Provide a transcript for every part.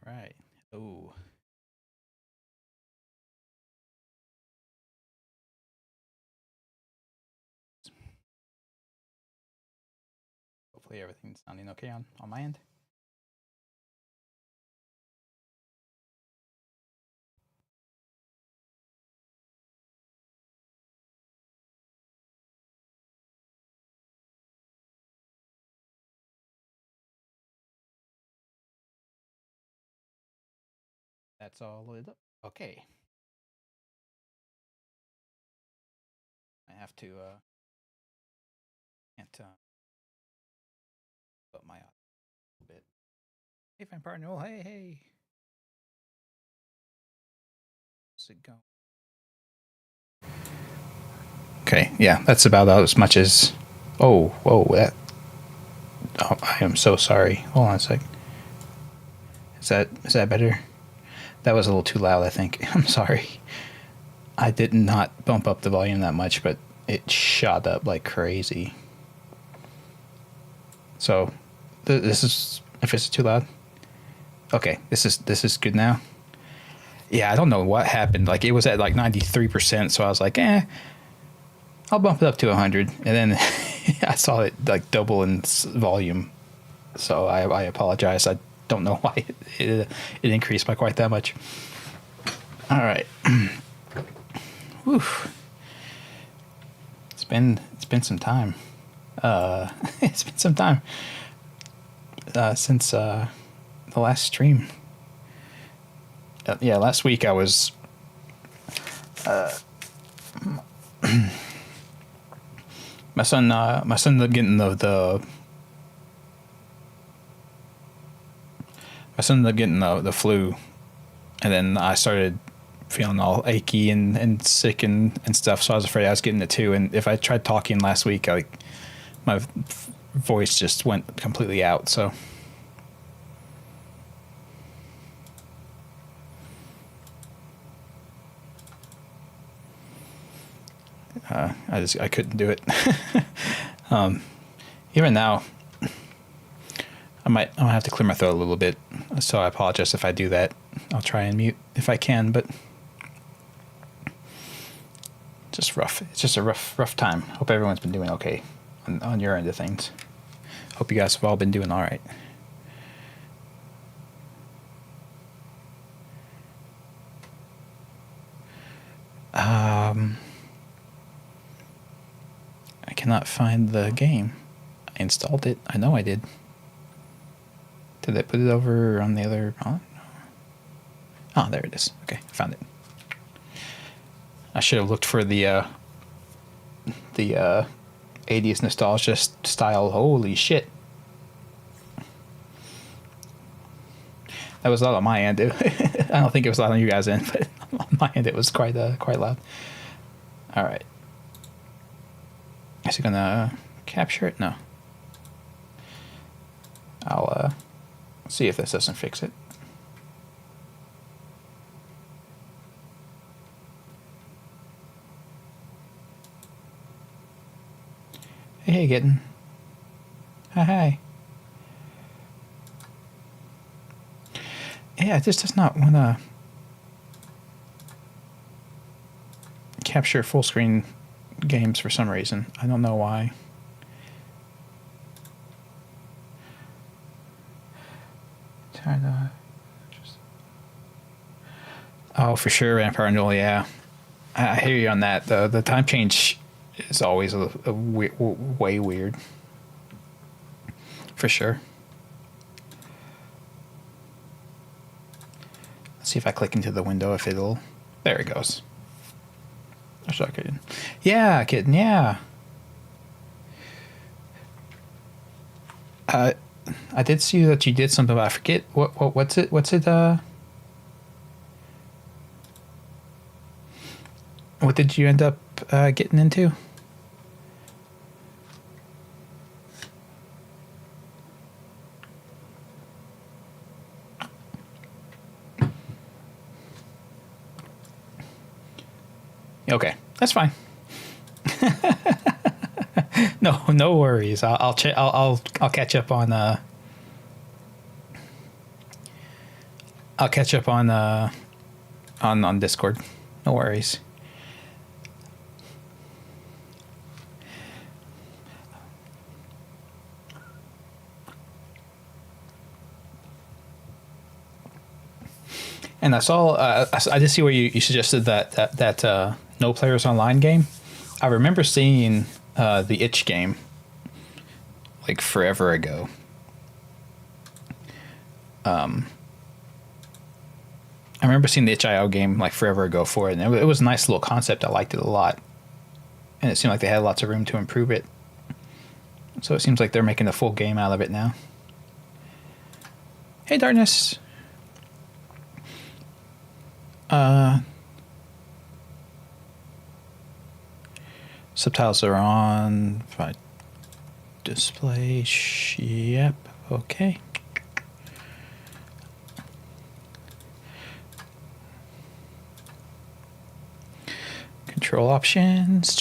Right. Oh, hopefully everything's sounding okay on my end. That's all lit up. Okay. I have to can't up my audio a little bit. Hey, fan partner. Oh, hey. How's it going? Okay, yeah, that's about as much as. Oh, whoa, that. Oh, I am so sorry. Hold on a sec. Is that better? That was a little too loud, I think. I'm sorry. I did not bump up the volume that much, but it shot up like crazy. So, this is if it's too loud. Okay, this is good now. Yeah, I don't know what happened. Like it was at like 93%, so I was like, I'll bump it up to 100, and then I saw it like double in volume. So I apologize. I don't know why it increased by quite that much. All right. Whew. It's been some time. It's been some time since the last stream. Yeah, last week I was my son ended up getting the flu, and then I started feeling all achy and sick and stuff. So I was afraid I was getting it too. And if I tried talking last week, my voice just went completely out. So I couldn't do it. Even now, I'll have to clear my throat a little bit. So I apologize if I do that. I'll try and mute if I can, but just rough. It's just a rough time. Hope everyone's been doing okay on your end of things. Hope you guys have all been doing all right. I cannot find the game. I installed it. I know I did. Did I put it over on the other? Oh, there it is. Okay, I found it. I should have looked for the 80s nostalgia style. Holy shit. That was loud on my end. I don't think it was loud on you guys' end, but on my end it was quite loud. All right. Is he gonna capture it? No. I'll see if this doesn't fix it. Hey, Gitten. Hi. Yeah, it just does not want to capture full screen games for some reason. I don't know why. Oh, for sure, Rampart Noel, yeah. I hear you on that. The time change is always way weird. For sure. Let's see if I click into the window if it'll... There it goes. I saw Kitten. Yeah, Kitten, yeah. I did see that you did something, but I forget what's it what did you end up getting into? Okay, that's fine. No worries. I'll catch up on I'll catch up on Discord. No worries. And I saw, I did see where you suggested that no players online game. I remember seeing the Itch game like forever ago. I remember seeing the itch.io game like forever ago for it, and it was a nice little concept. I liked it a lot, and it seemed like they had lots of room to improve it. So it seems like they're making a full game out of it now. Hey, Darkness. Subtitles are on. Display. Yep. Okay. Control options.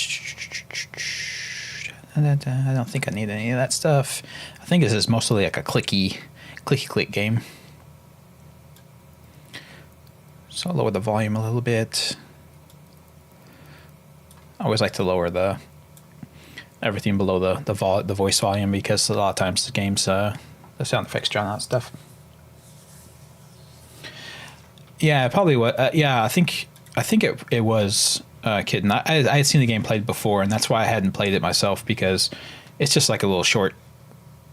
I don't think I need any of that stuff. I think this is mostly like a clicky click game. So I'll lower the volume a little bit. I always like to lower everything below the voice volume, because a lot of times the game's the sound effects drown out stuff. Yeah, probably what. Yeah, I think it was Kitten. I had seen the game played before, and that's why I hadn't played it myself, because it's just like a little short,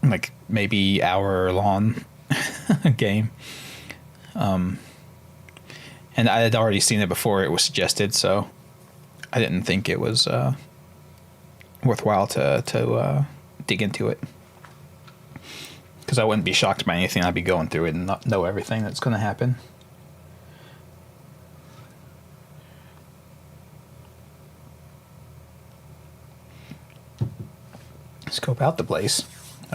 like maybe hour long game. And I had already seen it before it was suggested, so I didn't think it was worthwhile to dig into it, because I wouldn't be shocked by anything. I'd be going through it and not know everything that's going to happen. Scope out the place.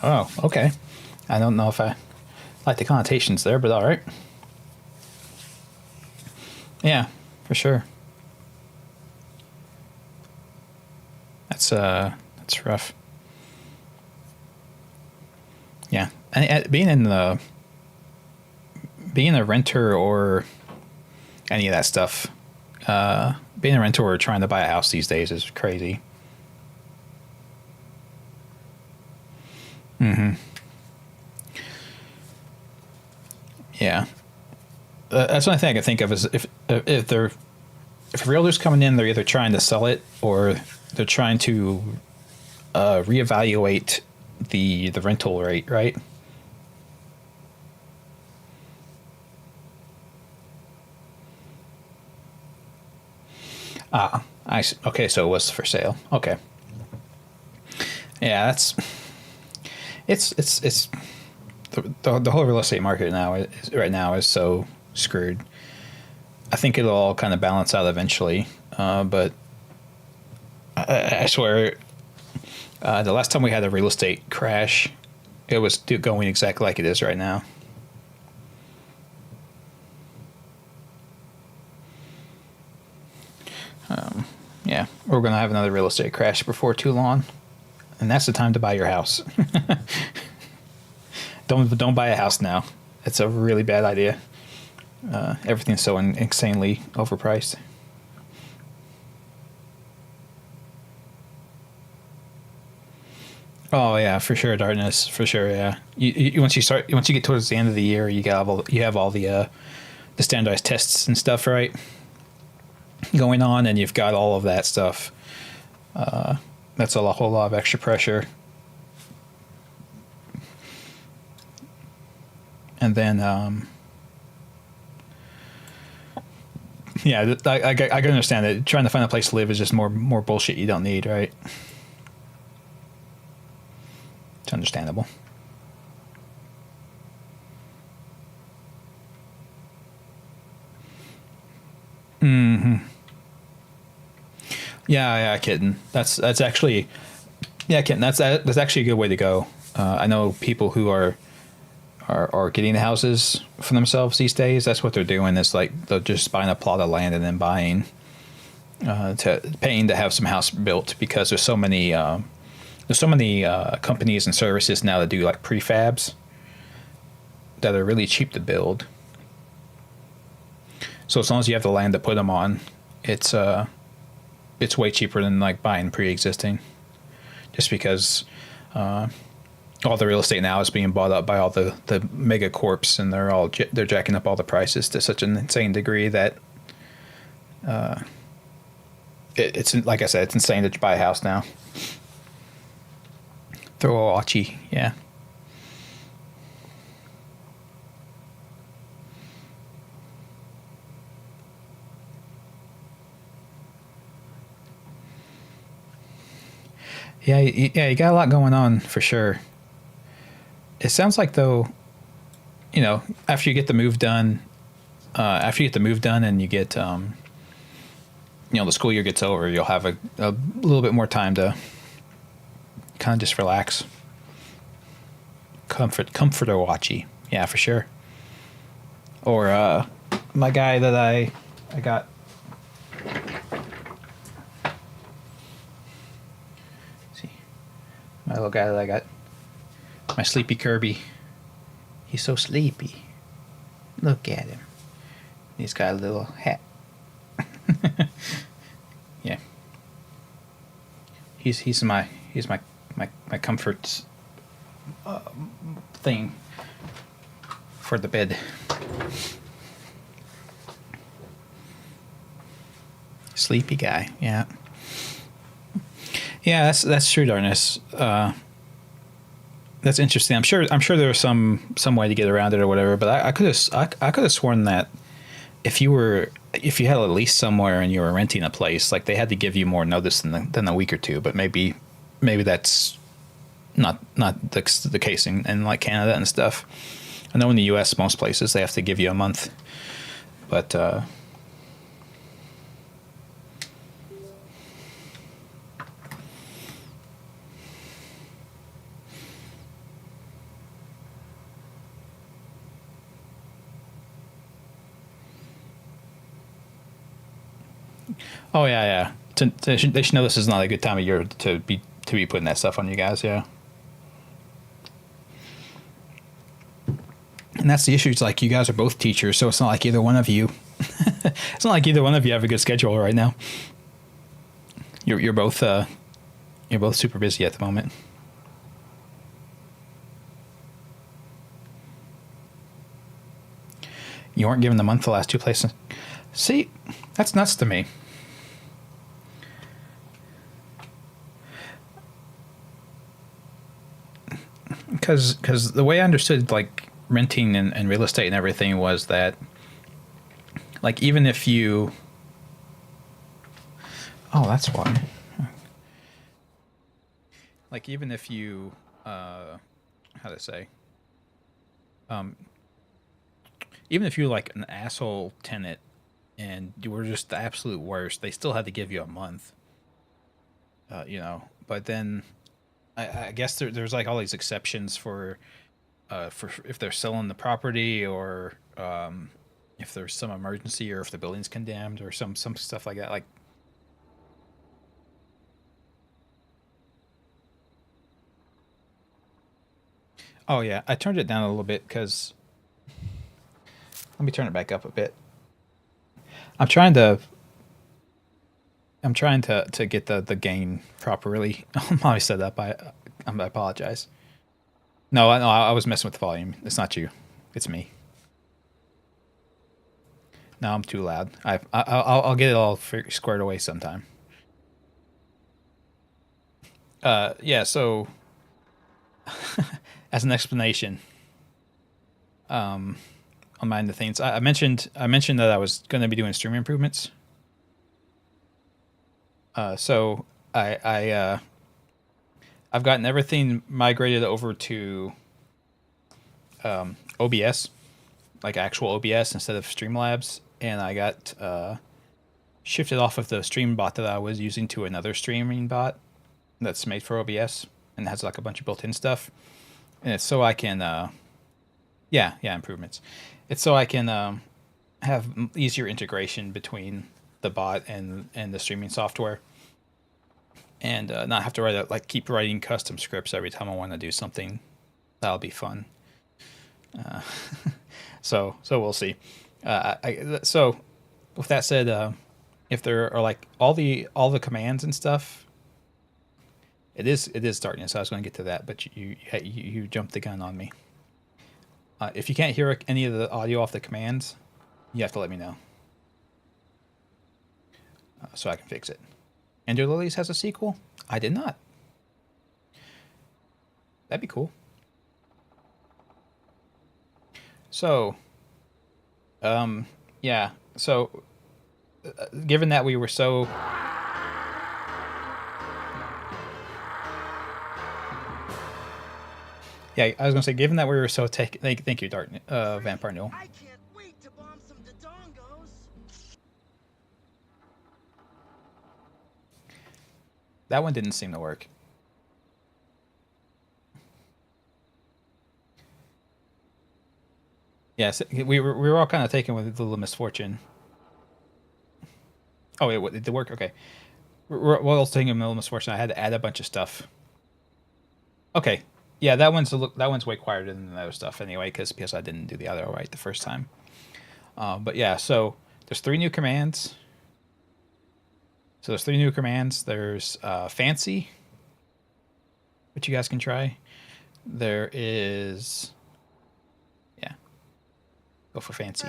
Oh, okay. I don't know if I like the connotations there, but all right. Yeah, for sure. That's rough. Yeah, and being a renter or any of that stuff, being a renter or trying to buy a house these days is crazy. Mm-hmm. Yeah. That's the only thing I can think of is if realtors coming in, they're either trying to sell it or they're trying to reevaluate the rental rate, right? Okay, so it was for sale. Okay. Yeah, it's the whole real estate market right now is so screwed. I think it'll all kind of balance out eventually, but I swear, the last time we had a real estate crash, it was going exactly like it is right now. Yeah, we're going to have another real estate crash before too long, and that's the time to buy your house. Don't buy a house now. It's a really bad idea. Everything's so insanely overpriced. Oh yeah, for sure, Darkness, for sure. Yeah, once you get towards the end of the year, you have all the standardized tests and stuff, right, going on, and you've got all of that stuff. That's a whole lot of extra pressure. And then, yeah, I can understand that trying to find a place to live is just more bullshit you don't need, right? It's understandable. Mm-hmm. Yeah, Kitten. That's actually, yeah, Kitten. That's actually a good way to go. I know people who are getting the houses for themselves these days. That's what they're doing. Is like they're just buying a plot of land and then paying to have some house built, because there's so many companies and services now that do like prefabs that are really cheap to build. So as long as you have the land to put them on, it's it's way cheaper than like buying pre-existing. Just because all the real estate now is being bought up by all the mega corps, and they're jacking up all the prices to such an insane degree that it's like I said, it's insane to buy a house now. Throw a watchy, yeah. Yeah, yeah, you got a lot going on for sure. It sounds like though, after you get the move done, and you get, the school year gets over, you'll have a little bit more time to kind of just relax. Comforter watchy, yeah, for sure. Or my guy that I got. See, my little guy that I got. My sleepy Kirby. He's so sleepy. Look at him. He's got a little hat. Yeah. He's my comfort thing for the bed. Sleepy guy. Yeah. Yeah, that's true, Darkness. That's interesting. I'm sure there was some way to get around it or whatever, but I could have sworn that if you had a lease somewhere and you were renting a place, like they had to give you more notice than a week or two. But maybe that's not the case in like Canada and stuff. I know in the U.S. most places they have to give you a month, but oh yeah. They should know this is not a good time of year to be putting that stuff on you guys. Yeah. And that's the issue. It's like you guys are both teachers, so it's not like either one of you. It's not like either one of you have a good schedule right now. You're both super busy at the moment. You weren't given the month the last two places. See, that's nuts to me. Because the way I understood like renting and real estate and everything was that like even if you that's why like even if you how to say even if you're like an asshole tenant and you were just the absolute worst, they still had to give you a month. But then I guess there's like all these exceptions for if they're selling the property or if there's some emergency or if the building's condemned or some stuff like that. Like, oh yeah, I turned it down a little bit because let me turn it back up a bit. I'm trying to get the gain properly. I'm always set up. I apologize. No, I was messing with the volume. It's not you. It's me. No, I'm too loud. I'll get it all squared away sometime. Yeah. So, as an explanation, on mind the things I mentioned that I was going to be doing stream improvements. So I've gotten everything migrated over to OBS, like actual OBS instead of Streamlabs, and I got shifted off of the stream bot that I was using to another streaming bot that's made for OBS and has like a bunch of built-in stuff, and it's so I can improvements. It's so I can have easier integration between the bot and the streaming software, and not have to keep writing custom scripts every time I want to do something. That'll be fun. So we'll see. So with that said, if there are like all the commands and stuff, it is darkness. I was going to get to that, but you jumped the gun on me. If you can't hear any of the audio off the commands, you have to let me know so I can fix it. Ender Lilies has a sequel? I did not. That'd be cool. So, yeah. So, given that we were so... Yeah, I was gonna say, given that we were so taken... Thank you, Vampire Newell. I can't wait to bomb some Dodongos. That one didn't seem to work. Yes, we were all kind of taken with the little misfortune. Oh, it did work? Okay. We're all taking a little misfortune. I had to add a bunch of stuff. Okay. Yeah, that one's way quieter than the other stuff anyway, because I didn't do the other right the first time. But yeah, so there's 3 new commands. There's fancy, which you guys can try. There is, yeah, go for fancy.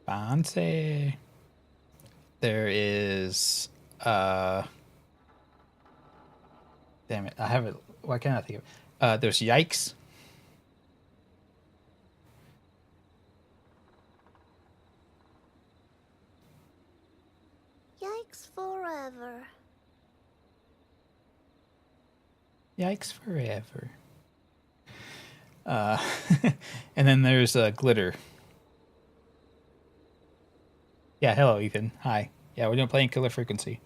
Fancy. There is, damn it, I have it. Why can't I think of it? There's yikes. Yikes forever. Yikes forever. And then there's glitter. Yeah, hello, Ethan. Hi. Yeah, we're doing playing Killer Frequency.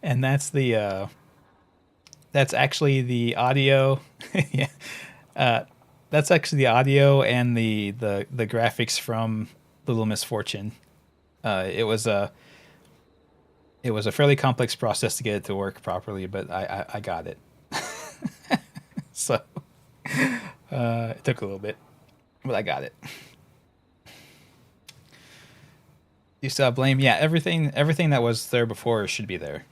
And that's the that's actually the audio. Yeah. That's actually the audio and the graphics from Little Misfortune. It was a fairly complex process to get it to work properly, but I got it. So it took a little bit, but I got it. You still have blame? Yeah, everything that was there before should be there.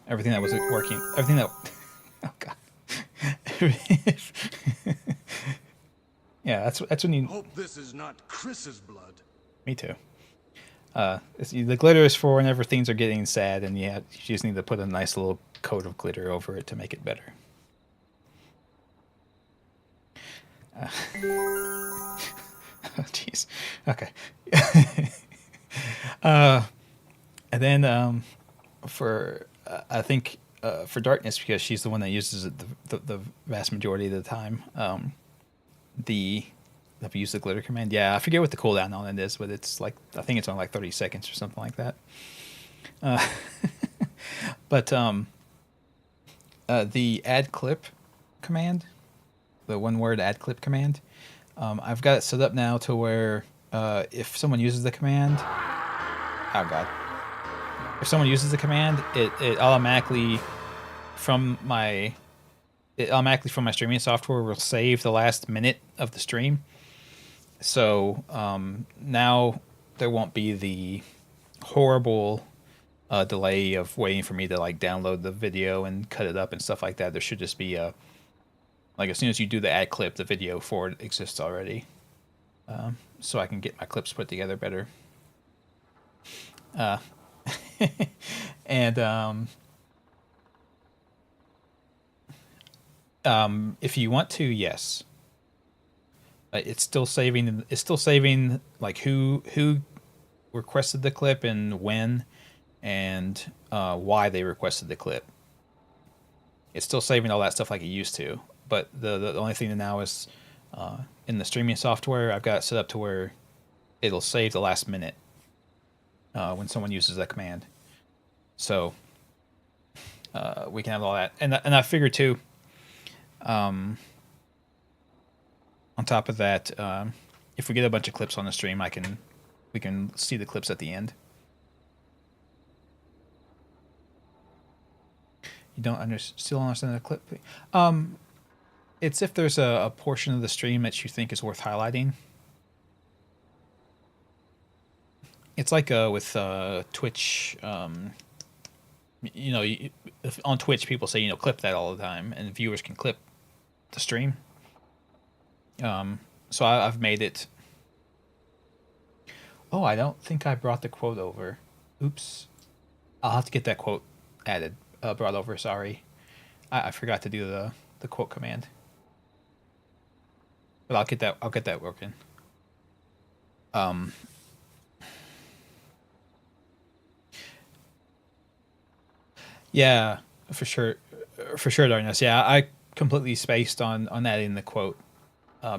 Everything that was working, everything that, oh god. Yeah, that's when you. Hope this is not Chris's blood. Me too. The glitter is for whenever things are getting sad, and you just need to put a nice little coat of glitter over it to make it better. Oh, jeez. Okay. And then for I think for darkness, because she's the one that uses it the vast majority of the time. If you use the glitter command, yeah, I forget what the cooldown on it is, but it's like, I think it's on like 30 seconds or something like that. But the add clip command, the one word add clip command, I've got it set up now to where if someone uses the command, oh god, if someone uses the command, it automatically from my streaming software will save the last minute of the stream. So now there won't be the horrible delay of waiting for me to like download the video and cut it up and stuff like that. There should just be like as soon as you do the add clip, the video for it exists already, so I can get my clips put together better. And if you want to, yes. It's still saving. It's still saving like who requested the clip and when, and why they requested the clip. It's still saving all that stuff like it used to. But the only thing now is in the streaming software, I've got it set up to where it'll save the last minute when someone uses that command. So we can have all that, and I figure too. On top of that, if we get a bunch of clips on the stream, I can we can see the clips at the end. You still don't understand the clip? It's if there's a portion of the stream that you think is worth highlighting. It's like with Twitch. If on Twitch people say clip that all the time, and viewers can clip the stream. So I've made it. Oh, I don't think I brought the quote over. Oops. I'll have to get that quote added, brought over. Sorry, I forgot to do the quote command. But I'll get that working. Yeah, for sure, Darkness. Yeah, I completely spaced on adding the quote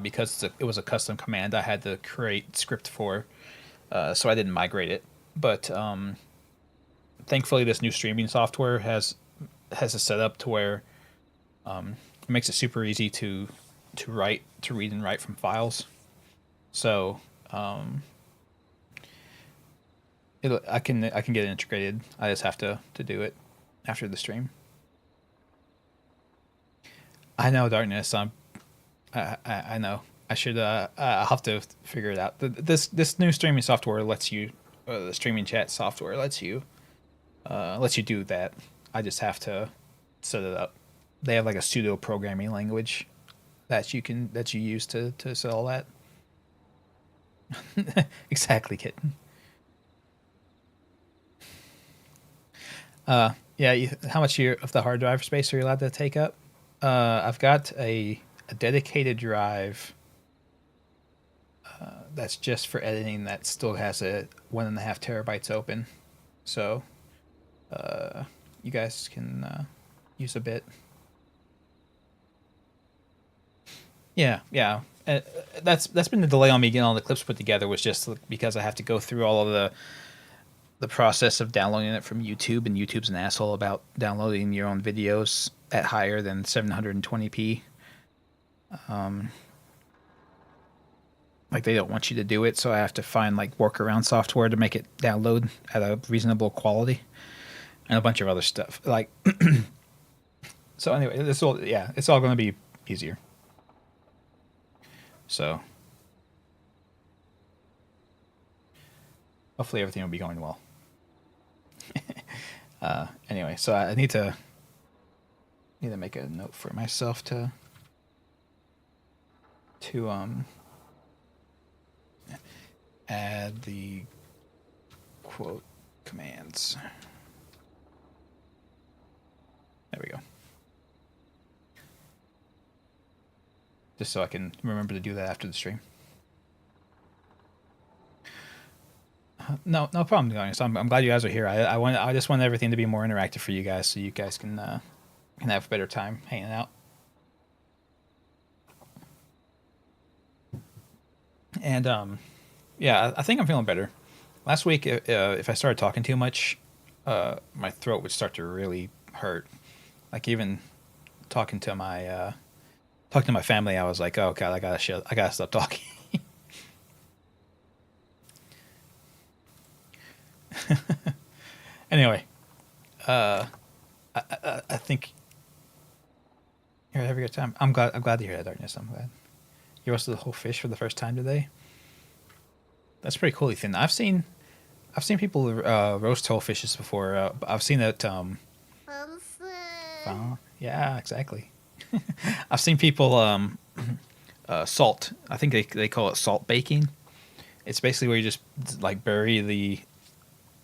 because it was a custom command I had to create script for, so I didn't migrate it. But thankfully, this new streaming software has a setup to where it makes it super easy to read and write from files. So I can get it integrated. I just have to do it after the stream. I know, Darkness. I know. I should. I'll have to figure it out. This new streaming software lets you, the streaming chat software lets you do that. I just have to set it up. They have like a pseudo programming language that you use to set all that. Exactly, kitten. Yeah. How much of the hard drive space are you allowed to take up? I've got a dedicated drive that's just for editing that still has a 1.5 terabytes open. So you guys can use a bit. Yeah. That's been the delay on me getting all the clips put together, was just because I have to go through all of the process of downloading it from YouTube, and YouTube's an asshole about downloading your own videos at higher than 720p. Like they don't want you to do it, so I have to find like workaround software to make it download at a reasonable quality, and a bunch of other stuff. Like, so anyway, it's all going to be easier. So hopefully everything will be going well. Anyway, so I need to make a note for myself to add the quote commands. There we go. Just so I can remember to do that after the stream. No problem, to be honest. I'm glad you guys are here. I just want everything to be more interactive for you guys, so you guys can have a better time hanging out. And yeah, I think I'm feeling better. Last week, if I started talking too much, my throat would start to really hurt. Like even talking to my family, I was like, oh god, I gotta stop talking. Anyway, I think you're having a good time. I'm glad to hear that, Darkness. I'm glad you roasted the whole fish for the first time today. That's pretty cool, Ethan. I've seen people roast whole fishes before. I've seen it. Yeah, exactly. I've seen people salt. I think they call it salt baking. It's basically where you just like bury the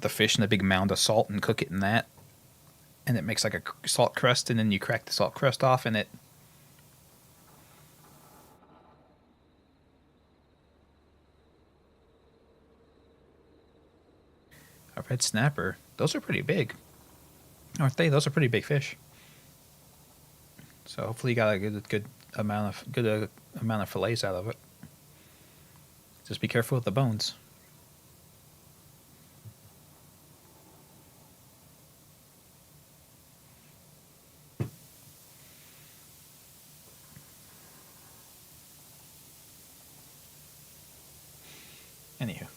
fish in a big mound of salt and cook it in that, and it makes like a salt crust, and then you crack the salt crust off, and it. A red snapper. Those are pretty big, aren't they? Those are pretty big fish. So hopefully you got a good amount of fillets out of it. Just be careful with the bones. Anywho,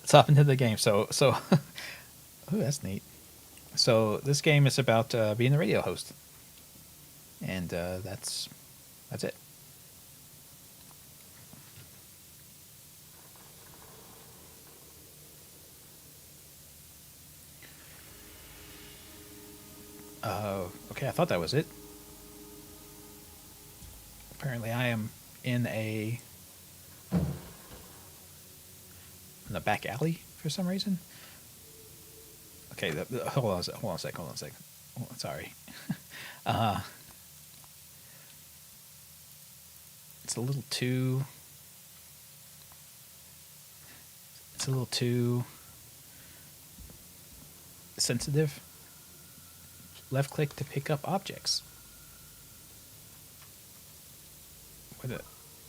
let's hop into the game. So, oh, that's neat. So this game is about being a radio host, and that's it. Okay, I thought that was it. Apparently, I am in a back alley for some reason. Okay, hold on a second. Oh, sorry. uh, it's a little too. It's a little too sensitive. Left click to pick up objects.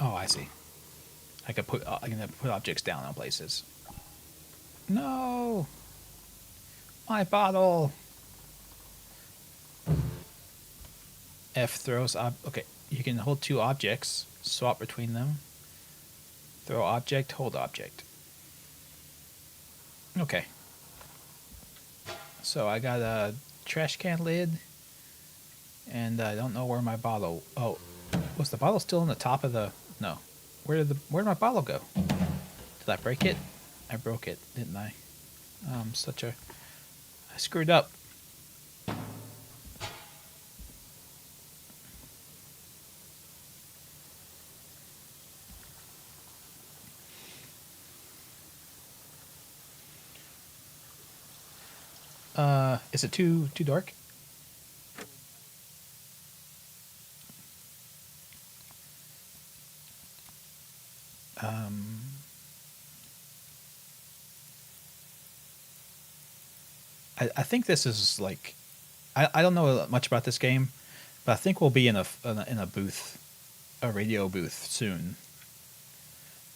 Oh, I see. I can put objects down on places. No, my bottle. F throws okay. You can hold two objects, swap between them. Throw object, hold object. Okay. So I got a trash can lid, and I don't know where my bottle. Oh, was the bottle still on the top of the? No. Where did my bottle go? Did I break it? I broke it, didn't I? I screwed up. Is it too dark? I think this is like, I don't know much about this game, but I think we'll be in a booth, a radio booth soon.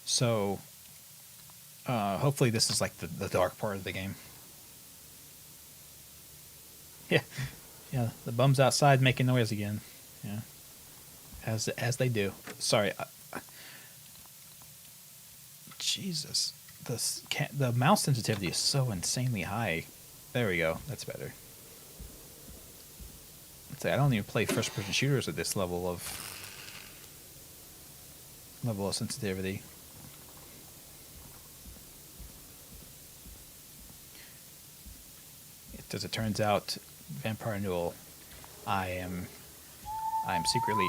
So, hopefully this is like the dark part of the game. Yeah, yeah. The bums outside making noise again. Yeah, as they do. Sorry. Jesus, the mouse sensitivity is so insanely high. There we go. That's better. I'd say I don't even play first-person shooters at this level of sensitivity. As it turns out, Vampire Newell, I am secretly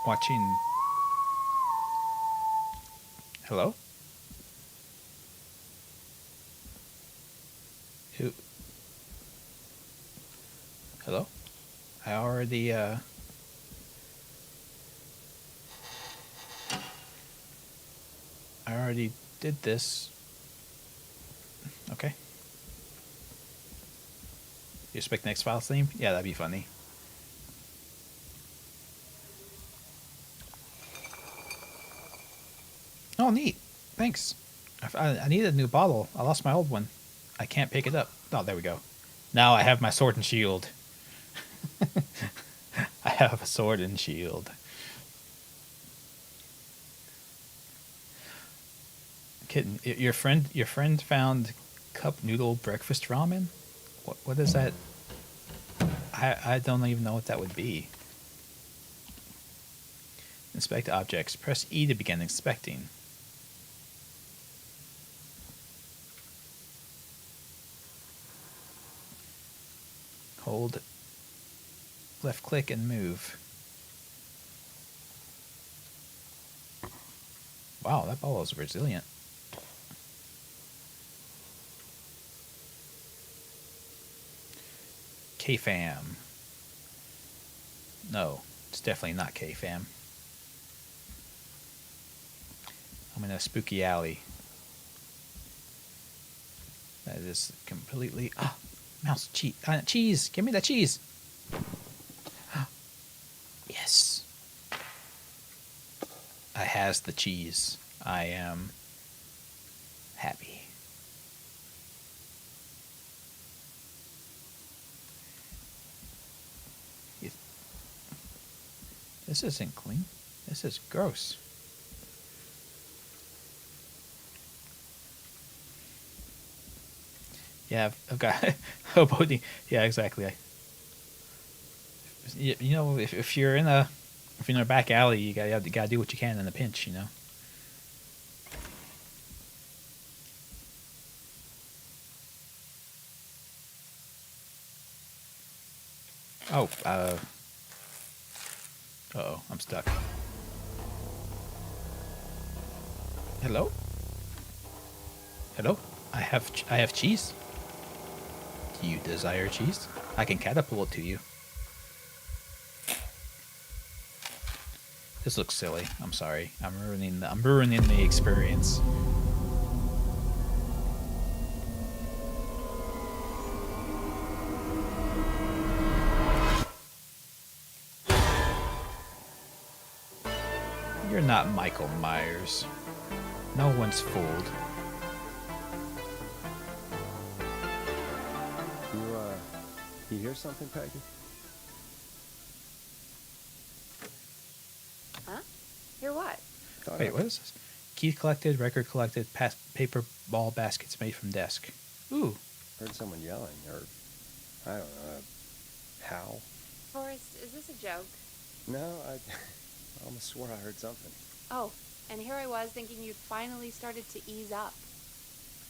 watching. Hello? Who? Hello? I already did this. Okay. You expect next file's name? Yeah, that'd be funny. Oh, neat. Thanks. I need a new bottle. I lost my old one. I can't pick it up. Oh, there we go. Now I have my sword and shield. I have a sword and shield. Kitten, your friend found cup noodle breakfast ramen? What is that? I don't even know what that would be. Inspect objects. Press E to begin inspecting. Hold left click and move. Wow, that ball is resilient. K-Fam. No, it's definitely not K-Fam. I'm in a spooky alley. That is completely... Ah, mouse, cheese. Cheese! Give me the cheese! Yes. I has the cheese. I am happy. This isn't clean. This is gross. Yeah, I've got hobo. Yeah, exactly. You know, if you're in a back alley, you gotta do what you can in a pinch. You know. Oh, uh-oh, I'm stuck. Hello? Hello? I have cheese. Do you desire cheese? I can catapult it to you. This looks silly. I'm sorry. I'm ruining the experience. You're not Michael Myers. No one's fooled. You hear something, Peggy? Huh? Hear what? Wait, what is this? Key collected, record collected, paper ball baskets made from desk. Ooh. Heard someone yelling, or I don't know, a howl. Forrest, is this a joke? No, I almost swore I heard something. Oh, and here I was thinking you'd finally started to ease up.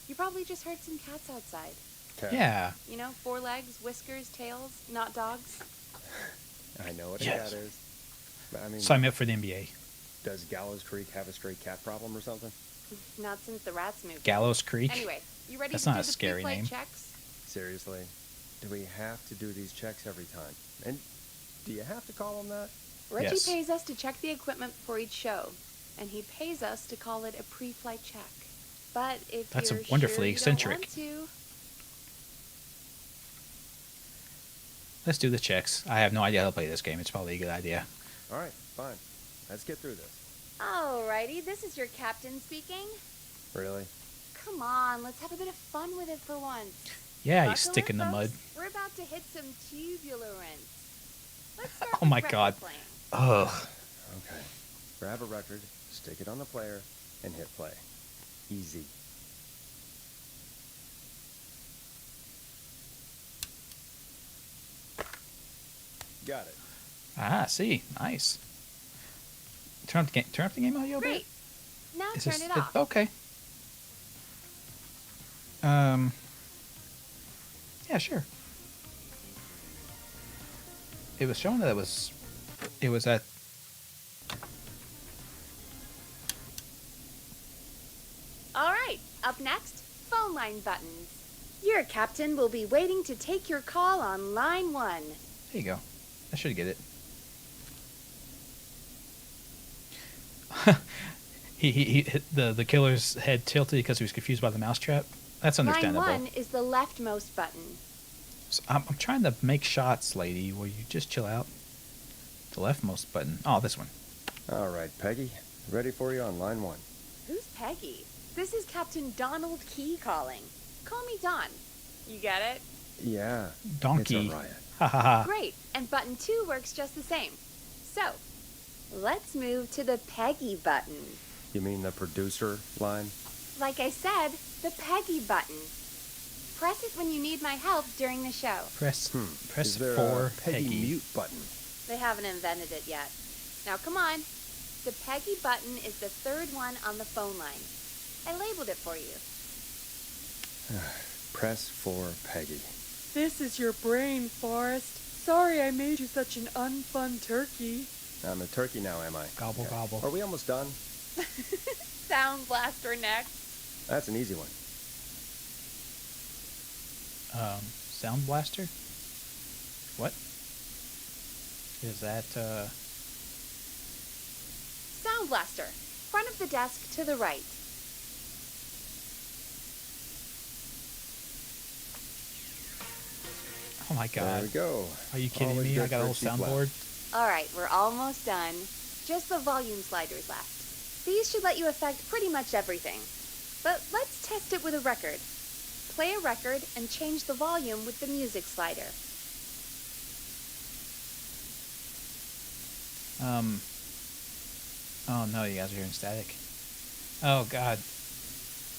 You probably just heard some cats outside. Cat. Yeah. You know, 4 legs, whiskers, tails, not dogs. I know what a Yes. cat is. I mean, Sign me up for the NBA. does Gallows Creek have a stray cat problem or something? Not since the rats moved. Gallows Creek? Anyway, you ready That's to not do a the scary pre-flight name. checks? Seriously? Do we have to do these checks every time? And do you have to call them that? Reggie Yes. pays us to check the equipment before each show, and he pays us to call it a pre-flight check. But if That's you're wonderfully sure eccentric. you don't want Let's do the checks. I have no idea how to play this game. It's probably a good idea. All right, fine. Let's get through this. to. Alrighty, this is your captain speaking. Really? Come on, let's have a bit of fun with it for once. Yeah, you Buckle stick in the folks. mud. We're about to hit some tubular rents. Let's start Oh with my record God. playing. Ugh. Okay. Grab a record, stick it on the player, and hit play. Easy. Got it. Ah, see. Nice. Turn up the game audio a bit? Great. Now Is turn this- it off. Okay. Yeah, sure. It was showing that it was at. All right, up next, phone line buttons. Your captain will be waiting to take your call on line 1. There you go. I should get it. he hit the killer's head tilted because he was confused by the mousetrap. That's Line understandable. 1 is the leftmost button. So I'm trying to make shots, lady. Will you just chill out? The leftmost button. Oh, this one. All right, Peggy. Ready for you on line 1. Who's Peggy? This is Captain Donald Key calling. Call me Don. You get it? Yeah. Donkey. It's a riot. Ha ha ha. Great, and button 2 works just the same. So, let's move to the Peggy button. You mean the producer line? Like I said, the Peggy button. Press it when you need my help during the show. Press Is there for a Peggy Peggy. mute button? They haven't invented it yet. Now come on. The Peggy button is the 3rd one on the phone line. I labeled it for you. Press for Peggy. This is your brain, Forrest. Sorry I made you such an unfun turkey. I'm a turkey now, am I? Gobble, gobble. Are we almost done? Sound blaster next. That's an easy one. Sound blaster. What? Is that Sound blaster. Front of the desk to the right. Oh my There god. we go. Are you kidding Always me? good I got a for whole cheap laugh. soundboard. Alright, we're almost done. Just the volume sliders left. These should let you affect pretty much everything. But let's test it with a record. Play a record and change the volume with the music slider. Oh no, you guys are hearing static. Oh god.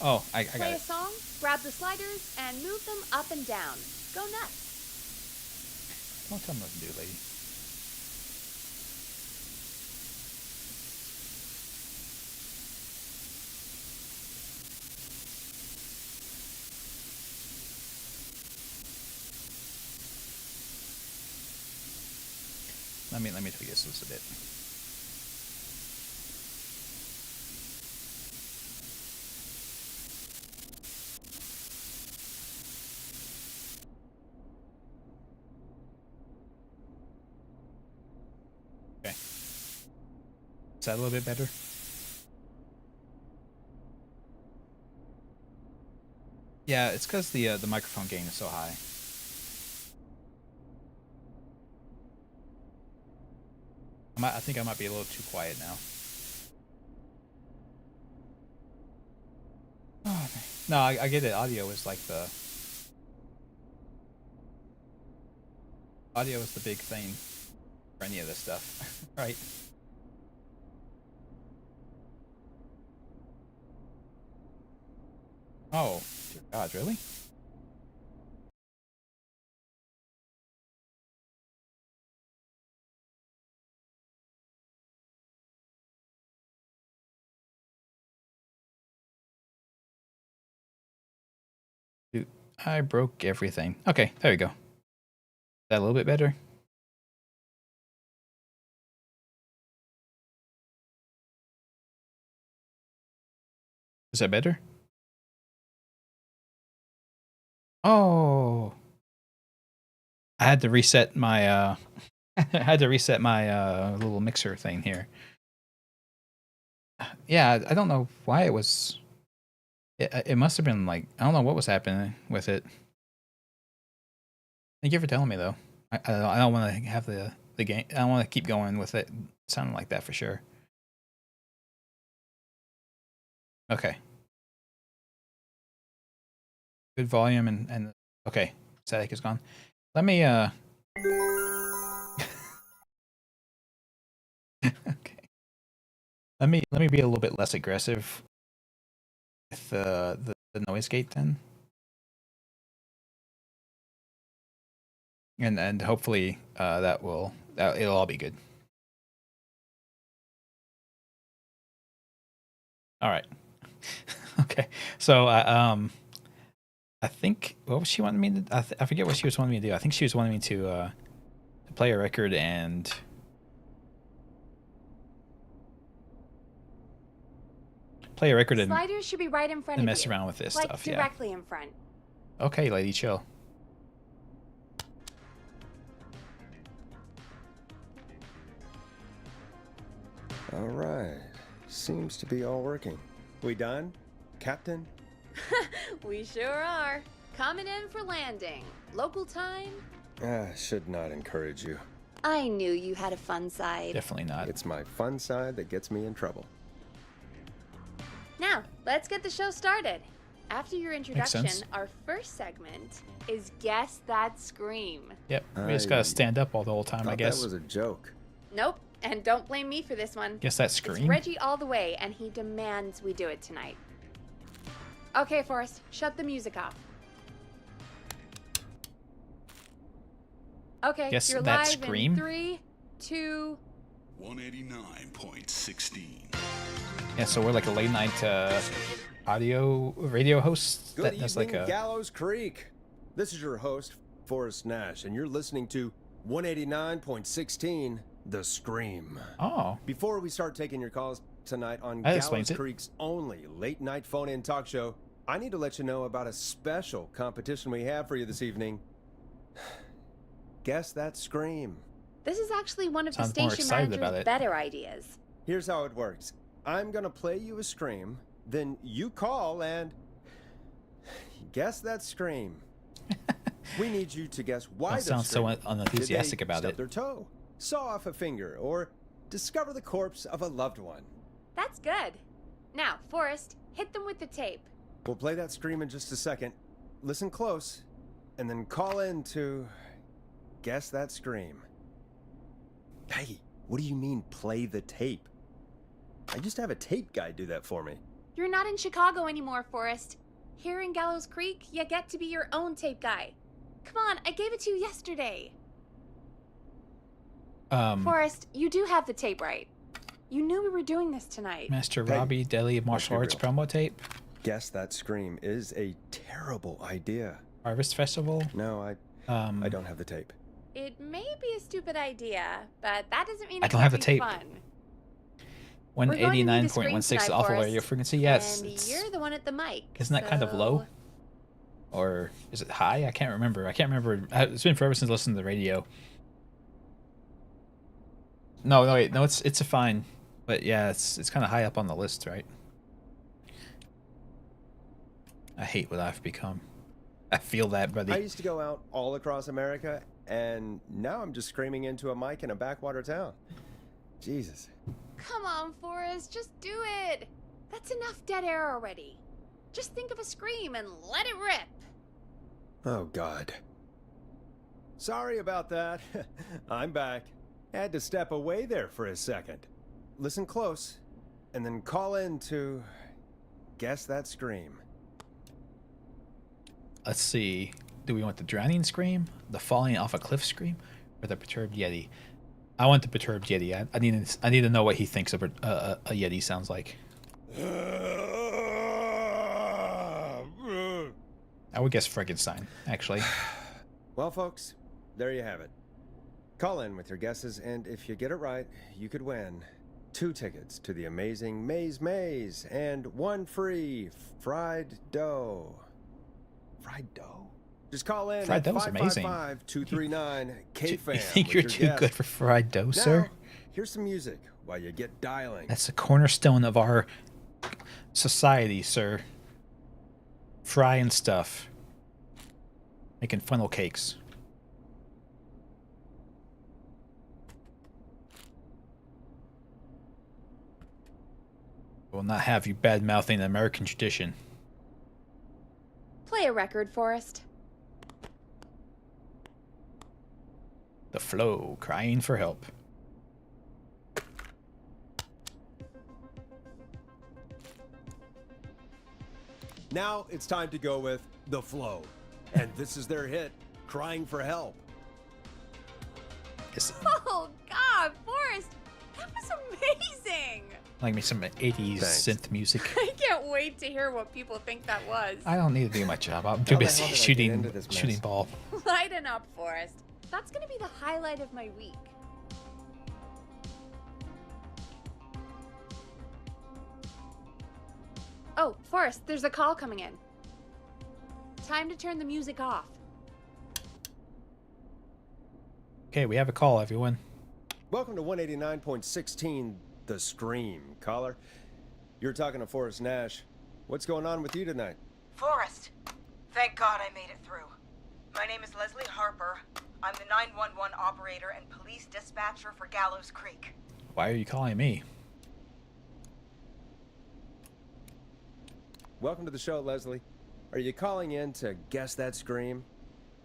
Oh, I got Play a it. song, grab the sliders, and move them up and down. Go nuts. Don't tell me what to do, lady. Let me tweak this a bit. Okay. Is that a little bit better? Yeah, it's because the microphone gain is so high. I think I might be a little too quiet now. Oh, no, I get it. Audio is like audio is the big thing for any of this stuff, right? Oh, dear God, really? Dude, I broke everything. Okay, there we go. Is that a little bit better? Is that better? Oh, I had to reset my I had to reset my little mixer thing here. Yeah, I don't know why it was. It must have been like, I don't know what was happening with it. Thank you for telling me though. I don't want to have the game. I don't want to keep going with it sounding like that for sure. Okay. Good volume and okay. Static is gone. Let me okay. Let me be a little bit less aggressive with the noise gate then. And hopefully it'll all be good. All right. Okay. So I think what was she wanting me to? I forget what she was wanting me to do. I think she was wanting me to play a record and Sliders should be right in front of you. mess around with this like stuff. directly in front. Okay, lady, chill. All right. Seems to be all working. We done, Captain? We sure are. Coming in for landing. Local time? Should not encourage you. I knew you had a fun side. Definitely not. It's my fun side that gets me in trouble. Now, let's get the show started. After your introduction, sense. our first segment is Guess That Scream. Yep. We just gotta stand up all the whole time, I guess. That was a joke. Nope, and don't blame me for this one. Guess that It's scream. Reggie all the way, and he demands we do it tonight. Okay, Forrest, shut the music off. Okay, Guess you're that live scream? in 3, 2... 189.16. Yeah, so we're like a late night radio host. Good That's evening, like a Gallows Creek. This is your host, Forrest Nash, and you're listening to 189.16, The Scream. oh. Before we start taking your calls tonight on That explains Gallows it. Creek's only late-night phone-in talk show, I need to let you know about a special competition we have for you this evening. Guess That Scream. This is actually one of Sounds the more station excited about manager's it. better ideas. Here's how it works. I'm gonna play you a scream, then you call and guess that scream. We need you to guess why Don't they're sound so screaming. unenthusiastic Did they about stub it. their toe, saw off a finger, or discover the corpse of a loved one. That's good. Now, Forrest, hit them with the tape. We'll play that scream in just a second. Listen close, and then call in to guess that scream. Hey, what do you mean play the tape? I just have a tape guy do that for me. You're not in Chicago anymore, Forrest. Here in Gallows Creek, you get to be your own tape guy. Come on, I gave it to you yesterday. Forrest, you do have the tape right. You knew we were doing this tonight. Master Hey, Robbie Deli Martial Arts real. promo tape. Guess That Scream is a terrible idea. Harvest Festival. No, I don't have the tape. It may be a stupid idea, but that doesn't mean I it don't can't have the be tape. fun. We're going to need a screen 189.16 tonight, awful Forrest, radio frequency. Yes. And you're the one at the mic. Isn't that kind of low? Or is it high? I can't remember. It's been forever since I listened to the radio. No, wait. No, it's a fine. But yeah, it's kind of high up on the list, right? I hate what I've become. I feel that, buddy. I used to go out all across America, and now I'm just screaming into a mic in a backwater town. Jesus. Come on, Forrest, just do it. That's enough dead air already. Just think of a scream and let it rip. Oh, God. Sorry about that. I'm back. Had to step away there for a second. Listen close, and then call in to Guess That Scream. Let's see. Do we want the drowning scream, the falling off a cliff scream, or the perturbed yeti? I want the perturbed yeti. I need to know what he thinks of a yeti sounds like. I would guess Frankenstein, actually. Well, folks, there you have it. Call in with your guesses, and if you get it right, you could win 2 tickets to the amazing Maze and 1 free fried dough. Fried dough? Just call in Fried at dough's amazing. 555-239-KFAM. You think you're too good for fried dough, Now, sir? here's some music while you get dialing. That's the cornerstone of our society, sir. Frying stuff. Making funnel cakes. Will not have you bad-mouthing American tradition. Play a record, Forrest. The Flow, crying for help. Now it's time to go with The Flow. And this is their hit, Crying for Help. It's Oh, God, Forrest, that was amazing. like me some 80s Thanks. synth music. I can't wait to hear what people think that was. I don't need to do my job. I'm too How the busy hell did I get into shooting this mess? shooting ball. Lighten up, Forrest. That's gonna be the highlight of my week. Oh, Forrest, there's a call coming in. Time to turn the music off. Okay, we have a call, everyone. Welcome to 189.16, The Scream. Caller, you're talking to Forrest Nash. What's going on with you tonight? Forrest, thank God I made it through. My name is Leslie Harper. I'm the 911 operator and police dispatcher for Gallows Creek. Why are you calling me? Welcome to the show, Leslie. Are you calling in to Guess That Scream?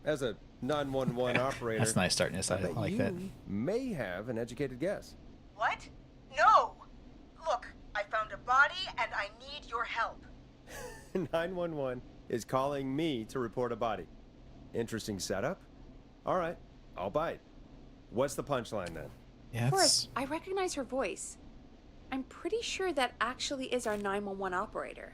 As a 911 operator, That's nice starting this. I bet like you that. may have an educated guess. What? No! Look, I found a body and I need your help. 911 is calling me to report a body. Interesting setup. All right, I'll bite. What's the punchline then? Yeah, Forrest, I recognize her voice. I'm pretty sure that actually is our 911 operator.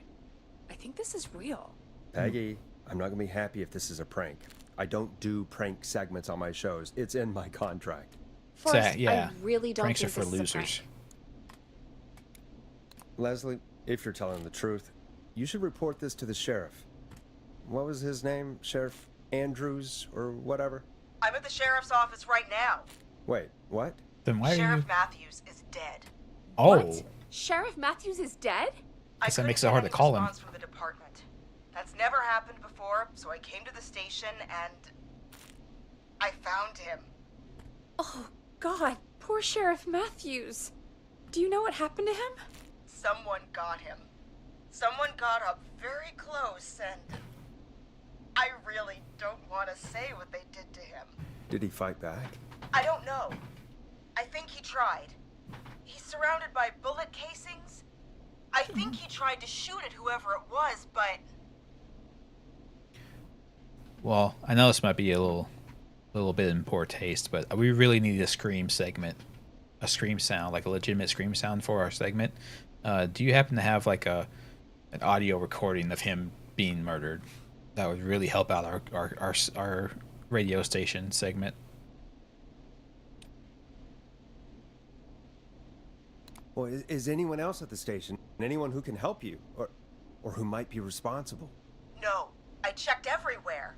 I think this is real. Peggy, I'm not gonna be happy if this is a prank. I don't do prank segments on my shows. It's in my contract. Forrest, yeah. I really don't pranks are think for this is a losers. prank. Leslie, if you're telling the truth, you should report this to the sheriff. What was his name? Sheriff Andrews or whatever? I'm at the sheriff's office right now. Wait, what? Then why are Sheriff you? Matthews is dead. Oh, What? Sheriff Matthews is dead? I Guess that couldn't makes it get hard to any call him. response from the department. That's never happened before, so I came to the station and I found him. Oh, God, poor Sheriff Matthews. Do you know what happened to him? Someone got him. Someone got up very close and I really don't want to say what they did to him. Did he fight back? I don't know. I think he tried. He's surrounded by bullet casings. I I think he tried to shoot at whoever it was, but... Well, I know this might be a little bit in poor taste, but we really need a scream segment, a scream sound, like a legitimate scream sound for our segment. Do you happen to have like an audio recording of him being murdered? That would really help out our radio station segment. Well, is anyone else at the station? Anyone who can help you? Or who might be responsible? No, I checked everywhere.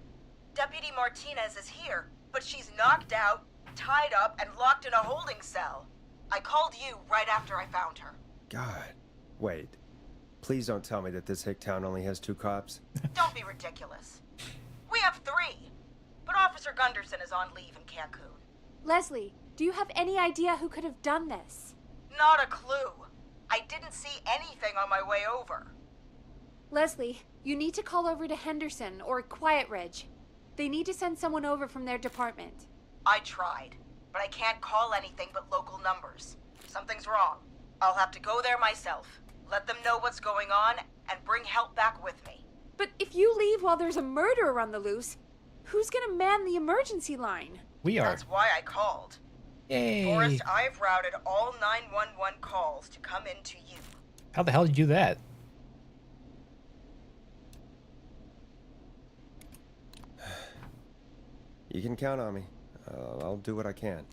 Deputy Martinez is here, but she's knocked out, tied up, and locked in a holding cell. I called you right after I found her. God. Wait. Please don't tell me that this hick town only has 2 cops. Don't be ridiculous. We have 3, but Officer Gunderson is on leave in Cancun. Leslie, do you have any idea who could have done this? Not a clue. I didn't see anything on my way over. Leslie, you need to call over to Henderson or Quiet Ridge. They need to send someone over from their department. I tried, but I can't call anything but local numbers. Something's wrong. I'll have to go there myself, let them know what's going on, and bring help back with me. But if you leave while there's a murderer on the loose, who's gonna man the emergency line? We are. That's why I called. Yay! Forrest, I've routed all 911 calls to come in to you. How the hell did you do that? You can count on me. I'll do what I can.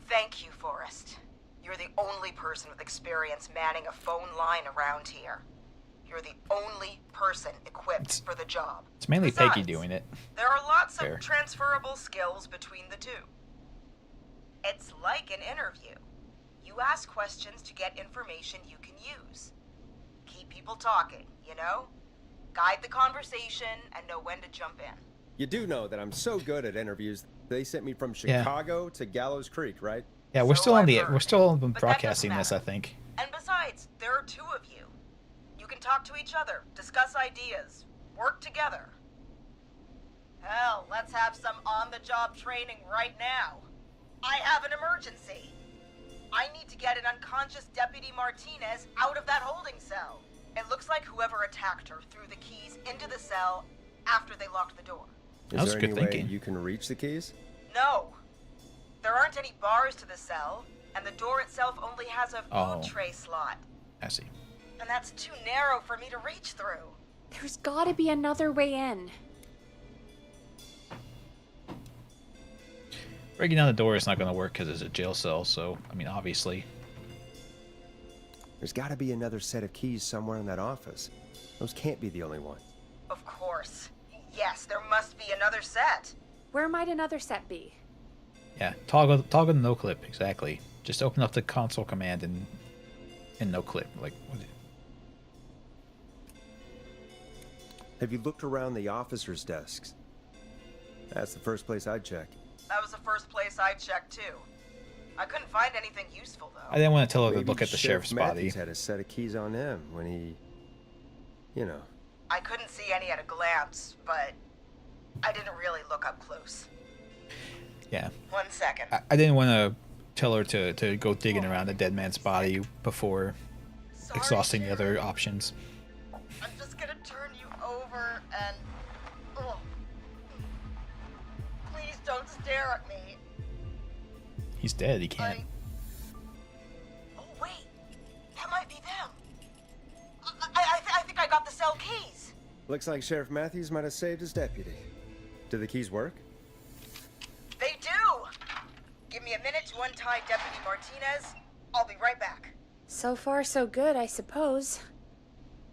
Thank you, Forrest. You're the only person with experience manning a phone line around here. You're the only person equipped for the job. It's mainly Peggy Besides, doing it. There are lots Fair. of transferable skills between the two. It's like an interview. You ask questions to get information you can use. Keep people talking, you know? Guide the conversation and know when to jump in. You do know that I'm so good at interviews. They sent me from Yeah. Chicago to Gallows Creek, right? Yeah, we're So still on I've the heard. we're still But that broadcasting doesn't this, I matter. think. And besides, there are 2 of you. You can talk to each other, discuss ideas, work together. Hell, let's have some on-the-job training right now. I have an emergency. I need to get an unconscious Deputy Martinez out of that holding cell. It looks like whoever attacked her threw the keys into the cell after they locked the door. Is That was there good any thinking. way you can reach the keys? No. There aren't any bars to the cell, and the door itself only has a food Oh. tray slot. I see. And that's too narrow for me to reach through. There's gotta be another way in. Breaking down the door is not going to work because it's a jail cell. So, I mean, obviously. There's got to be another set of keys somewhere in that office. Those can't be the only ones. Of course. Yes, there must be another set. Where might another set be? Yeah, toggle the no clip, exactly. Just open up the console command and no clip. Like, Have you looked around the officers' desks? That's the first place I'd check. That was the first place I checked, too. I couldn't find anything useful, I though. didn't want to tell her to Maybe look at the Sheriff sheriff's body. Matthews had a set of keys on him when he, you know. I couldn't see any at a glance, but I didn't really look up close. Yeah, 1 second. I didn't want to tell her to go digging around a dead man's body before Sorry, exhausting the Sheriff. other options. I'm just gonna turn you over and... Ugh. Please don't stare at me. He's dead. He can't. Oh, wait. That might be them. I think I got the cell keys. Looks like Sheriff Matthews might have saved his deputy. Did the keys work? They do. Give me a minute to untie Deputy Martinez. I'll be right back. So far, so good, I suppose.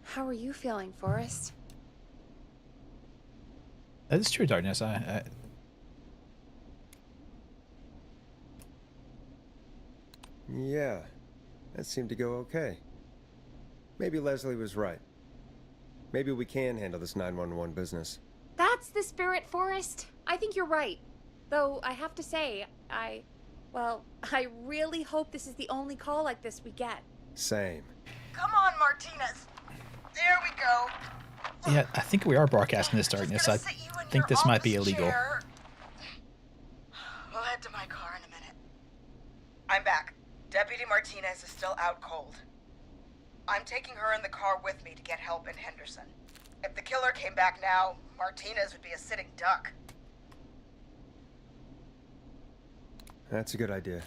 How are you feeling, Forrest? That is true, Darkness. Yeah, that seemed to go okay. Maybe Leslie was right. Maybe we can handle this 911 business. That's the spirit, Forrest. I think you're right. Though, I have to say, I really hope this is the only call like this we get. Same. Come on, Martinez. There we go. Yeah, I think we are broadcasting this, Darkness. I Just gonna sit you in think your this might be office illegal. chair. We'll head to my car in a minute. I'm back. Deputy Martinez is still out cold. I'm taking her in the car with me to get help in Henderson. If the killer came back now, Martinez would be a sitting duck. That's a good idea.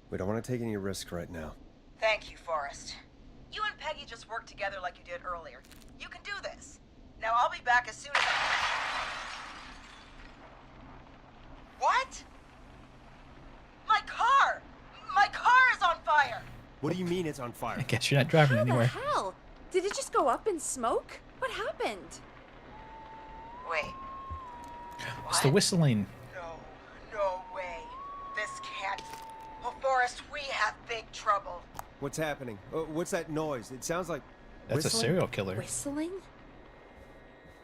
We don't want to take any risk right now. Thank you, Forrest. You and Peggy just worked together like you did earlier. You can do this. Now I'll be back as soon as What? My car! My car is on fire! What do you mean it's on fire? I guess you're not driving How anywhere. the hell? Did it just go up in smoke? What happened? Wait. It's the whistling. No way. This can't. Oh, Forrest, we have big trouble. What's happening? What's that noise? It sounds like That's a whistling? serial killer. Whistling?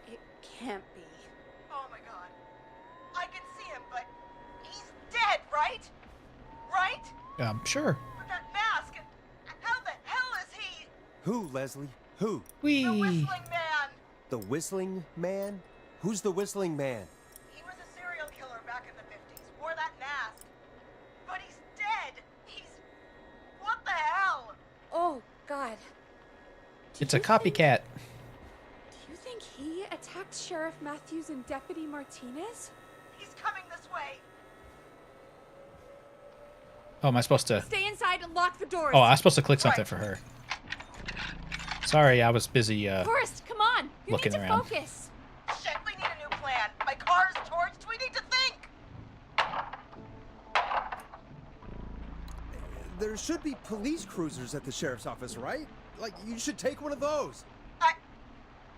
It can't be. Oh my god. I can see him, but he's dead, right? Right? Sure. With that mask. How the hell is he? Who, Leslie? Who? Wee. The Whistling Man. The Whistling Man? Who's the Whistling Man? He was a serial killer back in the 50s. Wore that mask. But he's dead. He's... What the hell? Oh, God. It's a copycat. Do you think he attacked Sheriff Matthews and Deputy Martinez? He's coming this way. Oh, am I supposed to? Stay inside and lock the doors. Oh, I'm supposed to click something for her. Sorry, I was busy. Forrest, come on. You Looking need to around. focus. Shit, we need a new plan. My car's torched. We need to think. There should be police cruisers at the sheriff's office, right? Like, you should take one of those.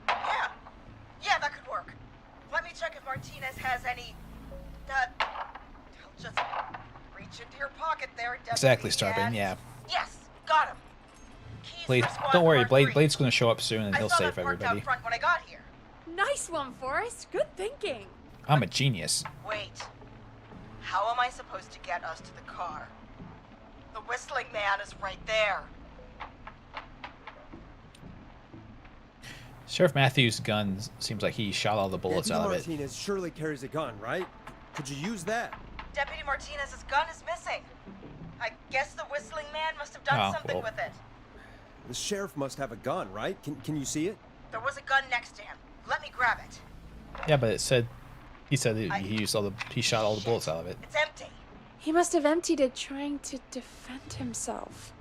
Yeah, that could work. Let me check if Martinez has any... Just reach into your pocket there, Deputy. Exactly, Starbane, and- yeah. Yes, got him. Keys Blade, for squad don't worry, car Blade. 3. Blade's gonna show up soon, and he'll I saw save that parked everybody. out front when I got here. Nice one, Forrest. Good thinking. I'm a genius. Wait. How am I supposed to get us to the car? The Whistling Man is right there. Sheriff Matthews' gun seems like he shot all the bullets Deputy out of it. Martinez surely carries a gun, right? Could you use that? Deputy Martinez's gun is missing. I guess the Whistling Man must have done Oh, something well. with it. The sheriff must have a gun, right? Can you see it? There was a gun next to him. Let me grab it. Yeah, but it said he said that he shot all the bullets out of it. It's empty. He must have emptied it trying to defend himself.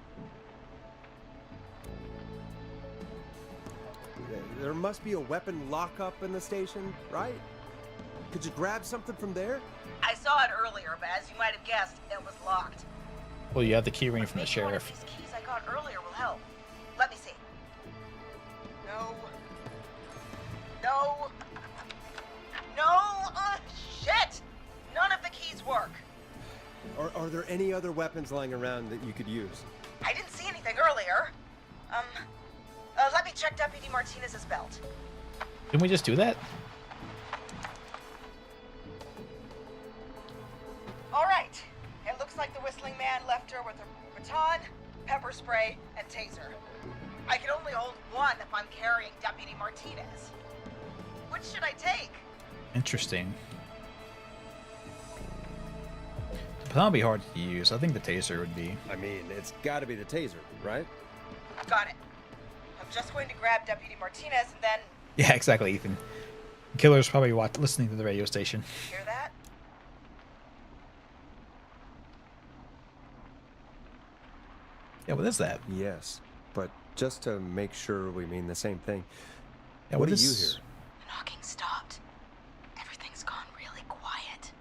There must be a weapon lockup in the station, right? Could you grab something from there? I saw it earlier, but as you might have guessed, it was locked. Well, you have the key ring from the Maybe one of sheriff. these keys I got earlier will help. Let me see. No. No. No. Shit! None of the keys work. Are there any other weapons lying around that you could use? I didn't see anything earlier. Let me check Deputy Martinez's belt. Didn't we just do that? All right. It looks like the Whistling Man left her with a baton, pepper spray, and taser. I can only hold one if I'm carrying Deputy Martinez. Which should I take? Interesting. The baton would be hard to use. I think the taser would be. I mean, it's got to be the taser, right? Got it. I'm just going to grab Deputy Martinez and then... Yeah, exactly, Ethan. The killer's probably listening to the radio station. Hear that? Yeah, what is that? Yes, but just to make sure we mean the same thing. Yeah, what do is- you hear? The knocking stopped. Everything's gone really quiet.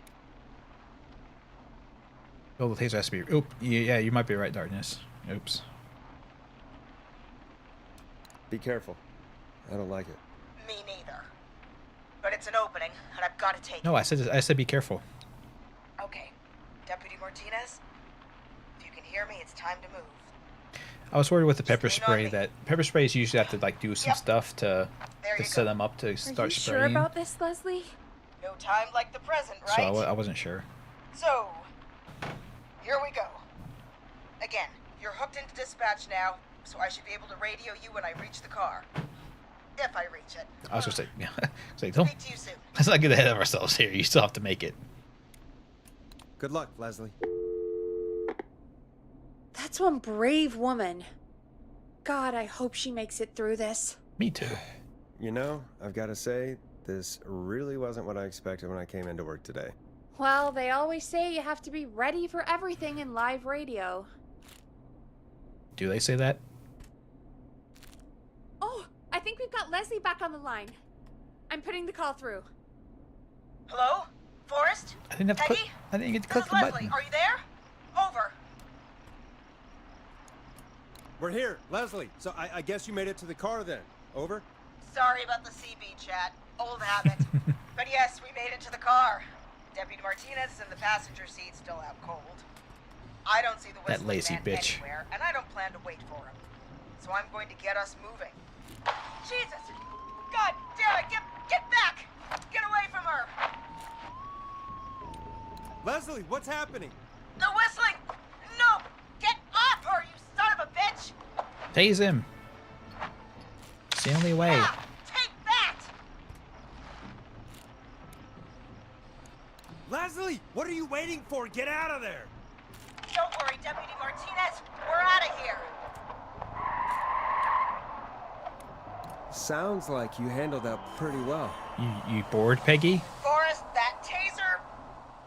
Oh, the taser has to be. Oop. Yeah, you might be right, Darkness. Oops. Be careful. I don't like it. Me neither. But it's an opening, and I've got to take No, it. I said be careful. Okay. Deputy Martinez, if you can hear me, it's time to move. I was worried with the pepper Lean on spray me. that pepper sprays usually have to like do some Yep. stuff to There you set go. them up to Are start you sure spraying. about this, Leslie? No time like the present, So right? I wasn't sure. So, here we go. Again, you're hooked into dispatch now, so I should be able to radio you when I reach the car. If I reach it. I was gonna say, yeah, say don't. Speak to you soon. Let's not get ahead of ourselves here. You still have to make it. Good luck, Leslie. That's one brave woman. God, I hope she makes it through this. Me too. You know, I've got to say, this really wasn't what I expected when I came into work today. Well, they always say you have to be ready for everything in live radio. Do they say that? Oh, I think we've got Leslie back on the line. I'm putting the call through. Hello? Forrest? I didn't have to Peggy? click. I didn't get to This click is the Leslie. button. Are you there? Over. We're here, Leslie. So I guess you made it to the car then. Over? Sorry about the CB chat. Old habit. But yes, we made it to the car. Deputy Martinez is in the passenger seat, still out cold. I don't see the That whistling lazy man bitch. anywhere, and I don't plan to wait for him. So I'm going to get us moving. Jesus! God damn it! Get back! Get away from her! Leslie, what's happening? The whistling! No! Get off her, you son of a bitch! Tase him. It's the only way. Ah, take that! Leslie, what are you waiting for? Get out of there! Don't worry, Deputy Martinez. We're out of here. Sounds like you handled that pretty well. You bored, Peggy? Forrest, that taser,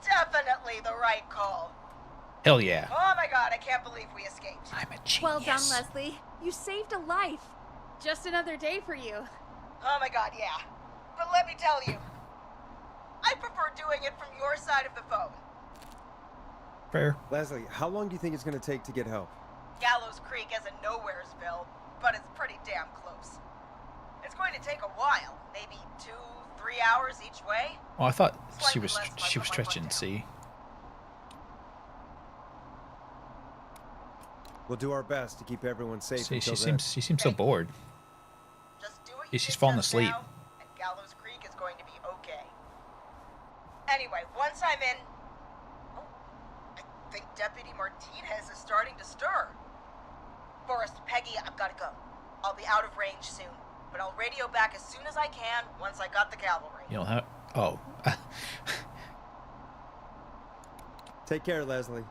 definitely the right call. Hell yeah. Oh my god, I can't believe we escaped. I'm a genius. Well done, Leslie. You saved a life. Just another day for you. Oh my god, yeah. But let me tell you, I prefer doing it from your side of the phone. Fair. Leslie, how long do you think it's going to take to get help? Gallows Creek isn't Nowheresville, but it's pretty damn close. It's going to take a while, maybe 2-3 hours each way. Well, I thought she Slightly was less by she was my stretching. foot down. See. We'll do our best to keep everyone safe See, until she then. seems so bored. Just do what Yeah, you she's did falling just asleep. now, and Gallows Creek is going to be okay. Anyway, once I'm in... Oh, I think Deputy Martinez is starting to stir. Forrest, Peggy, I've got to go. I'll be out of range soon, but I'll radio back as soon as I can once I got the cavalry. You don't have. Oh. Take care, Leslie.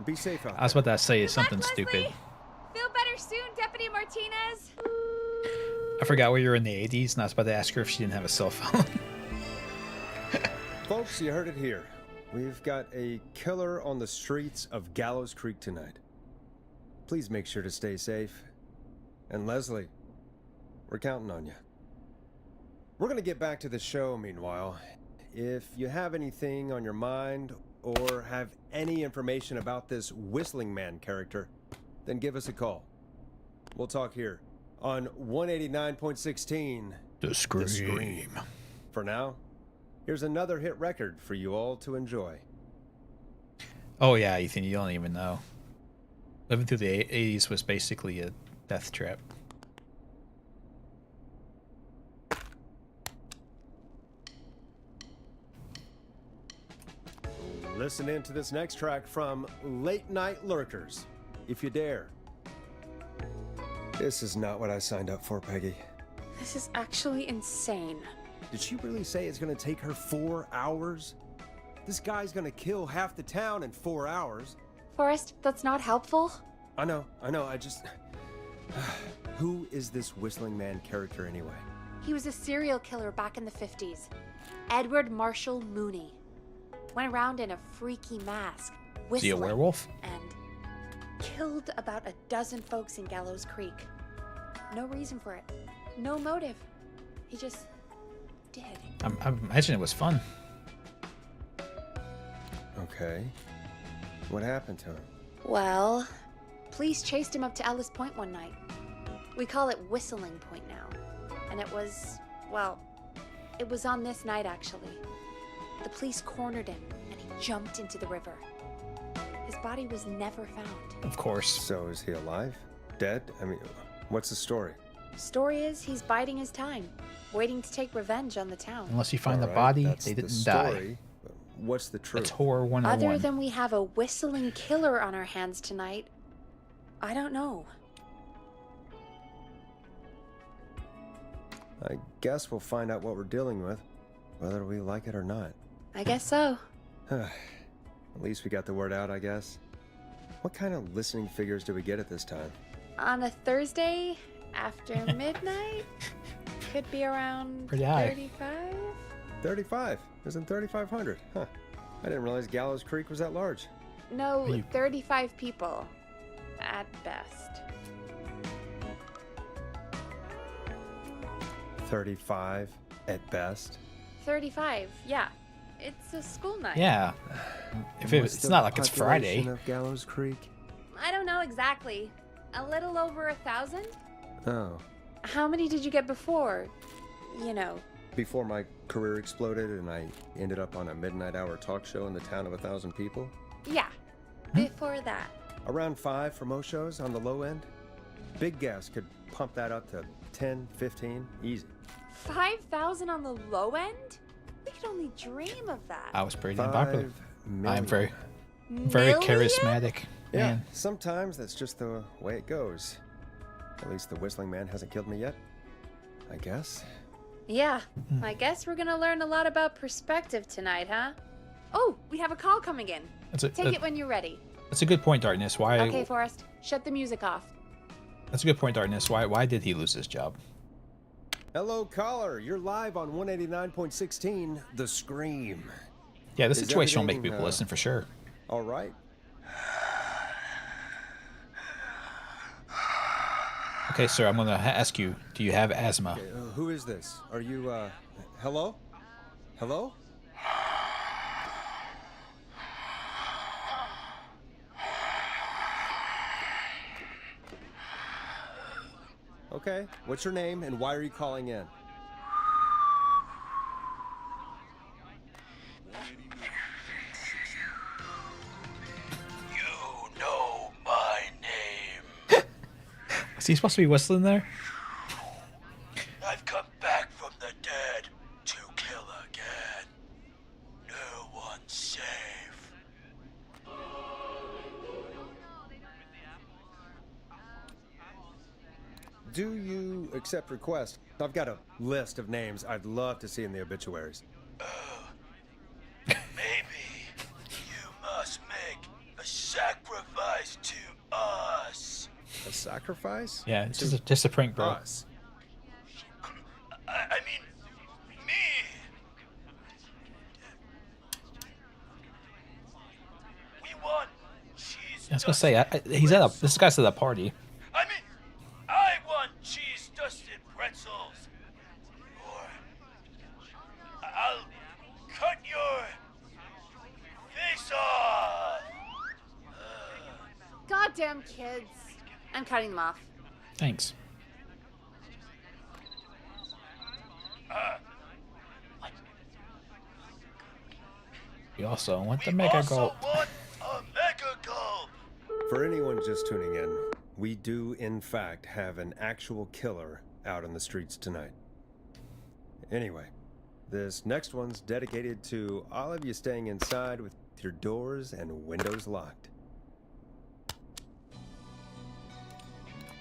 Be safe out I was there. about to say Good something luck, stupid. Leslie. Feel better soon, Deputy Martinez. I forgot we were in the 80s, and I was about to ask her if she didn't have a cell phone. Folks, you heard it here. We've got a killer on the streets of Gallows Creek tonight. Please make sure to stay safe. And Leslie, we're counting on you. We're going to get back to the show meanwhile. If you have anything on your mind or have any information about this Whistling Man character, then give us a call. We'll talk here on 189.16 The Scream. For now, here's another hit record for you all to enjoy. Oh yeah, Ethan, you don't even know. Living through the 80s was basically a death trap. Listen in to this next track from Late Night Lurkers, if you dare. This is not what I signed up for, Peggy. This is actually insane. Did she really say it's gonna take her 4 hours? This guy's gonna kill half the town in 4 hours. Forrest, that's not helpful. I know, I just... Who is this Whistling Man character anyway? He was a serial killer back in the 50s. Edward Marshall Mooney. Went around in a freaky mask, Is he a whistling, werewolf? and killed about a dozen folks in Gallows Creek. No reason for it. No motive. He just did. I imagine it was fun. Okay. What happened to him? Well, police chased him up to Ellis Point one night. We call it Whistling Point now. And it was, well, it was on this night actually. The police cornered him and he jumped into the river. His body was never found. Of course. So is he alive? Dead? I mean, what's the story? Story is he's biding his time, waiting to take revenge on the town. Unless you find the Alright, body, that's they the didn't die. story, but what's the truth? That's horror 101. Other than we have a whistling killer on our hands tonight, I don't know. I guess we'll find out what we're dealing with, whether we like it or not. I guess so. At least we got the word out, I guess. What kind of listening figures do we get at this time? On a Thursday after midnight? Could be around Pretty high. 35? 35. Isn't 3,500? Huh. I didn't realize Gallows Creek was that large. No, You- 35 people. At best. 35 at best. 35, yeah. It's a school night. Yeah. If What's it's the not like it's population Friday. of Gallows Creek? I don't know exactly. A little over 1,000? Oh. How many did you get before? You know. Before my career exploded and I ended up on a midnight hour talk show in the town of 1,000 people? Yeah. Before that. Around 5 for most shows on the low end. Big gas could pump that up to 10, 15, easy. 5,000 on the low end? We could only dream of that. I was pretty damn popular. 5 million. I'm very Million? charismatic. Yeah, Man. sometimes that's just the way it goes. At least the Whistling Man hasn't killed me yet. I guess. Yeah, I guess we're gonna learn a lot about perspective tonight, huh? Oh, we have a call coming in. Take it when you're ready. That's a good point, Darkness. Why? Okay, Forrest, shut the music off. That's a good point, Darkness. Why did he lose his job? Hello, caller. You're live on 189.16, The Scream. Yeah, this Is situation will make everything, people listen for sure. All right. Okay, sir, I'm gonna ask you, do you have asthma? Who is this? Are you, hello? Hello? Okay, what's your name and why are you calling in? You know my name. Is he supposed to be whistling there? I've come back from the dead to kill again. No one's safe. Do you accept requests? I've got a list of names I'd love to see in the obituaries. Maybe you must make a sacrifice to us. A sacrifice? Yeah, it's just a prank, bro. Us. I mean, me. We want cheese. I was gonna say, he's at a. This guy's at a party. I mean, I want cheese dusted pretzels. Or I'll cut your face off. Goddamn kids. I'm cutting them off. Thanks. We also want the We mega also gulp. want a mega gulp. For anyone just tuning in, we do in fact have an actual killer out on the streets tonight. Anyway, this next one's dedicated to all of you staying inside with your doors and windows locked.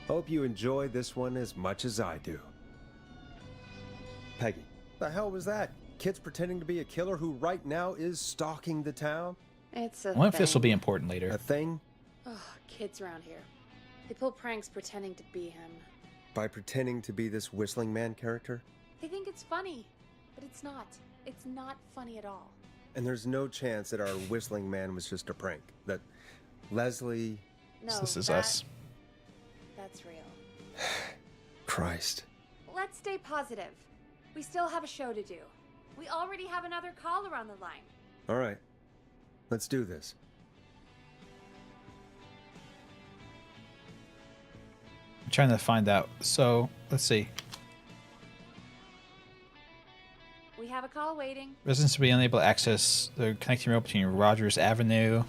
Hope you enjoy this one as much as I do. Peggy, the hell was that? Kids pretending to be a killer who right now is stalking the town? It's a I wonder if thing. this will be important later. A thing? Ugh, kids around here. They pull pranks pretending to be him. By pretending to be this Whistling Man character? They think it's funny, but it's not. It's not funny at all. And there's no chance that our Whistling Man was just a prank. That Leslie... No, This is that- us. That's real. Christ. Let's stay positive. We still have a show to do. We already have another caller on the line. All right. Let's do this. I'm trying to find out. So, let's see. We have a call waiting. Residents will be unable to access the connecting road between Rogers Avenue.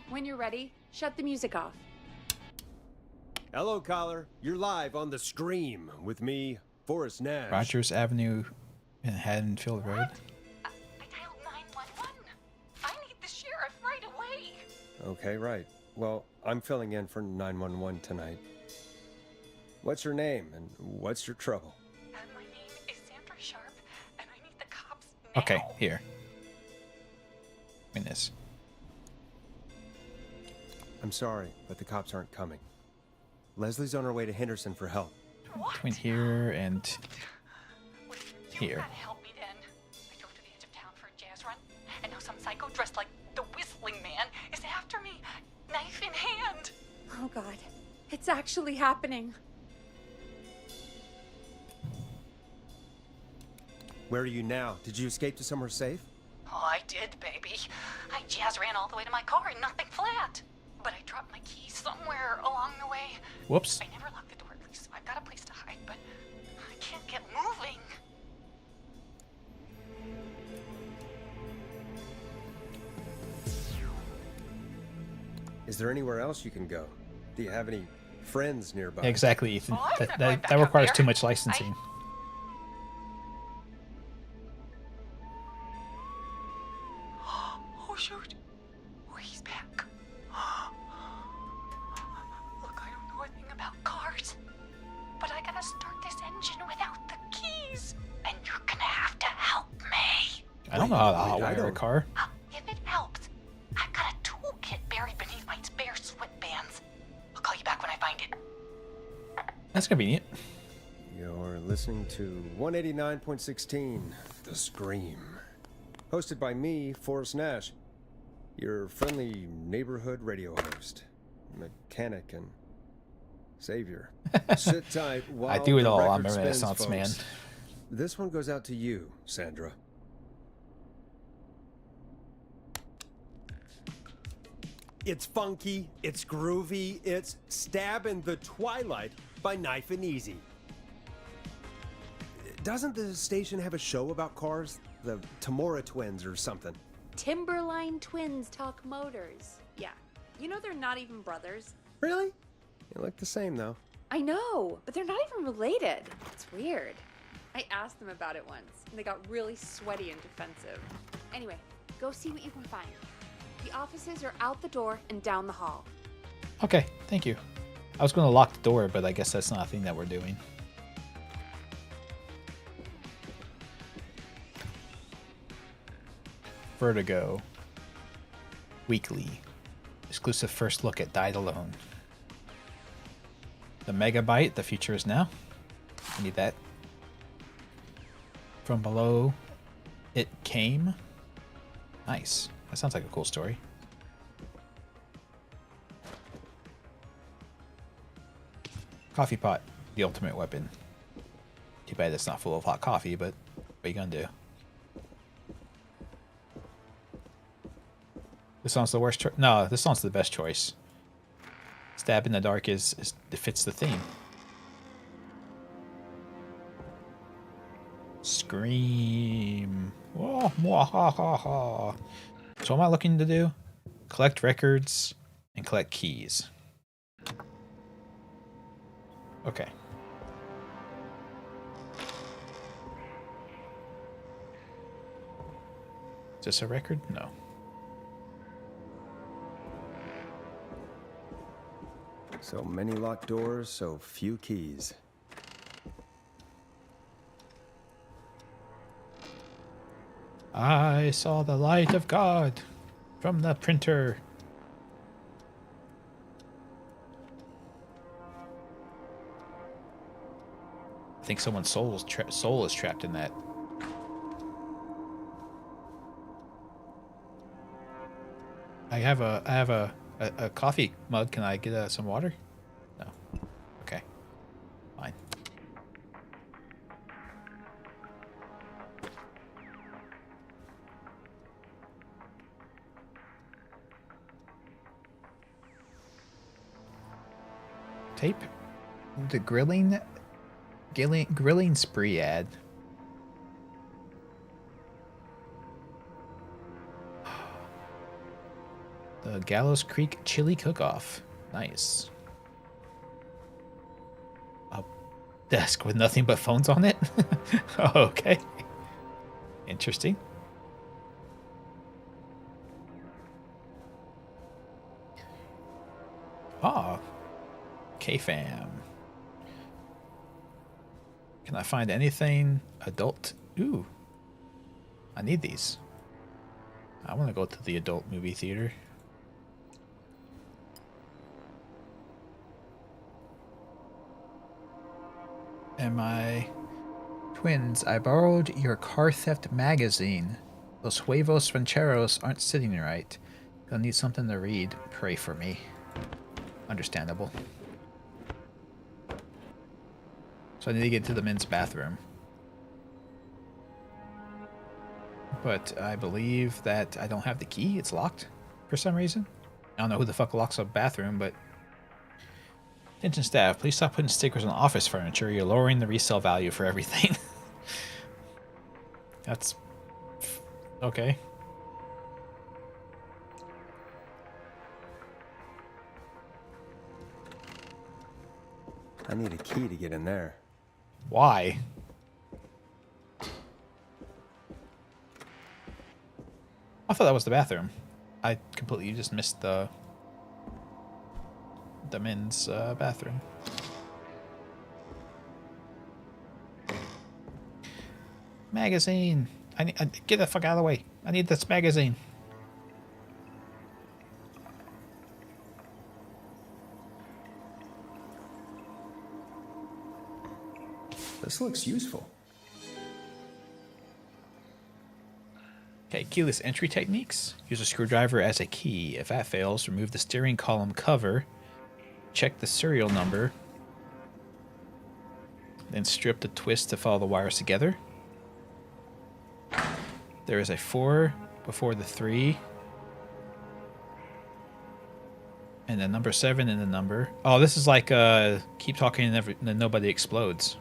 When you're ready, shut the music off. Hello, caller. You're live on The Scream with me, Forrest Nash. Rogers Avenue and Haddonfield Road. I dialed 911. I need the sheriff right away. Okay, right. Well, I'm filling in for 911 tonight. What's your name and what's your trouble? My name is Sandra Sharp, and I need the cops now. Okay, here. In this. I'm sorry, but the cops aren't coming. Leslie's on her way to Henderson for help. Between here and You here. gotta help me then. I drove to the edge of town for a jazz run, and now some psycho dressed like the Whistling Man is after me, knife in hand. Oh god. It's actually happening. Where are you now? Did you escape to somewhere safe? Oh, I did, baby. I jazz ran all the way to my car and nothing flat. But I dropped my keys somewhere along the way. Whoops. I never locked the door, at least. I've got a place to hide, but I can't get moving. Is there anywhere else you can go? Do you have any friends nearby? Exactly, Ethan. Oh, I'm That, not going that, back that up requires there. too much licensing. Oh, shoot. Oh, he's back. Look, I don't know a thing about cars, but I gotta start this engine without the keys. And you're gonna have to help me. I don't know how to Wait, I hotwire a don't- car. If it helps, I've got a toolkit buried beneath my spare sweatbands. I'll call you back when I find it. That's convenient. You're listening to 189.16, The Scream. Hosted by me, Forrest Nash, your friendly neighborhood radio host, mechanic, and savior. Sit tight while I do it the all. I'm record a spins, Renaissance man. folks. This one goes out to you, Sandra. It's funky, it's groovy, it's Stab in the Twilight by Knife and Easy. Doesn't the station have a show about cars? The Tamora twins or something? Timberline twins talk motors. Yeah. You know they're not even brothers. Really? They look the same though. I know, but they're not even related. It's weird. I asked them about it once, and they got really sweaty and defensive. Anyway, go see what you can find. The offices are out the door and down the hall. Okay, thank you. I was going to lock the door, but I guess that's not a thing that we're doing. Vertigo. Weekly. Exclusive first look at Died Alone. The Megabyte, the future is now. I need that. From below, it came. Nice. That sounds like a cool story. Coffee pot, the ultimate weapon. Too bad it's not full of hot coffee, but what you gonna do? This song's the worst choice. No, this song's the best choice. Stab in the Dark is it fits the theme. Scream. Wah, wah, ha, ha, ha. So what am I looking to do? Collect records and collect keys. Okay. Is this a record? No. So many locked doors, so few keys. I saw the light of God from the printer. I think someone's soul is trapped in that. I have a coffee mug. Can I get some water? No. Okay. Fine. Tape. The grilling spree ad. The Gallows Creek Chili Cook-Off. Nice. A desk with nothing but phones on it? Okay. Interesting. Ah. K-Fam. Can I find anything adult? Ooh. I need these. I want to go to the adult movie theater. Am I... Twins, I borrowed your car theft magazine. Those huevos rancheros aren't sitting right. They'll need something to read. Pray for me. Understandable. So I need to get to the men's bathroom. But I believe that I don't have the key. It's locked for some reason. I don't know who the fuck locks a bathroom, but... Attention staff, please stop putting stickers on office furniture. You're lowering the resale value for everything. That's... okay. I need a key to get in there. Why? I thought that was the bathroom. I completely just missed the men's bathroom. Magazine. Get the fuck out of the way. I need this magazine. This looks useful. Okay, keyless entry techniques. Use a screwdriver as a key. If that fails, remove the steering column cover. Check the serial number. Then strip the twist to follow the wires together. There is a 4 before the 3. And then number 7 in the number. Oh, this is like keep talking and then nobody explodes.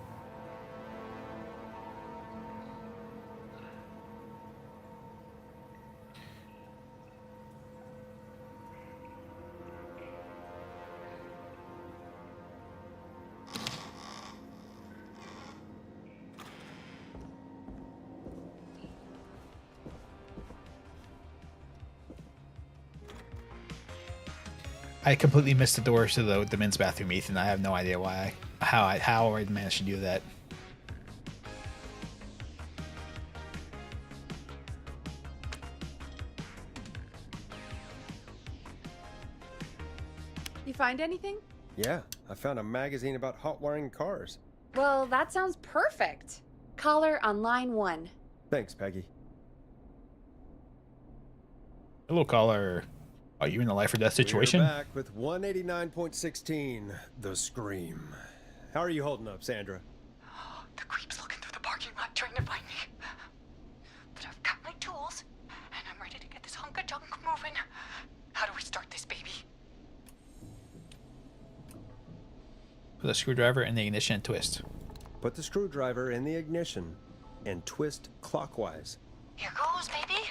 I completely missed the doors to the men's bathroom, Ethan. I have no idea why. How I managed to do that. You find anything? Yeah, I found a magazine about hot wiring cars. Well, that sounds perfect. Caller on line 1. Thanks, Peggy. Hello, caller. Are you in a life or death situation? We're back with 189.16, The Scream. How are you holding up, Sandra? The creep's looking through the parking lot trying to find me. But I've got my tools, and I'm ready to get this hunk of junk moving. How do we start this baby? Put the screwdriver in the ignition and twist. Put the screwdriver in the ignition and twist clockwise. Here goes, baby.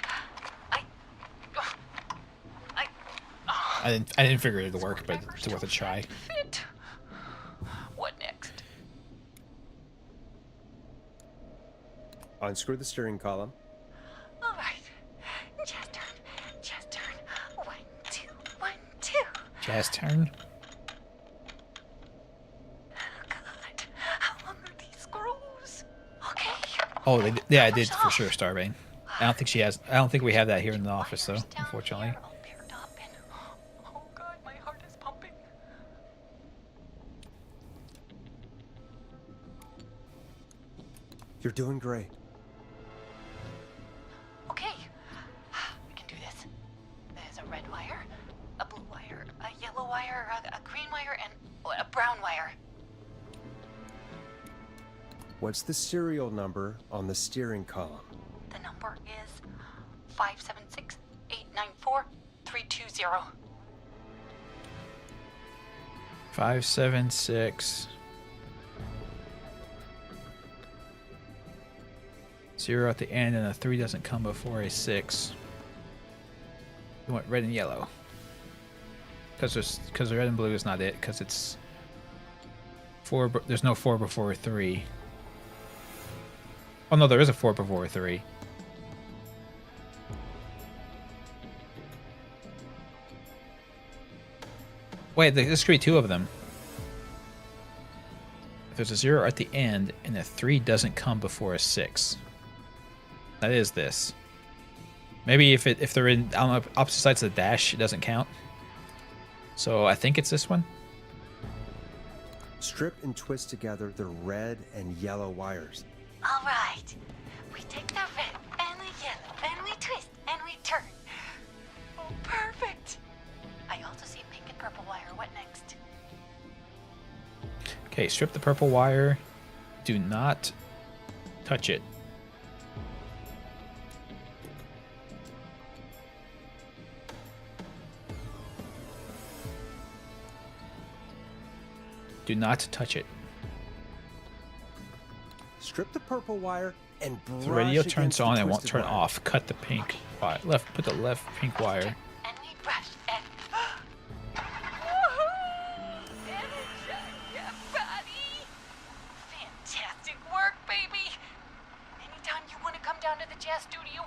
I didn't figure it would work, but it's worth a try. Fit. What next? Unscrew the steering column. All right. Just turn. Just turn. 1, 2, 1, 2. Jazz turn. God, how long are these screws? Okay. Oh, yeah, I did for sure, Starbane. I don't think she has. I don't think we have that here in the office, though. Unfortunately. Oh God, my heart is pumping. You're doing great. Okay, we can do this. There's a red wire, a blue wire, a yellow wire, a green wire, and a brown wire. What's the serial number on the steering column? The number is 576-894-320. 576 0 at the end, and a 3 doesn't come before a 6. You want red and yellow. Because the red and blue is not it, because it's 4. There's no 4 before a 3. Oh no, there is a 4 before a 3. Wait, there's could be 2 of them. If there's a 0 at the end and a 3 doesn't come before a 6. That is this. Maybe if they're in on opposite sides of the dash, it doesn't count. So I think it's this one. Strip and twist together the red and yellow wires. All right. We take the red and the yellow and we twist and we turn. Oh, perfect. I also see pink and purple wire. What next? Okay, strip the purple wire. Do not touch it. Do not touch it. Strip the purple wire and brush The radio against turns the on and won't twisted turn wire. off. Cut the pink wire. Put the left pink wire. And we brush and... Energize your body. Fantastic work, baby. Anytime you want to come down to the jazz studio,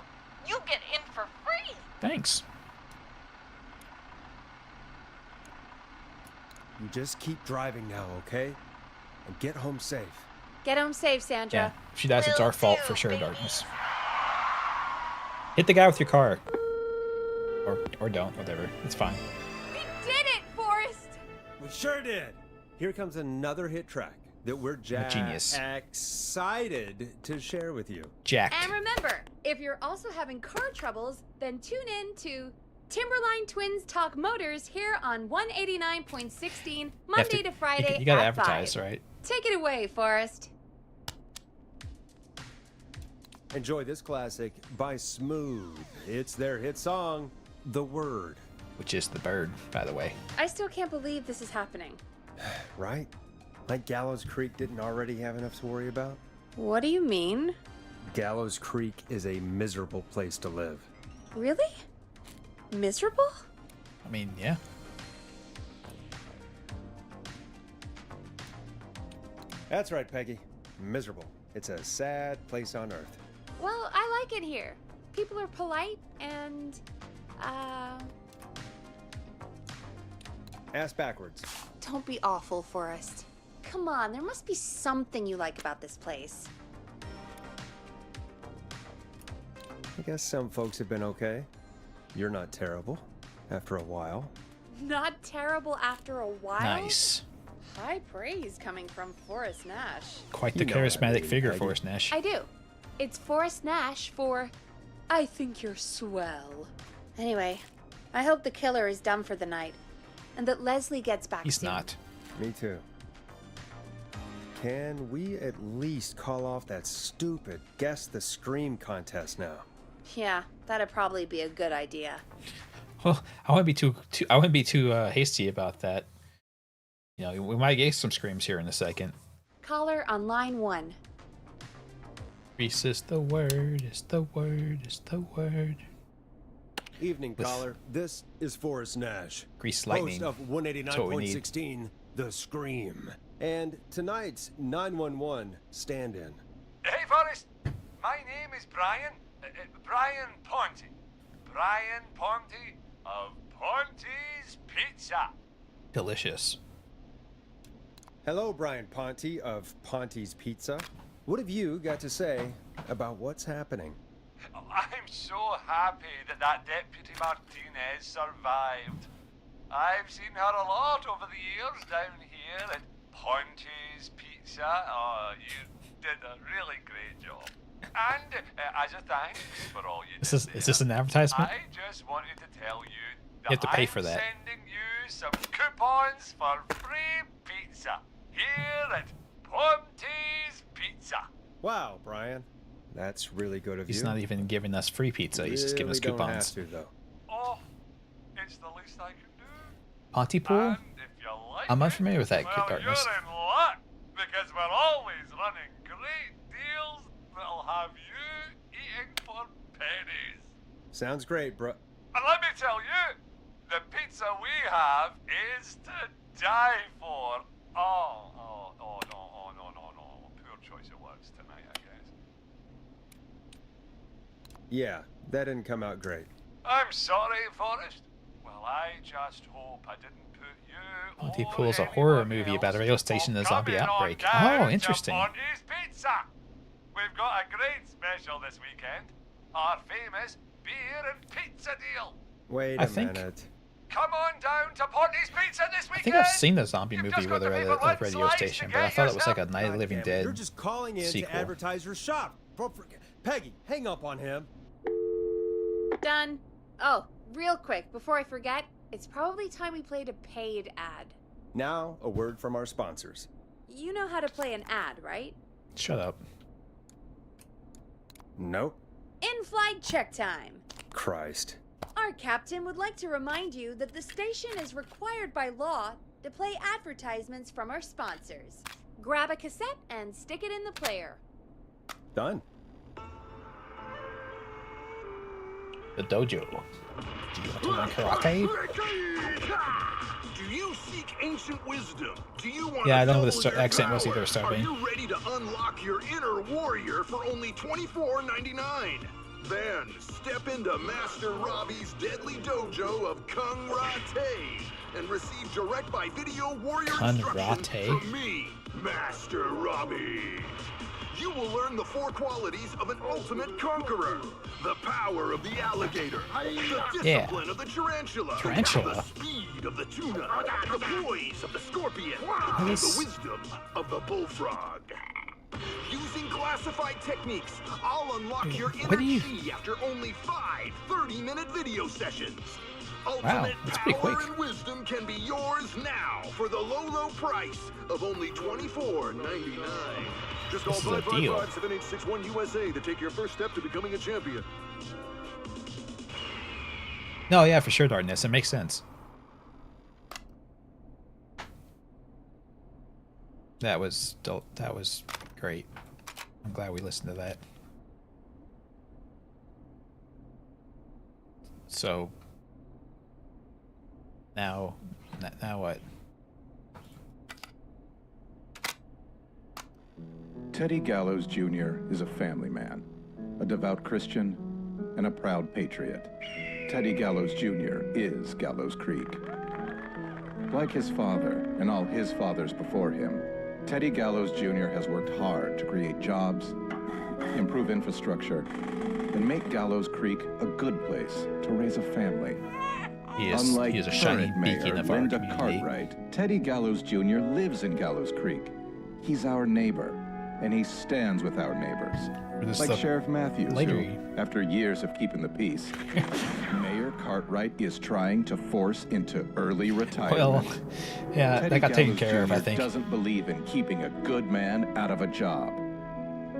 you get in for free. Thanks. You just keep driving now, okay? And get home safe. Get home safe, Sandra. Yeah. If she dies, it's our Will fault do, for sure, baby. Darkness. Hit the guy with your car. Or don't, whatever. It's fine. We did it, Forrest! We sure did. Here comes another hit track that we're Genius. excited to share with you. Jack. And remember, if you're also having car troubles, then tune in to Timberline Twins Talk Motors here on 189.16 Monday to Friday You gotta at advertise, 5. right? Take it away, Forrest. Enjoy this classic by Smooth. It's their hit song, The Word. Which is the bird, by the way. I still can't believe this is happening. Right? Like Gallows Creek didn't already have enough to worry about? What do you mean? Gallows Creek is a miserable place to live. Really? Miserable? I mean, yeah. That's right, Peggy. Miserable. It's a sad place on earth. Well, I like it here. People are polite and, Ass backwards. don't be awful, Forrest. Come on, there must be something you like about this place. I guess some folks have been okay. You're not terrible. After a while. Not terrible after a while? Nice. High praise coming from Forrest Nash. Quite the You know what I charismatic mean, figure, Peggy. Forrest Nash. I do. It's Forrest Nash for I think you're swell. Anyway, I hope the killer is done for the night and that Leslie gets back He's soon. not. Me too. Can we at least call off that stupid Guess the Scream contest now? Yeah, that'd probably be a good idea. Well, I wouldn't be too hasty about that. You know, we might get some screams here in a second. Caller on line 1. Grease is the word, is the word, is the word. Evening, With- caller. This is Forrest Nash, Grease lightning. host of That's what we need. 189.16, The Scream. And tonight's 911 stand-in. Hey, Forrest. My name is Brian. Brian Ponty. Brian Ponty of Ponty's Pizza. Delicious. Hello, Brian Ponty of Ponty's Pizza. What have you got to say about what's happening? I'm so happy that Deputy Martinez survived. I've seen her a lot over the years down here at Ponty's Pizza. Oh, you did a really great job. And as a thanks for all you did Is this an advertisement? I just wanted to tell you that have to pay I'm for that. sending you some coupons for free pizza here at Ponty's Pizza. Wow, Brian. That's really good of He's you. not even giving us free pizza. He's just giving us Really don't have coupons. to, though. Oh, it's the least I can do. Pontypool? And if you like I'm it, unfamiliar with that, well, Darkness. you're in luck, because we're always running great deals that'll have you eating for pennies. Sounds great, bro. And let me tell you, the pizza we have is to die for. Oh, no. Poor choice of words tonight, I guess. Yeah, that didn't come out great. I'm sorry, Forrest. Well, I just hope I didn't put you Pontypool's or a horror anyone movie else about a radio station and a zombie coming on outbreak. down Oh, to interesting. Ponty's Pizza. We've got a great special this weekend. Our famous beer and pizza deal. Wait I a think- minute. come on down to Ponty's Pizza this weekend. I think I've seen the zombie You've movie just got where to they're pick at a one radio slice to station, but get I thought it was like a yourself- Night of the Living God damn it, Dead You're just calling in sequel. to advertise your shop. Peggy, hang up on him. Done. Oh, real quick, before I forget, it's probably time we played a paid ad. Now, a word from our sponsors. You know how to play an ad, right? Shut up. Nope. In-flight check time. Christ. Our captain would like to remind you that the station is required by law to play advertisements from our sponsors. Grab a cassette and stick it in the player. Done. The dojo. Do you want to learn karate? Do you seek ancient wisdom? Do you want Yeah, I to don't know what double the your accent was power? either, Starbeam. Are you ready to unlock your inner warrior for only $24.99? Then step into Master Robbie's deadly dojo of Kung Rate and receive direct by video warrior Kung instructions Rate? from me, Master Robbie. You will learn the 4 qualities of an ultimate conqueror. The power of the alligator. The discipline of the tarantula. Tarantula? The speed of the tuna. The poise of the scorpion. What And is- the wisdom of the bullfrog. Using classified techniques, I'll unlock your What inner do you- chi after only 5 30-minute video sessions. Ultimate that's pretty power quick. and wisdom can be yours now for the low price of only $24.99. Just This is a deal. 7861 USA to take your first step to becoming a champion. No, yeah, for sure, Darkness. It makes sense. That was great. I'm glad we listened to that. So now what? Teddy Gallows Jr. is a family man, a devout Christian, and a proud patriot. Teddy Gallows Jr. is Gallows Creek. Like his father and all his fathers before him, Teddy Gallows Jr. has worked hard to create jobs, improve infrastructure, and make Gallows Creek a good place to raise a family. He is Unlike a shiny current beacon mayor of our Linda community. Cartwright, Teddy Gallows Jr. lives in Gallows Creek. He's our neighbor, and he stands with our neighbors. This Like the Sheriff Matthews, later- who, after years of keeping the peace, Mayor Cartwright is trying to force into early retirement. Well, yeah, Teddy that got taken Gallows care of, I Jr. think. doesn't believe in keeping a good man out of a job.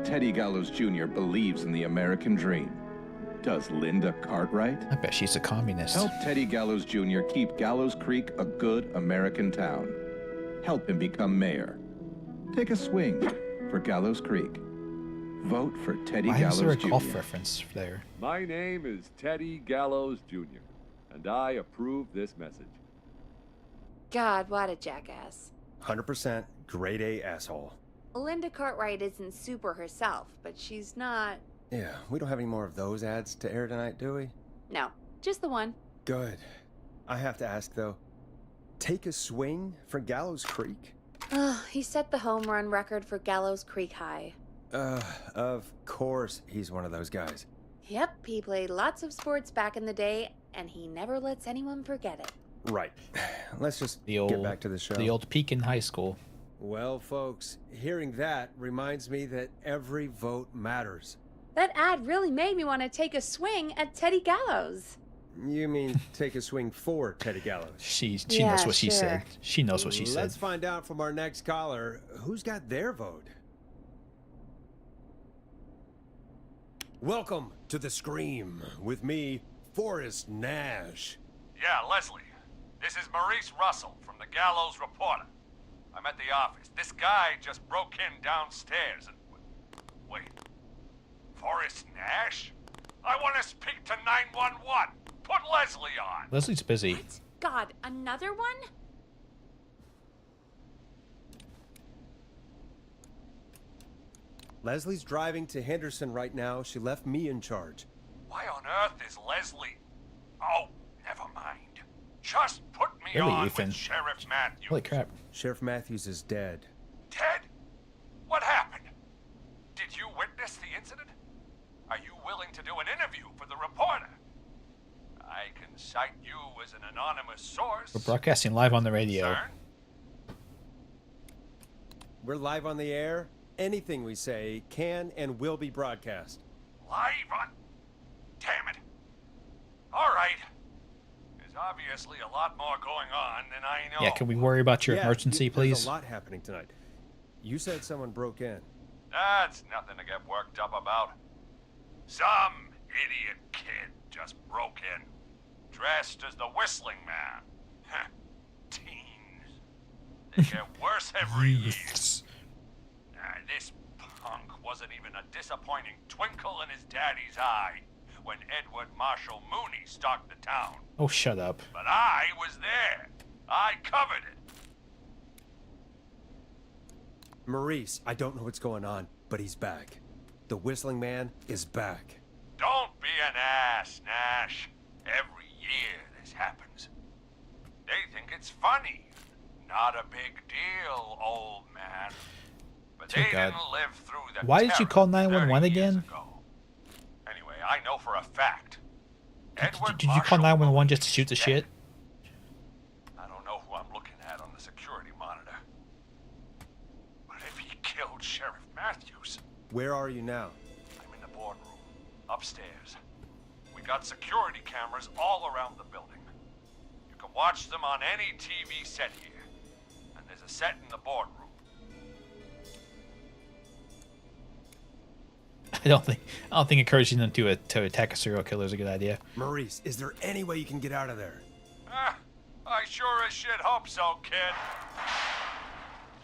Teddy Gallows Jr. believes in the American dream. Does Linda Cartwright? I bet she's a communist. Help Teddy Gallows Jr. keep Gallows Creek a good American town. Help him become mayor. Take a swing for Gallows Creek. Vote for Teddy Why Gallows is there a Jr. golf reference there? My name is Teddy Gallows Jr., and I approve this message. God, what a jackass. 100% grade A asshole. Linda Cartwright isn't super herself, but she's not... Yeah, we don't have any more of those ads to air tonight, do we? No, just the one. Good. I have to ask, though. Take a swing for Gallows Creek? He set the home run record for Gallows Creek High. Of course he's one of those guys. Yep, he played lots of sports back in the day, and he never lets anyone forget it. Right. Let's just The old, get back to the show. The old peak in high school. Well, folks, hearing that reminds me that every vote matters. That ad really made me want to take a swing at Teddy Gallows. You mean take a swing for Teddy Gallows? She Yeah, knows what she sure. said. She knows what she said. Let's find out from our next caller who's got their vote. Welcome to The Scream with me, Forrest Nash. Yeah, Leslie. This is Maurice Russell from the Gallows Reporter. I'm at the office. This guy just broke in downstairs and... Wait. Forrest Nash? I want to speak to 911. Put Leslie on. Leslie's busy. God, another one? Leslie's driving to Henderson right now. She left me in charge. Why on earth is Leslie... Oh, never mind. Just put me Really, on Ethan? with Sheriff Matthews. Holy crap. Sheriff Matthews is dead. Ted? What happened? Did you witness the incident? Are you willing to do an interview for the reporter? I can cite you as an anonymous source. We're broadcasting live on the radio. Concern? We're live on the air. Anything we say can and will be broadcast. Live on? Damn it. All right. There's obviously a lot more going on than I know. Yeah, can we worry about your emergency, There's please? a lot happening tonight. You said someone broke in. That's nothing to get worked up about. Some idiot kid just broke in, dressed as the Whistling Man. Heh, teens. They get worse every year. This punk wasn't even a disappointing twinkle in his daddy's eye when Edward Marshall Mooney stalked the town. Oh, shut up. But I was there. I covered it. Maurice, I don't know what's going on, but he's back. The Whistling Man is back. Don't be an ass, Nash. Every year this happens. They think it's funny. Not a big deal, old man. But Dear they God. didn't live through the Why did you call terror 911 30 years again? ago. Anyway, I know for a fact. Edward Did you call Marshall 911 just to shoot the shit? I don't know who I'm looking at on the security monitor. But if he killed Sheriff Matthews, Where are you now? I'm in the boardroom, upstairs. We got security cameras all around the building. You can watch them on any TV set here. And there's a set in the boardroom. I don't think encouraging them to attack a serial killer is a good idea. Maurice, is there any way you can get out of there? I sure as shit hope so, kid.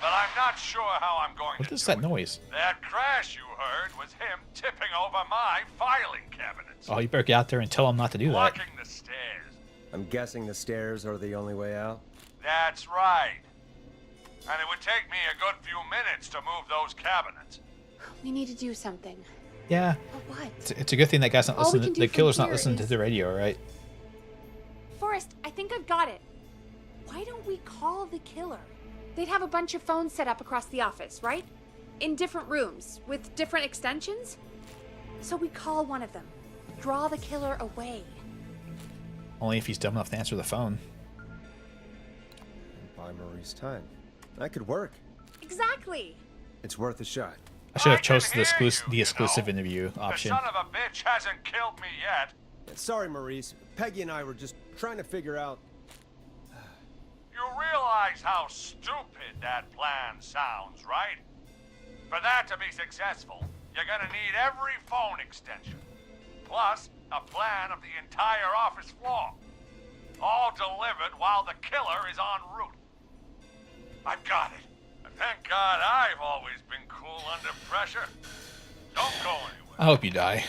But I'm not sure how I'm going What to is do that it. noise? That crash you heard was him tipping over my filing cabinets. Oh, you better get out there and tell them not to do that. Blocking the stairs. I'm guessing the stairs are the only way out. That's right. And it would take me a good few minutes to move those cabinets. We need to do something. Yeah. But what? It's a good thing that guy's not All we listening. can do The from killer's not here listening to is- the radio, right? Forrest, I think I've got it. Why don't we call the killer? They'd have a bunch of phones set up across the office, right? In different rooms, with different extensions? So we call one of them. Draw the killer away. Only if he's dumb enough to answer the phone. And buy Maurice time. That could work. Exactly. It's worth a shot. I should have can chosen the hear exclusive you know. interview option. The son of a bitch hasn't killed me yet. Sorry, Maurice. Peggy and I were just trying to figure out. You realize how stupid that plan sounds, right? For that to be successful, you're gonna need every phone extension. Plus, a plan of the entire office floor. All delivered while the killer is en route. I've got it. And thank God I've always been cool under pressure. Don't go anywhere. I hope you die.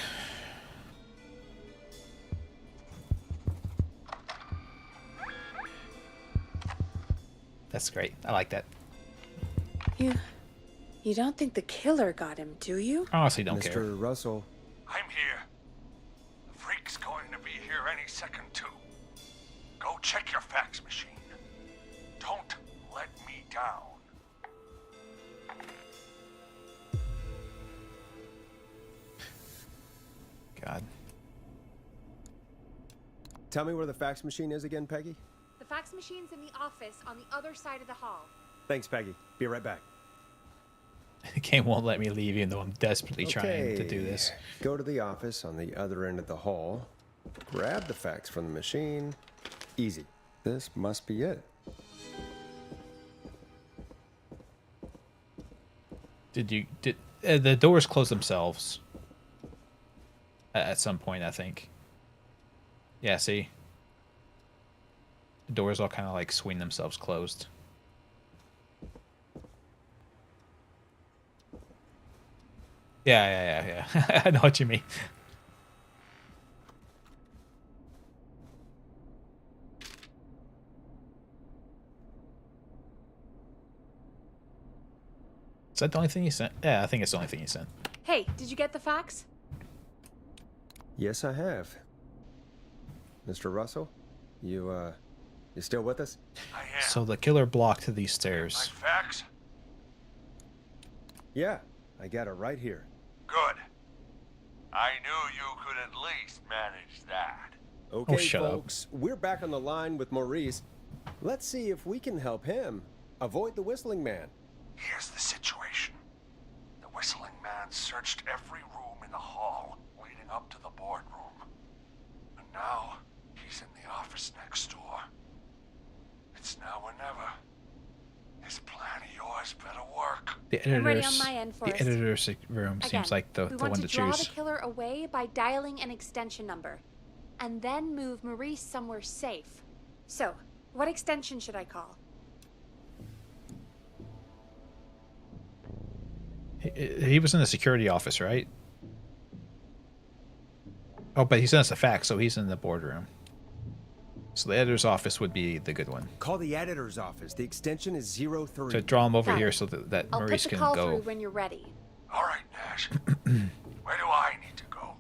That's great. I like that. You don't think the killer got him, do you? I honestly don't Mr. care. Russell. I'm here. The freak's going to be here any second, too. Go check your fax machine. Don't let me down. God. Tell me where the fax machine is again, Peggy? The fax machine's in the office on the other side of the hall. Thanks, Peggy. Be right back. The game won't let me leave even though I'm desperately trying to do this. Go to the office on the other end of the hall. Grab the fax from the machine. Easy. This must be it. Did the doors close themselves at some point, I think. Yeah, see? The doors all kind of like swing themselves closed. Yeah. I know what you mean. Is that the only thing you sent? Yeah, I think it's the only thing you sent. Hey, did you get the fax? Yes, I have. Mr. Russell, you still with us? I am. So the killer blocked these My stairs. fax? Yeah, I got it right here. Good. I knew you could at least manage that. Okay, shut up. folks, we're back on the line with Maurice. Let's see if we can help him avoid the Whistling Man. Here's the situation. The Whistling Man searched every room in the hall leading up to the boardroom. And now, he's in the office next door. It's now or never. This plan of yours better work. I'm ready on my end, the Forrest. editor's room Again, seems like the we one want to to draw choose. the killer away by dialing an extension number, and then move Maurice somewhere safe. So, what extension should I call? He was in the security office, right? Oh, but he sent us a fax, so he's in the boardroom. So the editor's office would be the good one. Call the editor's office. The extension is 03. So draw him over Got here it. so that I'll Maurice put the can call go. through when you're ready. All right, Nash. Where do I need to go?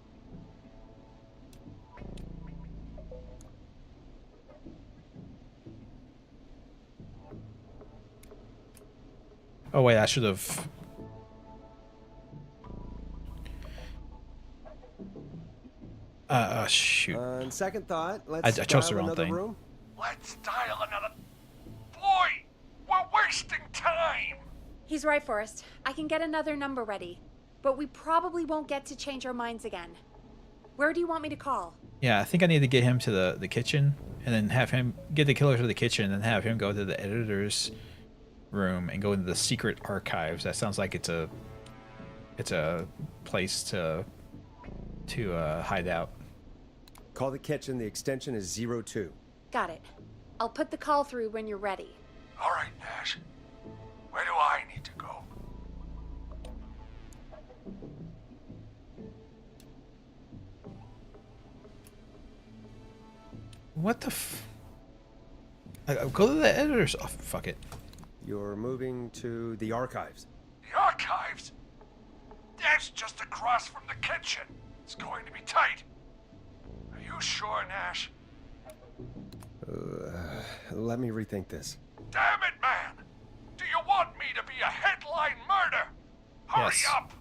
Oh wait, I should have. Shoot. On second thought, let's I chose the dial wrong another thing. room. Let's dial another... Boy, we're wasting time! He's right, Forrest. I can get another number ready, but we probably won't get to change our minds again. Where do you want me to call? Yeah, I think I need to get him to the kitchen, and then have him get the killer to the kitchen, and have him go to the editor's room and go into the secret archives. That sounds like it's a place to hide out. Call the kitchen. The extension is 02. Got it. I'll put the call through when you're ready. All right, Nash. Where do I need to go? What the f... go to the editor's... Oh, fuck it. You're moving to the archives. The archives? That's just across from the kitchen. It's going to be tight. Are you sure, Nash? Let me rethink this. Damn it, man! Do you want me to be a headline murder? Hurry Yes. up!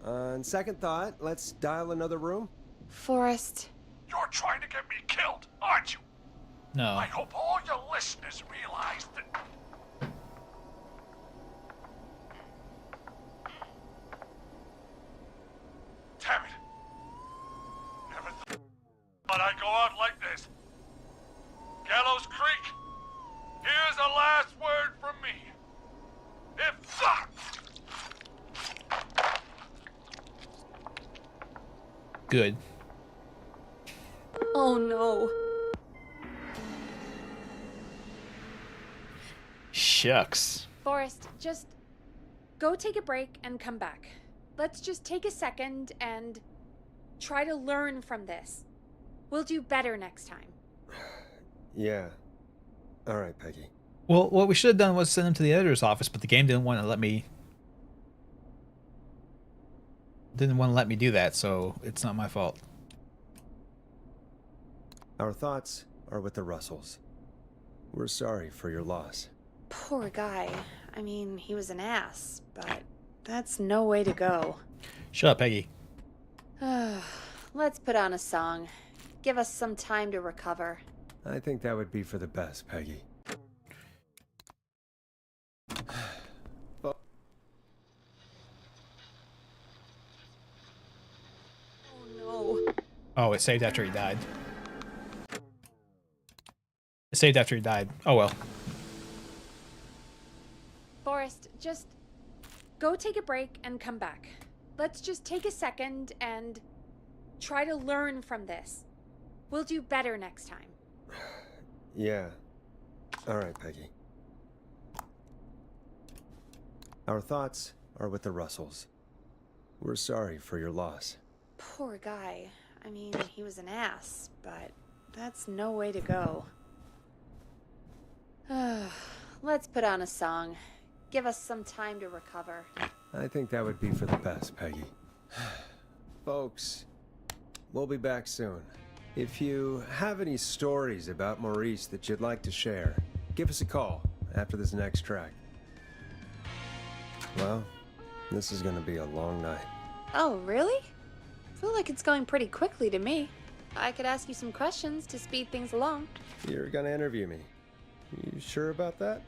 On second thought, let's dial another room. Forrest. You're trying to get me killed, aren't you? No. I hope all your listeners realize that... Damn it. Never thought I'd go out like this. Gallows Creek, here's a last word from me. If... Good. Oh no. Shucks. Forrest, just go take a break and come back. Let's just take a second and try to learn from this. We'll do better next time. Yeah. All right, Peggy. Well, what we should have done was send him to the editor's office, but the game didn't want to let me... Didn't want to let me do that, so it's not my fault. Our thoughts are with the Russells. We're sorry for your loss. Poor guy. I mean, he was an ass, but that's no way to go. Shut up, Peggy. Let's put on a song. Give us some time to recover. I think that would be for the best, Peggy. Oh no. Oh, it saved after he died. It saved after he died. Oh well. Forrest, just go take a break and come back. Let's just take a second and try to learn from this. We'll do better next time. Yeah. All right, Peggy. Our thoughts are with the Russells. We're sorry for your loss. Poor guy. I mean, he was an ass, but that's no way to go. Let's put on a song. Give us some time to recover. I think that would be for the best, Peggy. Folks, we'll be back soon. If you have any stories about Maurice that you'd like to share, give us a call after this next track. Well, this is gonna be a long night. Oh, really? feel like it's going pretty quickly to me. I could ask you some questions to speed things along. You're gonna interview me. You sure about that?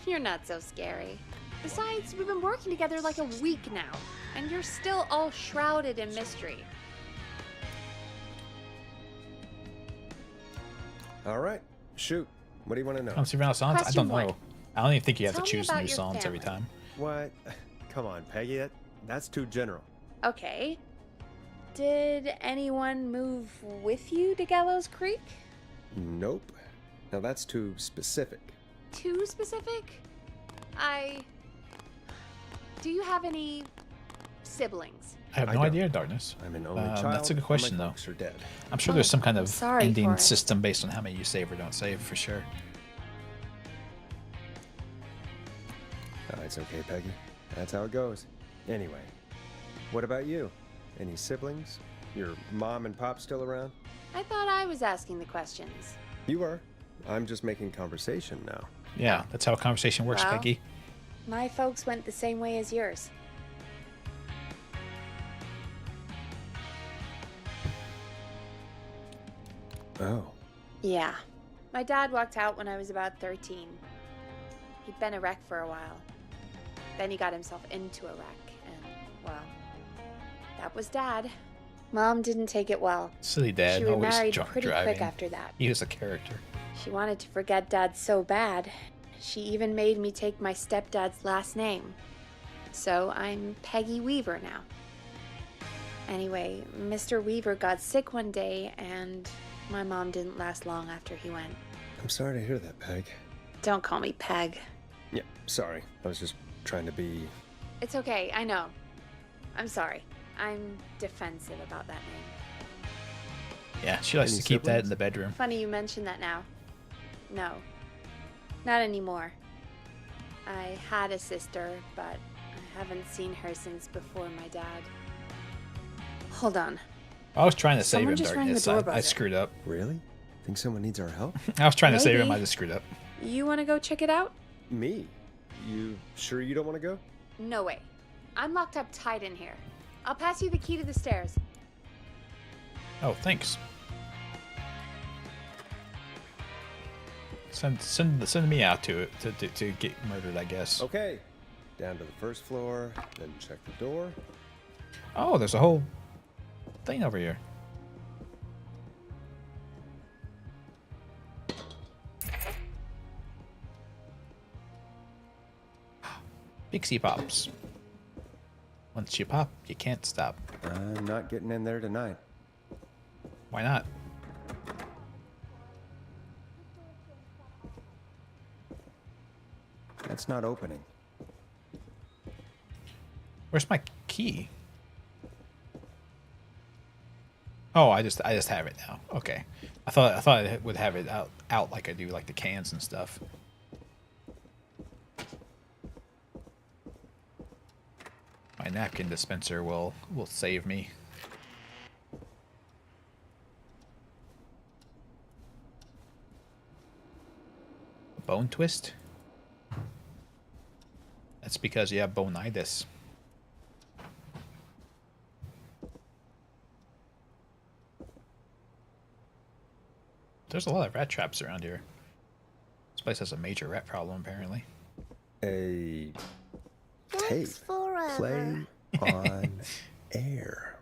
You're not so scary. Besides, we've been working together like a week now, and you're still all shrouded in mystery. All right, shoot. What do you want to know? Oh, favorite songs? I Question don't one. know. I don't even think you have Tell to me choose about new your songs every family. time. What? Come on, Peggy. That's too general. Okay. Did anyone move with you to Gallows Creek? Nope. Now that's too specific. Too specific? Do you have any siblings? I have no don't. idea, Darkness. I'm an only child. That's a good question, my though. folks are dead. I'm sure there's some kind I'm of sorry ending for it. system based on how many you save or don't save, for sure. Oh, it's okay, Peggy. That's how it goes. Anyway, what about you? Any siblings? Your mom and pop still around? I thought I was asking the questions. You are. I'm just making conversation now. Yeah, that's how a conversation works, Well, Peggy. My folks went the same way as yours. Oh. Yeah. My dad walked out when I was about 13. He'd been a wreck for a while. Then he got himself into a wreck, and, well, that was Dad. Mom didn't take it well. Silly dad, She always remarried drunk pretty driving. quick after that. He was a character. She wanted to forget Dad so bad, she even made me take my stepdad's last name. So I'm Peggy Weaver now. Anyway, Mr. Weaver got sick one day, and my mom didn't last long after he went. I'm sorry to hear that, Peg. Don't call me Peg. Yeah, sorry. I was just trying to be... It's okay, I know. I'm sorry. I'm defensive about that name. Yeah, she likes Any to keep that siblings? in the bedroom. Funny you mention that now. No. Not anymore. I had a sister, but I haven't seen her since before my dad. Hold on. I was trying to save Someone him, just rang the Darkness. I doorbell. screwed up. Really? Think someone needs our help? I was trying to save him, I Maybe. just screwed up. You want to go check it out? Me? You sure you don't want to go? No way. I'm locked up tight in here. I'll pass you the key to the stairs. Oh, thanks. Send me out to get murdered, I guess. Okay. Down to the first floor, then check the door. Oh, there's a whole thing over here. Pixie Pops. Once you pop, you can't stop. I'm not getting in there tonight. Why not? That's not opening. Where's my key? Oh, I just have it now. Okay. I thought I would have it out like I do like the cans and stuff. My napkin dispenser will save me. Bone twist? That's because you have bonitis. There's a lot of rat traps around here. This place has a major rat problem, apparently. A tape. Thanks forever. Play on air.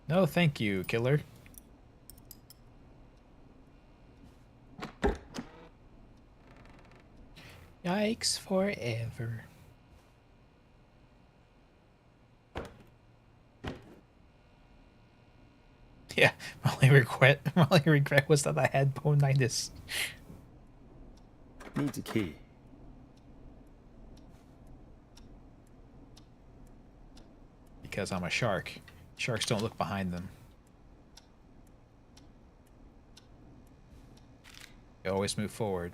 No, thank you, killer. Yikes forever. Yeah, my only regret was that I had bonitis. Needs a key. Because I'm a shark. Sharks don't look behind them. They always move forward.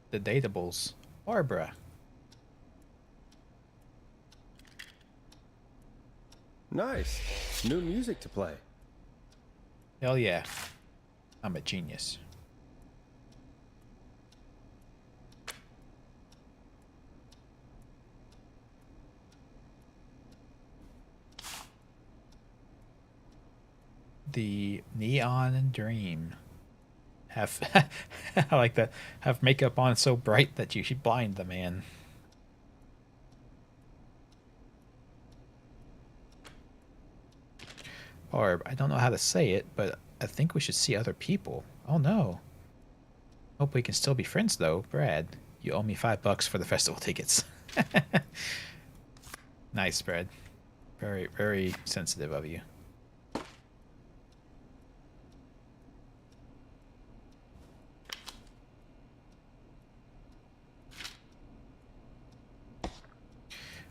The Datables. Barbara. Nice. New music to play. Hell yeah. I'm a genius. The Neon Dream. Have I like that. Have makeup on so bright that you should blind the man. Barb, I don't know how to say it, but I think we should see other people. Oh no. Hope we can still be friends though. Brad, you owe me $5 for the festival tickets. Nice, Brad. Very, very sensitive of you.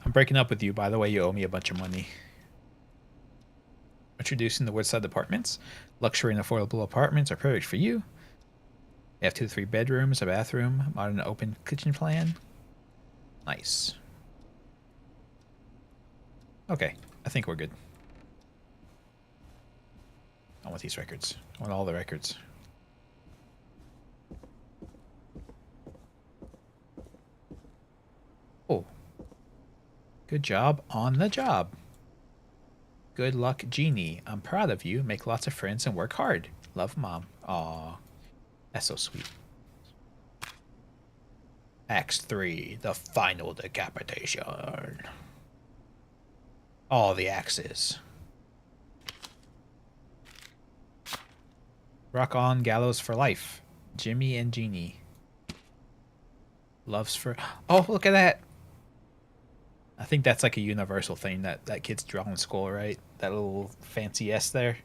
I'm breaking up with you, by the way. You owe me a bunch of money. Introducing the Woodside Apartments. Luxury and affordable apartments are perfect for you. They have 2 to 3 bedrooms, a bathroom, modern open kitchen plan. Nice. Okay, I think we're good. I want these records. I want all the records. Oh. Good job on the job. Good luck, Jeannie. I'm proud of you. Make lots of friends and work hard. Love, Mom. Aw. That's so sweet. Act 3. The final decapitation. All the axes. Rock on gallows for life. Jimmy and Jeannie. Loves for... Oh, look at that. I think that's like a universal thing that kids draw in school, right? That little fancy S there.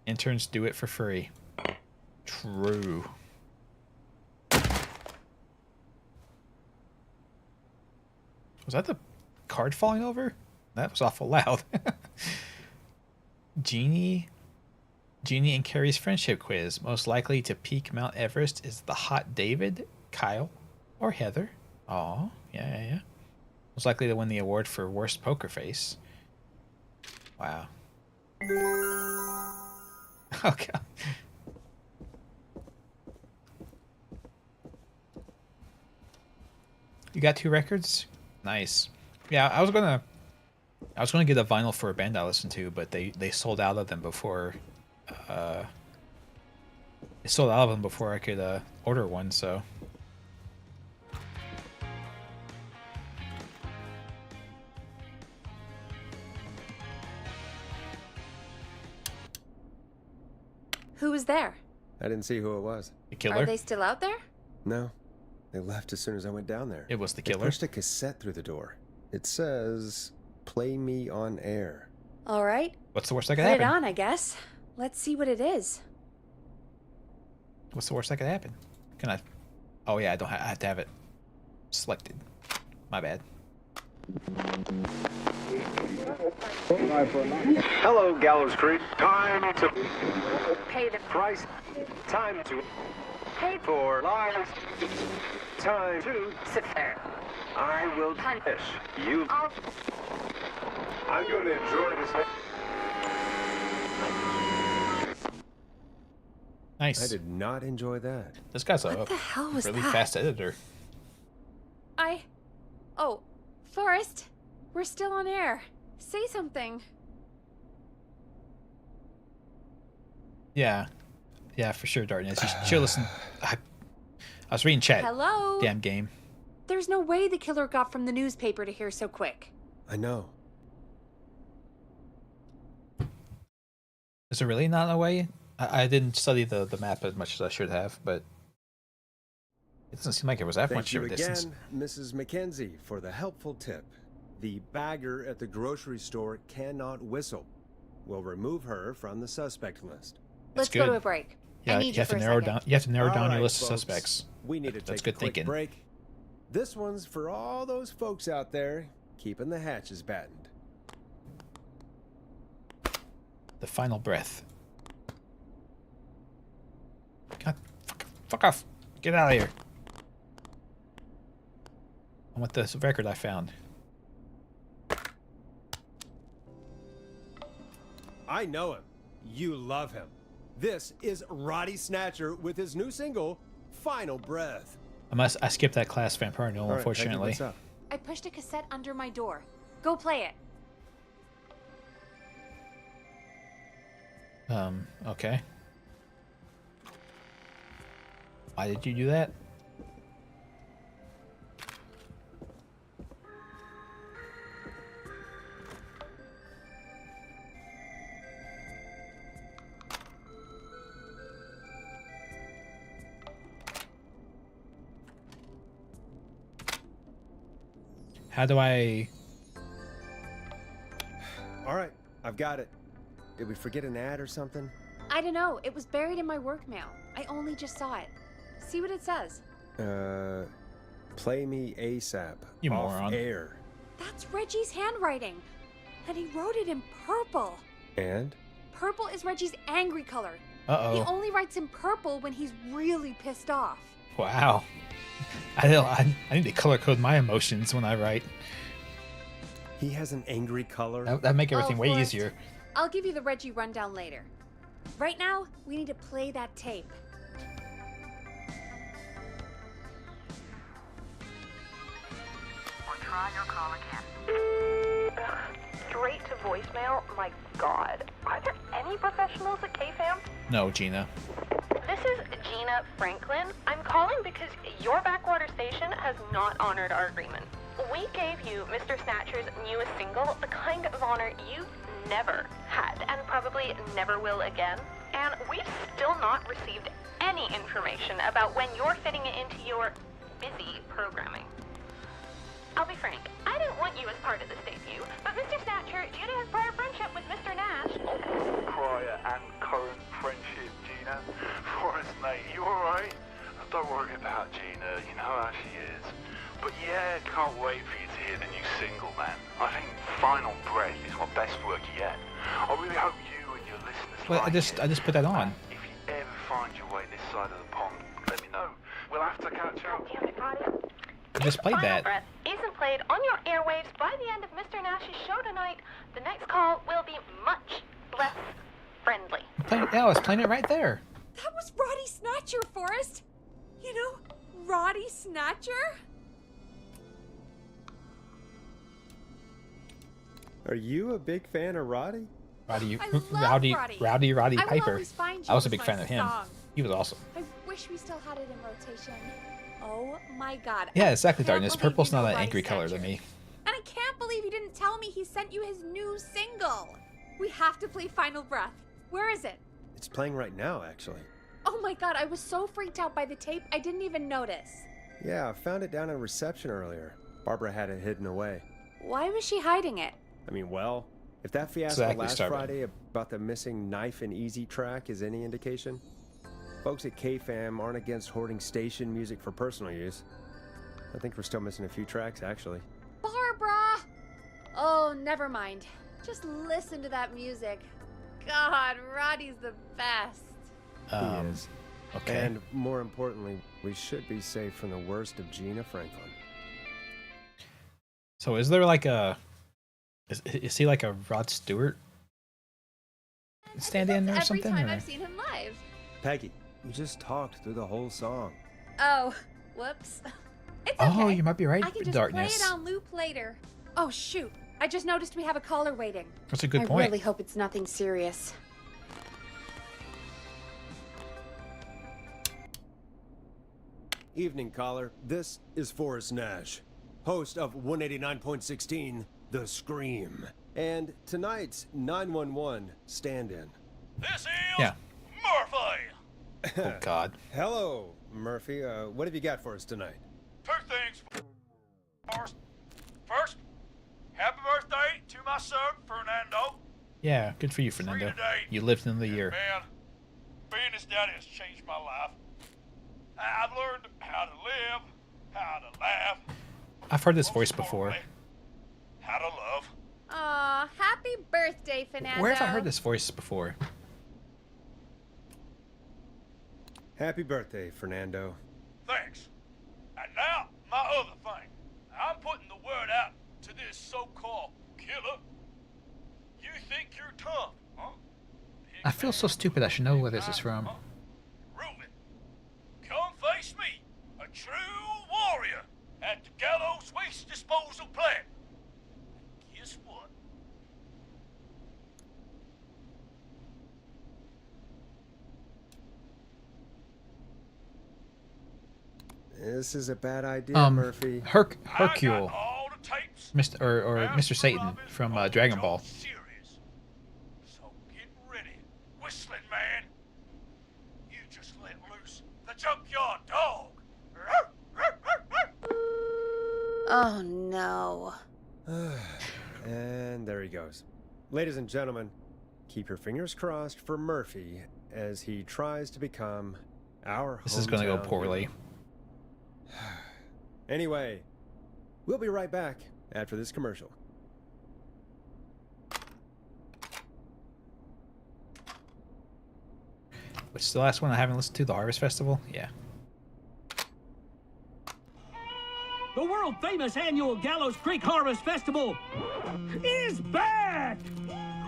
Interns do it for free. True. Was that the card falling over? That was awful loud. Jeannie and Carrie's friendship quiz. Most likely to peak Mount Everest is the hot David, Kyle, or Heather. Aw, yeah. Most likely to win the award for worst poker face. Wow. Oh god. You got 2 records? Nice. Yeah, I was gonna get a vinyl for a band I listen to, but they sold out of them before I could order one, so Who was there? I didn't see who it was. The killer? Are they still out there? No. They left as soon as I went down there. It was the They killer. pushed a cassette through the door. It says, "Play me on air." All right. What's the worst that could Put happen? it on, I guess. Let's see what it is. What's the worst that could happen? Can I? Oh yeah, I have to have it selected. My bad. Hello, Gallows Creek. Time to Pay the price. Time to pay for lives. Time to sit there. I will punish you. I'm going to enjoy this. Nice. I did not enjoy that. This guy's What the hell was really that? fast editor. Oh, Forrest, we're still on air. Say something. Yeah, for sure, Darkness. You should listen. I was reading chat. Hello? Damn game. There's no way the killer got from the newspaper to here so quick. I know. Is there really not a way? I didn't study the map as much as I should have, but it doesn't seem like it was that Thank much you of a again, distance. Mrs. Mackenzie, for the helpful tip. The bagger at the grocery store cannot whistle. We'll remove her from the suspect list. Let's go to a break. Yeah, I need you have for to a narrow second. down. You have to narrow All down your right, list of folks. suspects. We need to That's take good a quick thinking. break. This one's for all those folks out there keeping the hatches battened. The final breath. God, fuck off! Get out of here! I want this record I found. I know him. You love him. This is Roddy Snatcher with his new single, Final Breath. I skipped that class, Vampire Noel, All right, Peggy, unfortunately. what's up? I pushed a cassette under my door. Go play it. Okay. Why did you do that? How do I... All right, I've got it. Did we forget an ad or something? I don't know. It was buried in my work mail. I only just saw it. See what it says. Play me ASAP. You off moron. Air. That's Reggie's handwriting. And he wrote it in purple. And? Purple is Reggie's angry color. Uh-oh. He only writes in purple when he's really pissed off. Wow. I need to color code my emotions when I write. He has an angry color? That'd make everything way Forrest, easier. I'll give you the Reggie rundown later. Right now, we need to play that tape. Or try your call again. Straight to voicemail? My God. Are there any professionals at KFAM? No, Gina. This is Gina Franklin. I'm calling because your backwater station has not honored our agreement. We gave you Mr. Snatcher's newest single, the kind of honor you've never had and probably never will again. And we've still not received any information about when you're fitting it into your busy programming. I'll be frank, I didn't want you as part of this debut, but Mr. Snatcher, due to his prior friendship with Mr. Nash... Prior and current friendship, Gina. Forrest, mate, you alright? Don't worry about Gina, you know how she is. But yeah, can't wait for you to hear the new single, man. I think Final Breath is my best work yet. I really hope you and your listeners Well, like I just put that on. If you ever find your way this side of the pond, let me know. We'll have to catch up. Damn it, Claudia. I just played Final that. Breath isn't played on your airwaves by the end of Mr. Nash's show tonight. The next call will be much less friendly. Yeah, I was playing it right there. That was Roddy Snatcher, Forrest. You know, Roddy Snatcher? Are you a big fan of Roddy? Roddy, I love Rowdy Roddy. I will Piper. always find you I was a is big my fan of him. song. He was awesome. I wish we still had it in rotation. Oh my God. Yeah, I exactly, can't Darkness. believe Purple's you know not an Roddy angry color to Snatcher. me. And I can't believe you didn't tell me he sent you his new single. We have to play Final Breath. Where is it? It's playing right now, actually. Oh my God, I was so freaked out by the tape, I didn't even notice. Yeah, I found it down in reception earlier. Barbara had it hidden away. Why was she hiding it? I mean, well, if that fiasco Exactly, last Starman. Friday about the missing knife and easy track is any indication, folks at KFAM aren't against hoarding station music for personal use. I think we're still missing a few tracks, actually. Barbara! Oh, never mind. Just listen to that music. God, Roddy's the best. He is. Okay. And more importantly, we should be safe from the worst of Gina Franklin. So is there like a... Is he like a Rod Stewart stand-in or Every something? time or- I've seen him live. Peggy, you just talked through the whole song. Oh, whoops. It's Oh, okay. you might be right, I can just Darkness. play it on loop later. Oh, shoot. I just noticed we have a caller waiting. That's a good I point. really hope it's nothing serious. Evening, caller. This is Forrest Nash, host of 189.16, The Scream. And tonight's 911 stand-in. This is Yeah. Murphy! Oh, God. Hello, Murphy. What have you got for us tonight? Two things. First, happy birthday to my son, Fernando. Yeah, good for you, Fernando. today. You lived in the year. Man, being his daddy has changed my life. I've learned how to live, how to laugh, I've heard this voice before. how to love. Aw, happy birthday, Fernando. Where have I heard this voice before? Happy birthday, Fernando. Thanks. And now, my other thing. I'm putting the word out to this so-called killer. You think you're tough, huh? I feel so stupid. I should know where this is from. Reuben, come face me, a true warrior, at the Gallows Waste Disposal Plant. Guess what? This is a bad idea, Murphy. Hercule, all the tapes. Mr. or Mr. Satan from Dragon Ball. Series. So get ready, Whistling Man. You just let loose the junkyard dog. Oh no. And there he goes. Ladies and gentlemen, keep your fingers crossed for Murphy as he tries to become our This is going to go hometown poorly. hero. Anyway, we'll be right back after this commercial. Which is the last one I haven't listened to, the Harvest Festival? Yeah. The world-famous annual Gallows Creek Harvest Festival is back!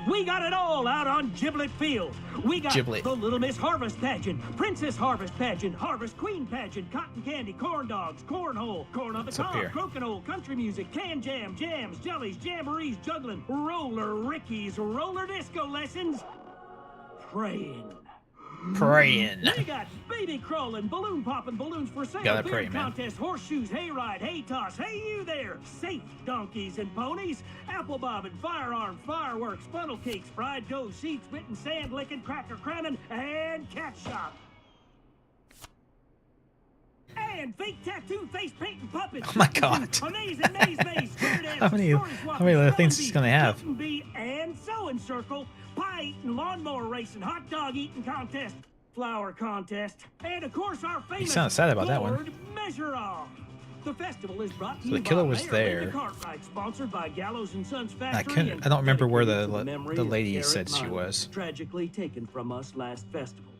We got it all out on Giblet Field. We got Giblet. the Little Miss Harvest Pageant, Princess Harvest Pageant, Harvest Queen Pageant, Cotton Candy, Corn Dogs, Cornhole, Corn on the What's up Cob, here? Crokinole, Country Music, Can Jam, Jams, Jellies, Jamborees, Juggling, Roller Rickies, Roller Disco Lessons, Praying. Praying. We got baby crawling, balloon popping, balloons for sale, Gotta beer pray, man. contest, horseshoes, hayride, hay toss, hey you there, safe donkeys and ponies, apple bobbing, firearms, fireworks, funnel cakes, fried dough, seeds, spitting, sand licking, cracker cramming, and cat shop. And fake tattoo, face painting, puppets. Oh my God. Amazing maze maze. How many other things is he gonna have? Kitten bee and sewing circle, pie eating, lawnmower racing, hot dog eating contest, flower contest, and of course our famous sounded sad about that one. gourd measure off. The festival is brought to So the you killer by was Mayor there. Linda Cartwright, sponsored by Gallows and Sons I Factory. couldn't. and I don't remember where dedicated to the memory the of lady Garrett said she Myers, was. tragically taken from us last festival.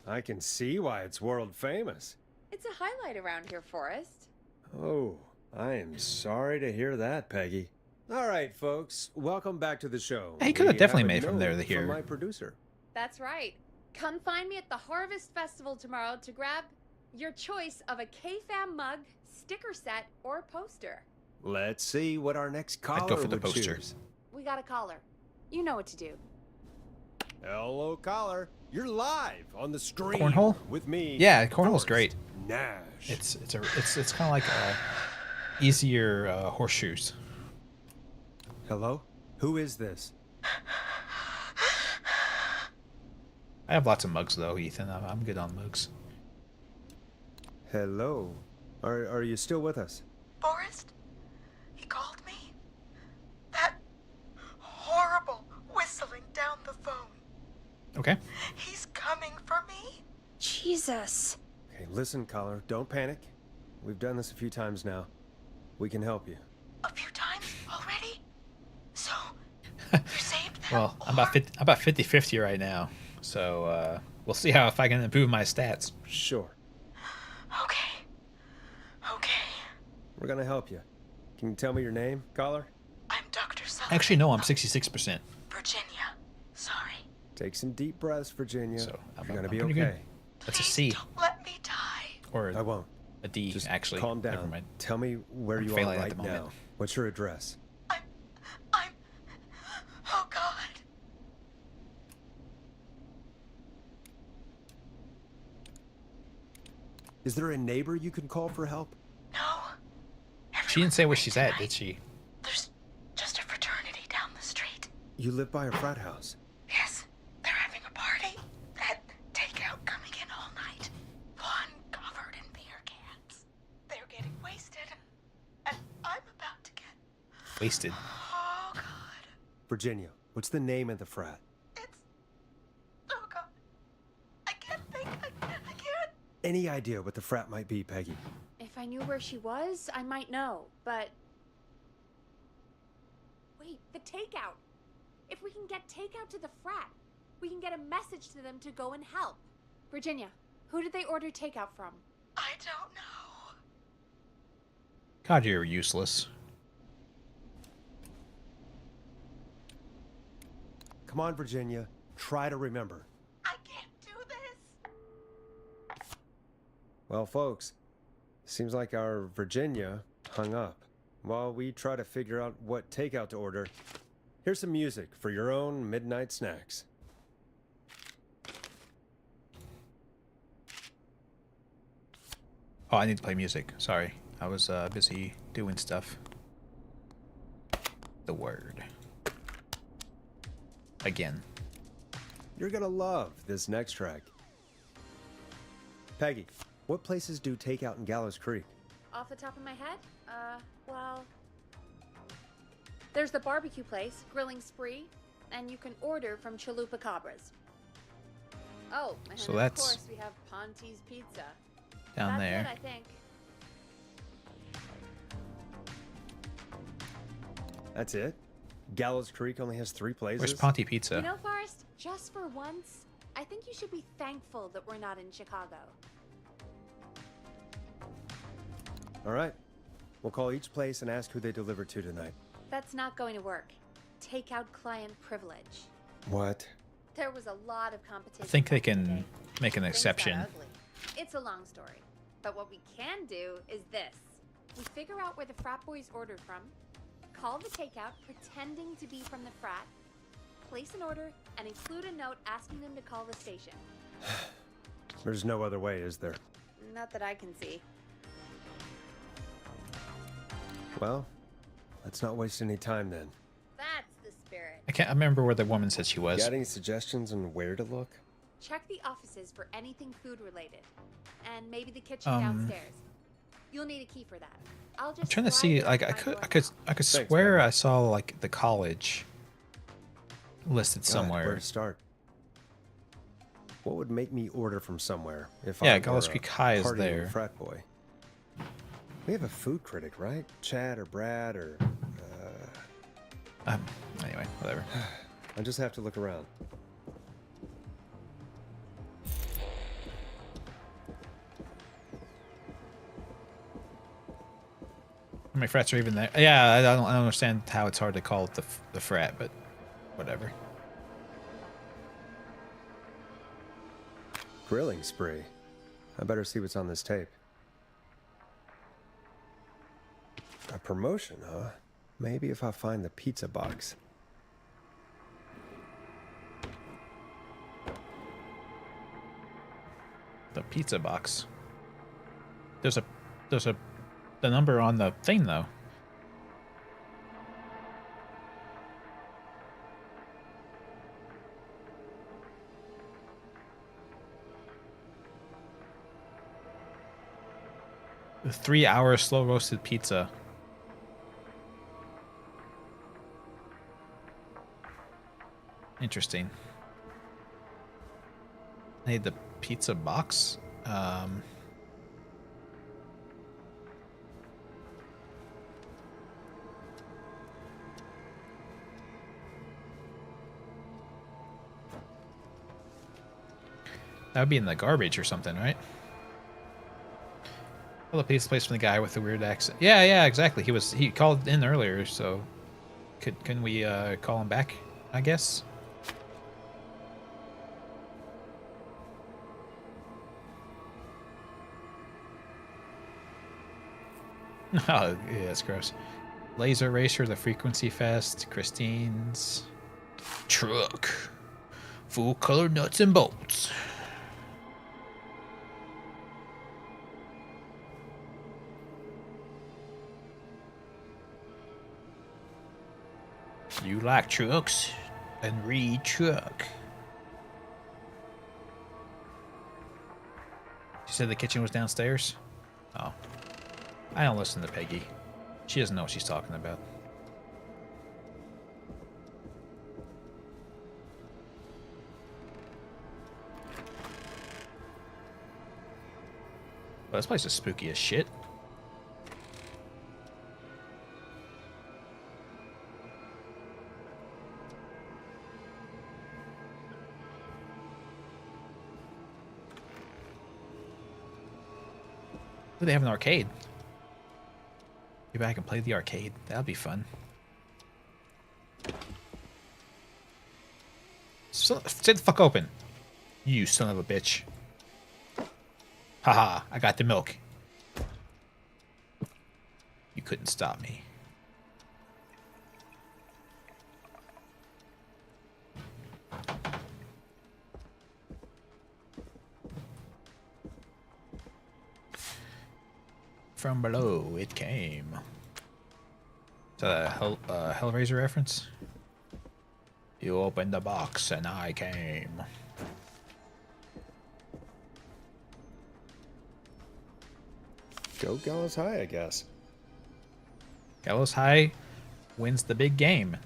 I can see why it's world famous. It's a highlight around here, Forrest. Oh, I am sorry to hear that, Peggy. All right, folks, welcome back to the show. He could have We definitely a made from there note to here. From my producer. That's right. Come find me at the Harvest Festival tomorrow to grab your choice of a K-Fam mug, sticker set, or poster. Let's see what our next caller I'd go for the would poster. choose. We got a caller. You know what to do. Hello, caller. You're live on the stream Cornhole? with me. Yeah, cornhole's Forrest great. Nash. It's kind of like easier horseshoes. Hello? Who is this? I have lots of mugs though, Ethan. I'm good on mugs. Hello. Are you still with us? Forrest? He called me? That horrible whistling down the phone. Okay. He's coming for me? Jesus. Okay, listen, caller. Don't panic. We've done this a few times now. We can help you. A few times already? So, you saved them? Well, I'm about 50-50 right now, so we'll see how if I can improve my stats. Sure. Okay. We're gonna help you. Can you tell me your name, caller? I'm Dr. Sullivan. Actually, no, I'm 66%. Virginia. Sorry. Take some deep breaths, Virginia. So You're gonna be pretty okay. good. That's a C Let me die. or I won't. a D. Just actually, calm Never down. mind. Tell me where I'm you are failing at right the moment. now. What's your address? Oh, God. Is there a neighbor you can call for help? No. She didn't say where she's at, did she? There's just a fraternity down the street. You live by a frat house. Yes, they're having a party. That takeout coming in all night. Fun covered in beer cans. They're getting wasted. And I'm about to get... Wasted. Oh, God. Virginia, what's the name of the frat? Oh, God. I can't think. I can't. Any idea what the frat might be, Peggy? If I knew where she was, I might know, but... Wait, the takeout! If we can get takeout to the frat, we can get a message to them to go and help. Virginia, who did they order takeout from? I don't know. God, you're useless. Come on, Virginia. Try to remember. I can't do this. Well, folks, seems like our Virginia hung up. While we try to figure out what takeout to order, here's some music for your own midnight snacks. Oh, I need to play music. Sorry. I was busy doing stuff. The word. Again. You're gonna love this next track. Peggy, what places do takeout in Gallows Creek? Off the top of my head? Well... There's the barbecue place, Grilling Spree, and you can order from Chalupa Cabras. Oh, and So of that's course we have Ponte's Pizza. down That's there. it, I think. That's it? Gallows Creek only has 3 places? Where's Ponte Pizza? You know, Forrest, just for once, I think you should be thankful that we're not in Chicago. All right. We'll call each place and ask who they deliver to tonight. That's not going to work. Takeout client privilege. What? There was a lot of competition. I think they can make an Things got exception. ugly. It's a long story. But what we can do is this. We figure out where the frat boys ordered from, call the takeout pretending to be from the frat, place an order, and include a note asking them to call the station. There's no other way, is there? Not that I can see. Well, let's not waste any time then. That's the spirit. I can't remember where the woman said she was. Got any suggestions on where to look? Check the offices for anything food related. And maybe the kitchen downstairs. You'll need a key for that. I'll just I'm trying to slide see. it Like up I my could door Thanks, swear Peggy. I saw like the college listed God, somewhere. Where to start? What would make me order from somewhere if Yeah, I Gallows were Creek a High is partying there. frat boy? We have a food critic, right? Chad or Brad or... Anyway, whatever. I just have to look around. How many frats are even there? Yeah, I don't understand how it's hard to call it the frat, but whatever. Grilling spree. I better see what's on this tape. A promotion, huh? Maybe if I find the pizza box. The pizza box. There's the number on the thing though. The 3-hour slow roasted pizza. Interesting. I need the pizza box. That would be in the garbage or something, right? Well, the pizza place from the guy with the weird accent. Yeah, exactly. He called in earlier, so can we call him back? I guess. Oh, yeah, that's gross. Laser Racer, the Frequency Fest, Christine's truck, full color nuts and bolts. You like trucks? Then read truck. She said the kitchen was downstairs? Oh. I don't listen to Peggy. She doesn't know what she's talking about. Well, this place is spooky as shit. Ooh, they have an arcade. Maybe I can play the arcade. That'd be fun. So, stay the fuck open. You son of a bitch. Haha, I got the milk. You couldn't stop me. From below it came. Is that a Hellraiser reference? You opened the box and I came. Go Gallows High, I guess. Gallows High wins the big game.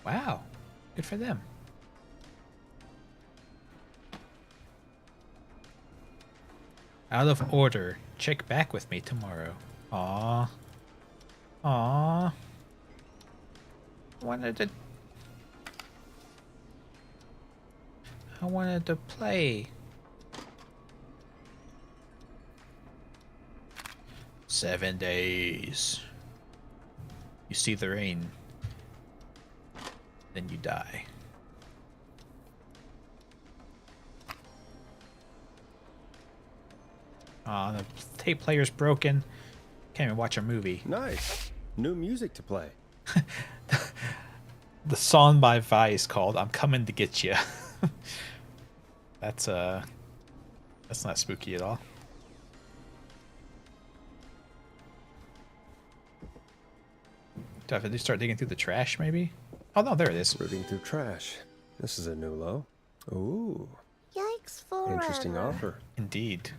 Wow. Good for them. Out of order. Check back with me tomorrow. Aww. Aww. I wanted to play. 7 days. You see the rain. Then you die. Aw, the tape player's broken. Can't even watch a movie. Nice. New music to play. The song by Vice called "I'm Coming to Get You." That's not spooky at all. Do I have to start digging through the trash, maybe? Oh no, there it is. Rooting through trash. This is a new low. Ooh. Yikes forever. Interesting offer. Indeed.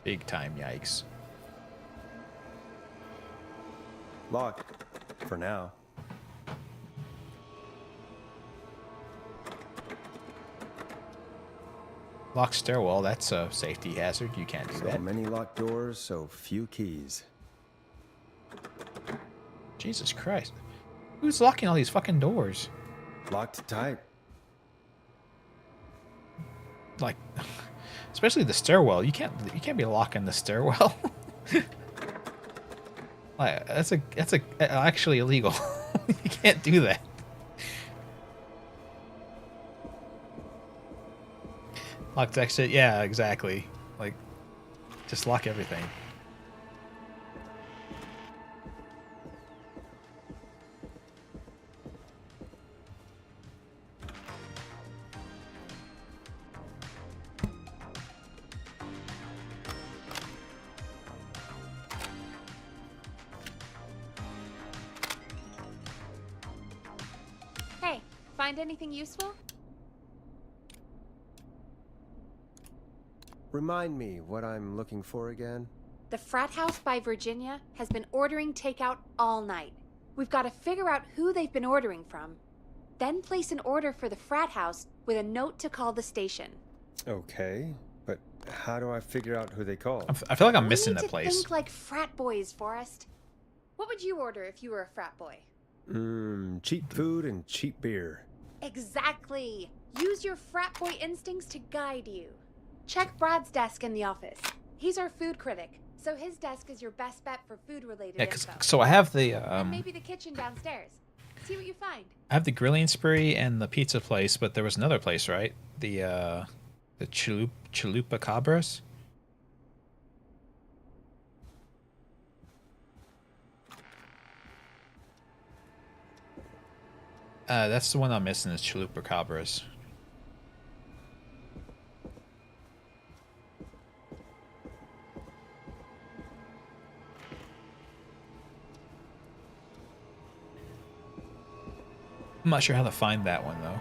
Big time yikes. Locked. For now. Locked stairwell, that's a safety hazard. You can't do So that. many locked doors, so few keys. Jesus Christ. Who's locking all these fucking doors? Locked tight. Like, especially the stairwell. You can't be locking the stairwell. Like, that's actually illegal. You can't do that. Locked exit, yeah, exactly. Like, just lock everything. Hey, find anything useful? Remind me what I'm looking for again. The frat house by Virginia has been ordering takeout all night. We've got to figure out who they've been ordering from. Then place an order for the frat house with a note to call the station. Okay, but how do I figure out who they call? I feel like I'm missing We need that to place. think like frat boys, Forrest. What would you order if you were a frat boy? Cheap food and cheap beer. Exactly. Use your frat boy instincts to guide you. Check Brad's desk in the office. He's our food critic, so his desk is your best bet for food-related Yeah, info. so I have the And maybe the kitchen downstairs. See what you find. I have the grilling spree and the pizza place, but there was another place, right? The Chalupa Cabras. That's the one I'm missing, is Chalupa Cabras. I'm not sure how to find that one, though.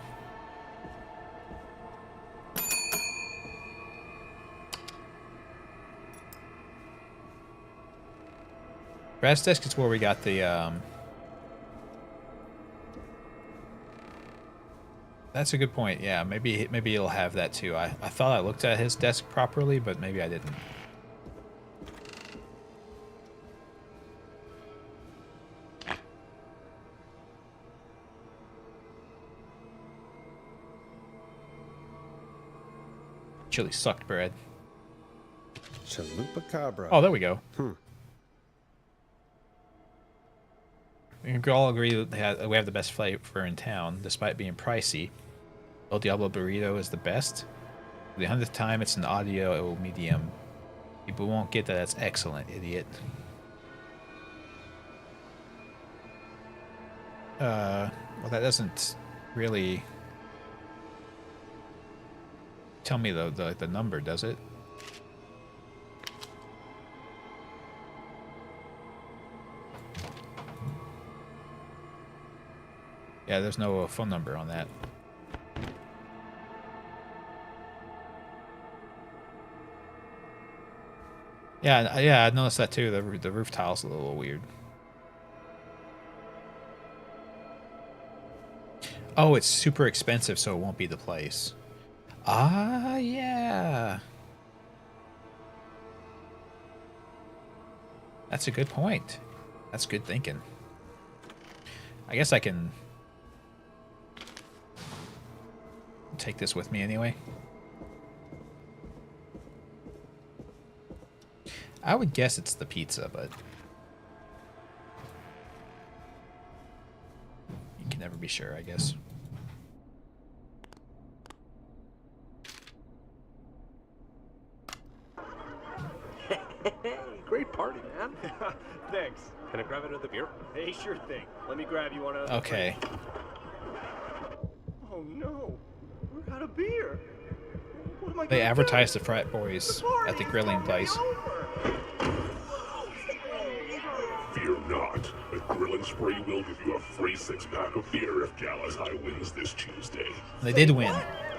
Brad's desk is where we got the, That's a good point, yeah. Maybe it'll have that, too. I thought I looked at his desk properly, but maybe I didn't. Chili sucked, Brad. Chalupa Cabra. Oh, there we go. Hmm. We can all agree that we have the best flavor in town, despite being pricey. El Diablo Burrito is the best. For the 100th time, it's an audio medium. People won't get that that's excellent, idiot. Well, that doesn't really... tell me the number, does it? Yeah, there's no phone number on that. Yeah, I noticed that too. The roof tile's a little weird. Oh, it's super expensive, so it won't be the place. Ah, yeah. That's a good point. That's good thinking. I guess I can take this with me anyway. I would guess it's the pizza, but you can never be sure, I guess. Hey, great party, man. Thanks. Can I grab another beer? Hey, sure thing. Let me grab you one of those. Okay. Oh no, we're out of beer. What am I They gonna advertised do? the frat boys at the grilling place. Fear not. A grilling spree will give you a free 6-pack of beer if Gallus High wins this Tuesday. They did win.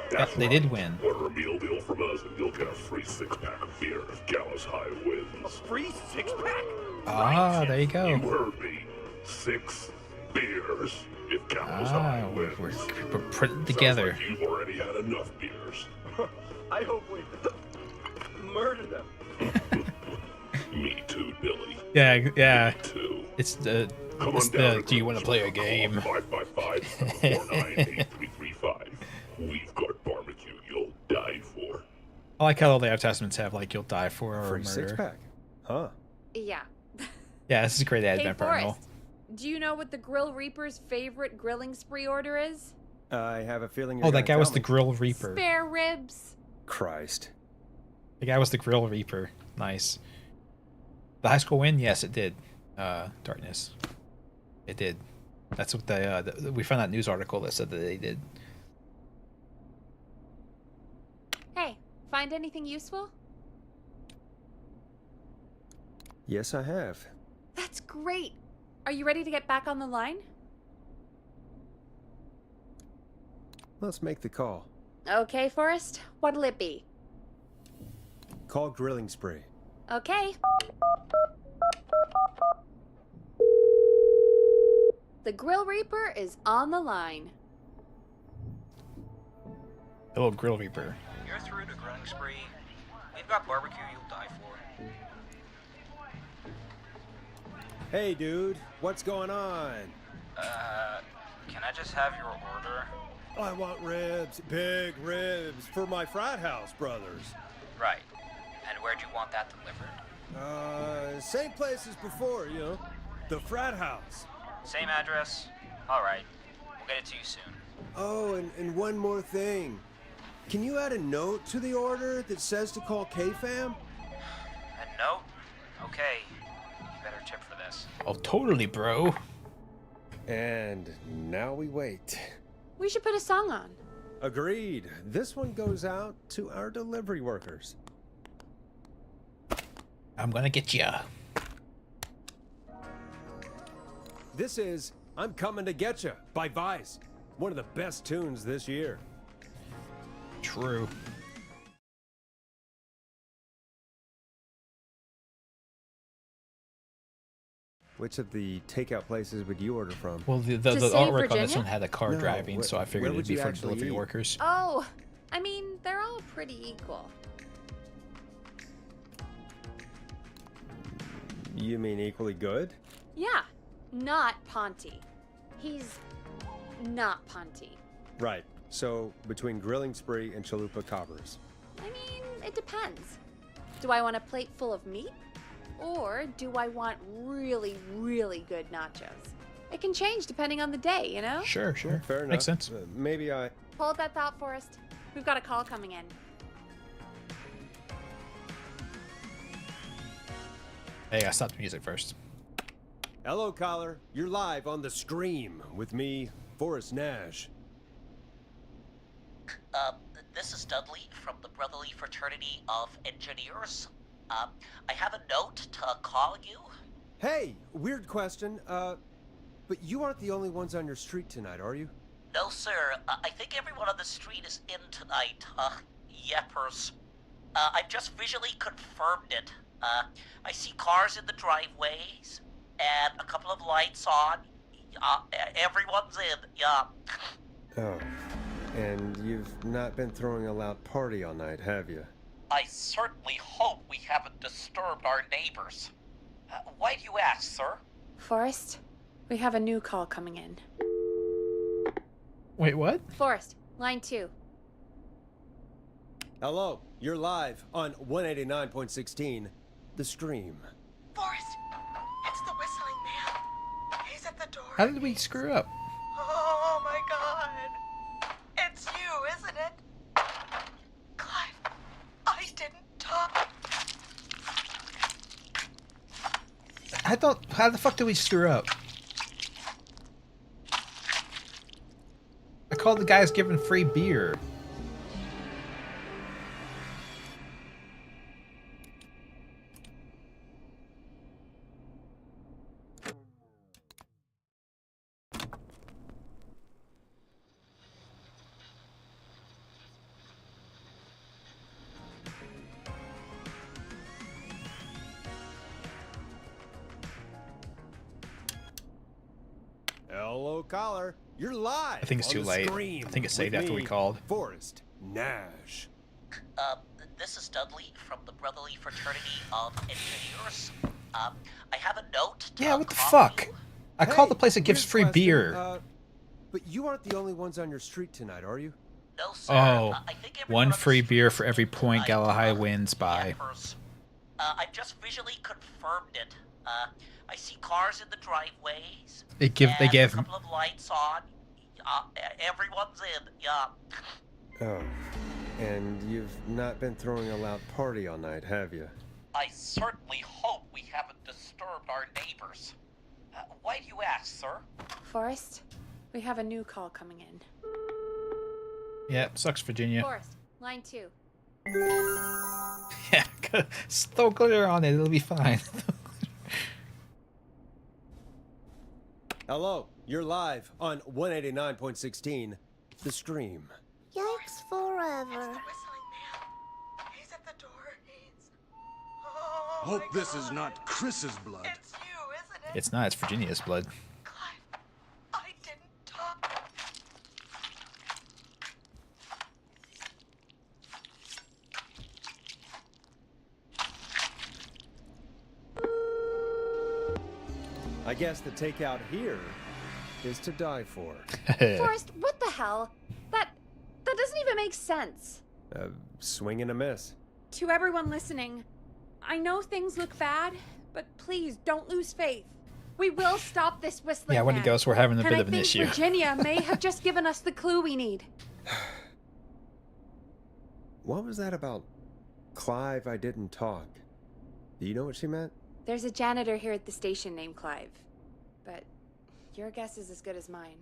That's They right. did win. Order a meal deal from us and you'll get a free 6-pack of beer if Gallus High wins. A free 6-pack? Ah, there you go. You heard me. 6 beers if Gallus High Ah, wins. we're putting it together. Sounds like you've already had enough beers. I hope we murder them. Me too, Billy. Yeah. Me too. It's the. Come It's on down the. to Do you want to play a game? 555-498-3335. We've got barbecue you'll die for. I like how all the advertisements have like you'll die for or Free murder. 6-pack. Huh. Yeah. Yeah, this is a great ad, Hey, Ben Burnell. Forrest, do you know what the Grill Reaper's favorite grilling spree order is? I have a feeling you're Oh, that guy gonna was tell the me. Grill Reaper. Spare ribs. Christ. The guy was the Grill Reaper. Nice. The high school win? Yes, it did. Darkness. It did. That's what we found that news article that said that they did. Hey, find anything useful? Yes, I have. That's great. Are you ready to get back on the line? Let's make the call. Okay, Forrest. What'll it be? Call Grilling Spree. Okay. The Grill Reaper is on the line. Hello, Grill Reaper. You're through to Grilling Spree. We've got barbecue you'll die for. Hey, dude. What's going on? Can I just have your order? I want ribs. Big ribs. For my frat house brothers. Right. And where'd you want that delivered? Same place as before, you know. The frat house. Same address? Alright. We'll get it to you soon. Oh, and one more thing. Can you add a note to the order that says to call K-Fam? A note? Okay. You better tip for this. Oh, totally, bro. And now we wait. We should put a song on. Agreed. This one goes out to our delivery workers. I'm gonna get ya. This is I'm Coming to Getcha by Vice. One of the best tunes this year. True. Which of the takeout places would you order from? Well, the To save artwork on this Virginia? one had a car No, driving, so I figured where it'd would be you for actually delivery eat? workers. Oh, I mean, they're all pretty equal. You mean equally good? Yeah, not Ponty. He's not Ponty. Right. So between Grilling Spree and Chalupa Cobbers. I mean, it depends. Do I want a plate full of meat? Or do I want really, really good nachos? It can change depending on the day, you know? Sure. Fair enough. Makes sense. Maybe I... Hold that thought, Forrest. We've got a call coming in. Hey, I stopped the music first. Hello, caller. You're live on The Scream with me, Forrest Nash. This is Dudley from the of Engineers. I have a note to call you. Hey, weird question. But you aren't the only ones on your street tonight, are you? No, sir. I think everyone on the street is in tonight. Yeppers. I've just visually confirmed it. I see cars in the driveways, and a couple of lights on. Everyone's in, yeah. Oh. And you've not been throwing a loud party all night, have you? I certainly hope we haven't disturbed our neighbors. Why do you ask, sir? Forrest, we have a new call coming in. Wait, what? Forrest, line 2. Hello, you're live on 189.16, The Stream. Forrest, it's the whistling man. He's at the door. How did we screw up? Oh my god. It's you, isn't it? Clive, I didn't talk. I thought, how the fuck did we screw up? I called the guys giving free beer. Hello, caller. You're live. I think it's on too the late. Scream I think it saved with after we me, called. Forrest Nash. This is Dudley from the Brotherly Fraternity of Engineers. I have a note to Yeah, what the call fuck? you. I called the place that gives Weird free question, beer. But you aren't the only ones on your street tonight, are you? No, sir. Oh, I think everyone one on the free street beer is for every in point tonight. Galahai wins by. Yeppers. I've just visually confirmed it. I see cars in the driveways. They gave a couple of lights on. Everyone's in, yeah. Oh. And you've not been throwing a loud party all night, have you? I certainly hope we haven't disturbed our neighbors. Why do you ask, sir? Forrest, we have a new call coming in. Yeah, sucks, Virginia. Forrest, line 2. Yeah, throw glitter on it. It'll be fine. Hello, you're live on 189.16, The Stream. Yikes forever. It's the whistling man. He's at the door. He's... Oh Hope my this is God. not Chris's blood. It's you, isn't it? It's not. It's Virginia's blood. Clive, I didn't talk. I guess the takeout here is to die for. Forrest, what the hell? That doesn't even make sense. Swing and a miss. To everyone listening, I know things look bad, but please don't lose faith. We will stop this whistling Yeah, when he man. goes, we're having a And bit I of an think issue. Virginia may have just given us the clue we need. What was that about Clive I didn't talk? Do you know what she meant? There's a janitor here at the station named Clive, but your guess is as good as mine.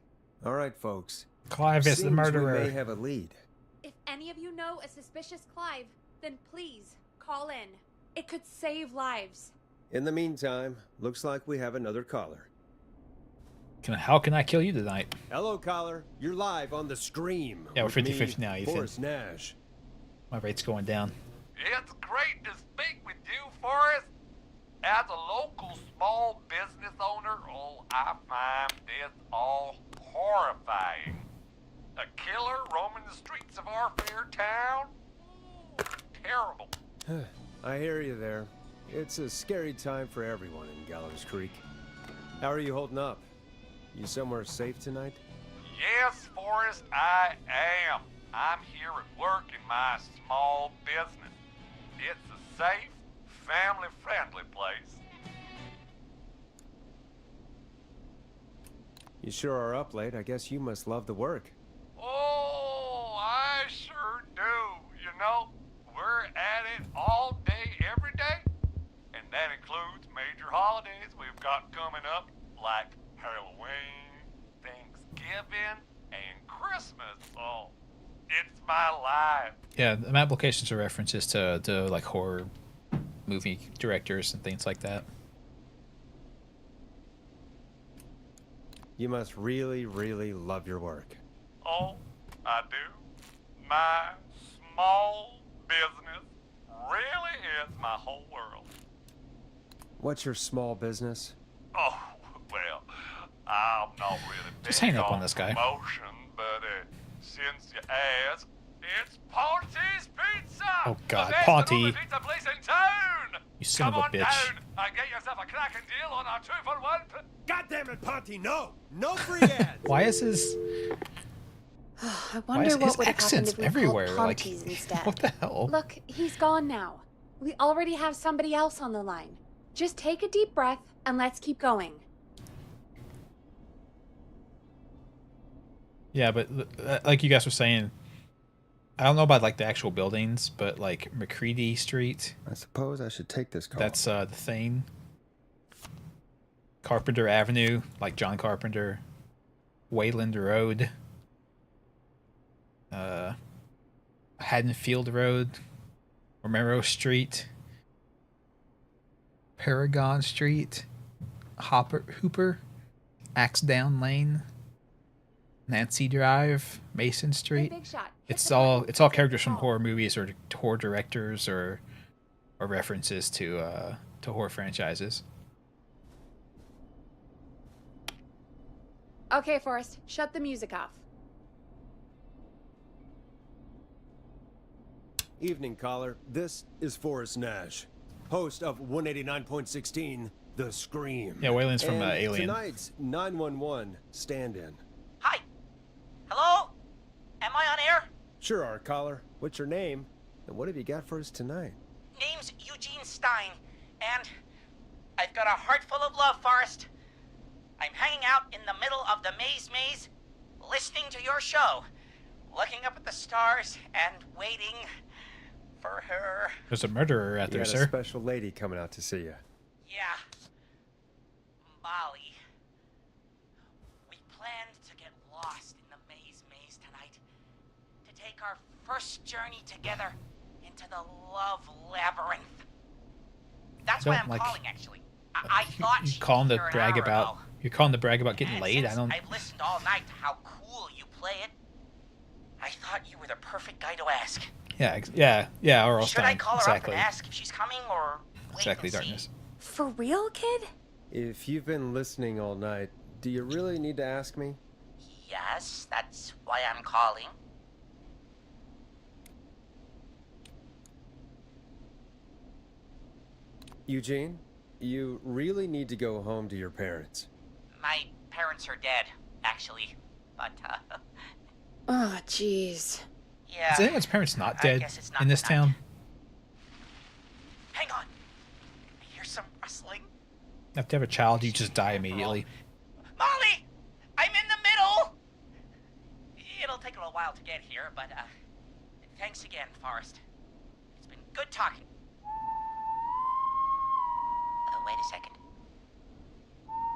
All right, folks. Clive is the Seems murderer. We may have a lead. If any of you know a suspicious Clive, then please call in. It could save lives. In the meantime, looks like we have another caller. How can I kill you tonight? Hello, caller. You're live on The Scream. Yeah, we're with me, 50-50 now, Ethan. Forrest Nash. My rate's going down. It's great to speak with you, Forrest. As a local small business owner, I find this all horrifying. A killer roaming the streets of our fair town? Ooh, terrible. I hear you there. It's a scary time for everyone in Gallows Creek. How are you holding up? You somewhere safe tonight? Yes, Forrest, I am. I'm here at work in my small business. It's a safe, family-friendly place. You sure are up late. I guess you must love the work. Oh, I sure do. You know, we're at it all day, every day. And that includes major holidays we've got coming up, like Halloween, Thanksgiving, and Christmas. Oh, It's my life. Yeah, the map locations are references to like horror movie directors and things like that. You must really, really love your work. Oh, I do. My small business really is my whole world. What's your small business? Oh, well, I'm not really big Just hang up on this guy. promotion, but since you asked, it's Ponty's Pizza! Oh, God, the best Ponty. and only pizza place in town! You son Come of a on bitch. down and get yourself a cracking deal on our 2-for-1. God damn it, Ponty, no! No free ads! Why is his I why wonder is what his would have happened accents if we everywhere? called Like, Ponty's instead. what the hell? Look, he's gone now. We already have somebody else on the line. Just take a deep breath and let's keep going. Yeah, but like you guys were saying, I don't know about like the actual buildings, but like McCready Street. I suppose I should take this call. That's the thing. Carpenter Avenue, like John Carpenter. Wayland Road. Haddonfield Road. Romero Street. Paragon Street. Hooper. Axdown Lane. Nancy Drive. Mason Street. Big shot. It's all characters from horror movies or horror directors or references to horror franchises. Okay, Forrest, shut the music off. Evening, caller. This is Forrest Nash, host of 189.16, The Scream. Yeah, Wayland's from And Alien. Tonight's 911 stand-in. Hi. Hello? Am I on air? Sure are, caller. What's your name? And what have you got for us tonight? Name's Eugene Stein, and I've got a heart full of love, Forrest. I'm hanging out in the middle of the maze, listening to your show, looking up at the stars and waiting for her. There's a murderer out You there, got sir. a special lady coming out to see you. Yeah. Molly. We planned to get lost in the maze tonight. To take our first journey together into the love labyrinth. That's why Don't I'm like- calling, actually. I thought You she'd calling be to here an brag hour about ago. you're calling to brag about getting And laid? I since don't. I've listened all night to how cool you play it, I thought you were the perfect guy to ask. Yeah. Or else Should I time. call her Exactly. up and ask if she's coming, or wait Exactly, and see? darkness. For real, kid? If you've been listening all night, do you really need to ask me? Yes, that's why I'm calling. Eugene, you really need to go home to your parents. My parents are dead, actually. But, Oh, jeez. yeah. Is anyone's parents not I dead guess it's not in this tonight. town? Hang on. I hear some rustling. If you have a child, you just die immediately. Molly! I'm in the middle! It'll take a little while to get here, but, thanks again, Forrest. It's been good talking. Oh, wait a second.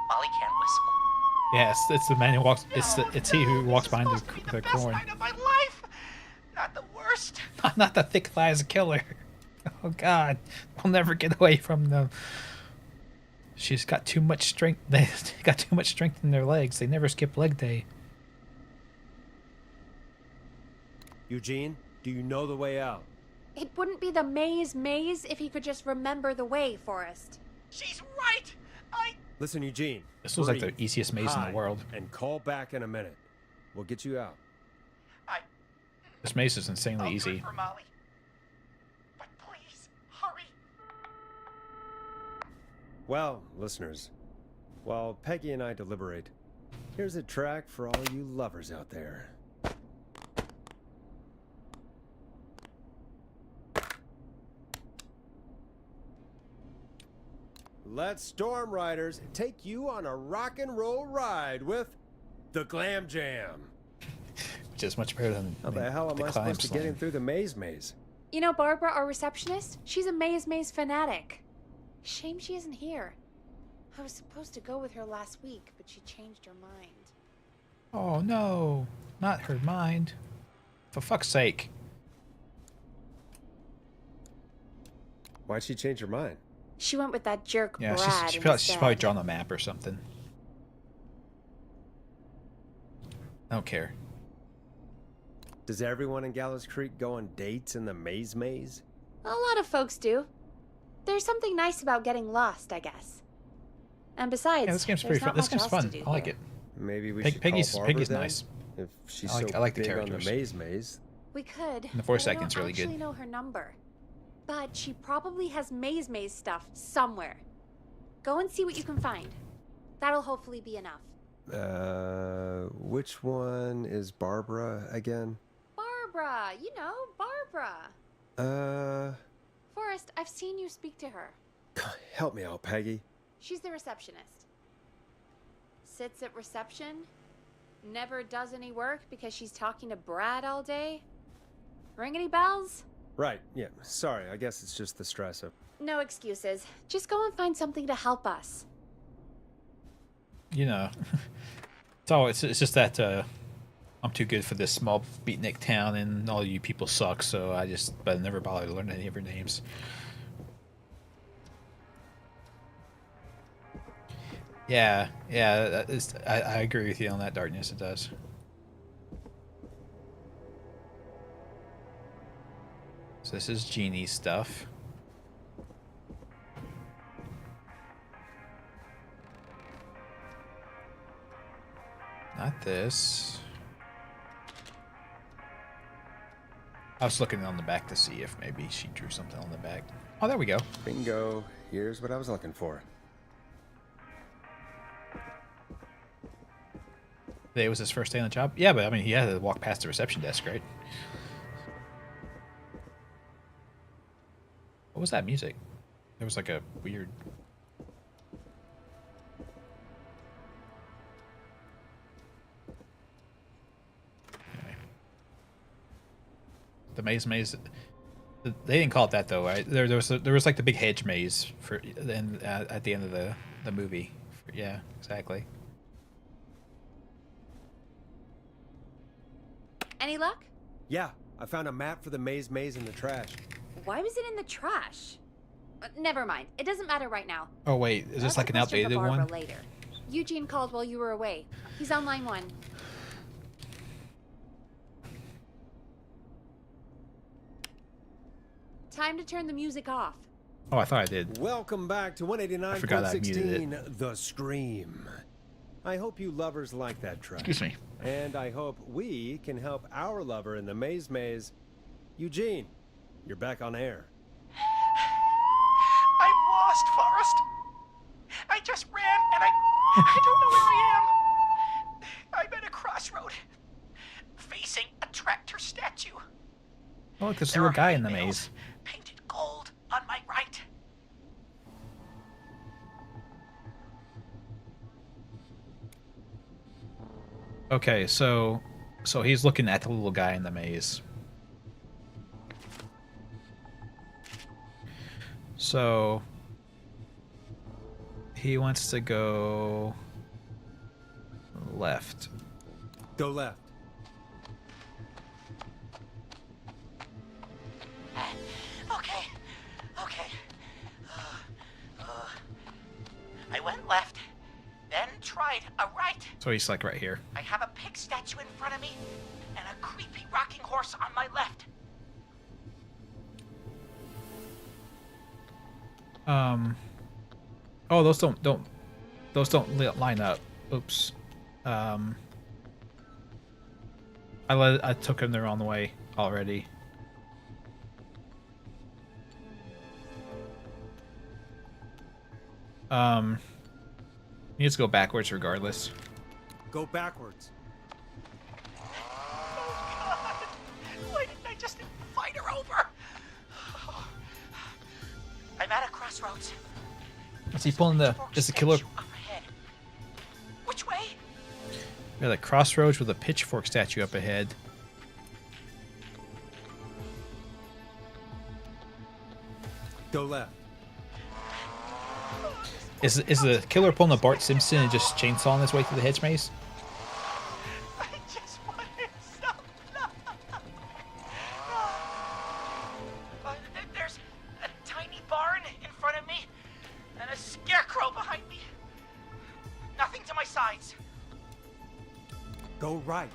Molly can't whistle. Yeah, it's the man who walks. It's he who walks behind the corn. Night of my life! Not the worst. Not the thick thighs killer. Oh God, we'll never get away from them. She's got too much strength. They got too much strength in their legs. They never skip leg day. Eugene, do you know the way out? It wouldn't be the maze if he could just remember the way, Forrest. She's right! Listen, Eugene. This was like breathe, the easiest maze in the hide, world. And call back in a minute. We'll get you out. This maze is insanely I'll do easy. it for Molly. But please, hurry. Well, listeners, while Peggy and I deliberate, here's a track for all you lovers out there. Let Storm Riders take you on a rock and roll ride with the Glam Jam. Which is much better than How the hell am the I climb supposed to get slam. him through the maze? You know Barbara, our receptionist? She's a maze fanatic. Shame she isn't here. I was supposed to go with her last week, but she changed her mind. Oh no, not her mind. For fuck's sake. Why'd she change her mind? She went with that jerk Yeah, Brad she's instead. probably drawn a map or something. I don't care. Does everyone in Gallows Creek go on dates in the maze? A lot of folks do. There's something nice about getting lost, I guess. And besides, Yeah, this game's there's pretty not fun. This much game's else fun. to do I like here. it. Maybe we should call Barbara Peggy's then? nice. If she's I like the big on characters. the maze. We could. And the voice but I acting's don't really good. actually know her number. But she probably has maze stuff somewhere. Go and see what you can find. That'll hopefully be enough. Which one is Barbara again? Barbara, you know, Barbara. Forrest, I've seen you speak to her. Help me out, Peggy. She's the receptionist. Sits at reception. Never does any work because she's talking to Brad all day. Ring any bells? Right, yeah. Sorry, I guess it's just the stress of... No excuses. Just go and find something to help us. You know, it's just that I'm too good for this small beatnik town, and all you people suck. So I never bother to learn any of your names. Yeah, I agree with you on that, Darkness. It does. So this is Jeannie's stuff. Not this. I was looking on the back to see if maybe she drew something on the back. Oh, there we go. Bingo. Here's what I was looking for. Today was his first day on the job? Yeah, but I mean, he had to walk past the reception desk, right? What was that music? There was like a weird... Anyway. The maze. They didn't call it that though, right? There was like the big hedge maze for at the end of the movie. Yeah, exactly. Any luck? Yeah, I found a map for the maze in the trash. Why was it in the trash? Never mind. It doesn't matter right now. Oh wait, is this like an outdated one? Later. Eugene called while you were away. He's on line 1. Time to turn the music off. Oh, I thought I did. Welcome back to I forgot I muted 189.16, The Scream. I hope you lovers like that track. Excuse me. And I hope we can help our lover in the maze. Eugene, you're back on air. I'm lost, Forrest. I just ran and I don't know where I am. I'm at a crossroad, facing a tractor statue. Oh, look, there's a little guy in the maze. Painted gold on my right. Okay, so he's looking at the little guy in the maze. So he wants to go left. Go left. Okay. I went left, then tried a right. So he's like right here. I have a pig statue in front of me and a creepy rocking horse on my left. Oh, those don't line up. Oops. I took him the wrong way already. He needs to go backwards regardless. Go backwards. Oh, God. Why didn't I just invite her over? I'm at a crossroads. Is he pulling the... Is the killer... Which way? We're at a crossroads with a pitchfork statue up ahead. Go left. Is the killer pulling a Bart Simpson and just chainsawing his way through the hedge maze? I just wanted some love. Go right.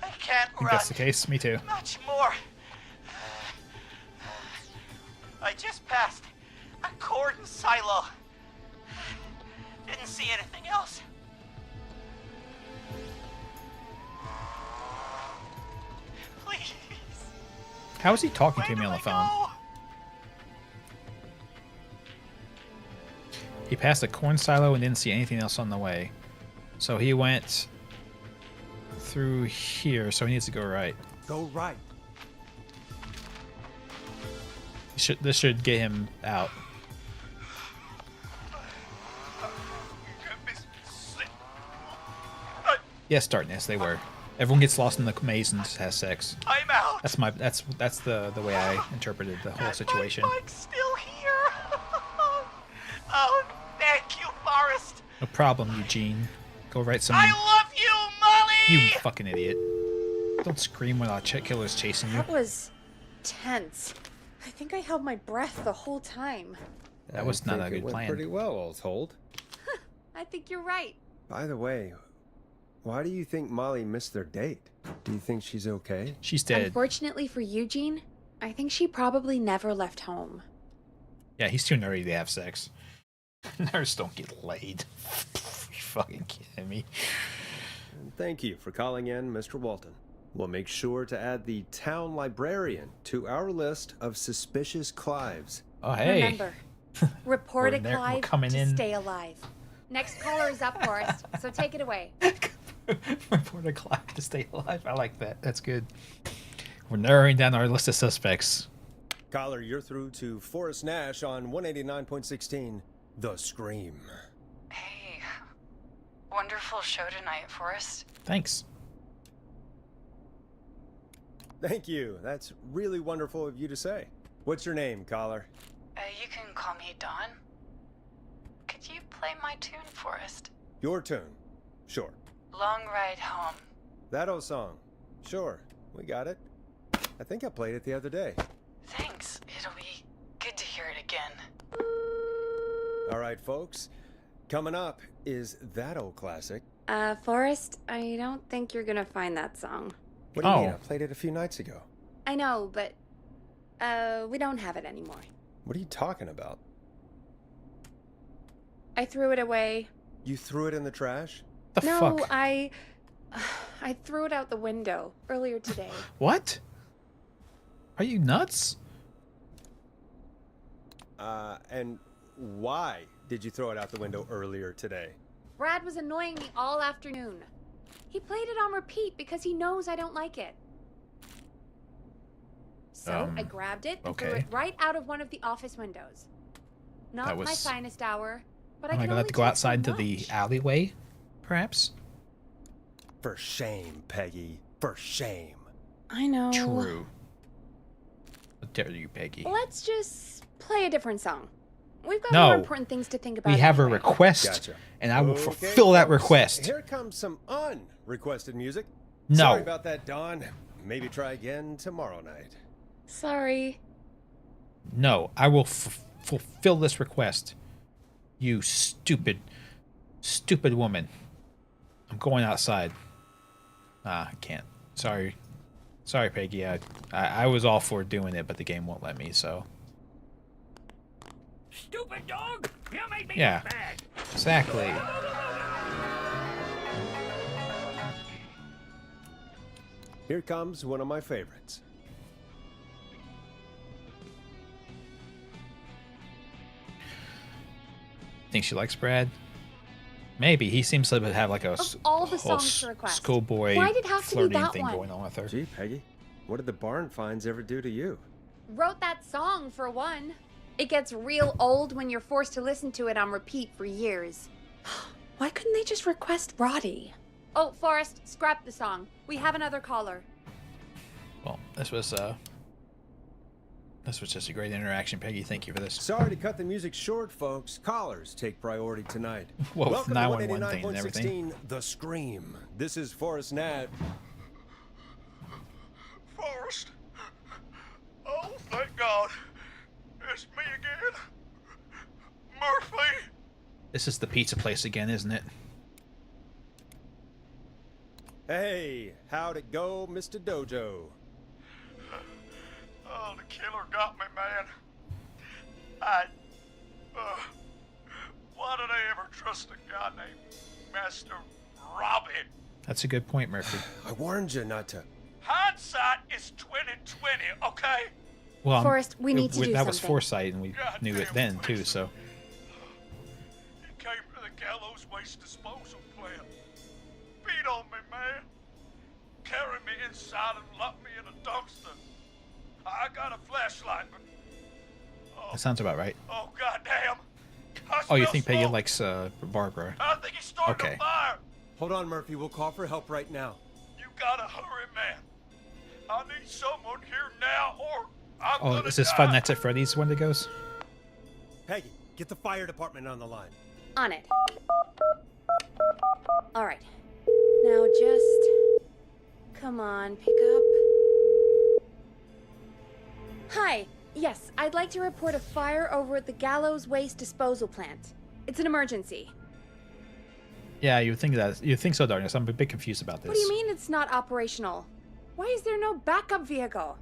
I can't I think run that's the case. Me too. much more. I just passed a cordon silo. Didn't see anything else. Please. How is he talking to me on the phone? He passed a corn silo and didn't see anything else on the way. So he went through here, so he needs to go right. Go right. This should get him out. Yes, darkness, they were. Everyone gets lost in the maze and just has sex. I'm out. That's the way I interpreted the whole situation. My bike's still here. Oh, thank you, Forrest. No problem, Eugene. Go write some. I love you, Molly. You fucking idiot! Don't scream when a killer's chasing you. That was tense. I think I held my breath the whole time. That was not a good It went plan. pretty well, all told. I think you're right. By the way, why do you think Molly missed their date? Do you think she's okay? She's dead. Unfortunately for Eugene, I think she probably never left home. Yeah, he's too nerdy to have sex. Nerds don't get laid. You fucking kidding me? And thank you for calling in, Mr. Walton. We'll make sure to add the town librarian to our list of suspicious Clives. Oh, hey. Remember, report a We're Clive coming to in. stay alive. Next caller is up, Forrest, so take it away. Report a Clive to stay alive. I like that. That's good. We're narrowing down our list of suspects. Caller, you're through to Forrest Nash on 189.16, The Scream. Hey, wonderful show tonight, Forrest. Thanks. Thank you. That's really wonderful of you to say. What's your name, caller? You can call me Dawn. Could you play my tune, Forrest? Your tune. Sure. Long Ride Home. That old song. Sure. We got it. I think I played it the other day. Thanks. It'll be good to hear it again. All right, folks. Coming up is that old classic. Forrest, I don't think you're gonna find that song. What do you mean? I played it a few nights ago. I know, but, we don't have it anymore. What are you talking about? I threw it away. You threw it in the trash? No, I threw it out the window earlier today. What? Are you nuts? And why did you throw it out the window earlier today? Brad was annoying me all afternoon. He played it on repeat because he knows I don't like it. So I grabbed it and threw it right out of one of the office windows. Not my finest hour, but I Am I can gonna have only to go take outside so into the much. alleyway, perhaps? For shame, Peggy. For shame. I know. True. How dare you, Peggy? Let's just play a different song. We've got No. more important things to think about. We have a anyway. request, Gotcha. and I will Okay, fulfill that folks, request. Here comes some unrequested music. No. Sorry about that, Dawn. Maybe try again tomorrow night. Sorry. No, I will fulfill this request. You stupid, stupid woman. I'm going outside. I can't. Sorry. Sorry, Peggy. I was all for doing it, but the game won't let me, so. Stupid dog! You made me Yeah. look bad. Exactly. Here comes one of my favorites. Think she likes Brad? Maybe. He seems to have like a all the whole songs to request, schoolboy why'd it have to be flirting that thing one? going on with her. Gee, Peggy, what did the barn finds ever do to you? Wrote that song for one. It gets real old when you're forced to listen to it on repeat for years. Why couldn't they just request Roddy? Oh, Forrest, scrap the song. We have another caller. Well, this was just a great interaction, Peggy. Thank you for this. Sorry to cut the music short, folks. Callers take priority tonight. Well, with Welcome 911 to thing and everything. 189.16, The Scream. This is Forrest Nat. Forrest? Oh, thank God. It's me This is the pizza place again, isn't it? Hey, how'd it go, Mr. Dojo? Oh, the killer got me, man. Why did I ever trust a guy named Master Robbie? That's a good point, Murphy. I warned you not to. Hindsight is 2020, okay? Well, Forrest, we need to do that was something. foresight, and we knew it then too. So He came to the Gallows Waste Disposal Plant. Beat on me, man. Carried me inside and locked me in a dumpster. I got a flashlight, but... that sounds about right. Oh, goddamn. Oh, you think Peggy likes Barbara? I think he started Okay. a fire. Hold on, Murphy. We'll call for help right now. You gotta hurry, man. I need someone here now, or I'm Oh, gonna is this die. Five Nights at Freddy's Wendigos? Peggy, get the fire department on the line. On it. All right. Now just... Come on, pick up. Hi. Yes, I'd like to report a fire over at the Gallows Waste Disposal Plant. It's an emergency. Yeah, you would think that. You think so, Darkness. I'm a bit confused about this. What do you mean it's not operational? Why is there no backup vehicle?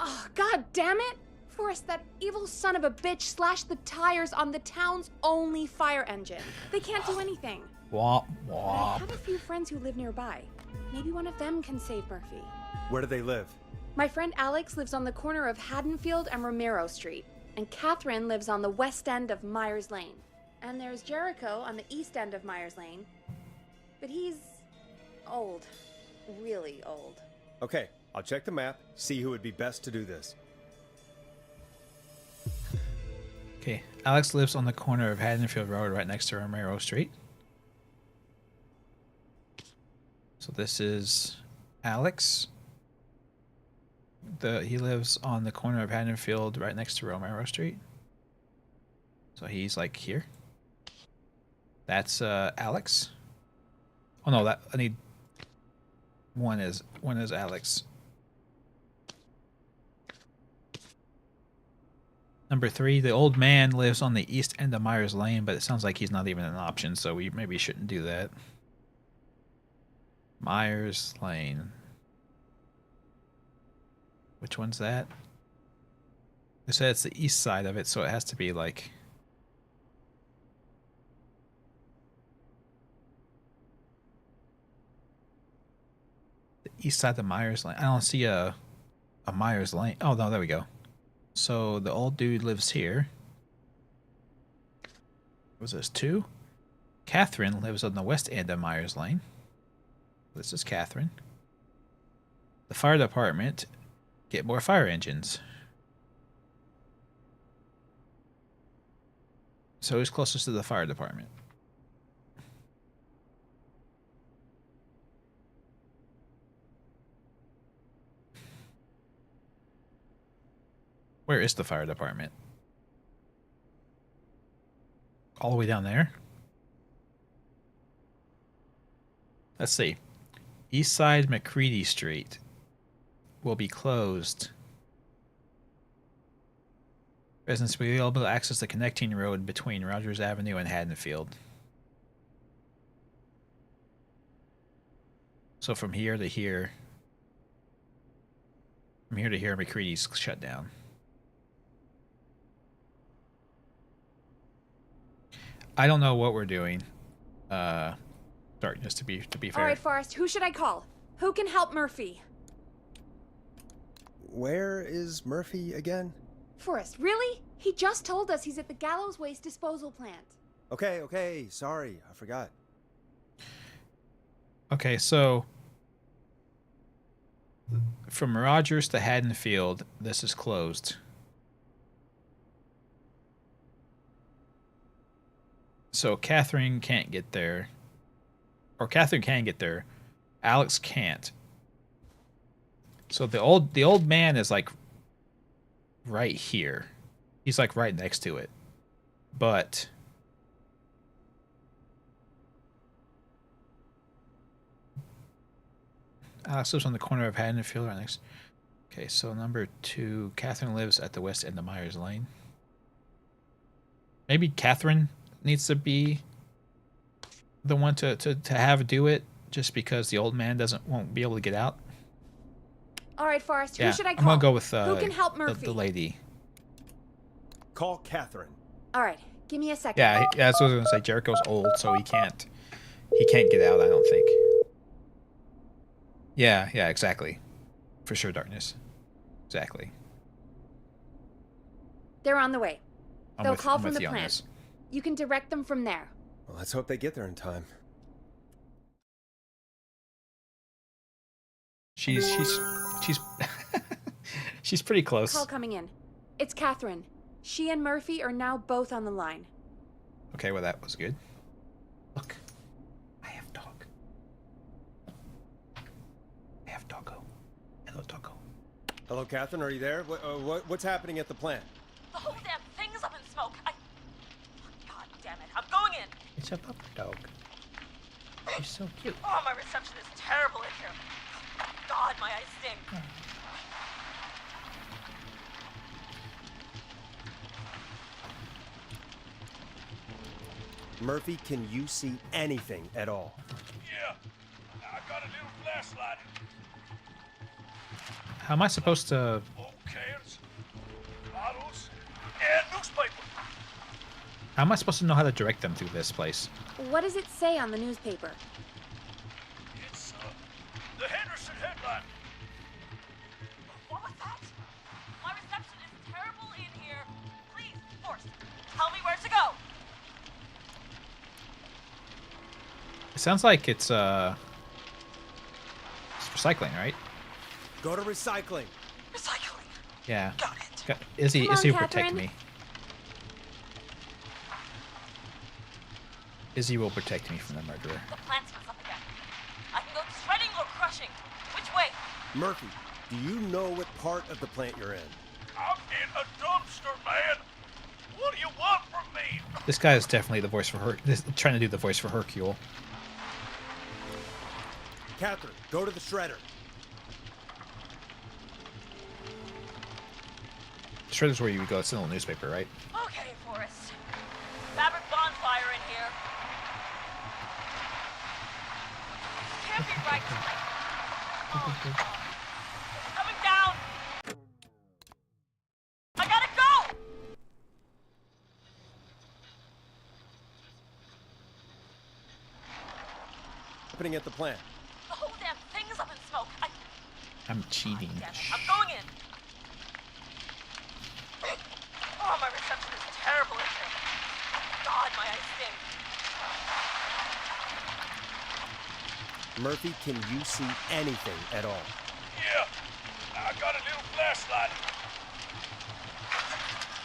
Oh, god damn it! Forrest, that evil son of a bitch slashed the tires on the town's only fire engine. They can't do anything. Womp But I womp. have a few friends who live nearby. Maybe one of them can save Murphy. Where do they live? My friend Alex lives on the corner of Haddonfield and Romero Street, and Catherine lives on the west end of Myers Lane. And there's Jericho on the east end of Myers Lane. But he's old. Really old. Okay, I'll check the map, see who would be best to do this. Okay, Alex lives on the corner of Haddonfield Road, right next to Romero Street. So this is Alex. He lives on the corner of Haddonfield, right next to Romero Street. So he's like here. That's Alex. Oh no, that I need. One is Alex. Number 3, the old man lives on the east end of Myers Lane, but it sounds like he's not even an option, so we maybe shouldn't do that. Myers Lane. Which one's that? They said it's the east side of it, so it has to be like... the east side of Myers Lane. I don't see a Myers Lane. Oh, no, there we go. So the old dude lives here. Was this 2? Catherine lives on the west end of Myers Lane. This is Catherine. The fire department, get more fire engines. So who's closest to the fire department? Where is the fire department? All the way down there? Let's see. East side McCready Street will be closed. Residents will be able to access the connecting road between Rogers Avenue and Haddonfield. So from here to here, McCready's shut down. I don't know what we're doing. Darkness, to be fair. All right, Forrest, who should I call? Who can help Murphy? Where is Murphy again? Forrest, really? He just told us he's at the Gallows Waste Disposal Plant. Okay, sorry, I forgot. Okay, so from Rogers to Haddonfield, this is closed. So Catherine can't get there. Or Catherine can get there. Alex can't. So the old man is like right here. He's like right next to it. But Alex lives on the corner of Haddonfield right next. Okay, so number 2, Catherine lives at the west end of Myers Lane. Maybe Catherine needs to be the one to have do it, just because the old man won't be able to get out. All right, Forrest. Yeah, Who should I call? I'm gonna go with Who can help Murphy? the lady. Call Catherine. All right, give me a second. Yeah, that's what I was gonna say. Jericho's old, so he can't get out. I don't think. Yeah, exactly. For sure, darkness. Exactly. They're on the way. They'll call I'm from with the you on plant. this. You can direct them from there. Well, let's hope they get there in time. She's she's pretty close. Call coming in. It's Catherine. She and Murphy are now both on the line. Okay, well that was good. Look, I have dog. I have doggo. Hello, doggo. Hello, Catherine. Are you there? What's happening at the plant? The whole damn thing's up in smoke. God damn it. I'm going in. It's a puppy dog. She's so cute. Oh, my reception is terrible in here. God, my eyes sting. Murphy, can you see anything at all? Yeah, I got a little flashlight. How am I supposed to? Cans, bottles, and newspaper. How am I supposed to know how to direct them through this place? What does it say on the newspaper? It's the Henderson headline. What was that? My reception is terrible in here. Please, Forrest, tell me where to go. It sounds like it's recycling, right? Go to recycling. Recycling. Yeah. Got it. Izzy Come on, will protect Catherine. me. Izzy will protect me from the murderer. The plant's up again. I can go shredding or crushing. Which way? Murphy, do you know what part of the plant you're in? I'm in a dumpster, man. What do you want from me? This guy is definitely the voice for trying to do the voice for Hercule. Catherine, go to the shredder. Shredder's where you would go. It's in the newspaper, right? Okay, Forrest. Fabric bonfire in here. Can't be right. Oh, it's coming down. I gotta go. Happening at the plant. The whole damn thing's up in smoke. I'm cheating. I'm going in. Oh, my reception is terrible in here. God, my eyes sting. Murphy, can you see anything at all? Yeah, I got a little flashlight.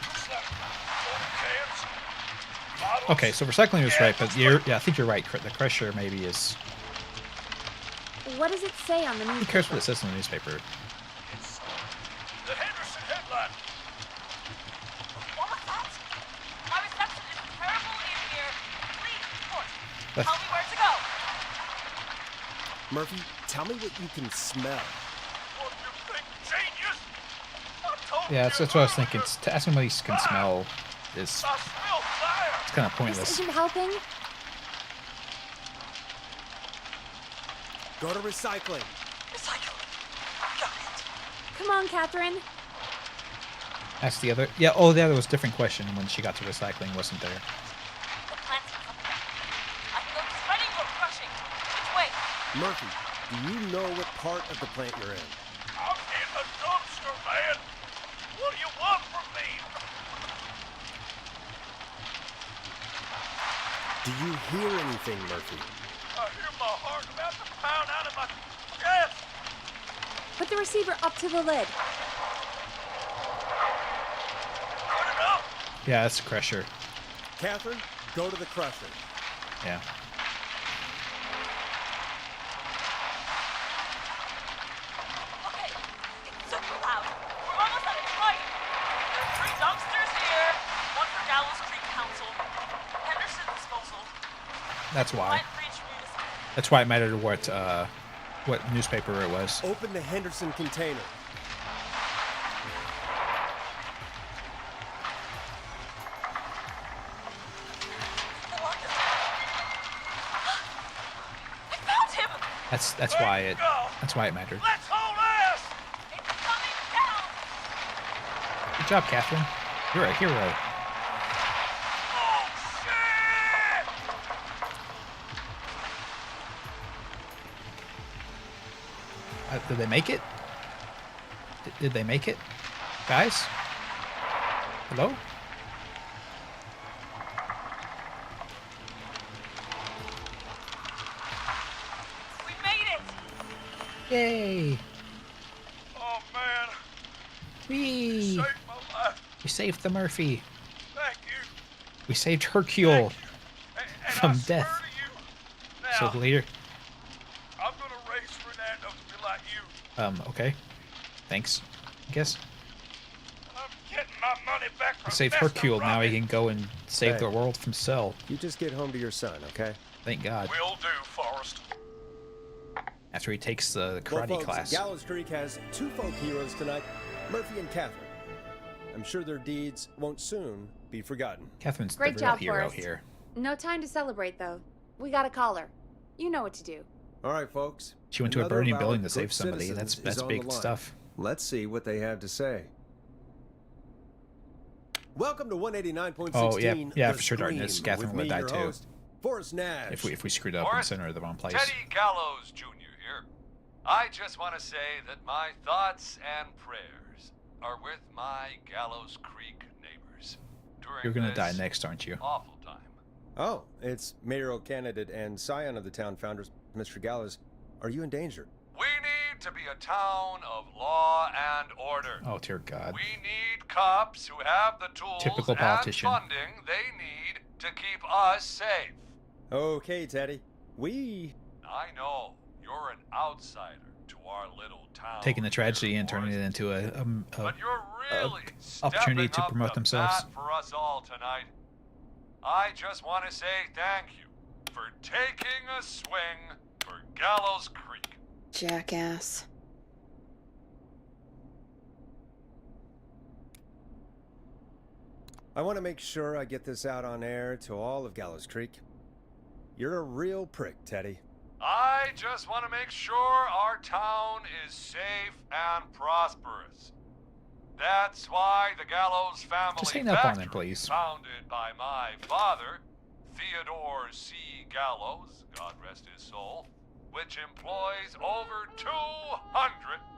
Looks like old cans, bottles. Okay, so recycling is right, but I think you're right. The crusher maybe is. What does it say on the Who newspaper? cares what it says in the newspaper? It's the Henderson headline. What was that? My reception is terrible in here. Please, Forrest, That's- tell me where to go. Murphy, tell me what you can smell. What you think, genius? I told Yeah, that's what I was thinking. To ask him what he can smell is I smell fire. it's kind of This pointless. isn't helping. Go to recycling. Recycling. Got it. Come on, Catherine. Ask the other. Yeah. Oh, the other was a different question when she got to recycling. Wasn't there? The plant's up again. I can go shredding or crushing. Which way? Murphy, do you know what part of the plant you're in? I'm in a dumpster, man. What do you want from me? Do you hear anything, Murphy? I hear my heart about to pound out of my chest. Put the receiver up to the lid. Put it up. Yeah, that's the crusher. Catherine, go to the crusher. Yeah. Okay, it's super loud. We're almost at it right. There are 3 dumpsters here. 1 for Gallows Creek Council. Henderson Disposal. That's why. Plant Breach Municipal. That's why it mattered what newspaper it was. Open the Henderson container. That's why it mattered. Let's hold ass! It's coming down! Good job, Catherine. You're a hero. Oh, shit! Did they make it? Did they make it? Guys? Hello? We made it! Yay! Oh, man. Whee! Saved my life. We saved the Murphy. Thank you. We saved Hercule from I death. swear to you, So now, later. I'm gonna race Fernando to be like you. Okay. Thanks. I guess. I'm getting my money back We from saved Mr. Hercule. Now he Robbie. can go and save Hey. the world from Cell. You just get home to your son, okay? Thank God. Will do, Forrest. After he takes the Well, karate folks, class. Gallows Creek has two folk heroes tonight, Murphy and Catherine. I'm sure their deeds won't soon be forgotten. Catherine's Great the real job, hero Forrest. here. No time to celebrate, though. We got a caller. You know what to do. All right, folks. She went to a Another burning of our building to good save somebody. citizens That's is on big the line. stuff. Let's see what they have to say. Welcome to 189.16. Oh, yeah, The for sure, Darkness. Scream, Catherine with would me, have died your too. host, Forrest Nash. If we screwed up and Forrest, sent her to the wrong place. Teddy Gallows Jr. here. I just want to say that my thoughts and prayers are with my Gallows Creek neighbors during You're gonna this die next, aren't you? awful time. Oh, it's mayoral candidate and scion of the town founders, Mr. Gallows. Are you in danger? We need to be a town of law and order. Oh, dear God. We need cops who have the tools Typical and politician. funding they need to keep us safe. Okay, Teddy. We... I know you're an outsider to our little town. Taking the tragedy and turning it into a But you're really opportunity stepping to up promote the themselves. bat for us all tonight. I just want to say thank you for taking a swing for Gallows Creek. Jackass. I want to make sure I get this out on air to all of Gallows Creek. You're a real prick, Teddy. I just want to make sure our town is safe and prosperous. That's why the Gallows Family Just hang up on him, Factory, please. founded by my father, Theodore C. Gallows, God rest his soul, which employs over 200.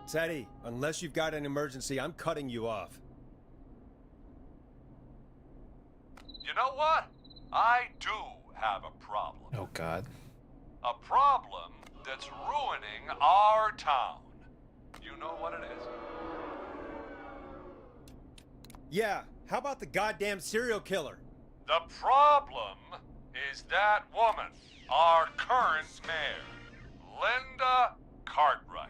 Teddy, unless you've got an emergency, I'm cutting you off. You know what? I do have a problem. Oh, God. A problem that's ruining our town. You know what it is? Yeah, how about the goddamn serial killer? The problem is that woman, our current mayor, Linda Cartwright.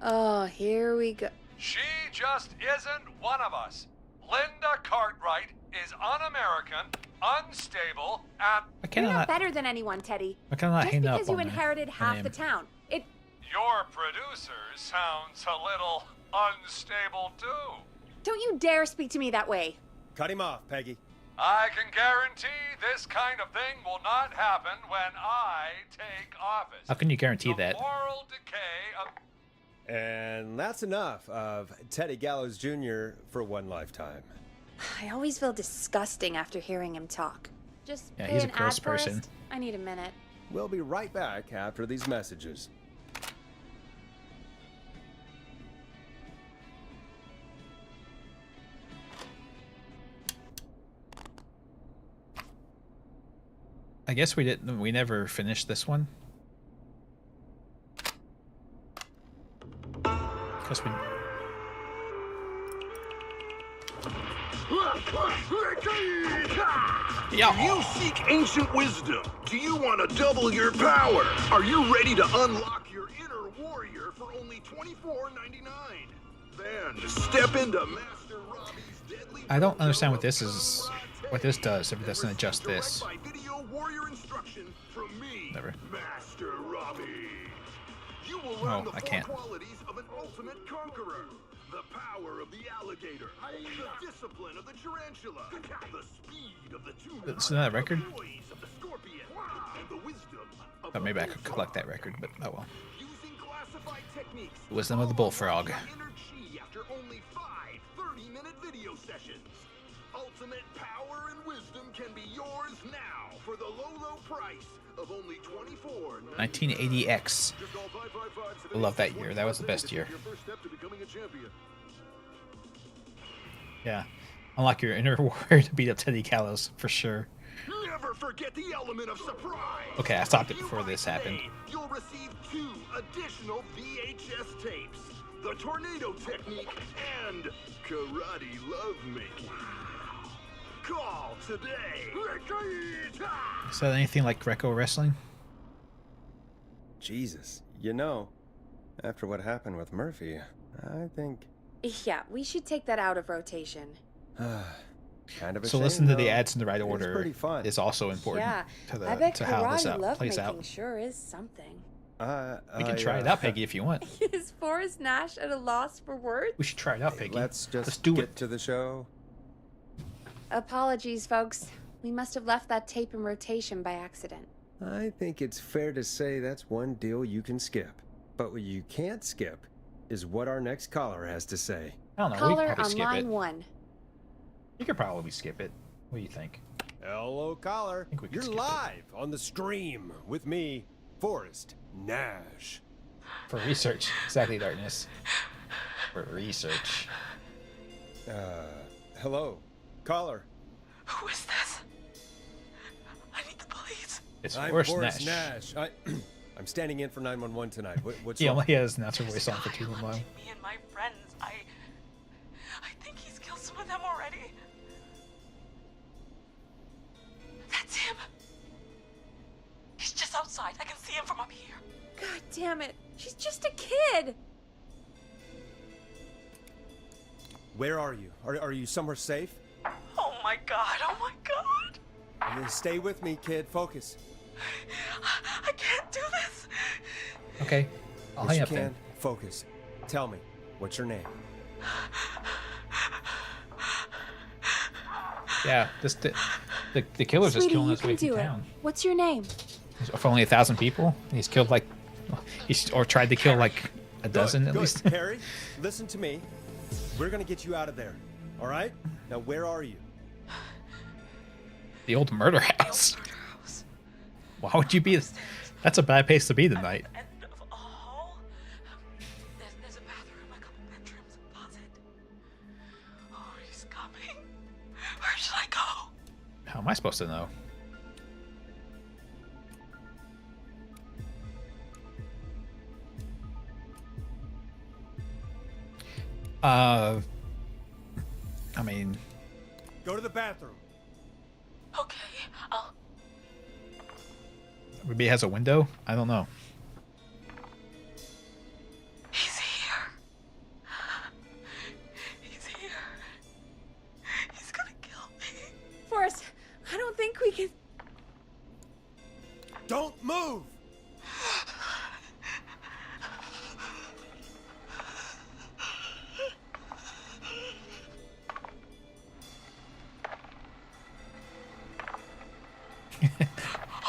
Oh, here we go. She just isn't one of us. Linda Cartwright is un-American, unstable, and... You're not better than anyone, Teddy. I cannot Just hang up because you on her. inherited Her half name. the town. your producer sounds a little unstable too. Don't you dare speak to me that way. Cut him off, Peggy. I can guarantee this kind of thing will not happen when I take office. How can you guarantee that? Moral decay of... And that's enough of Teddy Gallows Jr. for one lifetime. I always feel disgusting after hearing him talk. Just Yeah, pay he's a an gross ad first. person. I need a minute. We'll be right back after these messages. I guess we didn't. We never finished this one. Because we. Yeah. Do you seek ancient wisdom? Do you want to double your power? Are you ready to unlock your inner warrior for only $24.99? Then step into Master Robbie's deadly I don't understand what this is. What this does if it doesn't adjust this. by video warrior instruction from me, Never. Master Robbie. You will learn Oh, the I four can't. qualities of an ultimate conqueror. The power of the alligator, the discipline of the tarantula, the speed of the tuna, Isn't that a record? the poise of the scorpion, and the wisdom of Oh, maybe I could collect that record, but oh well. Wisdom of the bullfrog. inner chi after only 5 30-minute video sessions. Ultimate power and wisdom can be yours now for the low price of only $24.99. 1980X. I love that year. That was the best year. Yeah. Unlock your inner warrior to beat up Teddy Gallows, for sure. Never forget the element of surprise. Okay, I stopped it before this happened. You'll receive 2 additional VHS tapes, the tornado technique and karate lovemaking. Call today. Is that anything like Greco wrestling? Jesus, you know, after what happened with Murphy, I think... Yeah, we should take that out of rotation. Kind of a So shame, listen to the though. ads in the right It's order pretty fun. is also important Yeah, to, I bet to how this karate plays lovemaking out. sure is something. We can try it out, Peggy, if you want. Is Forrest Nash at a loss for words? We should try it out, Peggy. Let's do get it. to the show. Apologies, folks. We must have left that tape in rotation by accident. I think it's fair to say that's one deal you can skip. But what you can't skip is what our next caller has to say. I don't know. Caller we could probably on skip line it. 1. You could probably skip it. What do you think? Hello, caller. we could You're skip it. live on the stream with me, Forrest Nash. For research. Exactly, Darkness. For research. Hello, caller. Who is this? I need the police. It's I'm Forrest Forrest Nash. Nash. I'm standing in for 911 tonight. What's He wrong? only has an announcer voice on for 211. Me and my friends, I think he's killed some of them already. That's him. He's just outside. I can see him from up here. God damn it. She's just a kid. Where are you? Are you somewhere safe? Oh my god. Oh my god. Stay with me, kid. Focus. I can't do this. Okay. I'll Yes, hang you up can. then. Focus. Tell me, what's your name? Yeah, the killer's just Sweetie, killing you his way can through do it. town. What's your name? For only 1,000 people, he's killed like, or tried to kill like a dozen at Good. least. Harry, listen to me. We're gonna get you out of there. All right? Now, where are you? The old murder house. Why would you be? That's a bad place to be tonight. End of a hall. There's a bathroom, a couple bedrooms, a closet. Oh, he's coming. Where should I go? How am I supposed to know? I mean, Go to the bathroom. Okay, I'll... maybe it has a window. I don't know. He's here. He's here. He's gonna kill me. Forrest, I don't think we can... Don't move!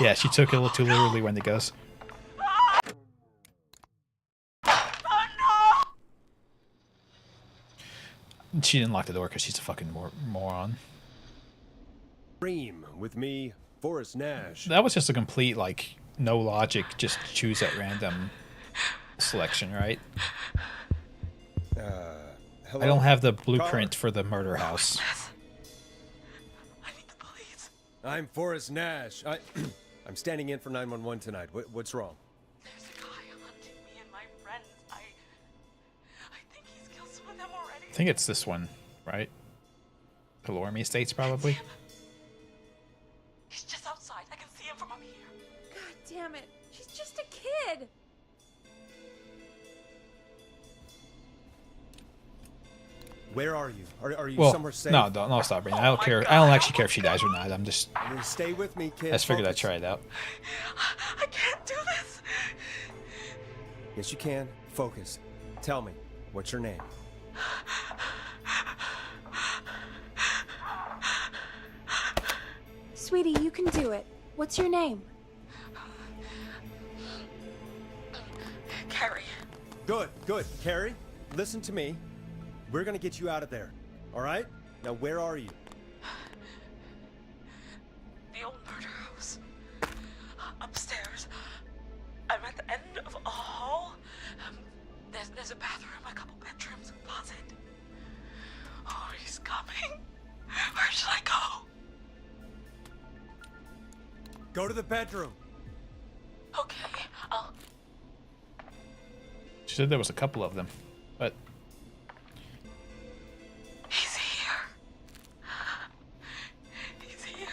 Yeah, she took it a little too literally when it goes. She didn't lock the door because she's a fucking moron. Stream with me, Forrest Nash. That was just a complete, like, no logic, just choose at random selection, right? Hello? I don't have the blueprint for the murder house. I'm Forrest Nash. I'm standing in for 911 tonight. What's wrong? There's a guy hunting me and my friends. I think he's killed some of them already. I think it's this one, right? Pelormi Estates, probably. He's just outside. I can see him from up here. God damn it. She's just a kid. Where are you? Are you Well, somewhere safe? no, stop, Brandon. I don't care. I don't actually care if she dies or not. I'm just. Stay with me, kid. I just figured I'd Focus. try it out. I can't do this. Yes, you can. Focus. Tell me, what's your name? Sweetie, you can do it. What's your name? Carrie. Good, good. Carrie, listen to me. We're gonna get you out of there. All right? Now, where are you? The old murder house. Upstairs. I'm at the end of a hall. There's a bathroom, a couple bedrooms, a closet. Oh, he's coming. Where should I go? Go to the bedroom. Okay, I'll... She said there was a couple of them, but He's here. He's here.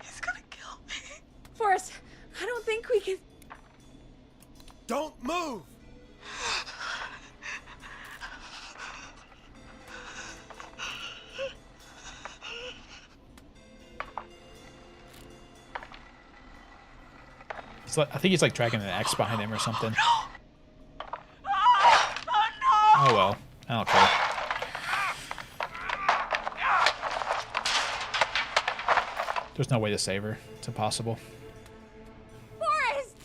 He's gonna kill me. Forrest, I don't think we can... Don't move! it's like, I think he's like dragging an axe behind him or something. Oh well, I don't care. There's no way to save her. It's impossible. Forrest!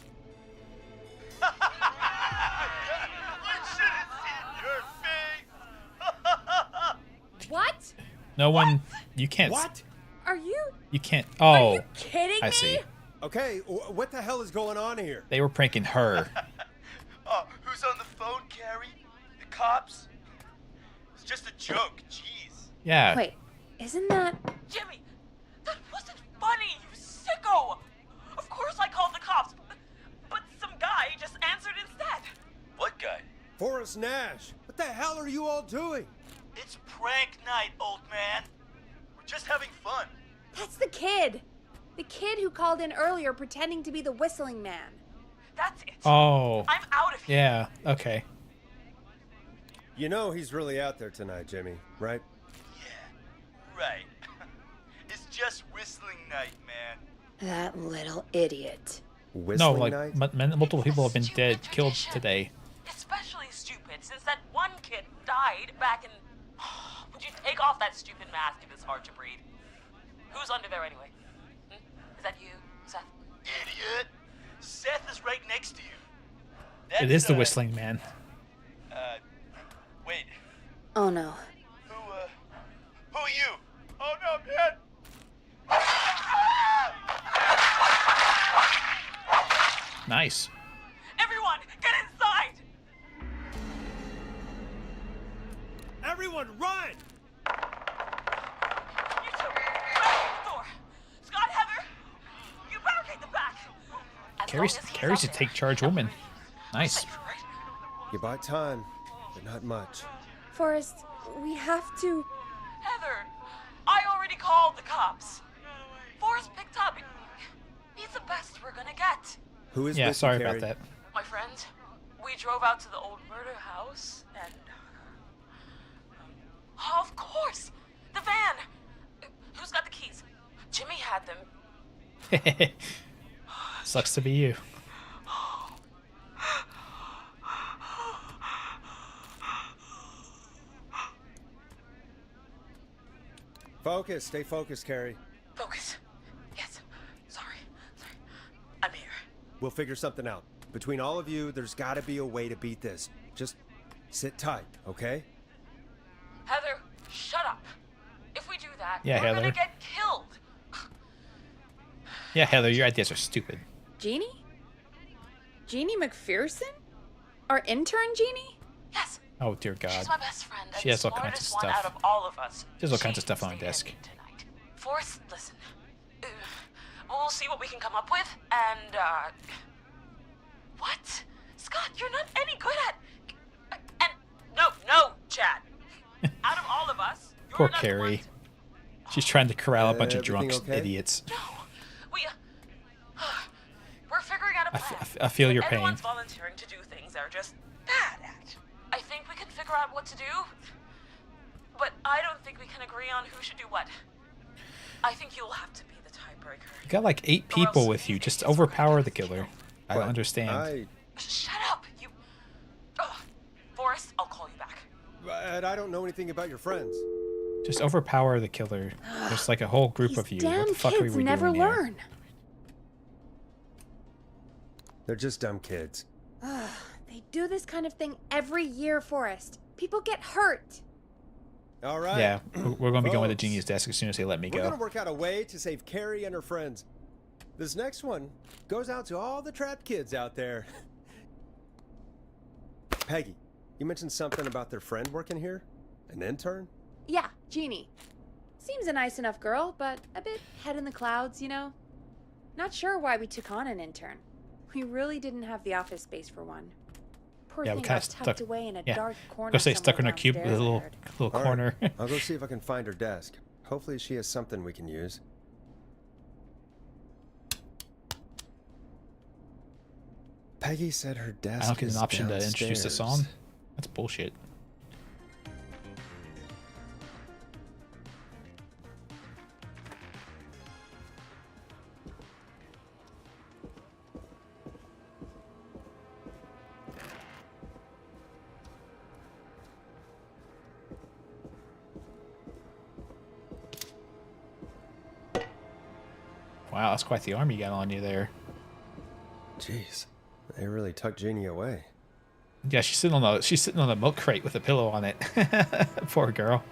What? No one. You can't. What? Are you... You can't. Are Oh, you kidding I me? see. Okay, what the hell is going on here? They were pranking her. Oh, who's on the phone, Carrie? The cops? It's just a joke, jeez. Yeah. Wait, isn't that... Jimmy, that wasn't funny, you sicko! Of course I called the cops, but some guy just answered instead. What guy? Forrest Nash, what the hell are you all doing? It's prank night, old man. We're just having fun. That's the kid. The kid who called in earlier pretending to be the whistling man. That's it. Oh. I'm out of here. Yeah. Okay. You know he's really out there tonight, Jimmy, right? Right. It's just whistling night, man. That little idiot. Whistling No, like night? multiple people have been dead, killed today. Especially stupid, since that one kid died back in... Would you take off that stupid mask if it's hard to breathe? Who's under there anyway? Is that you, Seth? Idiot. Seth is right next to you. It is the whistling man. Wait. Oh no. Who are you? Oh no, man. Nice. Everyone, get inside! Everyone, run! You two, barricade the door. Scott, Heather, you barricade the back. Carrie's a take charge woman. Nice. You buy time, but not much. Forrest, we have to... Heather, I already called the cops. Forrest picked up. He's the best we're gonna get. Who is Yeah, with sorry you, about Carrie? that. My friend, we drove out to the old murder house and... of course! The van! Who's got the keys? Jimmy had them. Sucks to be you. Focus, stay focused, Carrie. Focus. Yes. Sorry. I'm here. We'll figure something out. Between all of you, there's gotta be a way to beat this. Just sit tight, okay? Heather, shut up. If we do that, Yeah, we're Heather. gonna get killed. Yeah, Heather, your ideas are stupid. Jeannie? Jeannie McPherson? Our intern Jeannie? Yes. Oh dear God. She's my best friend. She and has the all kinds of smartest one out stuff. of all of us. She has all kinds of stuff on her desk. Forrest, listen. We'll see what we can come up with, and, What? Scott, you're not any good at... And... No, Chad. Out of all of us, Poor Carrie. She's trying to corral a bunch of Everything drunks, okay? idiots. we're figuring out a plan. I feel your pain. Everyone's volunteering to do things they're just bad at. I think we can figure out what to do, but I don't think we can agree on who should do what. I think you'll have to be the tiebreaker. You got like 8 people with you. Just overpower the killer. I don't understand. Shut up, you... Ugh. Forrest, I'll call you back. But I don't know anything about your friends. Just overpower the killer. There's like a whole group of you. What Damn the fuck are kids we never doing here? learn. They're just dumb kids. Ugh, they do this kind of thing every year, Forrest. People get hurt. All right. Yeah, we're going to be going to Folks, Jeannie's desk as soon as they let me We're go. gonna work out a way to save Carrie and her friends. This next one goes out to all the trapped kids out there. Peggy, you mentioned something about their friend working here? An intern? Yeah, Jeannie. Seems a nice enough girl, but a bit head in the clouds, you know? Not sure why we took on an intern. We really didn't have the office space for one. Poor Yeah, we thing kinda got tucked stuck- away in a yeah. dark corner. Go stay stuck in somewhere her cube with a downstairs, I little heard. All right, corner. I'll go see if I can find her desk. Hopefully she has something we can use. Peggy said her desk I don't get is an option to introduce the downstairs. song. That's bullshit. Wow, that's quite the arm you got on you there. Jeez, they really tucked Jeannie away. Yeah, she's sitting on a milk crate with a pillow on it. Poor girl.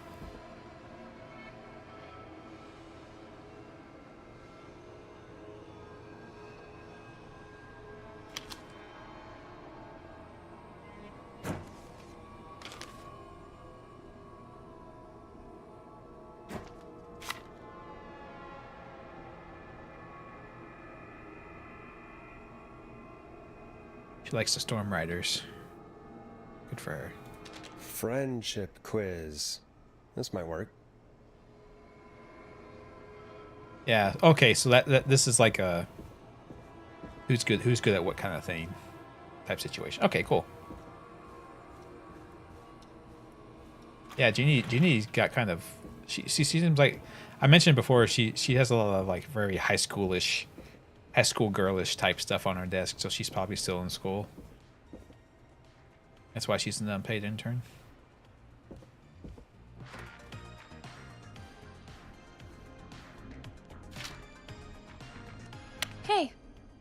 She likes the Storm Riders. Good for her. Friendship quiz. This might work. Yeah. Okay. So that this is like a who's good at what kind of thing type situation. Okay. Cool. Yeah. Jeannie's got kind of she seems like I mentioned before. She has a lot of like very high school girlish type stuff on her desk. So she's probably still in school. That's why she's an unpaid intern. Hey,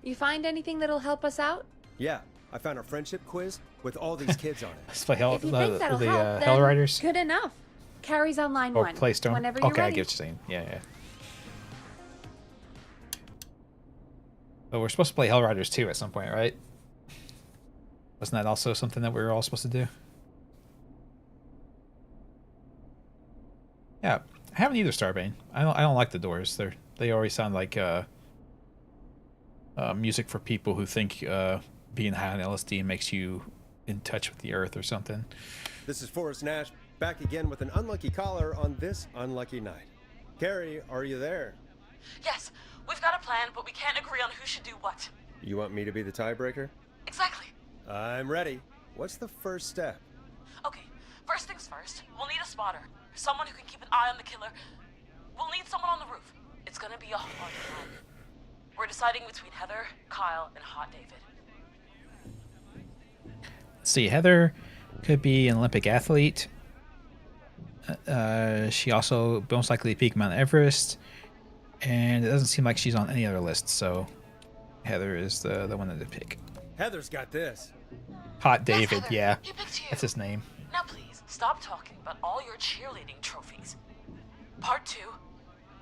you find anything that'll help us out? Yeah, I found a friendship quiz with all these kids on it. Let's play Hell, If you think that'll help, Hell then Riders. good enough. Carrie's on line Or one. play Storm. Whenever you're Okay, I ready. get what you're saying. Yeah. But we're supposed to play Hell Riders 2 at some point, right? Wasn't that also something that we were all supposed to do? Yeah, I haven't either, Starbane. I don't like the Doors. They always sound like music for people who think being high on LSD makes you in touch with the earth or something. This is Forrest Nash, back again with an unlucky caller on this unlucky night. Carrie, are you there? Yes, we've got a plan, but we can't agree on who should do what. You want me to be the tiebreaker? Exactly. I'm ready. What's the first step? Okay, first things first, we'll need a spotter. Someone who can keep an eye on the killer. We'll need someone on the roof. It's gonna be a hard plan. We're deciding between Heather, Kyle, and Hot David. Let's see, Heather could be an Olympic athlete. She also most likely peak Mount Everest, and it doesn't seem like she's on any other list. So Heather is the one to pick. Heather's got this. Hot David, Heather, yeah, he picked you. that's his name. Now please, stop talking about all your cheerleading trophies. Part 2.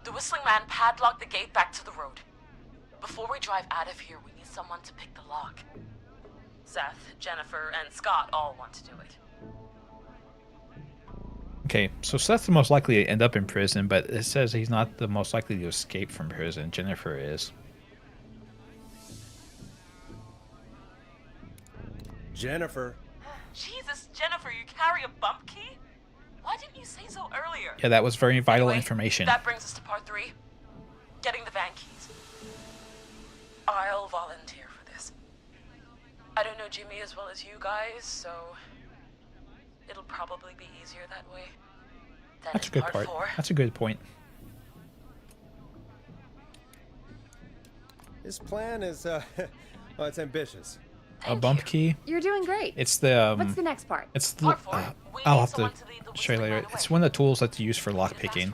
The Whistling Man padlocked the gate back to the road. Before we drive out of here, we need someone to pick the lock. Seth, Jennifer, and Scott all want to do it. Okay, so Seth's the most likely to end up in prison, but it says he's not the most likely to escape from prison. Jennifer is. Jennifer. Jesus, Jennifer, you carry a bump key? Why didn't you say so earlier? Yeah, that was very vital Anyway, information. That brings us to part 3. Getting the van keys. I'll volunteer for this. I don't know Jimmy as well as you guys, so it'll probably be easier that way. Then That's a in good part part. 4, That's a good point. His plan is, well, it's ambitious. a bump key. You're doing great. It's the What's the next part? It's the I'll have to show you later. It's one of the tools that you use for lock picking.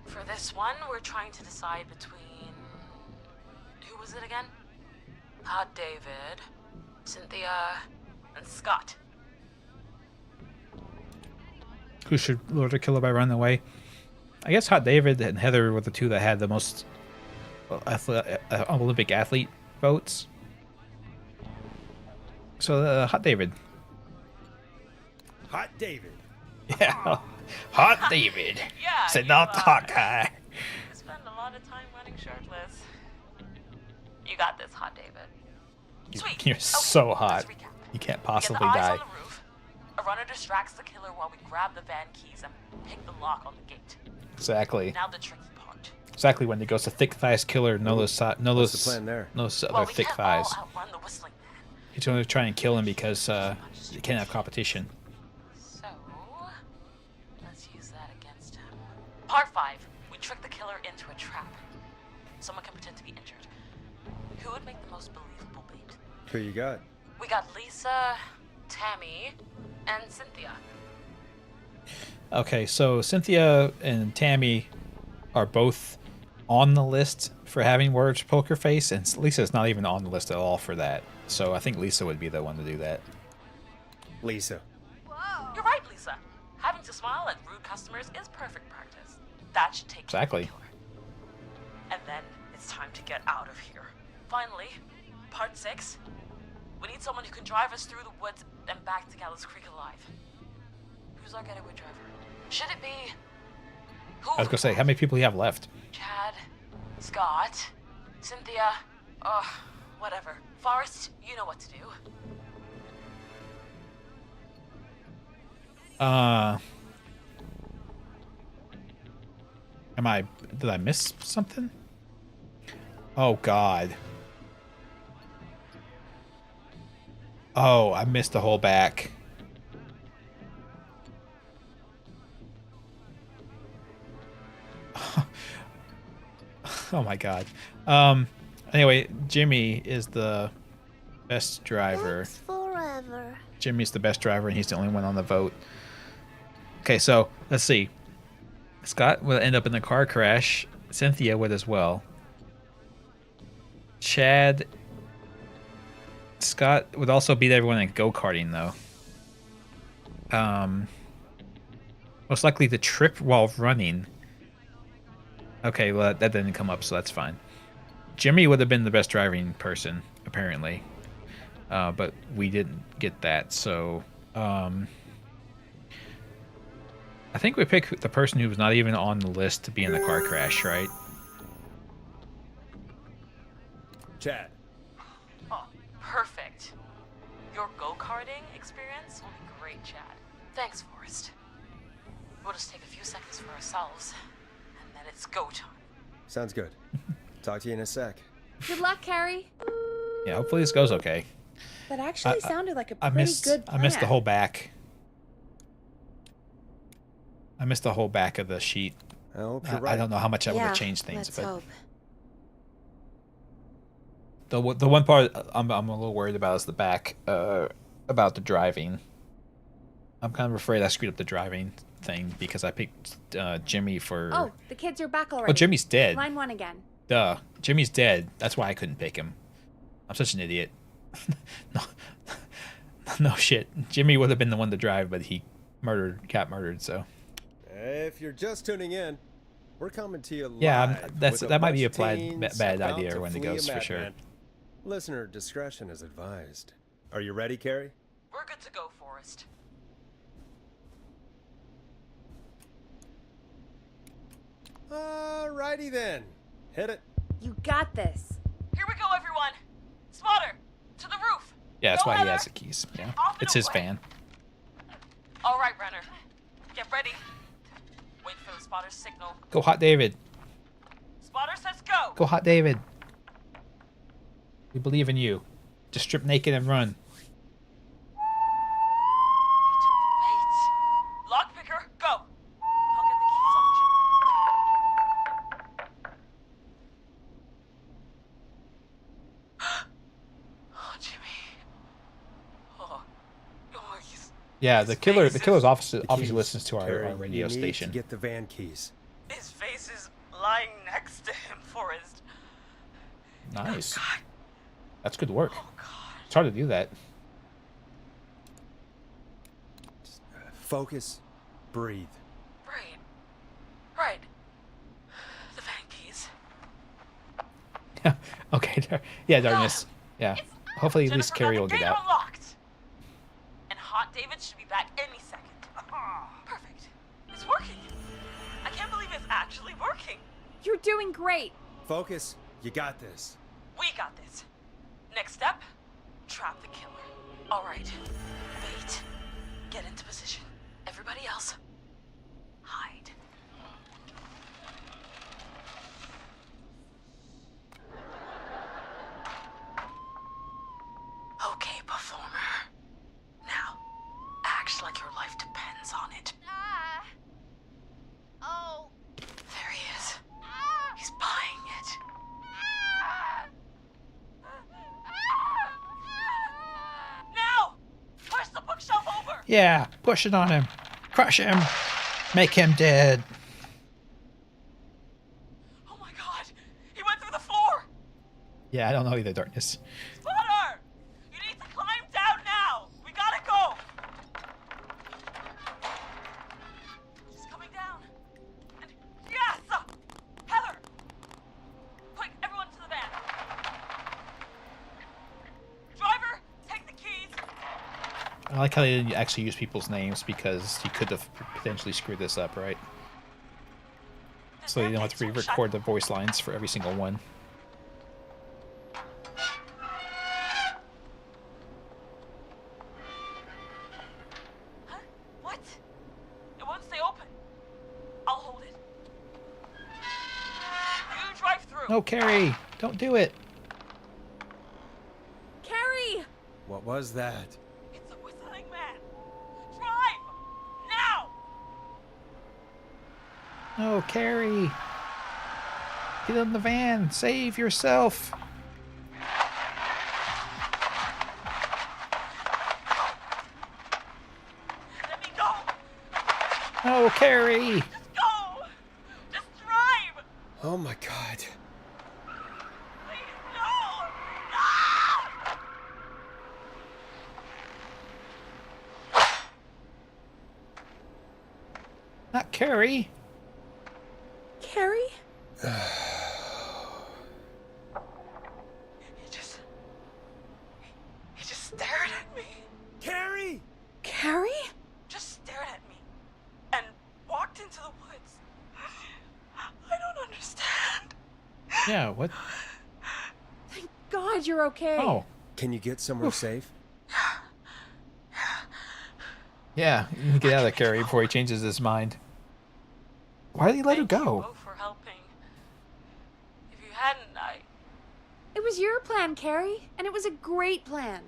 For this one, we're trying to decide between... Who was it again? Hot David, Cynthia, and Scott. Who should lure the killer by running away? I guess Hot David and Heather were the two that had the most Olympic athlete votes. So Hot David. Hot David. Yeah, Hot David. Yeah, Said not the hot guy. You spend a lot of time running shirtless. You got this, Hot David. Sweet. You're so hot. You can't possibly we get the eyes die. on the roof. A runner distracts the killer while we grab the van keys and pick the lock on the gate. Exactly. Now the tricky part. Exactly when he goes to thick thighs killer. No those What's the plan there? No other thick thighs. Outrun the whistling man. He's going to try and kill him because he can't have competition. So let's use that against him. Part 5. We trick the killer into a trap. Someone can pretend to be injured. Who would make the most believable bait? Who you got? We got Lisa, Tammy, and Cynthia. Okay, so Cynthia and Tammy are both on the list for having words poker face, and Lisa's not even on the list at all for that. So I think Lisa would be the one to do that. Lisa. You're right, Lisa. Having to smile at rude customers is perfect practice. That should take care of the Exactly. killer. And then it's time to get out of here. Finally, part 6. We need someone who can drive us through the woods and back to Gallows Creek alive. Who's our getaway driver? Should it be... Who? I was gonna say, how many people do you have left? Chad, Scott, Cynthia, whatever. Forrest, you know what to do. Did I miss something? Oh God. Oh, I missed the whole back. Oh my God. Anyway, Jimmy is the best driver. Thanks forever. Jimmy's the best driver, and he's the only one on the vote. Okay, so let's see. Scott will end up in the car crash. Cynthia would as well. Chad. Scott would also beat everyone in go-karting, though. Most likely the trip while running. Okay, well, that didn't come up, so that's fine. Jimmy would have been the best driving person, apparently. But we didn't get that, so... I think we picked the person who was not even on the list to be in the car crash, right? Chad. Oh, perfect. Your go-karting experience will be great, Chad. Thanks, Forrest. We'll just take a few seconds for ourselves, and then it's go time. Sounds good. Talk to you in a sec. Good luck, Carrie. Yeah, hopefully this goes okay. That actually sounded like a I pretty missed, good plan. I missed the whole back. I missed the whole back of the sheet. I hope you're right. I don't know how much I would Yeah, have changed things, let's but hope. the one part I'm a little worried about is the back, about the driving. I'm kind of afraid I screwed up the driving thing because I picked Jimmy for. Oh, the kids are back already. Well, Jimmy's dead. Line 1 again. Duh, Jimmy's dead. That's why I couldn't pick him. I'm such an idiot. No shit. Jimmy would have been the one to drive, but he got murdered. So. If you're just tuning in, we're coming to you live. Yeah, with that might be a bunch of teens bad about idea to when it flee a goes for sure. madman. Listener discretion is advised. Are you ready, Carrie? We're good to go, Forrest. Alrighty then. Hit it. You got this. Here we go, everyone. Spotter, to the roof. Yeah, that's Go, why he Heather. has the keys. Yeah, Off and it's his away. van. All right, Renner. Get ready. Wait for the spotter's signal. Go, Hot David. Spotter says go. Go, Hot David. We believe in you. Just strip naked and run. Wait. Lockpicker, go. I'll get the keys off Jimmy. Oh, Jimmy. Yeah, the killer's obviously keys. listens to Carrie, our radio you need station. to get the van keys. His face is lying next to him, Forrest. Nice. Oh, God. That's good work. Oh, God. It's hard to do that. Focus. Breathe. Right. The van keys. Okay. Yeah, darkness. Yeah. Hopefully at least Carrie will get out. Unlocked. And Hot David should be back any second. Perfect. It's working. I can't believe it's actually working. You're doing great. Focus. You got this. We got this. Next step, trap the killer. All right. Bait. Get into position. Everybody else, hide. Okay, performer. Now, act like your life depends on it. Oh. There he is. He's buying it. Now! Push the bookshelf over! Yeah, push it on him. Crush him. Make him dead. Oh my god! He went through the floor! Yeah, I don't know either, darkness. Spotter! You need to climb down now! We gotta go! She's coming down. And yes! Heather! Quick, everyone to the van. Driver, take the keys. I like how they didn't actually use people's names because you could have potentially screwed this up, right? So you don't have to re-record the voice lines for every single one. Huh? What? It won't stay open. I'll hold it. You drive through. No, Carrie, don't do it. Carrie! What was that? It's a whistling man. Drive! Now! No, Carrie. Get in the van. Save yourself. Let me go! No, Carrie. Just go! Just drive! Oh my god. Please, no! No! Not Carrie. Carrie? He just stared at me. Carrie! Carrie? Just stared at me. And walked into the woods. I don't understand. Yeah, what? Thank God you're okay. Oh. Can you get somewhere safe? Yeah, you can get out of there, Carrie, before he changes his mind. Why did he let her Thank you go? both for helping. If you hadn't, It was your plan, Carrie, and it was a great plan.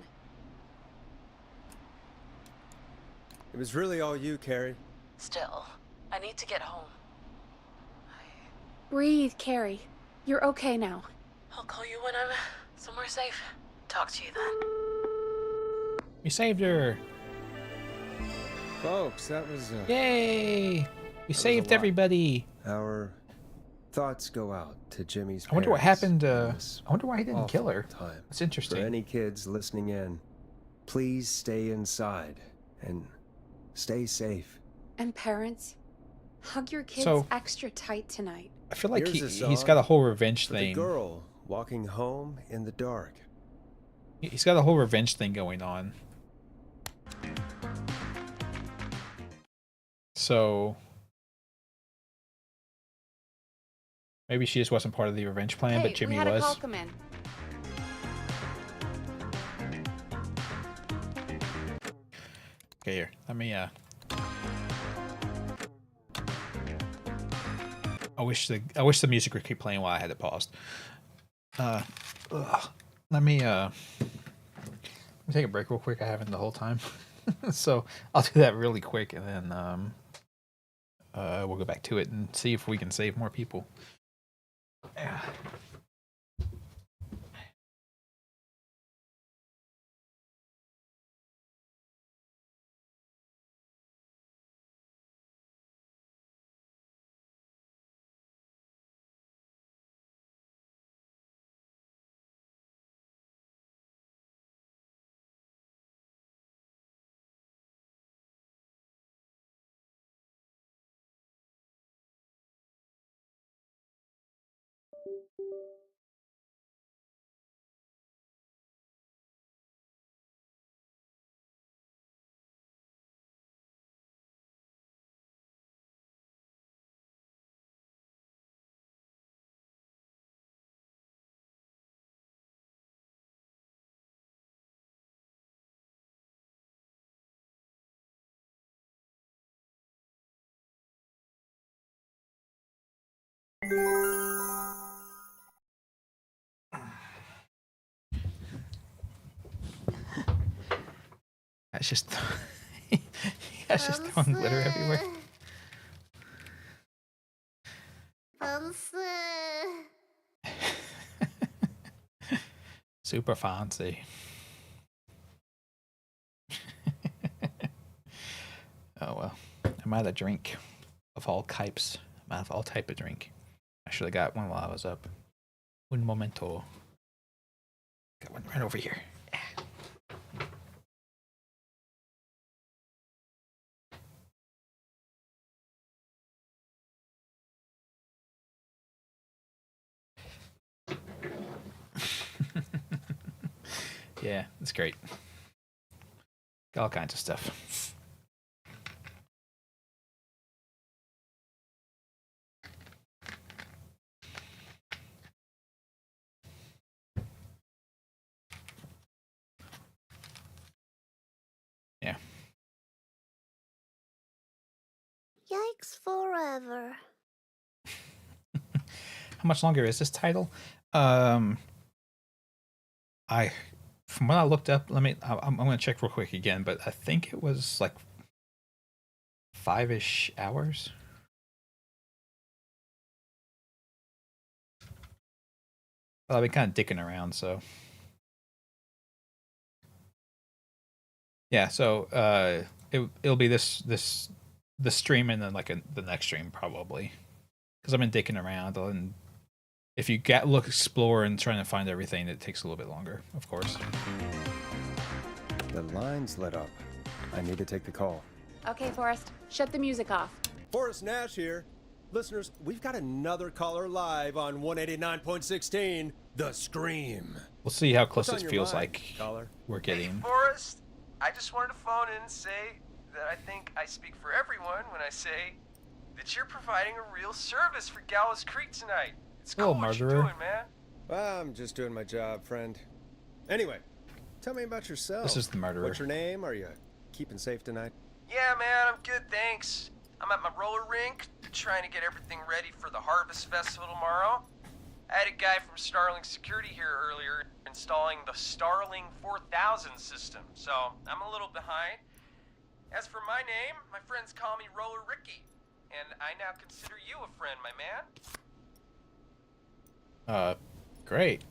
It was really all you, Carrie. Still, I need to get home. Breathe, Carrie. You're okay now. I'll call you when I'm somewhere safe. Talk to you then. We saved her. Folks, that was Yay! We saved everybody. Our thoughts go out to Jimmy's I wonder what parents happened. in this I wonder why he didn't kill her. time. That's interesting. For any kids listening in, please stay inside and stay safe. And parents, hug your kids So- extra tight tonight. I feel like Here's a he's song got a whole revenge for the thing. girl walking home in the dark. He's got a whole revenge thing going on. So maybe she just wasn't part of the revenge plan, Hey, but Jimmy we had was. a call come in. Okay, here. Let me I wish the music would keep playing while I had it paused. Let me take a break real quick. I haven't the whole time. So I'll do that really quick and then we'll go back to it and see if we can save more people. Yeah. That's just that's just throwing glitter everywhere. Super fancy. Oh well. I'm out of drink of all types. I'm out of all type of drink. I should have got one while I was up. Un momento. Got one right over here. Yeah, it's great. Got all kinds of stuff. Yeah. Yikes forever. How much longer is this title? I from what I looked up, I'm gonna check real quick again, but I think it was like 5-ish hours. Well, I've been kind of dicking around, so yeah. So it'll be this stream and then like the next stream probably, because I've been dicking around. And if you explore and trying to find everything, it takes a little bit longer, of course. The line's lit up. I need to take the call. Okay, Forrest, shut the music off. Forrest Nash here. Listeners, we've got another caller live on 189.16, The Scream. We'll see how close What's on it your feels mind, like caller? we're getting. Forrest, I just wanted to phone in and say that I think I speak for everyone when I say that you're providing a real service for Gallows Creek tonight. It's cool what you're doing, man. Well, I'm just doing my job, friend. Anyway, tell me about yourself. This is the murderer. What's your name? Are you keeping safe tonight? Yeah, man, I'm good, thanks. I'm at my roller rink, trying to get everything ready for the Harvest Festival tomorrow. I had a guy from Starling Security here earlier installing the Starling 4000 system, so I'm a little behind. As for my name, my friends call me Roller Ricky, and I now consider you a friend, my man. Great.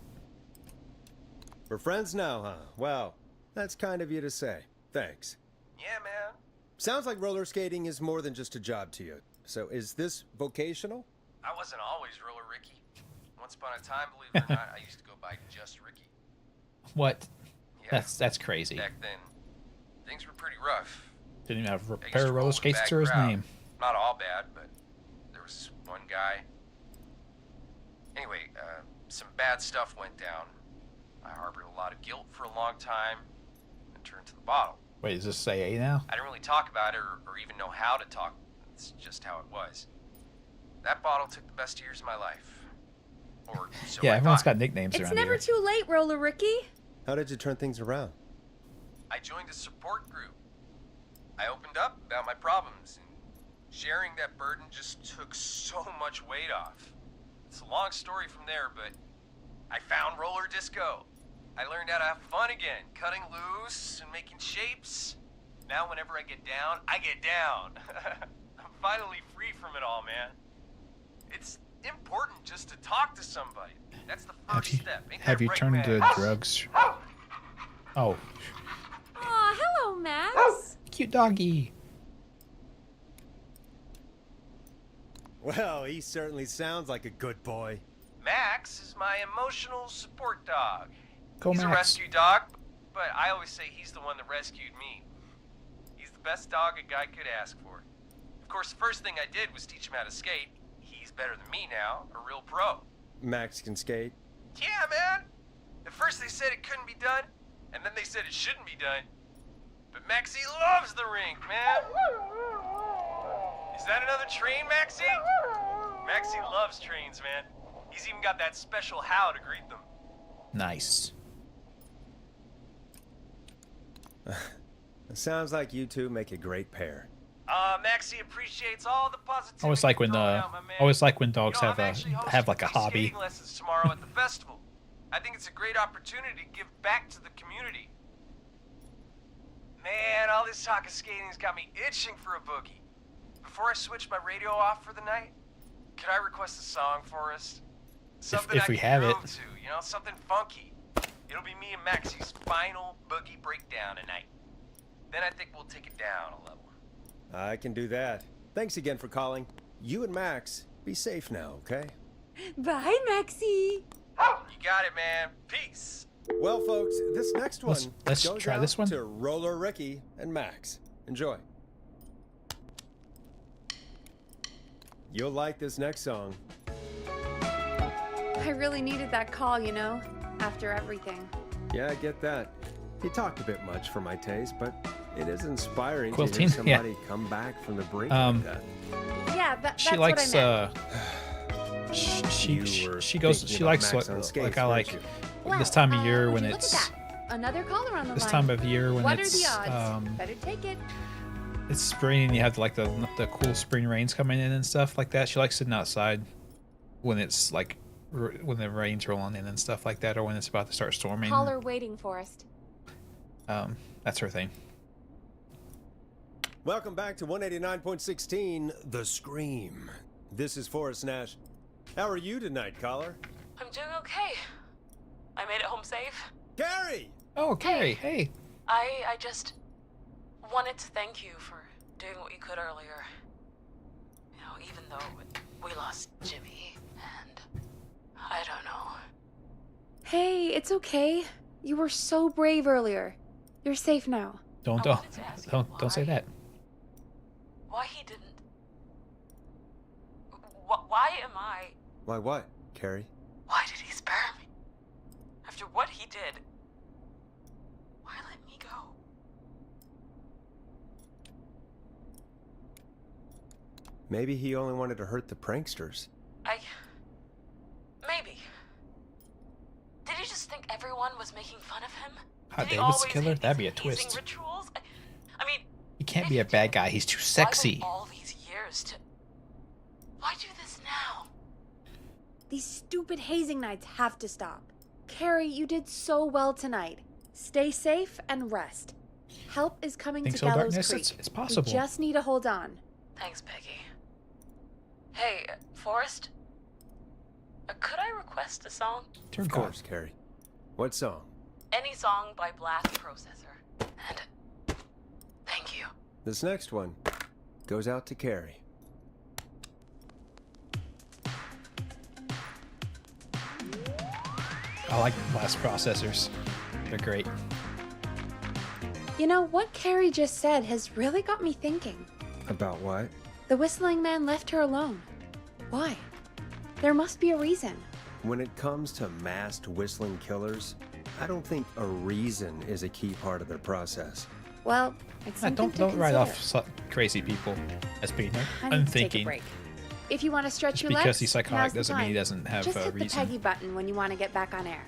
We're friends now, huh? Well, that's kind of you to say. Thanks. Yeah, man. Sounds like roller skating is more than just a job to you. So is this vocational? I wasn't always Roller Ricky. Once upon a time, believe it or not, I used to go by just Ricky. What? Yeah. That's crazy. Back then, things were pretty rough. Didn't even have a I used pair to of roll roller with a skates bad to his crowd. name. Not all bad, but there was one guy. Anyway, some bad stuff went down. I harbored a lot of guilt for a long time and turned to the bottle. Wait, is this AA now? I didn't really talk about it or even know how to talk. It's just how it was. That bottle took the best years of my life. Or so Yeah, I everyone's thought. got nicknames It's around never here. too late, Roller Ricky. How did you turn things around? I joined a support group. I opened up about my problems, and sharing that burden just took so much weight off. It's a long story from there, but I found roller disco. I learned how to have fun again, cutting loose and making shapes. Now whenever I get down, I get down. I'm finally free from it all, man. It's important just to talk to somebody. That's the first step. Ain't Have that you right, turned man? to drugs? Oh, Aw, hello, Max. cute doggy. Well, he certainly sounds like a good boy. Max is my emotional support dog. Go He's a Max. rescue dog, but I always say he's the one that rescued me. He's the best dog a guy could ask for. Of course, the first thing I did was teach him how to skate. He's better than me now, a real pro. Max can skate. Yeah, man! At first they said it couldn't be done, and then they said it shouldn't be done. But Maxie loves the rink, man! Is that another train, Maxie? Maxie loves trains, man. He's even got that special how to greet them. Nice. It sounds like you two make a great pair. Maxie appreciates all the positivity. I always like when dogs have like a hobby. Skating lessons tomorrow at the festival. I think it's a great opportunity to give back to the community. Man, all this talk of skating's got me itching for a boogie. Before I switch my radio off for the night, could I request a song, Forrest? Something if I we can have it. groove to, you know, something funky. It'll be me and Maxie's final boogie breakdown tonight. Then I think we'll take it down a level. I can do that. Thanks again for calling. You and Max, be safe now, okay? Bye, Maxie. You got it, man. Peace. Well, folks, this next one let's goes try out this one. to Roller Ricky and Max. Enjoy. You'll like this next song. I really needed that call, you know, after everything. Yeah, I get that. He talked a bit much for my taste, but it is inspiring to Quilting? hear somebody come back from the brink like that. Yeah, that's She what likes I meant. she goes she likes Max on like skates, I weren't like you? this time of year would when you look at it's that? Another caller on the this line. time of year when what it's are the odds? Better take it. it's spring and you have like the cool spring rains coming in and stuff like that. She likes sitting outside when it's like when the rain's rolling in and stuff like that, or when it's about to start storming. Caller waiting, Forrest. That's her thing. Welcome back to 189.16, The Scream. This is Forrest Nash. How are you tonight, caller? I'm doing okay. I made it home safe. Gary! Oh, Carrie, hey. I just wanted to thank you for doing what you could earlier. You know, even though we lost Jimmy, and I don't know. Hey, it's okay. You were so brave earlier. You're safe now. Don't say that. Why he didn't... Why am I... Why what, Carrie? Why did he spare me? After what he did, why let me go? Maybe he only wanted to hurt the pranksters. Maybe. Did he just think everyone was making fun of him? Hot Did he David's always killer? hate That'd these be a amazing twist. Rituals? I mean, He can't be a bad guy. He's too sexy. why wait all these years to... Why do this now? These stupid hazing nights have to stop. Carrie, you did so well tonight. Stay safe and rest. Help is coming Think to so, Gallows Darkness? Creek. It's possible. We just need to hold on. Thanks, Peggy. Hey, Forrest? Could I request a song? Of course, Carrie. What song? Any song by Blast Processor. And thank you. This next one goes out to Carrie. I like blast processors. They're great. You know, what Carrie just said has really got me thinking. About what? The whistling man left her alone. Why? There must be a reason. When it comes to masked whistling killers, I don't think a reason is a key part of their process. Well, it's something to Don't write consider. off crazy people as being I need to take a unthinking. break. If you want to stretch your because legs, he's psychotic now's the doesn't mean he time. doesn't have Just a hit reason. the Peggy button when you want to get back on air.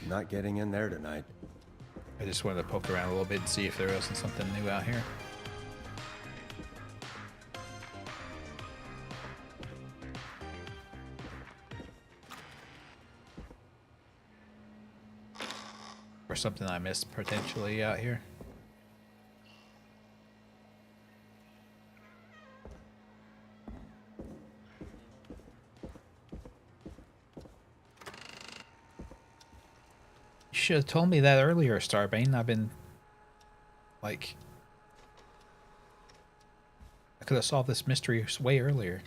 Not getting in there tonight. I just wanted to poke around a little bit and see if there wasn't something new out here. Or something I missed potentially out here. You should have told me that earlier, Starbane. I've been like, I could have solved this mystery way earlier.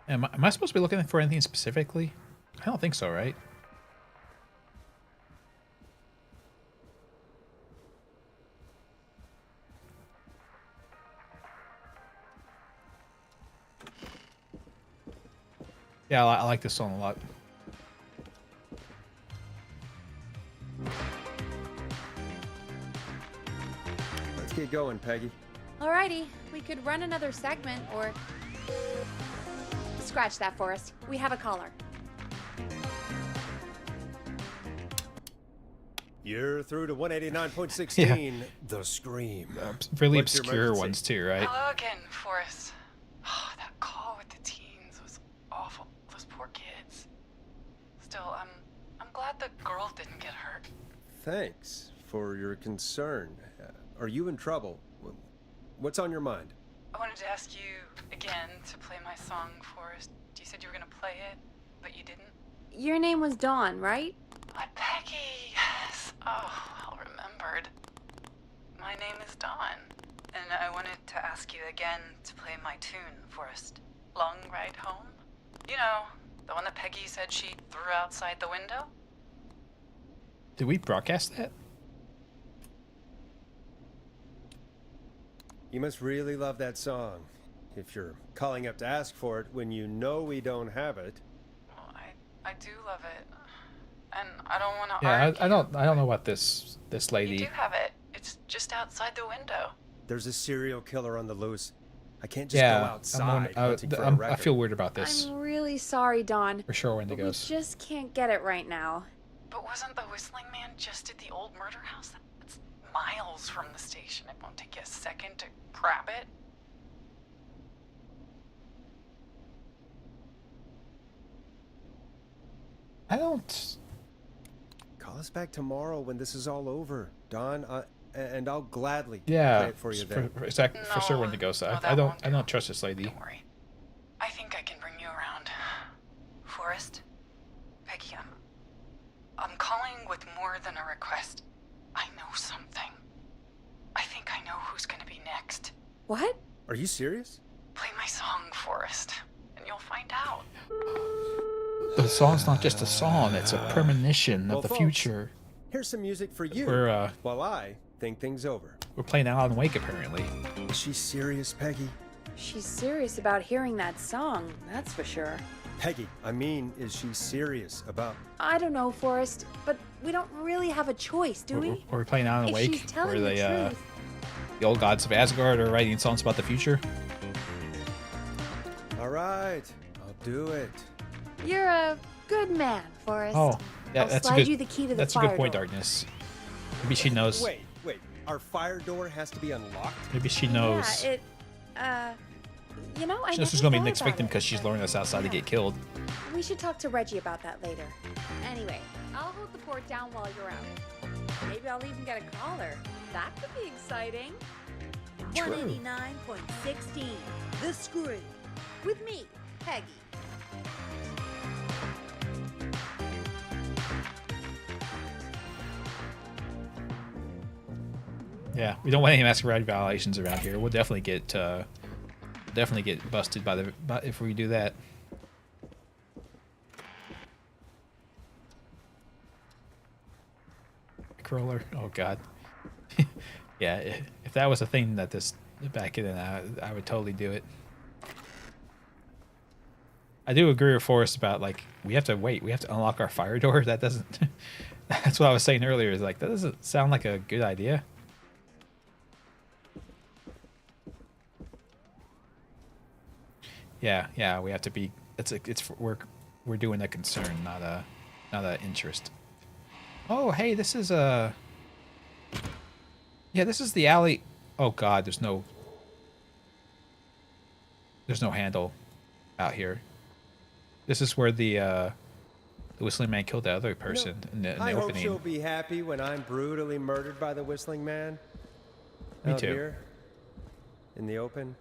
Am I supposed to be looking for anything specifically? I don't think so, right? Yeah, I like this song a lot. Let's get going, Peggy. Alrighty, we could run another segment or... Scratch that, Forrest. We have a caller. You're through to 189.16, The Scream. Really What's your obscure emergency? ones too, right? Hello again, Forrest. Oh, that call with the teens was awful. Those poor kids. Still, I'm glad the girl didn't get hurt. Thanks for your concern. Are you in trouble? What's on your mind? I wanted to ask you again to play my song, Forrest. You said you were gonna play it, but you didn't. Your name was Dawn, right? Peggy, yes. Oh, well remembered. My name is Dawn, and I wanted to ask you again to play my tune, Forrest. Long Ride Home? You know, the one that Peggy said she threw outside the window? Did we broadcast that? You must really love that song. If you're calling up to ask for it when you know we don't have it. Well, I do love it. And I don't want to Yeah, argue. I don't know about this lady. You do have it. It's just outside the window. There's a serial killer on the loose. I can't just go outside hunting for a record. I feel weird about this. I'm really sorry, Dawn. For sure, when it But we goes. just can't get it right now. But wasn't the Whistling Man just at the old murder house? That's miles from the station. It won't take you a second to grab it. I don't. Call us back tomorrow when this is all over, Don, and I'll gladly Yeah, play it for you then. for sure when it goes. I don't trust this lady. Don't worry. I think I can bring you around. Forrest? Peggy, I'm calling with more than a request. I know something. I think I know who's gonna be next. What? Are you serious? Play my song, Forrest, and you'll find out. The song's not just a song; it's a premonition Well, of the folks, future. Here's some music for you We're while I think things over. we're playing Alan Wake apparently. Is she serious, Peggy? She's serious about hearing that song, that's for sure. Peggy, I mean, is she serious about... I don't know, Forrest, but we don't really have a choice, do we? We're playing Alan If Wake, she's telling where the truth. the old gods of Asgard are writing songs about the future. All right, I'll do it. You're a good man, Forrest. Oh, yeah, I'll that's slide a good. you the key to the that's a fire good point, door. Darkness. Maybe she knows. Wait, our fire door has to be unlocked? Maybe she knows. Yeah, you know, I She knows never who's gonna be the thought next about victim it. because she's luring us outside to get killed. We should talk to Reggie about that later. Anyway, I'll hold the fort down while you're out. Maybe I'll even get a caller. That could be exciting. True. 189.16, The Screw. With me, Peggy. Yeah, we don't want any masquerade violations around here. We'll definitely get busted if we do that. Crawler. Oh God. Yeah, if that was a thing that this back in, I would totally do it. I do agree with Forrest about like we have to wait. We have to unlock our fire door. That doesn't. That's what I was saying earlier. Is like that doesn't sound like a good idea. Yeah, we have to be. We're doing a concern, not a interest. Oh, hey, this is a. Yeah, this is the alley. Oh God, there's no handle out here. This is where the Whistling Man killed the other person in the I hope opening. she'll be happy when I'm brutally murdered by the Whistling Man. Me Out too. Here, in the open,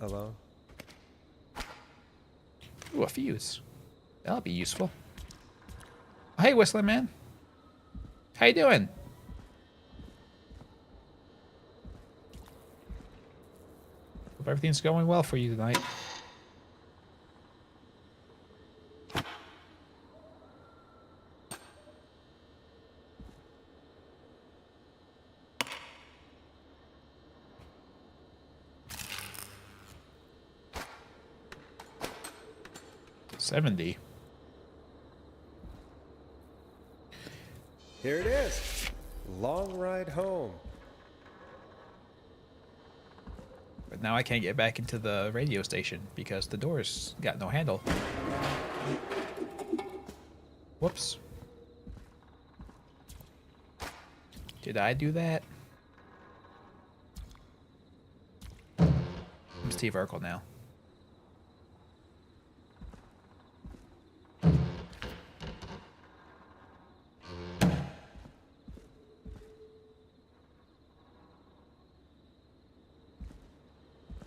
alone. Ooh, a fuse. That'll be useful. Oh, hey, Whistling Man. How you doing? Hope everything's going well for you tonight. 70. Here it is. Long ride home. But now I can't get back into the radio station because the door's got no handle. Whoops. Did I do that? I'm Steve Urkel now.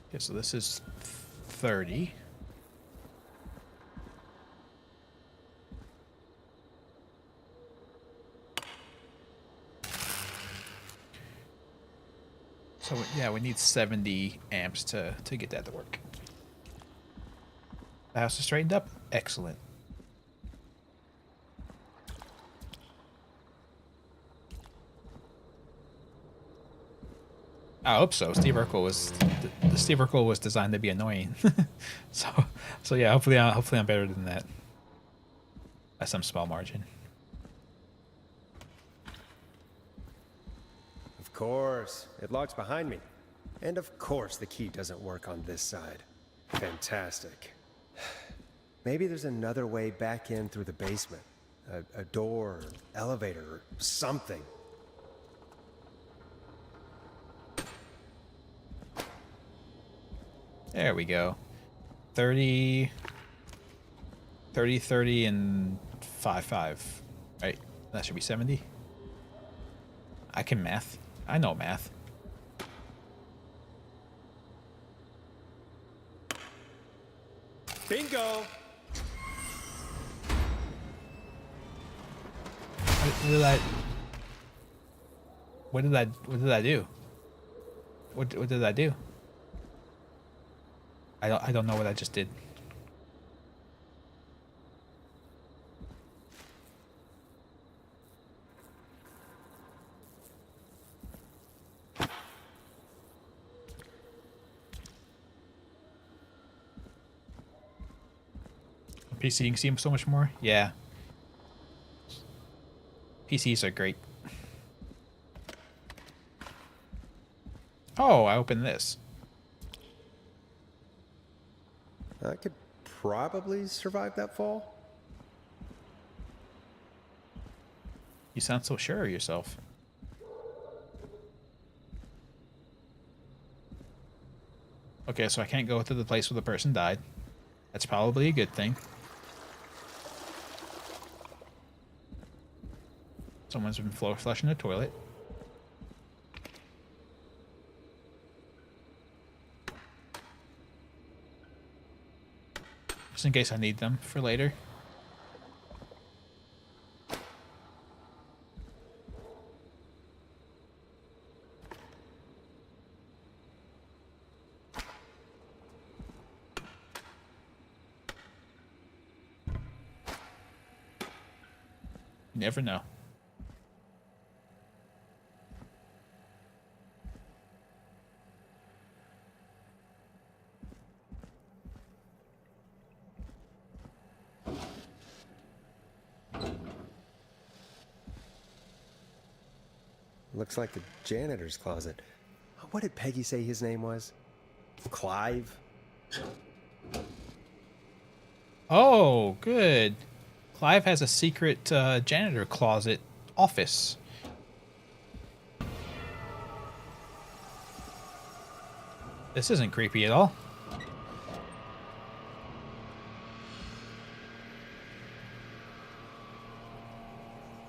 Okay, so this is 30. So yeah, we need 70 amps to get that to work. The house is straightened up. Excellent. I hope so. Steve Urkel was the Steve Urkel was designed to be annoying. so yeah, hopefully I'm better than that. By some small margin. Of course. It locks behind me. And of course the key doesn't work on this side. Fantastic. Maybe there's another way back in through the basement. A door, elevator, or something. There we go. 30, and 5. Right? That should be 70. I can math. I know math. Bingo! What did I do? What did I do? I don't know what I just did. PC, you can see them so much more. Yeah. PCs are great. Oh, I opened this. I could probably survive that fall. You sound so sure of yourself. Okay, so I can't go to the place where the person died. That's probably a good thing. Someone's been flushing the toilet. Just in case I need them for later. You never know. Looks like the janitor's closet. What did Peggy say his name was? Clive? Oh, good. Clive has a secret janitor closet office. This isn't creepy at all.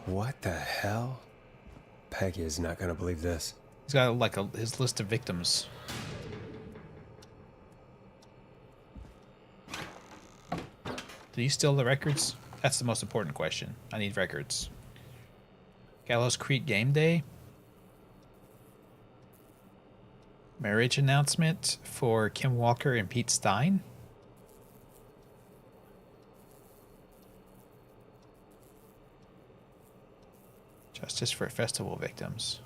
What the hell? Peggy is not gonna believe this. He's got like his list of victims. Did he steal the records? That's the most important question. I need records. Gallows Creek game day. Marriage announcement for Kim Walker and Pete Stein. Justice for festival victims.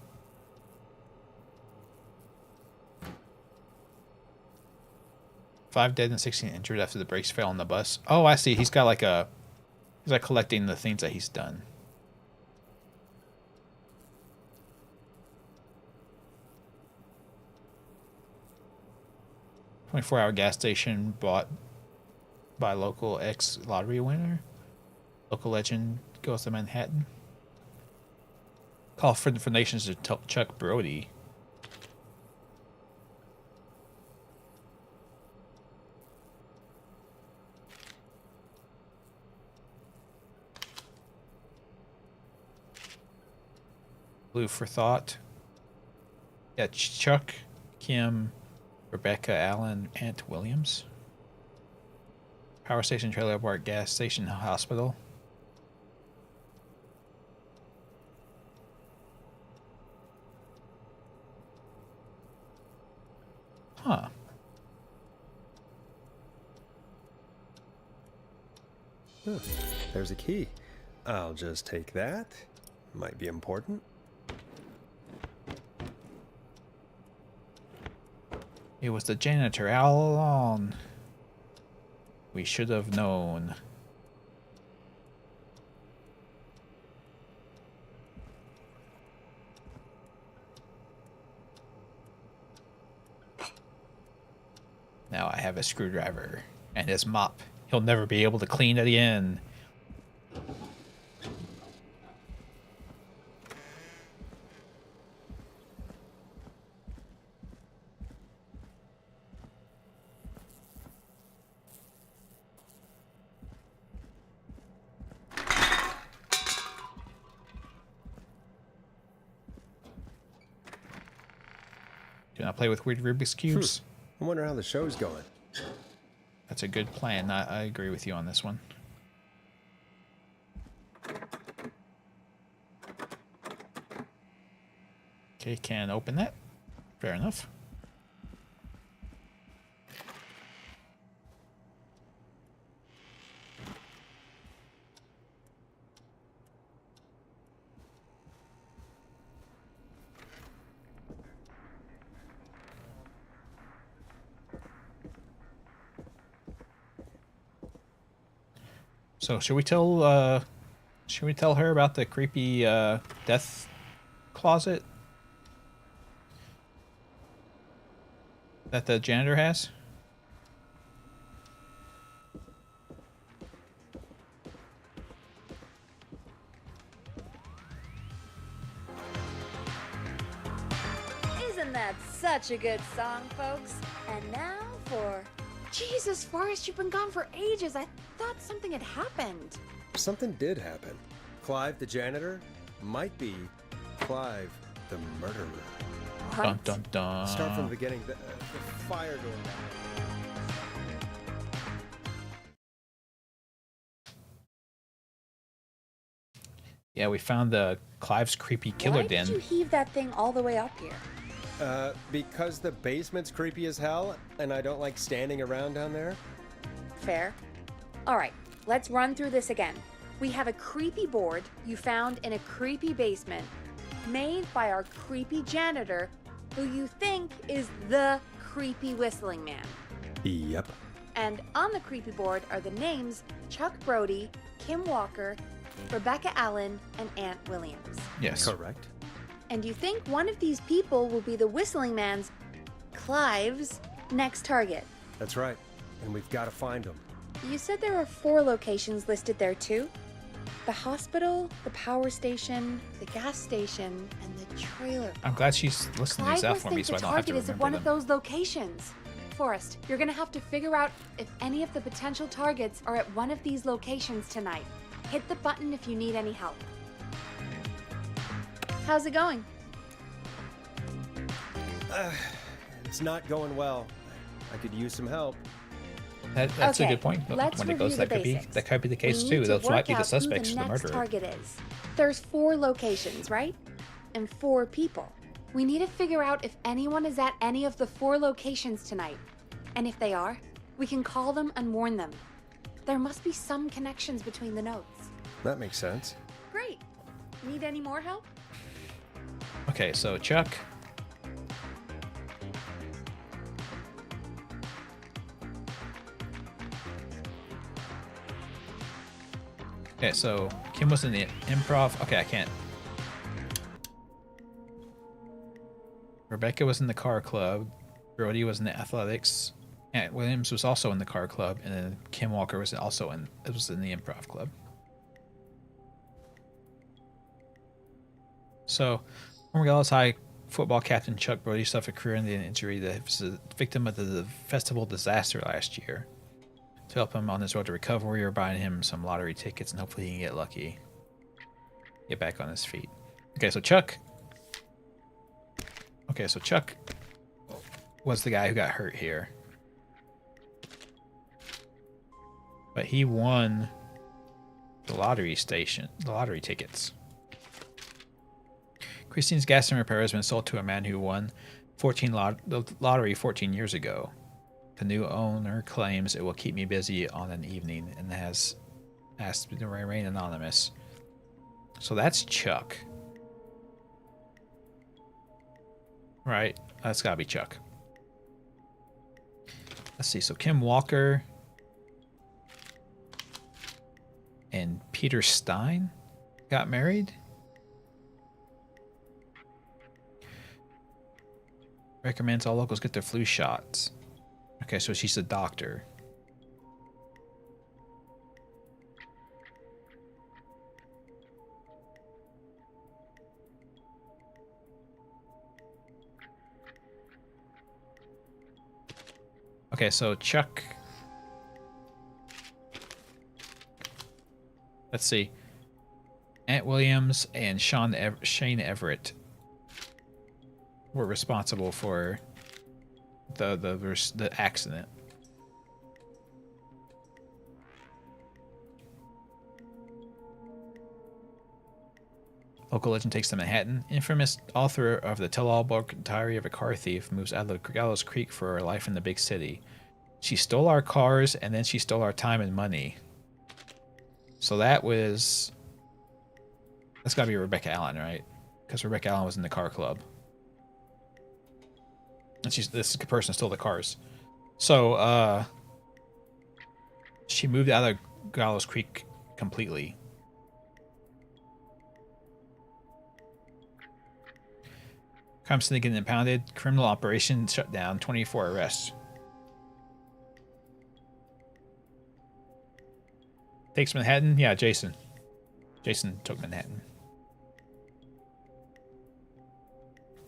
5 dead and 16 injured after the brakes fail on the bus. Oh, I see. He's got like a... He's like collecting the things that he's done. $24-hour gas station bought by local ex-lottery winner. Local legend goes to Manhattan. Call for donations to Chuck Brody. Blue for thought. Yeah, Chuck, Kim, Rebecca, Allen, Aunt Williams. Power station, trailer park, gas station, hospital. Huh. There's a key. I'll just take that. Might be important. It was the janitor all along. We should have known. Now I have a screwdriver and his mop. He'll never be able to clean it again. Do not play with weird Rubik's Cubes. I wonder how the show's going. That's a good plan. I agree with you on this one. Okay, can open that. Fair enough. So should we tell her about the creepy death closet that the janitor has? Isn't that such a good song, folks? And now for... Jesus, Forrest, you've been gone for ages. I thought something had happened. Something did happen. Clive the janitor might be Clive the murderer. What? Dun dun dun. Start from the beginning. The fire going on. Yeah, we found the Clive's creepy killer Why den. did you heave that thing all the way up here? Because the basement's creepy as hell, and I don't like standing around down there. Fair. All right, let's run through this again. We have a creepy board you found in a creepy basement, made by our creepy janitor, who you think is the creepy whistling man. Yep. And on the creepy board are the names Chuck Brody, Kim Walker, Rebecca Allen, and Aunt Williams. Yes. Correct. And you think one of these people will be the whistling man's, Clive's, next target. That's right. And we've got to find him. You said there are 4 locations listed there too? The hospital, the power station, the gas station, and the trailer. I'm glad she's listing these out for me so I don't have to the target is at remember one them. of those locations. Forrest, you're gonna have to figure out if any of the potential targets are at one of these locations tonight. Hit the button if you need any help. How's it going? It's not going well. I could use some help. That's a Okay, good point. let's When it goes, review that the could be the case We too. need to Those might work be the out who suspects the to the next murderer. target is. There's 4 locations, right? And 4 people. We need to figure out if anyone is at any of the 4 locations tonight. And if they are, we can call them and warn them. There must be some connections between the notes. That makes sense. Great. Need any more help? Okay, so Chuck. Okay, so Kim was in the improv. Okay, I can't. Rebecca was in the car club. Brody was in the athletics. Aunt Williams was also in the car club, and then Kim Walker was also in the improv club. So, former Gallows High football captain Chuck Brody suffered a career-ending injury that was the victim of the festival disaster last year. To help him on his road to recovery, we are buying him some lottery tickets, and hopefully he can get lucky. Get back on his feet. Okay, so Chuck was the guy who got hurt here. But he won the lottery tickets. Christine's gas and repair has been sold to a man who won the lottery 14 years ago. The new owner claims it will keep me busy on an evening and has asked to remain anonymous. So that's Chuck. Right? That's gotta be Chuck. Let's see. So Kim Walker and Peter Stein got married. Recommends all locals get their flu shots. Okay, so she's a doctor. Okay, so Chuck. Let's see. Aunt Williams and Shane Everett were responsible for the accident. Local legend takes to Manhattan. Infamous author of the tell-all book Diary of a Car Thief moves out of Gallows Creek for her life in the big city. She stole our cars and then she stole our time and money. So that's gotta be Rebecca Allen, right? Because Rebecca Allen was in the car club. And this person stole the cars. So, she moved out of Gallows Creek completely. Crime syndicate impounded. Criminal operation shut down. 24 arrests. Takes Manhattan? Yeah, Jason. Jason took Manhattan.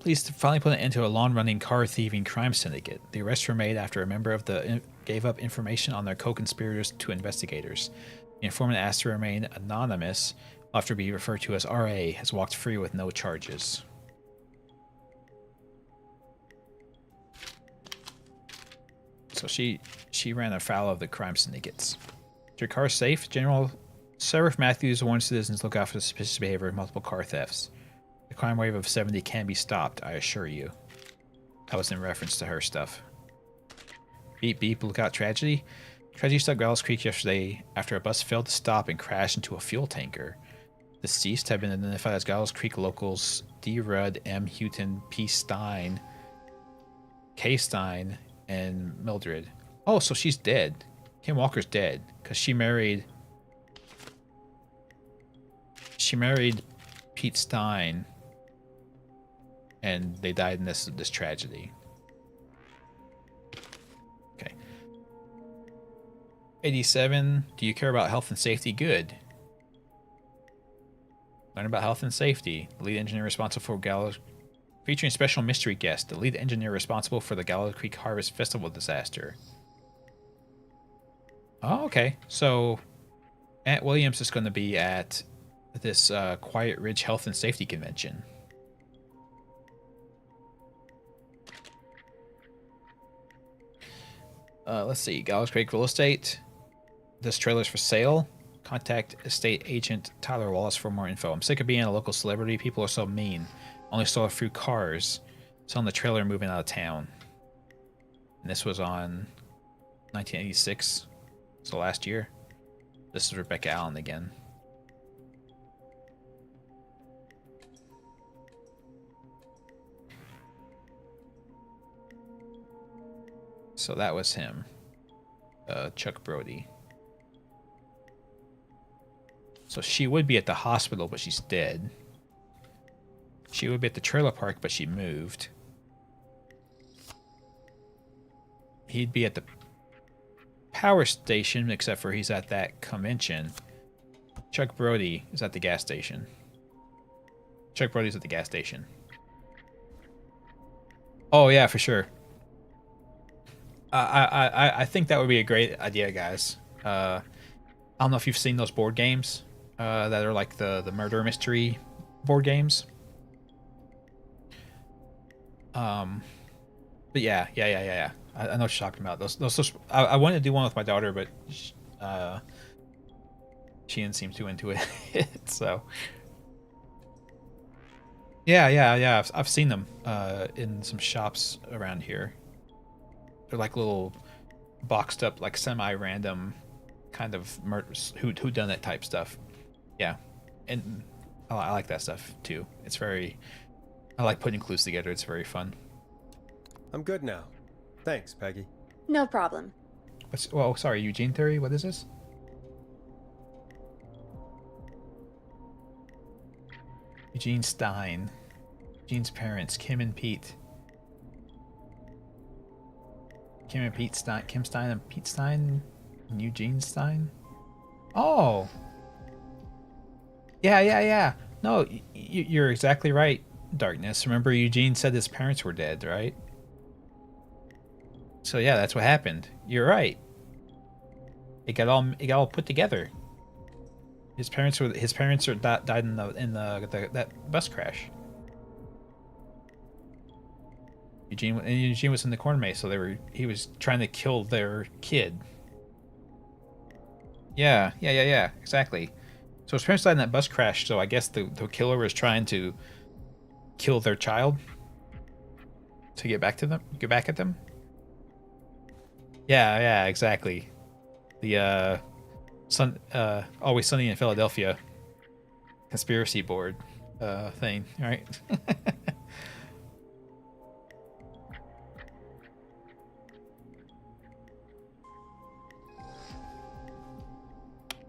Police finally put an end to a long-running car-thieving crime syndicate. The arrests were made after a member of gave up information on their co-conspirators to investigators. The informant, asked to remain anonymous after being referred to as RA, has walked free with no charges. So she ran afoul of the crime syndicates. Is your car safe? General Sheriff Matthews warns citizens look out for the suspicious behavior of multiple car thefts. The crime wave of 70 can be stopped, I assure you. That was in reference to her stuff. Beep beep, look out tragedy. Tragedy struck Gallows Creek yesterday after a bus failed to stop and crashed into a fuel tanker. Deceased have been identified as Gallows Creek locals D. Rudd, M. Houghton, P. Stein, K. Stein, and Mildred. Oh, so she's dead. Kim Walker's dead because she married Pete Stein, and they died in this tragedy. Okay. 87. Do you care about health and safety? Good. Learn about health and safety. The lead engineer responsible for Gallows, featuring special mystery guest. The lead engineer responsible for the Gallows Creek Harvest Festival disaster. Oh, okay. So Aunt Williams is going to be at this Quiet Ridge Health and Safety Convention. Let's see. Gallows Creek Real Estate. This trailer's for sale. Contact estate agent Tyler Wallace for more info. I'm sick of being a local celebrity. People are so mean. Only stole a few cars. Selling the trailer, moving out of town. And this was on 1986. So last year. This is Rebecca Allen again. So that was him. Chuck Brody. So she would be at the hospital, but she's dead. She would be at the trailer park, but she moved. He'd be at the power station, except for he's at that convention. Chuck Brody is at the gas station. Chuck Brody's at the gas station. Oh yeah, for sure. I think that would be a great idea, guys. I don't know if you've seen those board games that are like the murder mystery board games. But yeah. I know what you're talking about. Those I wanted to do one with my daughter, but she didn't seem too into it. So yeah. I've seen them in some shops around here. They're like little boxed up, like semi-random kind of murders, whodunit type stuff. Yeah, and I like that stuff too. It's very. I like putting clues together. It's very fun. I'm good now. Thanks, Peggy. No problem. Well, sorry, Eugene theory. What is this? Eugene Stein. Eugene's parents, Kim and Pete. Kim Stein and Pete Stein and Eugene Stein. Oh. Yeah. No, you're exactly right, Darkness. Remember Eugene said his parents were dead, right? So yeah, that's what happened. You're right. It got all put together. His parents died in that bus crash. Eugene was in the corn maze, so he was trying to kill their kid. Yeah, exactly. So his parents died in that bus crash, so I guess the killer was trying to kill their child to get back at them. Yeah, exactly. The Always Sunny in Philadelphia conspiracy board thing, right?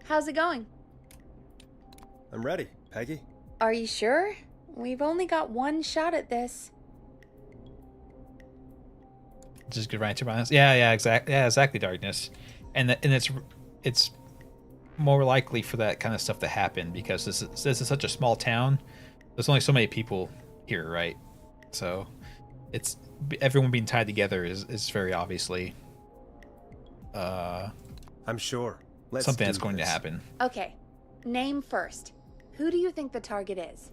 How's it going? I'm ready, Peggy. Are you sure? We've only got one shot at this. Just get right to my exactly, Darkness, and it's more likely for that kind of stuff to happen because this is such a small town. There's only so many people here, right? So it's everyone being tied together is very obviously I'm sure. Something that's going to happen. Okay, name first. Who do you think the target is?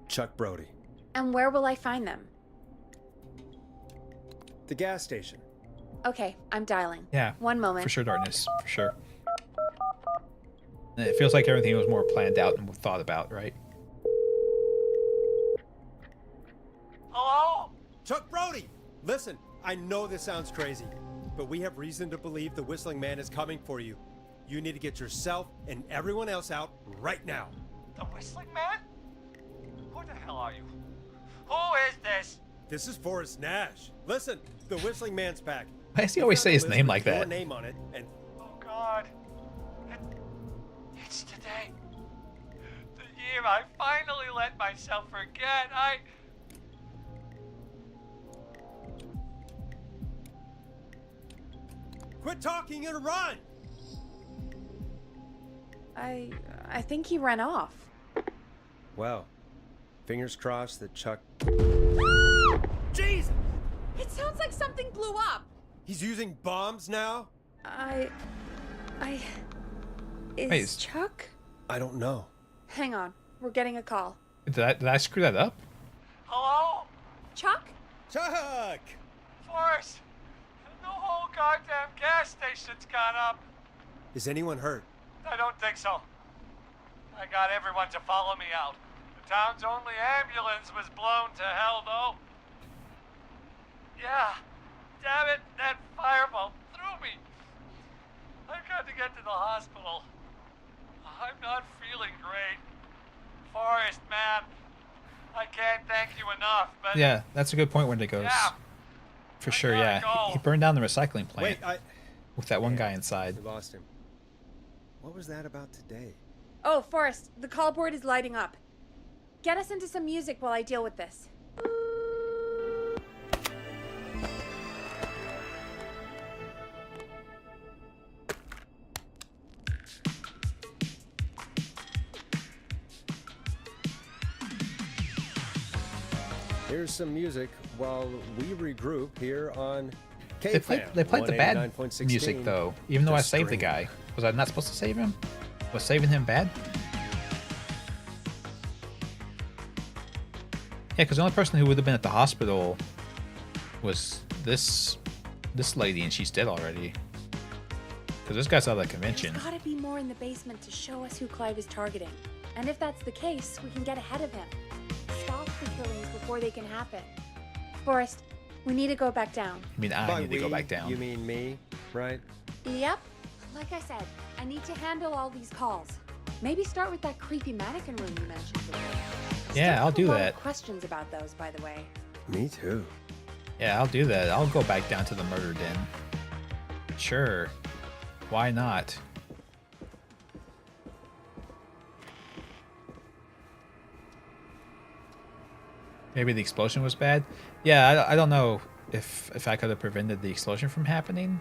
Chuck Brody. And where will I find them? The gas station. Okay, I'm dialing. Yeah. One moment. For sure, Darkness. For sure. And it feels like everything was more planned out and thought about, right? Hello? Chuck Brody! Listen, I know this sounds crazy, but we have reason to believe the Whistling Man is coming for you. You need to get yourself and everyone else out right now. The Whistling Man? Who the hell are you? Who is this? This is Forrest Nash. Listen, the Whistling Man's pack. Why does he always say his name like that? Your name on it, and oh God, it's today. The year I finally let myself forget. Quit talking and run! I think he ran off. Well, fingers crossed that Chuck... Jeez! It sounds like something blew up. He's using bombs now? Is Chuck? I don't know. Hang on, we're getting a call. Did I screw that up? Hello? Chuck? Chuck! Forrest, the whole goddamn gas station's gone up. Is anyone hurt? I don't think so. I got everyone to follow me out. The town's only ambulance was blown to hell, though. Yeah, damn it, that fireball threw me. I've got to get to the hospital. I'm not feeling great. Forrest, man, I can't thank you enough, but... Yeah, that's a good point when it goes. Yeah. For sure, yeah. He burned down the recycling plant Wait, with that one guy inside. We lost him. What was that about today? Oh, Forrest, the call board is lighting up. Get us into some music while I deal with this. Here's some music while we regroup here on They played the bad music though, even though I saved the guy. Was I not supposed to save him? Was saving him bad? Yeah, because the only person who would have been at the hospital was this lady, and she's dead already. Because this guy's out of the convention. There's gotta be more in the basement to show us who Clive is targeting. And if that's the case, we can get ahead of him. Stop the killings before they can happen. Forrest, we need to go back down. I mean, I need to go back down. You mean me, right? Yep. Like I said, I need to handle all these calls. Maybe start with that creepy mannequin room you mentioned before. Yeah, I'll do A lot that. of questions about those, by the way. Me too. Yeah, I'll do that. I'll go back down to the murder den. Sure. Why not? Maybe the explosion was bad? Yeah, I don't know if I could have prevented the explosion from happening.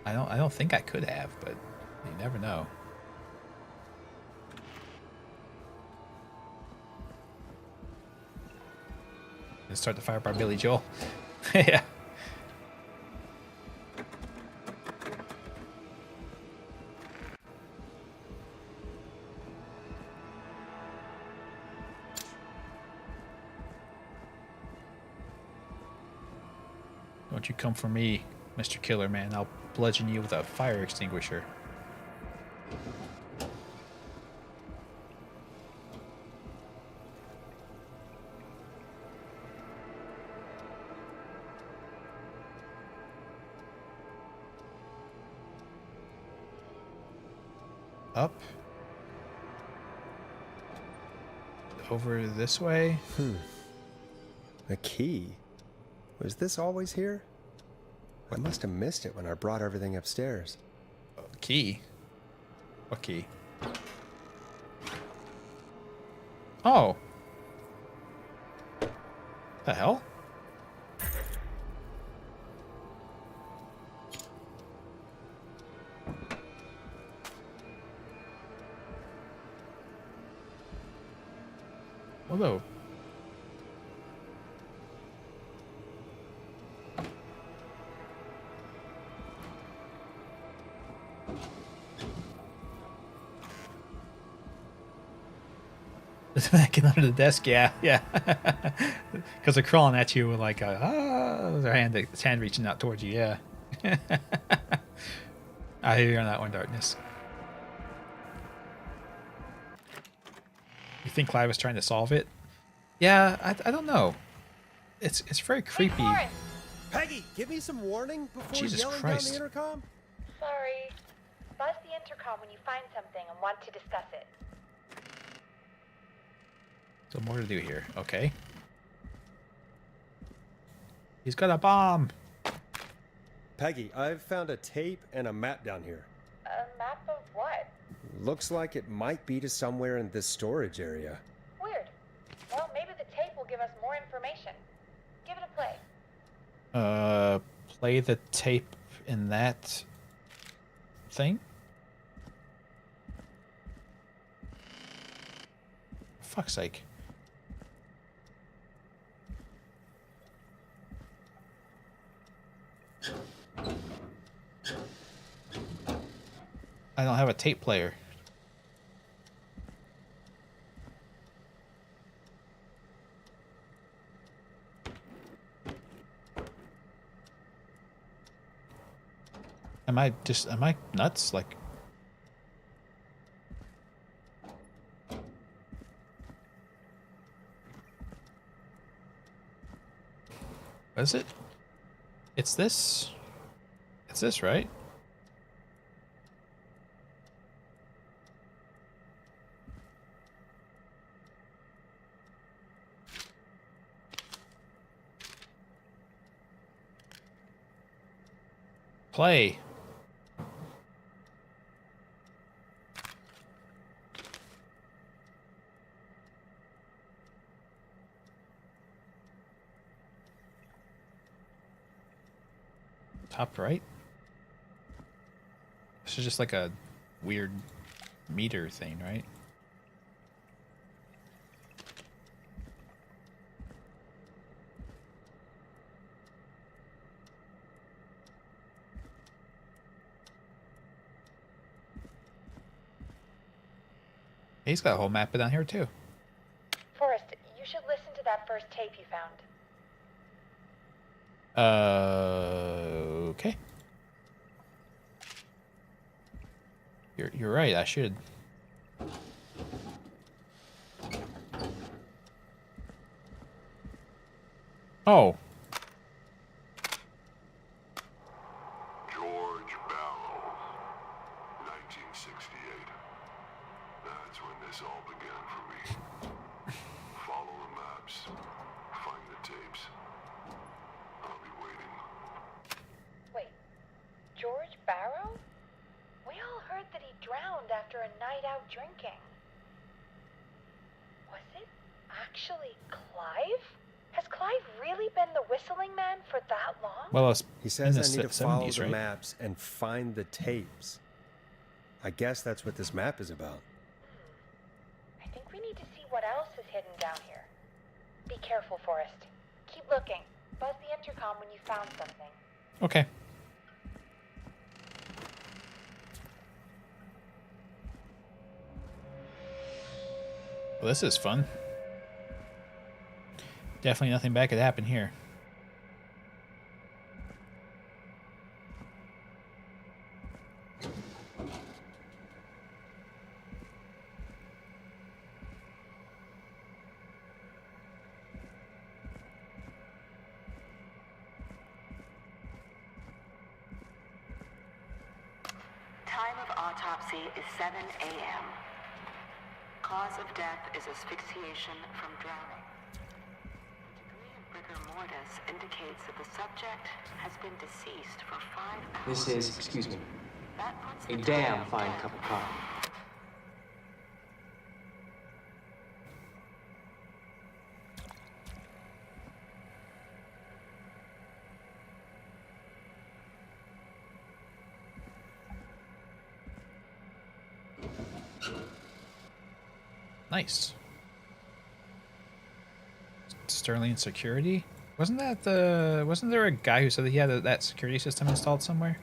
I don't think I could have, but you never know. Let's start the fire by Billy Joel. Yeah. Don't you come for me, Mr. Killer Man. I'll bludgeon you with a fire extinguisher. Up. Over this way. A key? Was this always here? I must have missed it when I brought everything upstairs. Key? What key? Oh. The hell? Although. Get under the desk, yeah. Because they're crawling at you with like their hand reaching out towards you, yeah. I hear you on that one, Darkness. You think Clive was trying to solve it? Yeah, I don't know. It's very creepy. Hey, Peggy, give me some warning before Jesus yelling Christ. down the intercom. Sorry. Buzz the intercom when you find something and want to discuss it. So more to do here. Okay. He's got a bomb. Peggy, I've found a tape and a map down here. A map of what? Looks like it might be to somewhere in this storage area. Weird. Well, maybe the tape will give us more information. Give it a play. Play the tape in that thing? For fuck's sake. I don't have a tape player. Am I nuts? Like, what is it? It's this, right? Play. Top right? This is just like a weird meter thing, right? He's got a whole map down here too. Forrest, you should listen to that first tape you found. Okay. You're right, I should. Oh. George Barrow, 1968. That's when this all began for me. Follow the maps, find the tapes. I'll be waiting. Wait, George Barrow? We all heard that he drowned after a night out drinking. Was it actually Clive? Has Clive really been the whistling man for that long? Well, it's He says in I the need to follow 70s, the right? maps and find the tapes. I guess that's what this map is about. I think we need to see what else is hidden down here. Be careful, Forrest. Keep looking. Buzz the intercom when you found something. Okay. Well, this is fun. Definitely nothing bad could happen here. Time of autopsy is 7 a.m. Cause of death is asphyxiation from drowning. The degree of rigor mortis indicates that the subject has been deceased for 5 hours. This is, excuse me, That puts a the damn time of fine death cup of coffee. Nice. Sterling Security? Wasn't there a guy who said that he had that security system installed somewhere?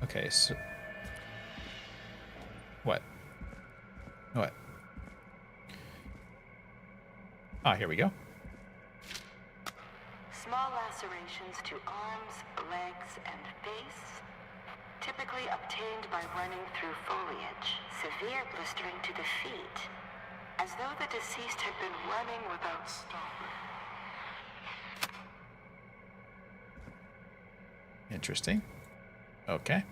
Okay, so what? What? Ah, here we go. Small lacerations to arms, legs, and face, typically obtained by running through foliage. Severe blistering to the feet, as though the deceased had been running without stopping. Interesting. Okay.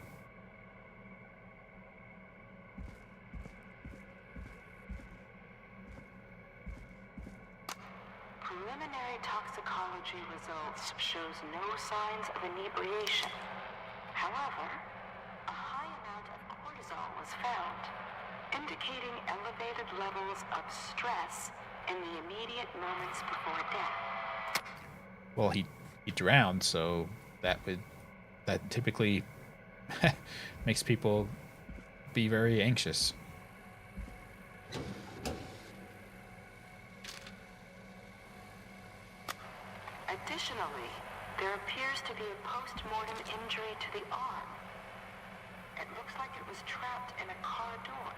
Preliminary toxicology results shows no signs of inebriation. However, a high amount of cortisol was found, indicating elevated levels of stress in the immediate moments before death. Well, he drowned, so that typically makes people be very anxious. Additionally, there appears to be a post-mortem injury to the arm. It looks like it was trapped in a car door.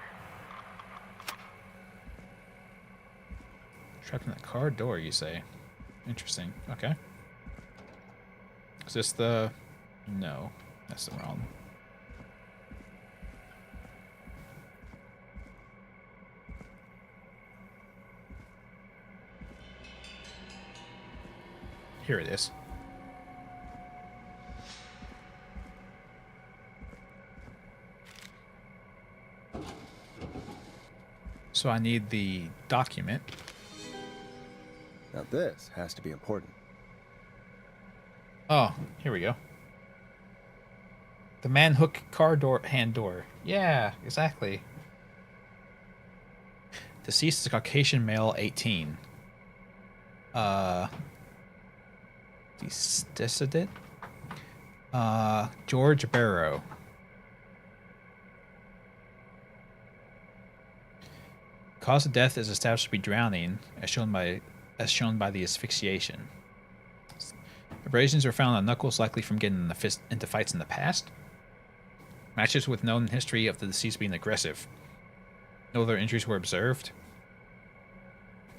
Trapped in a car door, you say? Interesting. Okay. Is this the... No, that's the wrong. Here it is. So I need the document. Now this has to be important. Oh, here we go. The man hook car door hand door. Yeah, exactly. Deceased is a Caucasian male, 18. Dissident? George Barrow. Cause of death is established to be drowning, as shown by the asphyxiation. Abrasions were found on knuckles, likely from getting into fights in the past. Matches with known history of the deceased being aggressive. No other injuries were observed.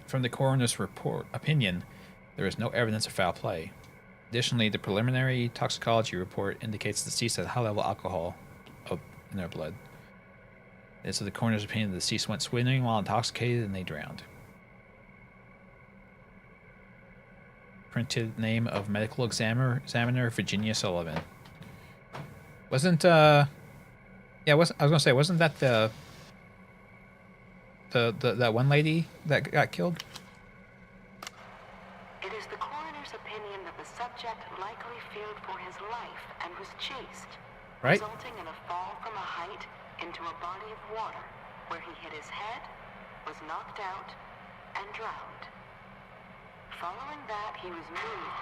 From the coroner's opinion, there is no evidence of foul play. Additionally, the preliminary toxicology report indicates the deceased had high-level alcohol in their blood. And so the coroner's opinion, the deceased went swimming while intoxicated and they drowned. Printed name of medical examiner Virginia Sullivan. Wasn't I was gonna say, wasn't that the that one lady that got killed? It is the coroner's opinion that the subject likely feared for his life and was chased, right, resulting in a fall from a height into a body of water, where he hit his head, was knocked out, and drowned. Following that, he was moved.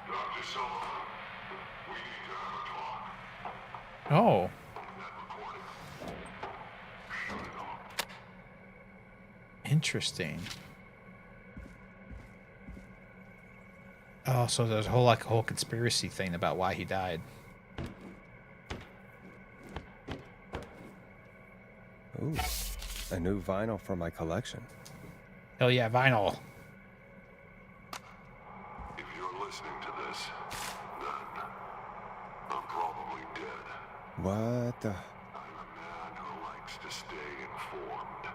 Dr. Sullivan, we need to have a talk. Oh. Interesting. Oh, so there's a whole conspiracy thing about why he died. Ooh, a new vinyl for my collection. Hell yeah, vinyl. If you're listening to this, then I'm probably dead. What the? I'm a man who likes to stay informed.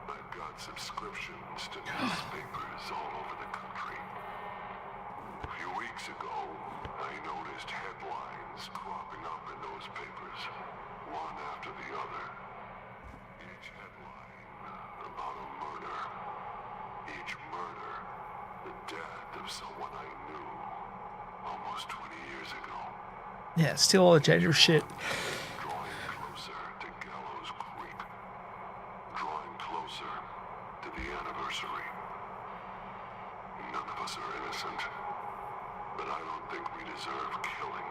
I've got subscriptions to newspapers all over the country. A few weeks ago, I noticed headlines cropping up in those papers, one after the other. Each headline about a murder. Each murder, the death of someone I knew almost 20 years ago. Yeah, still all the gender shit. Drawing closer to Gallows Creek. Drawing closer to the anniversary. None of us are innocent, but I don't think we deserve killing.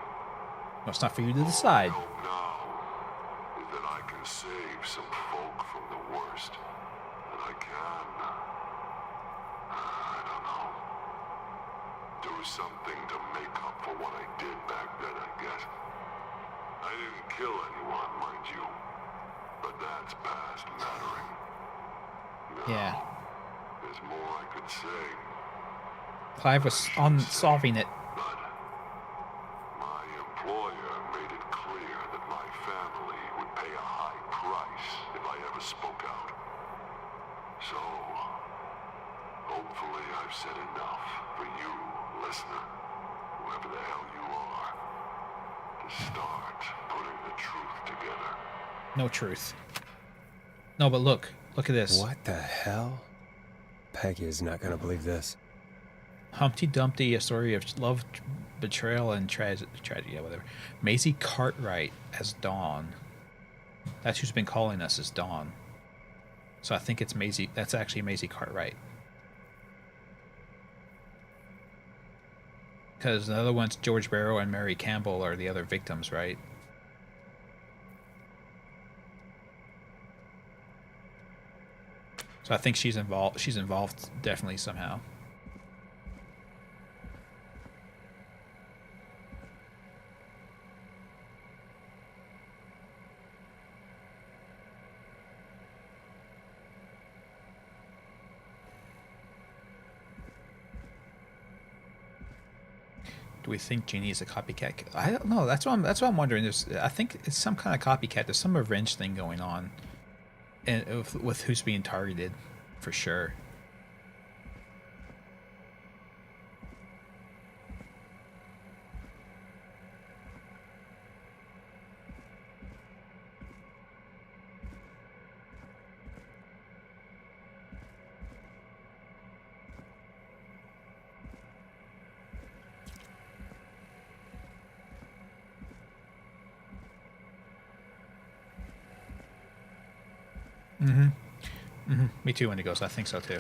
Well, it's not for you to decide. My hope now is that I can save some folk from the worst. That I can. I don't know. Do something to make up for what I did back then, I guess. I didn't kill anyone, mind you. But that's past mattering. Now, Yeah. there's more I could say. Clive was on solving it. But my employer made it clear that my family would pay a high price if I ever spoke out. So, hopefully I've said enough for you, listener, whoever the hell you are, to start putting the truth together. No truth. No, but look at this. What the hell? Peggy is not gonna believe this. Humpty Dumpty, a story of love, betrayal, and tragedy. Yeah, whatever. Maisie Cartwright as Dawn. That's who's been calling us as Dawn. So I think it's Maisie. That's actually Maisie Cartwright. Because the other ones, George Barrow and Mary Campbell, are the other victims, right? So I think she's involved. She's involved definitely somehow. Do we think Jeannie is a copycat? I don't know. That's what I'm wondering. I think it's some kind of copycat. There's some revenge thing going on, and with who's being targeted, for sure. Me too, Wendigos. I think so too.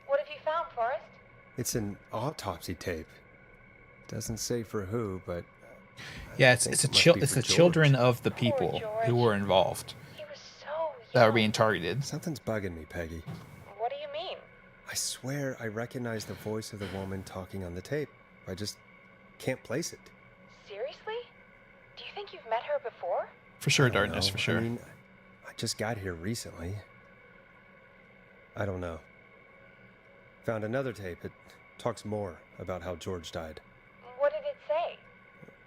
What have you found, Forrest? It's an autopsy tape. Doesn't say for who, but Yeah, it's the children of the people who were involved He was so that are being targeted. Something's bugging me, Peggy. What do you mean? I swear I recognize the voice of the woman talking on the tape. I just can't place it. Seriously? Do you think you've met her before? For sure, I don't Darkness, know. for sure. I mean, I just got here recently. I don't know. Found another tape. It talks more about how George died. What did it say?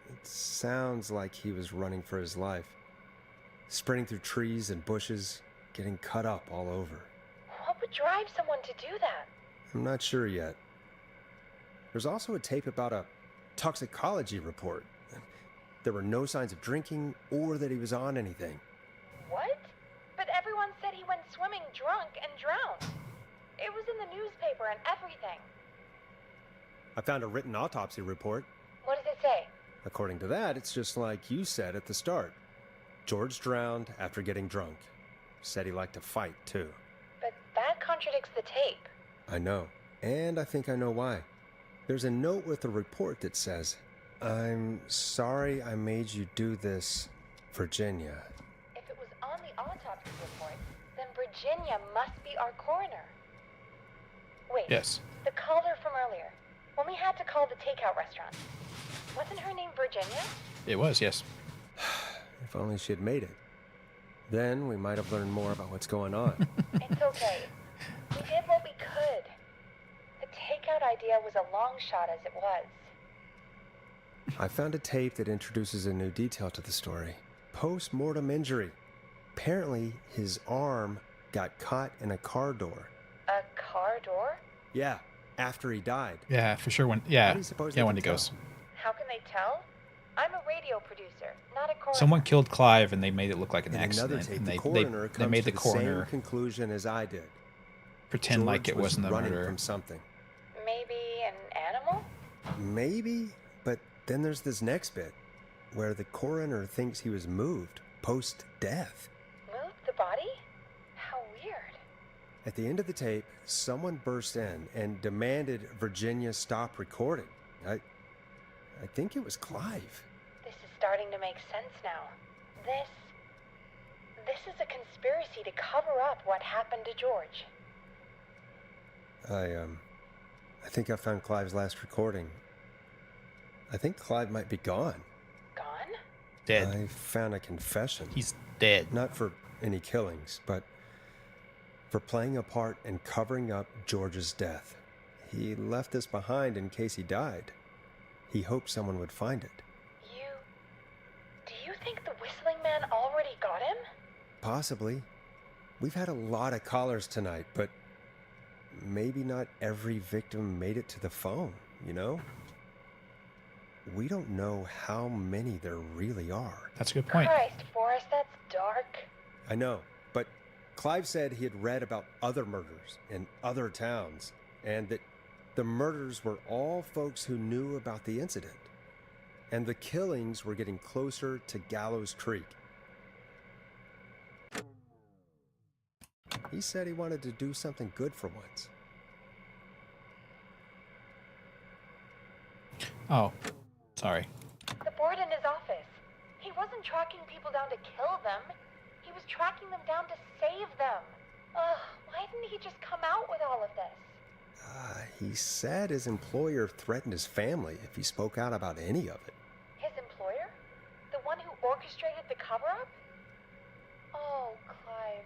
It sounds like he was running for his life. Sprinting through trees and bushes, getting cut up all over. What would drive someone to do that? I'm not sure yet. There's also a tape about a toxicology report. There were no signs of drinking or that he was on anything. What? But everyone said he went swimming drunk and drowned. It was in the newspaper and everything. I found a written autopsy report. What does it say? According to that, it's just like you said at the start. George drowned after getting drunk. Said he liked to fight, too. But that contradicts the tape. I know. And I think I know why. There's a note with the report that says, "I'm sorry I made you do this, Virginia." If it was on the autopsy report, then Virginia must be our coroner. Wait. Yes. The caller from earlier, when we had to call the takeout restaurant, wasn't her name Virginia? It was, yes. If only she had made it. Then we might have learned more about what's going on. It's okay. We did what we could. The takeout idea was a long shot as it was. I found a tape that introduces a new detail to the story. Post-mortem injury. Apparently, his arm got caught in a car door. A car door? Yeah, after he died. Yeah, for sure. How do you suppose they can Wendigos. tell? How can they tell? I'm a radio producer, not a coroner. Someone killed Clive and they made it look like an In accident. another tape, And the they coroner made comes the to the coroner same conclusion as I did. pretend like George it wasn't the running murderer. from something. Maybe an animal? Maybe, but then there's this next bit where the coroner thinks he was moved post-death. Moved the body? How weird. At the end of the tape, someone burst in and demanded Virginia stop recording. I think it was Clive. This is starting to make sense now. This is a conspiracy to cover up what happened to George. I think I found Clive's last recording. I think Clive might be gone. Gone? Dead. I found a confession. He's dead. Not for any killings, but for playing a part in covering up George's death. He left this behind in case he died. He hoped someone would find it. Do you think the whistling man already got him? Possibly. We've had a lot of callers tonight, but maybe not every victim made it to the phone, you know? We don't know how many there really are. That's a good point. Christ, Forrest, that's dark. I know, but Clive said he had read about other murders in other towns, and that the murders were all folks who knew about the incident. And the killings were getting closer to Gallows Creek. He said he wanted to do something good for once. Oh, sorry. The board in his office. He wasn't tracking people down to kill them. He was tracking them down to save them. Ugh, why didn't he just come out with all of this? He said his employer threatened his family if he spoke out about any of it. His employer? The one who orchestrated the cover-up? Oh, Clive.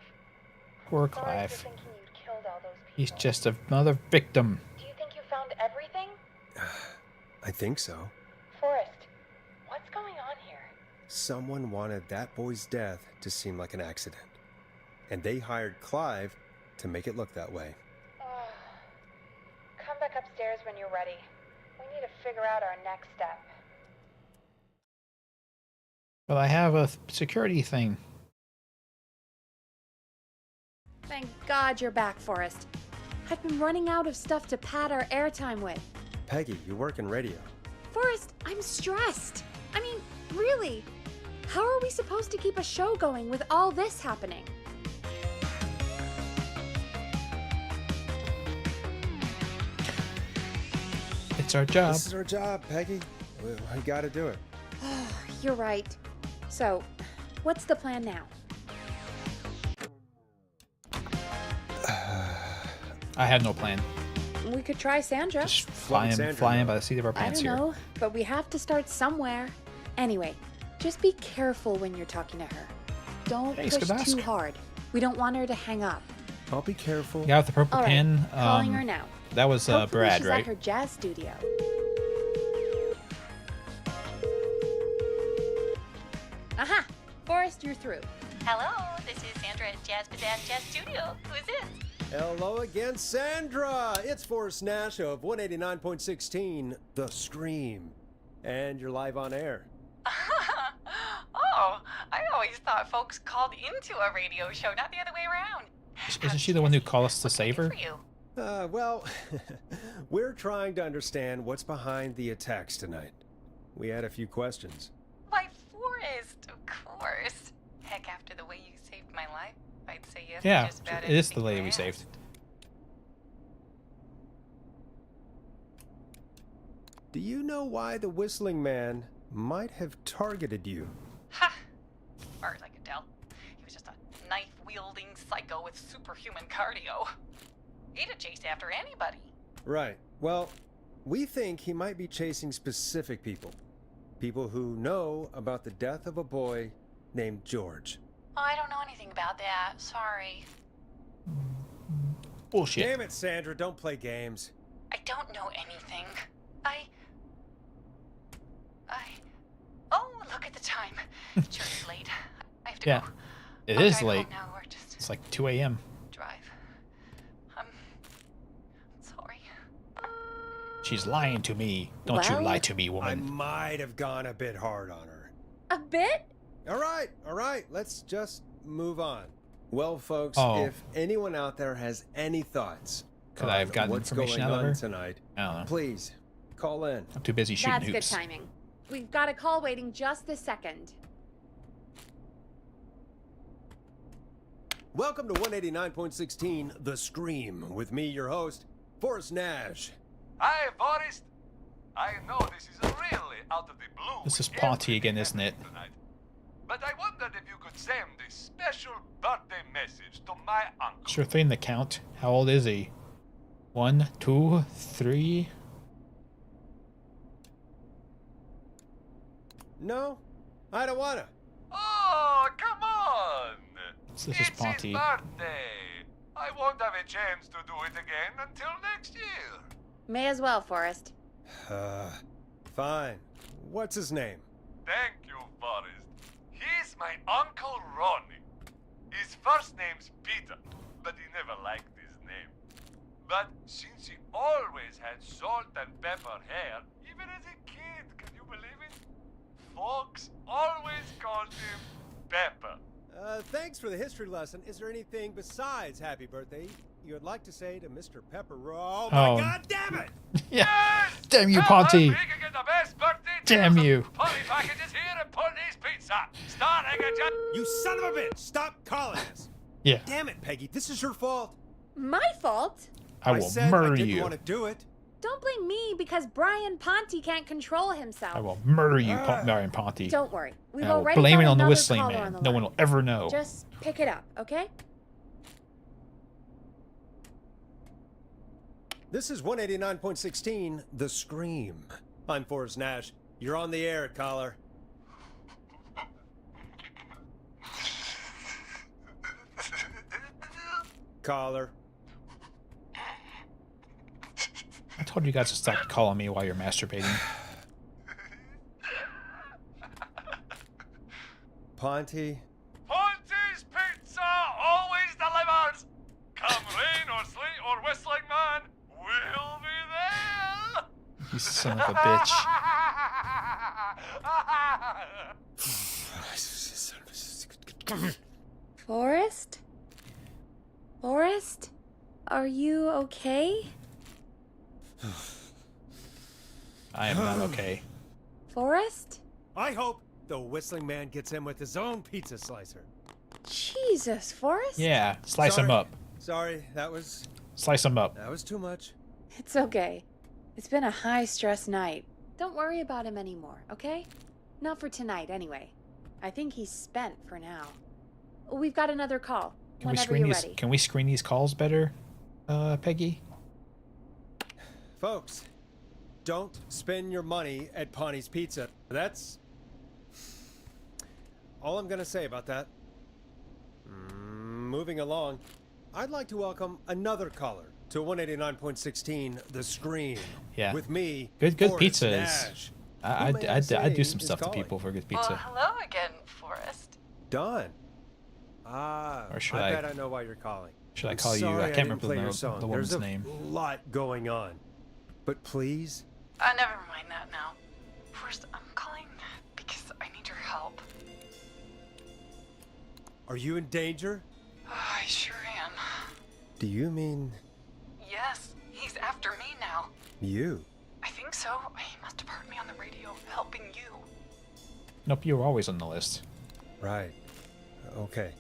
Poor Sorry Clive. for thinking you'd killed all those people. He's just another victim. Do you think you found everything? I think so. Forrest, what's going on here? Someone wanted that boy's death to seem like an accident. And they hired Clive to make it look that way. Come back upstairs when you're ready. We need to figure out our next step. But I have a security thing. Thank God you're back, Forrest. I've been running out of stuff to pad our airtime with. Peggy, you work in radio. Forrest, I'm stressed. I mean, really. How are we supposed to keep a show going with all this happening? It's our job. This is our job, Peggy. We gotta do it. You're right. So, what's the plan now? I had no plan. We could try Sandra. Just fly in by the seat of our I pants don't here. know, but we have to start somewhere. Anyway, just be careful when you're talking to her. Don't Thanks, push Kabask. too hard. We don't want her to hang up. I'll be careful. Yeah, with the purple All right, pen. calling her now. That was Hopefully Brad, she's right? at her jazz studio. Aha! Forrest, you're through. Hello, this is Sandra at Jazz Pizzazz Jazz Studio. Who is this? Hello again, Sandra. It's Forrest Nash of 189.16, The Scream. And you're live on air. Oh, I always thought folks called into a radio show, not the other way around. Isn't she the one who called us to save her? Well, we're trying to understand what's behind the attacks tonight. We had a few questions. Why, Forrest, of course. Heck, after the way you saved my life, I'd say yes. Yeah, to just about it is the anything lady you we asked. saved. Do you know why the Whistling Man might have targeted you? Ha! As far as I could tell, he was just a knife-wielding psycho with superhuman cardio. He'd have chased after anybody. Right. Well, we think he might be chasing specific people. People who know about the death of a boy named George. Oh, I don't know anything about that. Sorry. Bullshit. Damn it, Sandra, don't play games. I don't know anything. Oh, look at the time. Church late. I have to Yeah, go. it I'll is drive late. home now, or just It's like 2 a.m. drive. I'm sorry. She's lying to me. Don't you Well, lie to me, I woman. might have gone a bit hard on her. A bit? All right, let's just move on. Well, folks, Oh. if anyone out there has any thoughts Could I have on gotten what's information going out of on her? tonight, I don't know. please call in. I'm too busy shooting That's hoops. good timing. We've got a call waiting just this second. Welcome to 189.16, The Scream, with me, your host, Forrest Nash. Hi, Forrest. I know this is really out of the blue. This is Ponty again, isn't it? Tonight, but I wondered if you could send a special birthday message to my uncle. Sure thing, the count. How old is he? 1, 2, 3. No, I don't wanna. Oh, come on! So this is It's his Ponty. birthday. I won't have a chance to do it again until next year. May as well, Forrest. Fine. What's his name? Thank you, Forrest. He's my Uncle Ronnie. His first name's Peter, but he never liked his name. But since he always had salt and pepper hair, even as a kid, can you believe it? Folks always called him Pepper. Thanks for the history lesson. Is there anything besides happy birthday you would like to say to Mr. Pepper? Oh my Oh. God, damn it! Yeah. Damn you, Ponty. We can get the best birthday Damn deals you. and Polly packages here at Ponty's Pizza. Starting at just... You son of a bitch! Stop calling us! Yeah. Damn it, Peggy, this is your fault. My fault? I will said murder I didn't you. want to do it. Don't blame me because Brian Ponty can't control himself. I will murder you, Marion Ponty. Don't worry. We've And I will already blame got it on the another Whistling caller Man. on the No line. one will ever know. Just pick it up, okay? This is 189.16, The Scream. I'm Forrest Nash. You're on the air, caller. Caller. I told you guys to stop calling me while you're masturbating. Ponty. Ponty's Pizza always delivers. Come rain or sleet or whistling man, we'll be there. You son of a bitch. Forrest? Forrest? Are you okay? I am not okay. Forrest? I hope the Whistling Man gets in with his own pizza slicer. Jesus, Forrest? Yeah, slice him up. Sorry, that was... Slice him up. That was too much. It's okay. It's been a high-stress night. Don't worry about him anymore, okay? Not for tonight, anyway. I think he's spent for now. We've got another call. Whenever you're ready. Can we screen these calls better, Peggy? Folks, don't spend your money at Pawnee's Pizza. That's all I'm gonna say about that. Moving along, I'd like to welcome another caller to 189.16 The Screen. Yeah. With me, Good Forrest pizza is. Nash. I'd do some stuff to people for good pizza. Well, hello again, Forrest. Don. Or should I I bet I know why you're calling. Should I I'm call you? sorry I can't didn't remember play your song. the woman's There's name. a lot going on. But please. Never mind that now. First, I'm calling because I need your help. Are you in danger? I sure am. Do you mean Yes, he's after me now. you? I think so. He must have heard me on the radio helping you. Nope, you were always on the list. Right. Okay.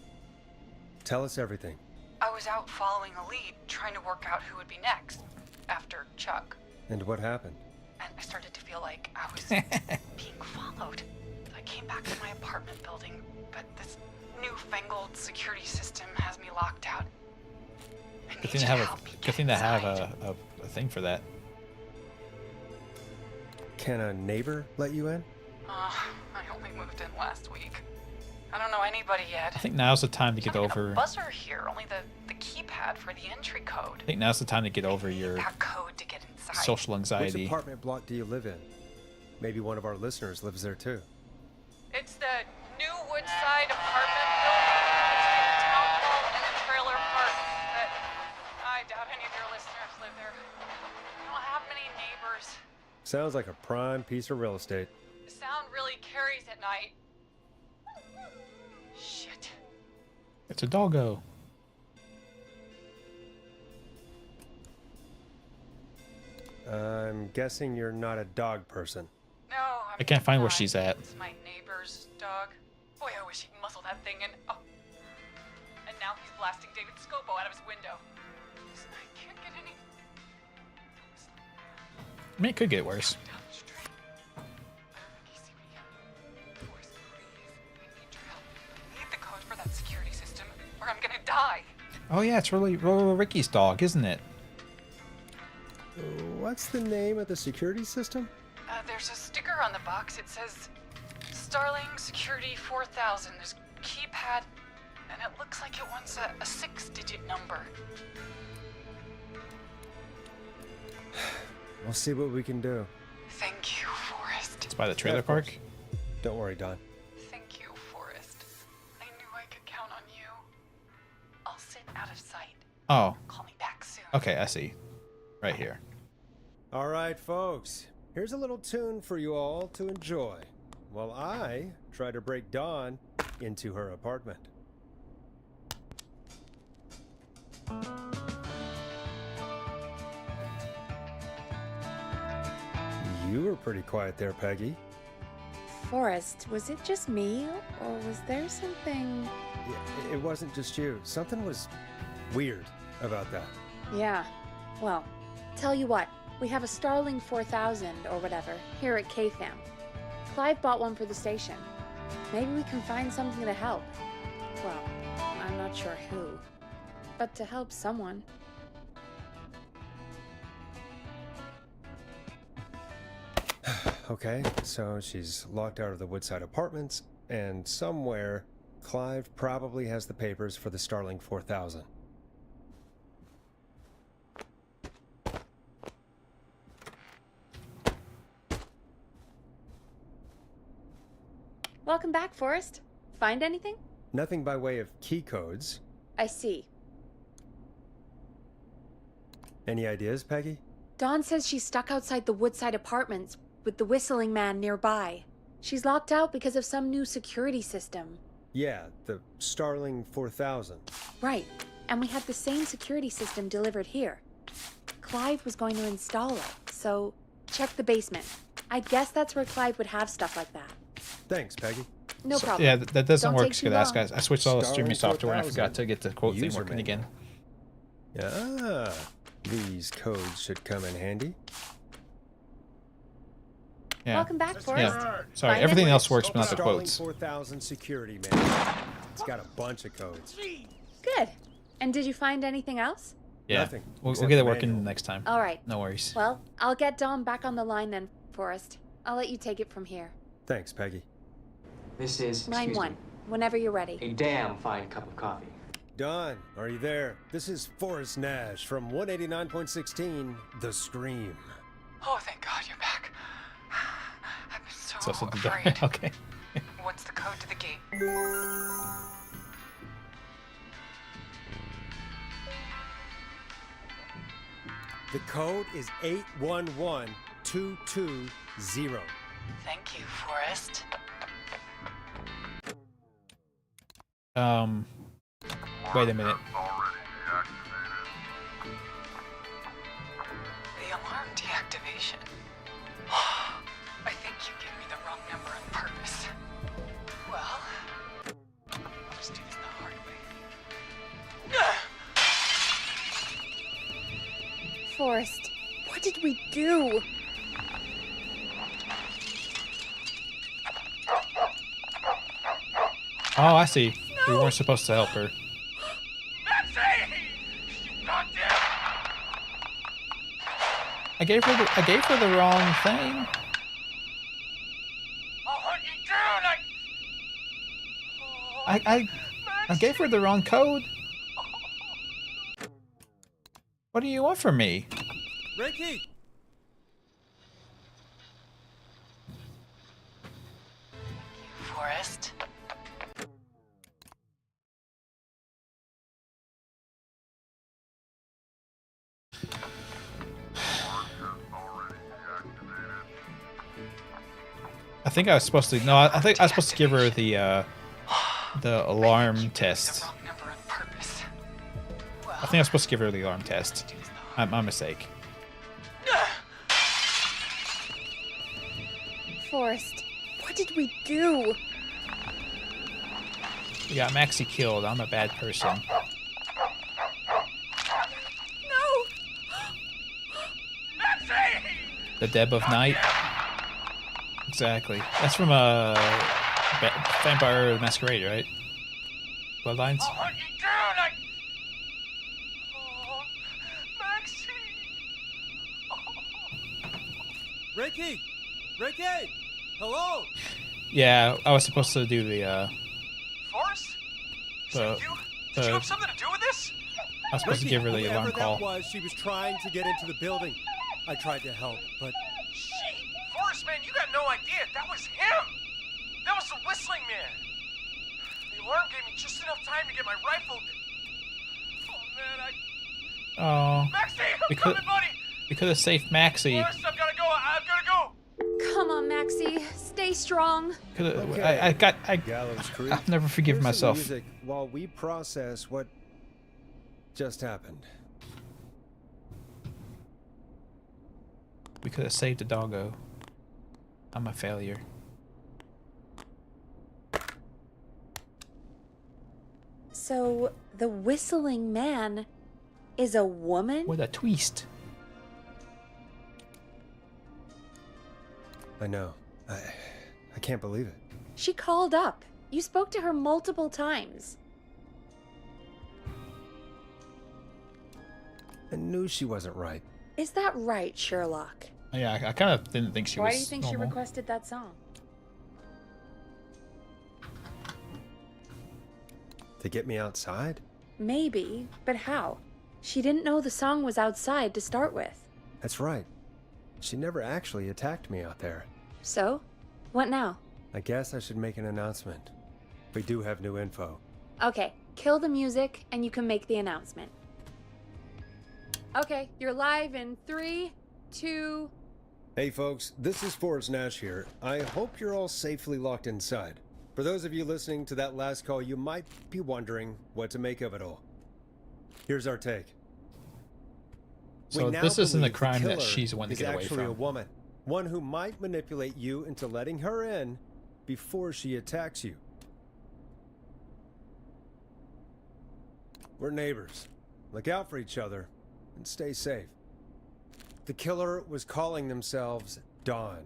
Tell us everything. I was out following a lead, trying to work out who would be next, after Chuck. And what happened? And I started to feel like I was being followed. I came back to my apartment building, but this newfangled security system has me locked out. Good thing to have a thing for that. Can a neighbor let you in? I only moved in last week. I don't know anybody yet. I think now's the time to get over. A buzzer here, only the keypad for the entry code. I think now's the time to get over your That code to get inside. social anxiety. Which apartment block do you live in? Maybe one of our listeners lives there too. It's the new Woodside apartment building between the town hall and the trailer park. But I doubt any of your listeners live there. I don't have many neighbors. Sounds like a prime piece of real estate. The sound really carries at night. Shit. It's a doggo. I'm guessing you're not a dog person. No, I can't find where she's at. It's my neighbor's dog. Boy, I wish he'd muzzle that thing and... Oh. And now he's blasting David Scopo out of his window. I can't get any... I mean, it could get worse. I need the code for that security system, or I'm gonna die. Oh yeah, it's really Ricky's dog, isn't it? What's the name of the security system? There's a sticker on the box. It says Starling Security 4000. There's a keypad, and it looks like it wants a 6-digit number. We'll see what we can do. Thank you, Forrest. It's by the trailer park. Don't worry, Don. Thank you, Forrest. I knew I could count on you. I'll sit out of sight. Oh. Call me back soon. Okay, I see. Right here. All right, folks. Here's a little tune for you all to enjoy while I try to break Dawn into her apartment. You were pretty quiet there, Peggy. Forrest, was it just me, or was there something... Yeah, it wasn't just you. Something was weird about that. Yeah, well, tell you what, we have a Starling 4000, or whatever, here at KFAM. Clive bought one for the station. Maybe we can find something to help. Well, I'm not sure who, but to help someone. Okay, so she's locked out of the Woodside Apartments, and somewhere, Clive probably has the papers for the Starling 4000. Welcome back, Forrest. Find anything? Nothing by way of key codes. I see. Any ideas, Peggy? Dawn says she's stuck outside the Woodside Apartments with the Whistling Man nearby. She's locked out because of some new security system. Yeah, the Starling 4000. Right, and we had the same security system delivered here. Clive was going to install it, so check the basement. I guess that's where Clive would have stuff like that. Thanks, Peggy. No problem. Yeah, that doesn't Don't work. take too Good ass long. guys. I switched all the streaming Starring software and I 4000. forgot to get the quote thing User working manual. again. Ah, these codes should come in handy. Yeah. Welcome back, Forrest. Yeah. Sorry, Fine everything English. else works, but not the Starling quotes. 4000 security, man. It's got a bunch of codes. Good. And did you find anything else? Yeah, Nothing, we'll except get it the working manual. next time. All right. No worries. Well, I'll get Dom back on the line then, Forrest. I'll let you take it from here. Thanks, Peggy. This is Line excuse 1, me, whenever you're ready. a damn fine cup of coffee. Don, are you there? This is Forrest Nash from 189.16, The Scream. Oh, thank God you're back. I've been so So something afraid. okay. What's the code to the gate? The code is 811220. Thank you, Forrest. Wait a minute. The alarm deactivation. I think you gave me the wrong number on purpose. Well, I'll just do this the hard way. Forrest, what did we do? Oh, I see. We weren't supposed to help her. I gave her the wrong thing. I gave her the wrong code. What do you want from me? Ricky! Forrest. I think I was supposed to. No, I think I was supposed to give her the alarm test. I think I was supposed to give her the alarm test. My mistake. Forrest, what did we do? We got Maxie killed. I'm a bad person. No! The Deb of Night. Exactly. That's from Vampire the Masquerade, right? Bloodlines. Ricky! Ricky! Hello! Yeah, I was supposed to do the Forrest? the Did you have something to do with this? I was supposed to give her the alarm Whoever call. that was, she was trying to get into the building. I tried to help, but Forrest, man, you got no idea. That was him. That was the whistling man. The alarm gave me just enough time to get my rifle. Oh, man, Oh, Maxie, I'm we could coming, buddy. we could have saved Maxie. Forrest, I've gotta go. I've gotta go. Come on, Maxie. Stay strong. Gallows Creek. I'll never forgive Here's some myself. music while we process what just happened. We could have saved the doggo. I'm a failure. So, the whistling man is a woman? What a twist. I know. I can't believe it. She called up. You spoke to her multiple times. I knew she wasn't right. Is that right, Sherlock? Yeah, I kind of didn't think she Why was do you think normal. she requested that song? To get me outside? Maybe, but how? She didn't know the song was outside to start with. That's right. She never actually attacked me out there. So? What now? I guess I should make an announcement. We do have new info. Okay, kill the music and you can make the announcement. Okay, you're live in 3, 2... Hey folks, this is Forrest Nash here. I hope you're all safely locked inside. For those of you listening to that last call, you might be wondering what to make of it all. Here's our take. So We now this isn't a believe the crime that killer she's the one to is get away actually a from. woman. One who might manipulate you into letting her in before she attacks you. We're neighbors. Look out for each other and stay safe. The killer was calling themselves Dawn.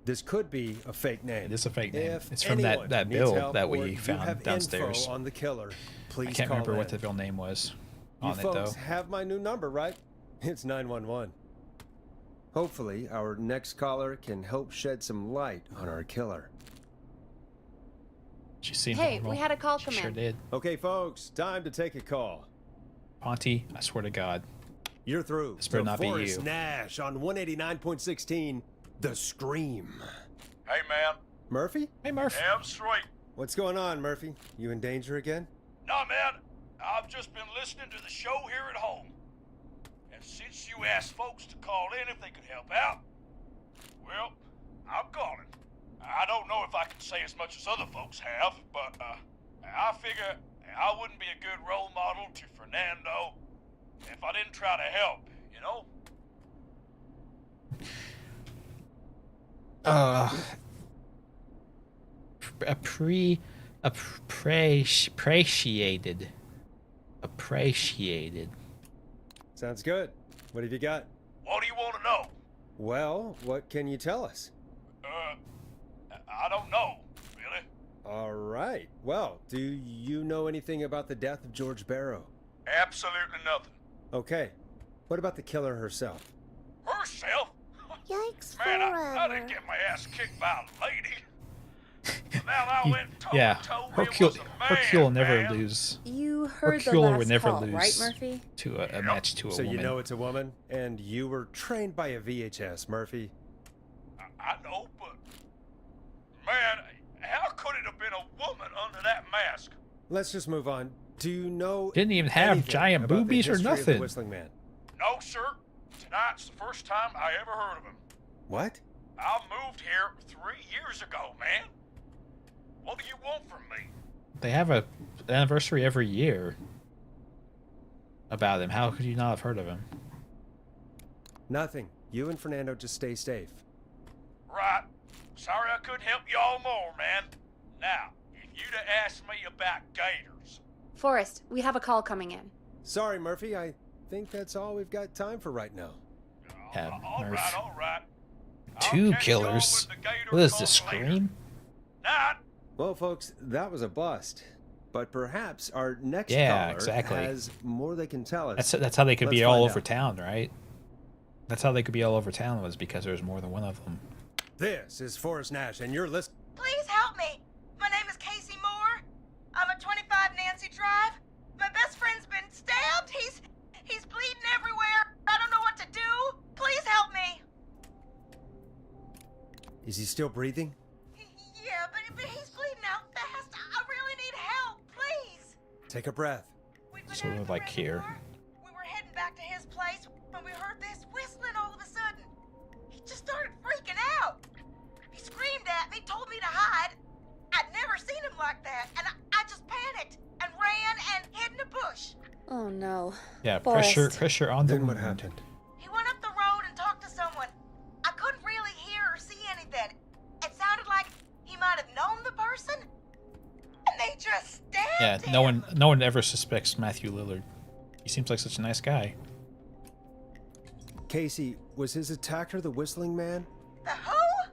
This could be a fake name. It is a fake name. If It's from anyone that needs bill help that or we you found have downstairs. info on the killer, please I can't call remember what in. the bill name was You on it though. folks have my new number, right? It's 911. Hopefully, our next caller can help shed some light on our killer. She seemed Hey, normal. we had a call She come sure in. did. Okay, folks, time to take a call. Ponty, I swear to God. You're through. This better to not be Forrest you. Nash on 189.16, The Scream. Hey, man. Murphy? Hey, Murph. Damn straight. What's going on, Murphy? You in danger again? Nah, man. I've just been listening to the show here at home. And since you asked folks to call in if they could help out, well, I'm calling. I don't know if I can say as much as other folks have, but I figure I wouldn't be a good role model to Fernando if I didn't try to help, you know? Appreciated. Sounds good. What have you got? What do you want to know? Well, what can you tell us? I don't know, really. All right. Well, do you know anything about the death of George Barrow? Absolutely nothing. Okay. What about the killer herself? Herself? Yikes Man, I forever. didn't get my ass kicked by a lady. Now I went toe Yeah, to toe Hercule will never man. lose. You heard the Hercule last would never call, lose right, Murphy? to a match to a So woman. you know it's a woman, and you were trained by a VHS, Murphy. I know, but man, how could it have been a woman under that mask? Let's just move on. Do you know Didn't even have anything giant about the boobies or history of the nothing. Whistling Man? No, sir. Tonight's the first time I ever heard of him. What? I moved here 3 years ago, man. What do you want from me? They have a anniversary every year about him. How could you not have heard of him? Nothing. You and Fernando just stay safe. Right. Sorry I couldn't help you all more, man. Now, if you'd have asked me about gators. Forrest, we have a call coming in. Sorry, Murphy. I think that's all we've got time for right now. Yeah, All Murph. right, all right. Two killers. What is this, Scream? Well, folks, that was a bust. But perhaps our next Yeah, caller exactly. has more they can tell us. That's how they could be Let's all find over out. town, right? That's how they could be all over town, was because there's more than one of them. This is Forrest Nash, and you're listening. Please help me. My name is Casey Moore. I'm at 25 Nancy Drive. My best friend's been stabbed. He's bleeding everywhere. I don't know what to do. Please help me. Is he still breathing? Yeah, but he's bleeding out fast. I really need help. Please. Take a breath. Sort of like here. We were heading back to his place when we heard this whistling all of a sudden. He just started freaking out. He screamed at me, told me to hide. I'd never seen him like that, and I just panicked and ran and hid in a bush. Oh no. Yeah, Forrest. pressure on the Then what wound. happened? He went up the road and talked to someone. I couldn't really hear or see anything. It sounded like he might have known the person, and they just stabbed Yeah, him. no one ever suspects Matthew Lillard. He seems like such a nice guy. Casey, was his attacker the Whistling Man? The who?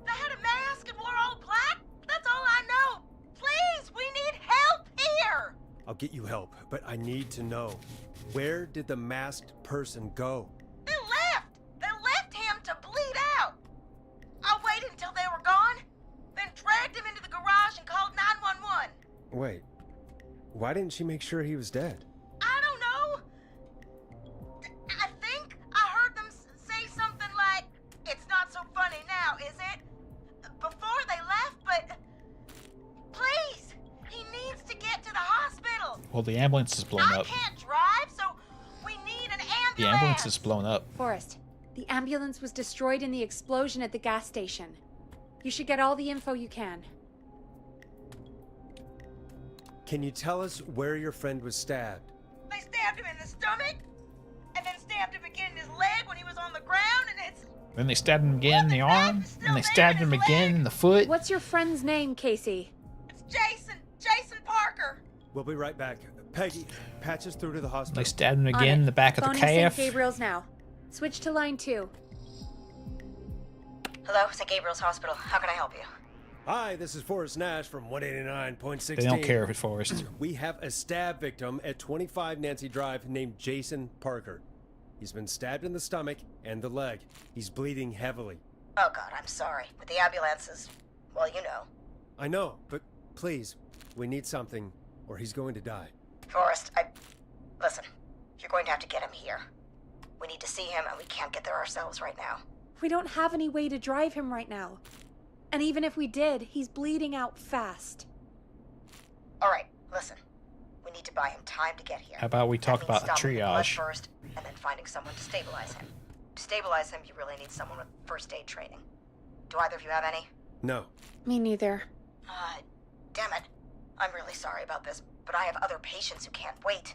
They had a mask and wore all black? That's all I know. Please, we need help here. I'll get you help, but I need to know. Where did the masked person go? They left. They left him to bleed out. I waited until they were gone, then dragged him into the garage and called 911. Wait. Why didn't she make sure he was dead? I don't know. I think I heard them say something like, "It's not so funny now, is it?" Before they left, but please, he needs to get to the hospital. Well, the ambulance is blown I up. can't drive, so we need an ambulance. The ambulance is blown up. Forrest, the ambulance was destroyed in the explosion at the gas station. You should get all the info you can. Can you tell us where your friend was stabbed? They stabbed him in the stomach, and then stabbed him again in his leg when he was on the ground, and Then they stabbed him again in the arm, and they stabbed him again in the foot. What's your friend's name, Casey? It's Jason Parker. We'll be right back. Peggy, patch us through to the hospital. They stabbed him again in the back of the Phoning calf. St. Gabriel's now. Switch to line 2. Hello, St. Gabriel's Hospital. How can I help you? Hi, this is Forrest Nash from 189.16. They don't care if it's Forrest. We have a stab victim at 25 Nancy Drive named Jason Parker. He's been stabbed in the stomach and the leg. He's bleeding heavily. Oh God, I'm sorry. With the ambulances, well, you know. I know, but please, we need something, or he's going to die. Forrest, listen, you're going to have to get him here. We need to see him, and we can't get there ourselves right now. We don't have any way to drive him right now. And even if we did, he's bleeding out fast. All right, listen. We need to buy him time to get here. How about we talk about stopping the blood triage? first, and then finding someone to stabilize him. To stabilize him, you really need someone with first aid training. Do either of you have any? No. Me neither. Damn it. I'm really sorry about this, but I have other patients who can't wait.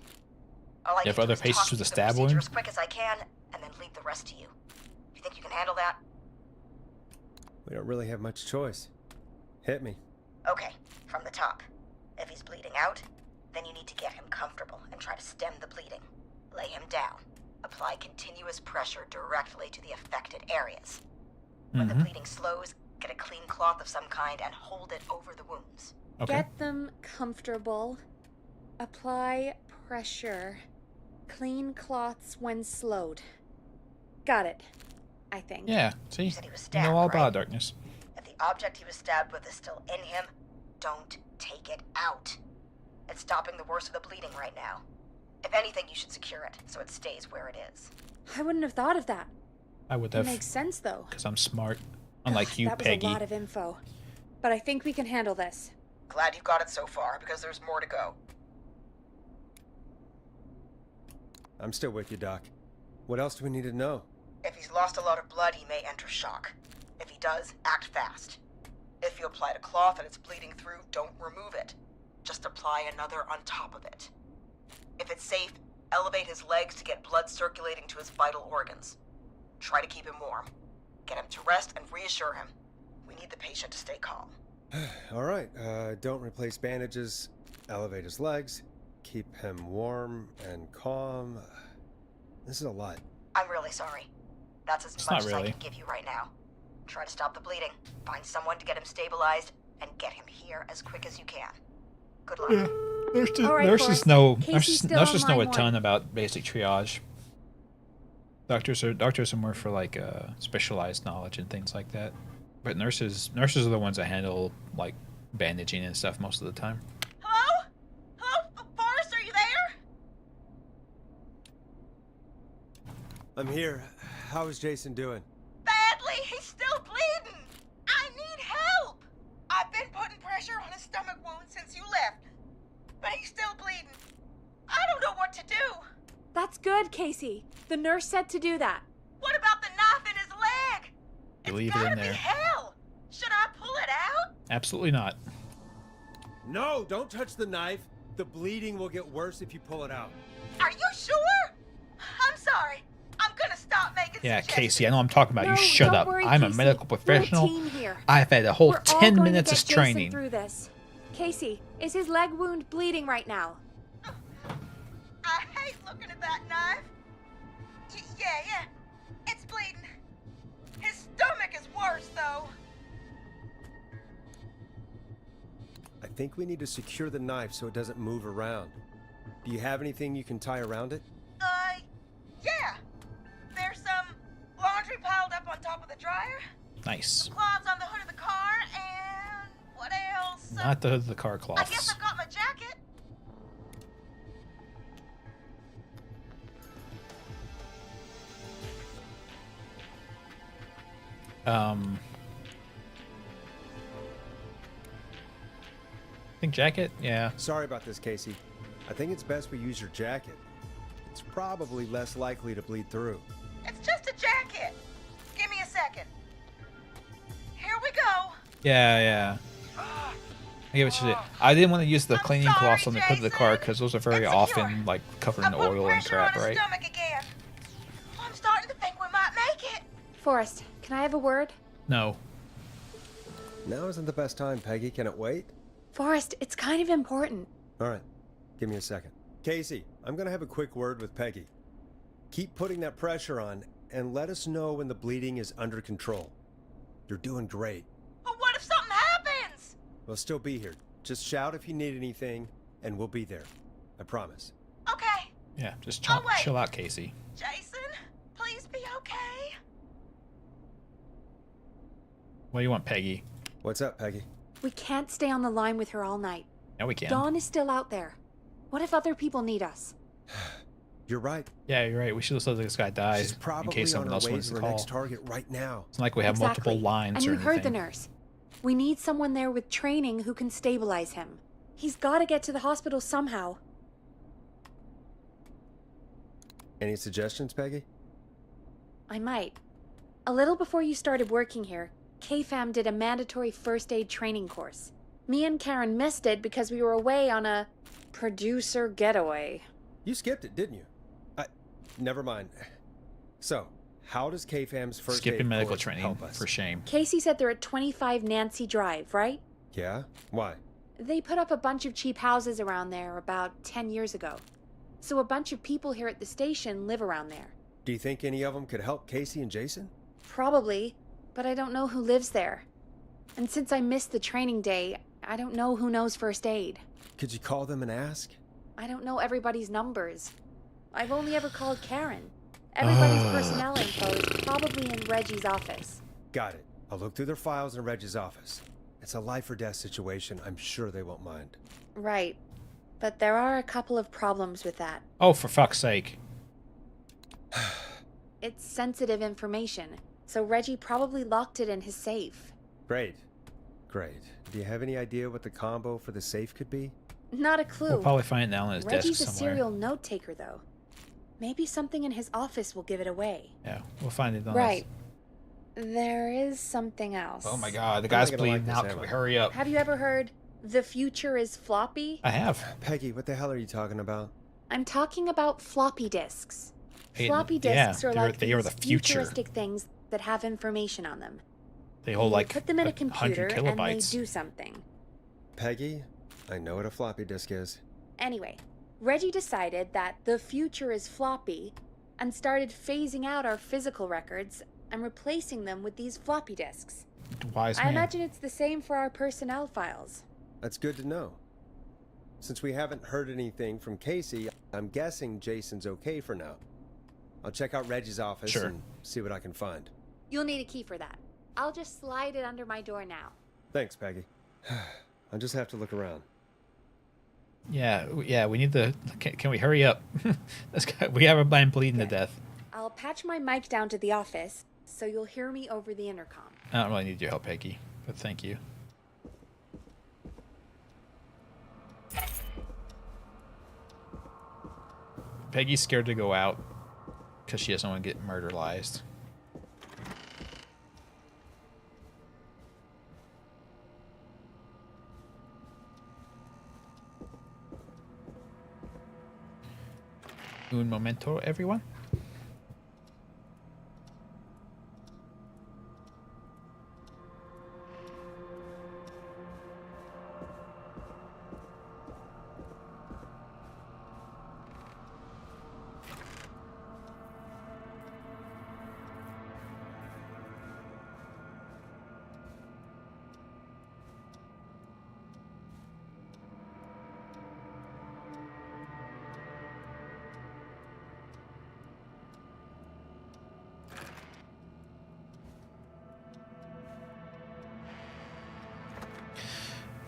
All I You have can do other is patients talk with a through the stab procedure wound? as quick as I can, and then leave the rest to you. You think you can handle that? We don't really have much choice. Hit me. Okay, from the top. If he's bleeding out, then you need to get him comfortable and try to stem the bleeding. Lay him down. Apply continuous pressure directly to the affected areas. When the bleeding slows, get a clean cloth of some kind and hold it over the wounds. Okay. Get them comfortable. Apply pressure. Clean cloths when slowed. Got it, I think. Yeah, see? said he was You stabbed, know all right? about darkness. If the object he was stabbed with is still in him, don't take it out. It's stopping the worst of the bleeding right now. If anything, you should secure it so it stays where it is. I wouldn't have thought of that. I would It have, makes sense, though. because I'm smart. Unlike you, That was Peggy. a lot of info. But I think we can handle this. Glad you've got it so far, because there's more to go. I'm still with you, Doc. What else do we need to know? If he's lost a lot of blood, he may enter shock. If he does, act fast. If you applied a cloth and it's bleeding through, don't remove it. Just apply another on top of it. If it's safe, elevate his legs to get blood circulating to his vital organs. Try to keep him warm. Get him to rest and reassure him. We need the patient to stay calm. All right, don't replace bandages. Elevate his legs. Keep him warm and calm. This is a lot. I'm really sorry. That's as It's much not as I really. can give you right now. Try to stop the bleeding. Find someone to get him stabilized, and get him here as quick as you can. Good luck. Yeah. All right, Nurses Forrest. know Casey's still nurses on know a line ton 1. about basic triage. Doctors are more for like specialized knowledge and things like that. But nurses are the ones that handle like bandaging and stuff most of the time. Hello? Hello? Forrest, are you there? I'm here. How is Jason doing? Badly. He's still bleeding. I need help. I've been putting pressure on his stomach wound since you left, but he's still bleeding. I don't know what to do. That's good, Casey. The nurse said to do that. What about the knife in his leg? You leave it in there. Hell! Should I pull it out? Absolutely not. No, don't touch the knife. The bleeding will get worse if you pull it out. Are you sure? I'm sorry. I'm gonna stop making Yeah, suggestions. Casey, I know I'm talking about No, you. Shut don't up. worry, I'm a Casey. medical We're a professional. team here. I've had a whole We're all 10 going to minutes get of Jason training. through this. Casey, is his leg wound bleeding right now? I hate looking at that knife. Yeah. It's bleeding. His stomach is worse, though. I think we need to secure the knife so it doesn't move around. Do you have anything you can tie around it? Yeah. There's some laundry piled up on top of the dryer. Nice. Cloths on the hood of the car, and what else? Not the hood of the car I guess cloths. I've got my jacket. Think jacket? Yeah. Sorry about this, Casey. I think it's best we use your jacket. It's probably less likely to bleed through. It's just a jacket. Give me a second. Here we go. Yeah. I give it to you. I didn't want to use the cleaning cloths on the hood of the car because those are very often like covered in oil and crap, right? Stomach again. I'm starting to think we might make it. Forrest, Can I have a word? No. Now isn't the best time, Peggy. Can it wait? Forrest, it's kind of important. All right. Give me a second. Casey, I'm going to have a quick word with Peggy. Keep putting that pressure on and let us know when the bleeding is under control. You're doing great. But what if something happens? We'll still be here. Just shout if you need anything, and we'll be there. I promise. Okay. Yeah, just Oh, wait. chill out, Casey. Jason, please be okay. What do you want, Peggy? What's up, Peggy? We can't stay on the line with her all night. Yeah, we can. Dawn is still out there. What if other people need us? You're right. Yeah, you're right. We should just let this guy die She's probably in case on someone her else way wants to to her call. next target right now. It's not like we have multiple lines And or you anything. heard the nurse. We need someone there with training who can stabilize him. He's got to get to the hospital somehow. Any suggestions, Peggy? I might. A little before you started working here, KFAM did a mandatory first aid training course. Me and Karen missed it because we were away on a producer getaway. You skipped it, didn't you? Never mind. So, how does KFAM's first Skipping aid medical course training, help us? for shame. Casey said they're at 25 Nancy Drive, right? Yeah? Why? They put up a bunch of cheap houses around there about 10 years ago. So a bunch of people here at the station live around there. Do you think any of them could help Casey and Jason? Probably, but I don't know who lives there. And since I missed the training day, I don't know who knows first aid. Could you call them and ask? I don't know everybody's numbers. I've only ever called Karen. Everybody's personnel info is probably in Reggie's office. Got it. I'll look through their files in Reggie's office. It's a life or death situation. I'm sure they won't mind. Right. But there are a couple of problems with that. Oh, for fuck's sake. It's sensitive information, so Reggie probably locked it in his safe. Great. Great. Do you have any idea what the combo for the safe could be? Not a clue. We'll probably find it down on his Reggie's desk a somewhere. serial note taker, though. Maybe something in his office will give it away. Yeah, we'll find it on Right. There is something else. Oh my god, the guy's bleeding out. Can we hurry up? Have you ever heard, the future is floppy? I have. Peggy, what the hell are you talking about? I'm talking about floppy disks. Hey, Floppy yeah, disks are they're- like they are these the future. futuristic things that have information on them. They hold You like put them in a 100 computer and they kilobytes. do something. Peggy, I know what a floppy disk is. Anyway, Reggie decided that the future is floppy and started phasing out our physical records and replacing them with these floppy disks. Wise I man. imagine it's the same for our personnel files. That's good to know. Since we haven't heard anything from Casey, I'm guessing Jason's okay for now. I'll check out Reggie's office Sure. and see what I can find. You'll need a key for that. I'll just slide it under my door now. Thanks, Peggy. I'll just have to look around. Yeah, we need the... Can we hurry up? We have a man bleeding to death. I'll patch my mic down to the office, so you'll hear me over the intercom. I don't really need your help, Peggy, but thank you. Peggy's scared to go out because she doesn't want to get murderized. Un momento, everyone.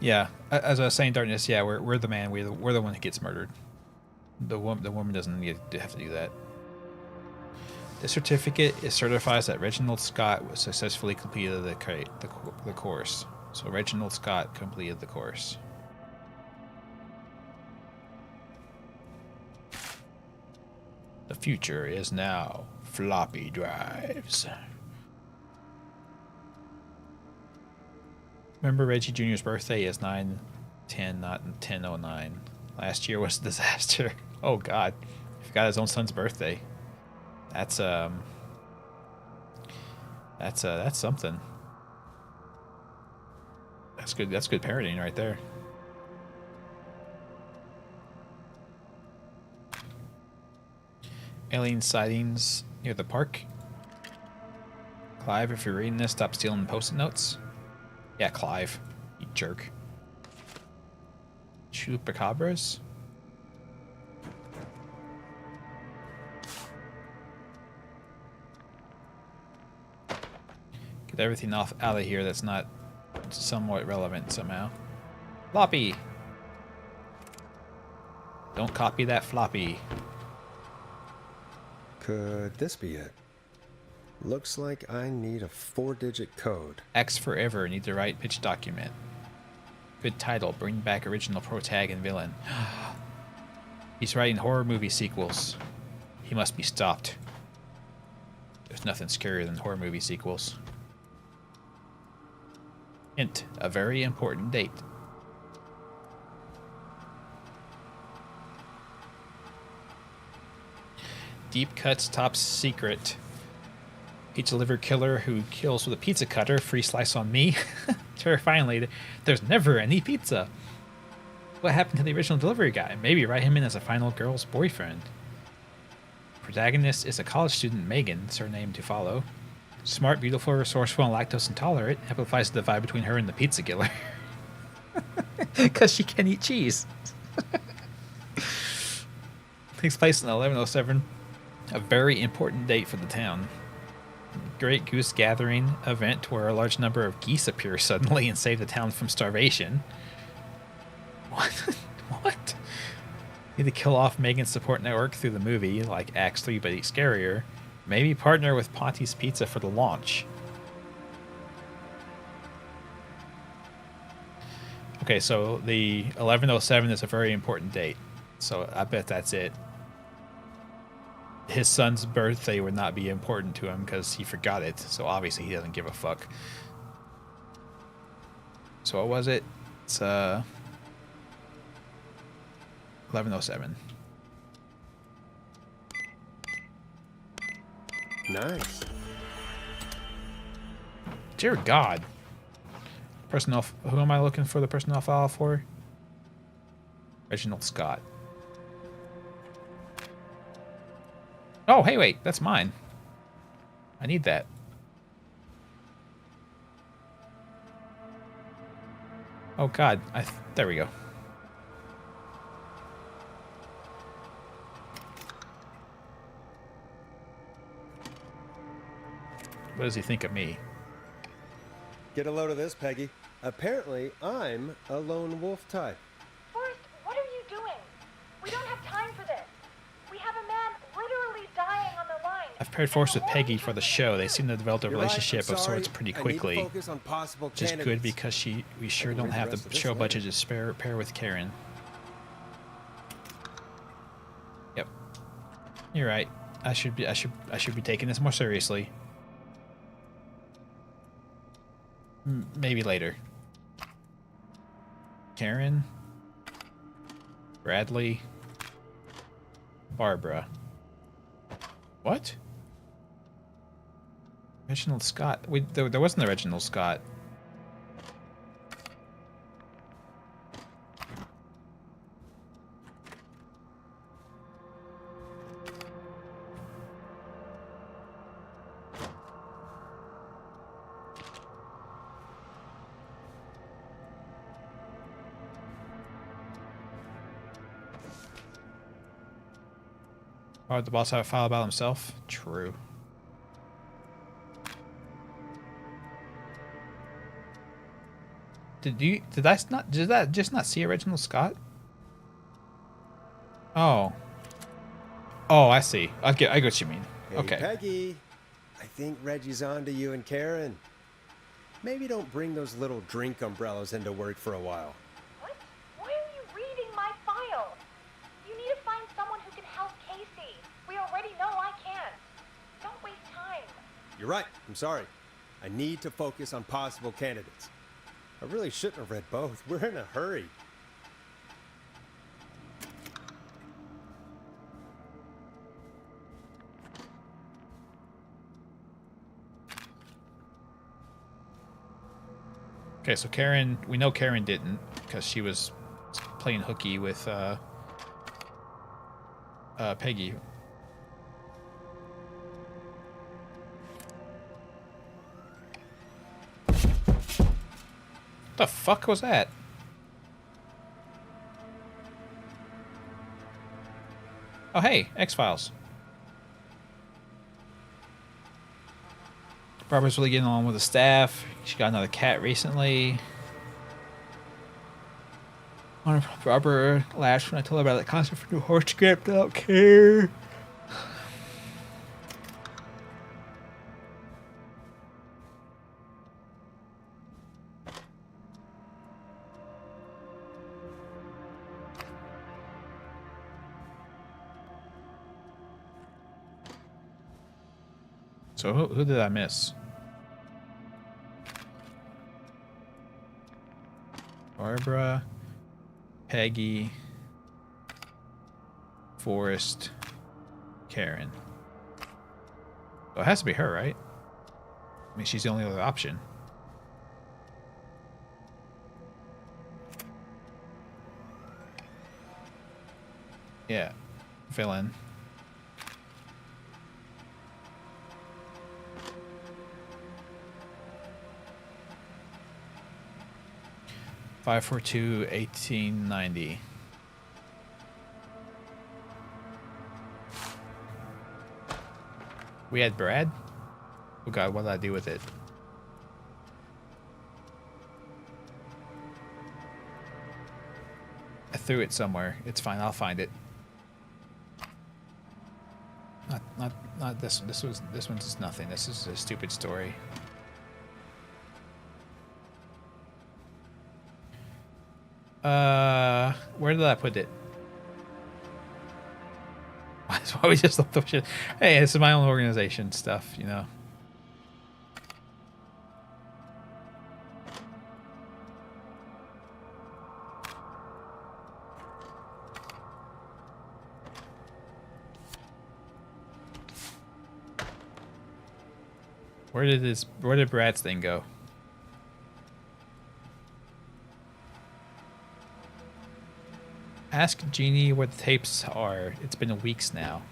Yeah, as I was saying, Darkness. Yeah, we're the man. We're the one that gets murdered. The woman doesn't need to have to do that. The certificate it certifies that Reginald Scott was successfully completed the course. So Reginald Scott completed the course. The future is now floppy drives. Remember Reggie Jr.'s birthday is 9/10, not 10/09. Last year was a disaster. Oh God, he forgot his own son's birthday. That's That's something. That's good. That's good parodying right there. Alien sightings near the park. Clive, if you're reading this, stop stealing post-it notes. Yeah, Clive, you jerk. Chupacabras. Get everything out of here that's not somewhat relevant somehow. Floppy! Don't copy that floppy. Could this be it? Looks like I need a 4-digit code. X forever. Need the right pitch document. Good title. Bring back original pro tag and villain. He's writing horror movie sequels. He must be stopped. There's nothing scarier than horror movie sequels. Hint. A very important date. Deep Cuts top secret. Pizza liver killer who kills with a pizza cutter. Free slice on me. Terrifyingly, there's never any pizza. What happened to the original delivery guy? Maybe write him in as a final girl's boyfriend. Protagonist is a college student, Megan, surname to follow. Smart, beautiful, resourceful, and lactose intolerant. Amplifies the divide between her and the pizza killer. Because she can eat cheese. Takes place in 1107. A very important date for the town. Great Goose Gathering event where a large number of geese appear suddenly and save the town from starvation. What? What? Need to kill off Megan's support network through the movie, like Acts 3 but he's scarier. Maybe partner with Ponti's Pizza for the launch. Okay, so the 1107 is a very important date. So I bet that's it. His son's birthday would not be important to him because he forgot it. So obviously he doesn't give a fuck. So what was it? It's 1107. Nice. Dear God. Personnel. Who am I looking for the personnel file for? Reginald Scott. Oh, hey, wait. That's mine. I need that. Oh, God. There we go. What does he think of me? Get a load of this, Peggy. Apparently, I'm a lone wolf type. Forrest, what are you doing? We don't have time for this. We have a man literally dying on the line. I've paired Forrest with Peggy for the show. They seem to develop a You're relationship right, of sorts pretty quickly. Focus on possible Which is good candidates. because we sure don't have the show budget to pair with Karen. Yep. You're right. I should be taking this more seriously. Maybe later. Karen, Bradley, Barbara. What? Reginald Scott. There wasn't a Reginald Scott. Why would the boss have a file about himself? True. Did that just not see Original Scott? Oh. Oh, I see. I get what you mean. Hey, Okay. Peggy. I think Reggie's on to you and Karen. Maybe don't bring those little drink umbrellas into work for a while. What? Why are you reading my file? You need to find someone who can help Casey. We already know I can't. Don't waste time. You're right. I'm sorry. I need to focus on possible candidates. I really shouldn't have read both. We're in a hurry. Okay, so Karen, we know Karen didn't because she was playing hooky with Peggy. What the fuck was that? Oh, hey, X-Files. Barbara's really getting along with the staff. She got another cat recently. Barbara laughed when I told her about the concert for new horse script. I don't care. So who did I miss? Barbara, Peggy, Forrest, Karen. So it has to be her, right? I mean, she's the only other option. Yeah, villain. $542-1890. We had Brad? Oh god, what did I do with it? I threw it somewhere. It's fine, I'll find it. Not this one. This one's just nothing. This is a stupid story. Where did I put it? That's why we just left the shit. Hey, this is my own organization stuff, you know. Where did Brad's thing go? Ask Jeannie where the tapes are. It's been weeks now.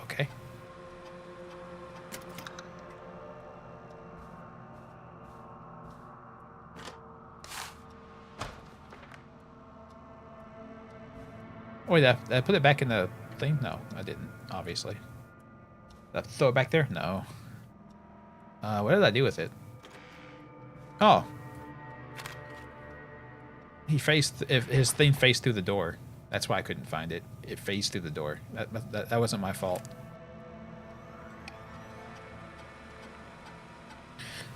Okay. Oh, wait, did I put it back in the thing? No, I didn't, obviously. Did I throw it back there? No. What did I do with it? Oh. His thing faced through the door. That's why I couldn't find it. It faced through the door. That wasn't my fault.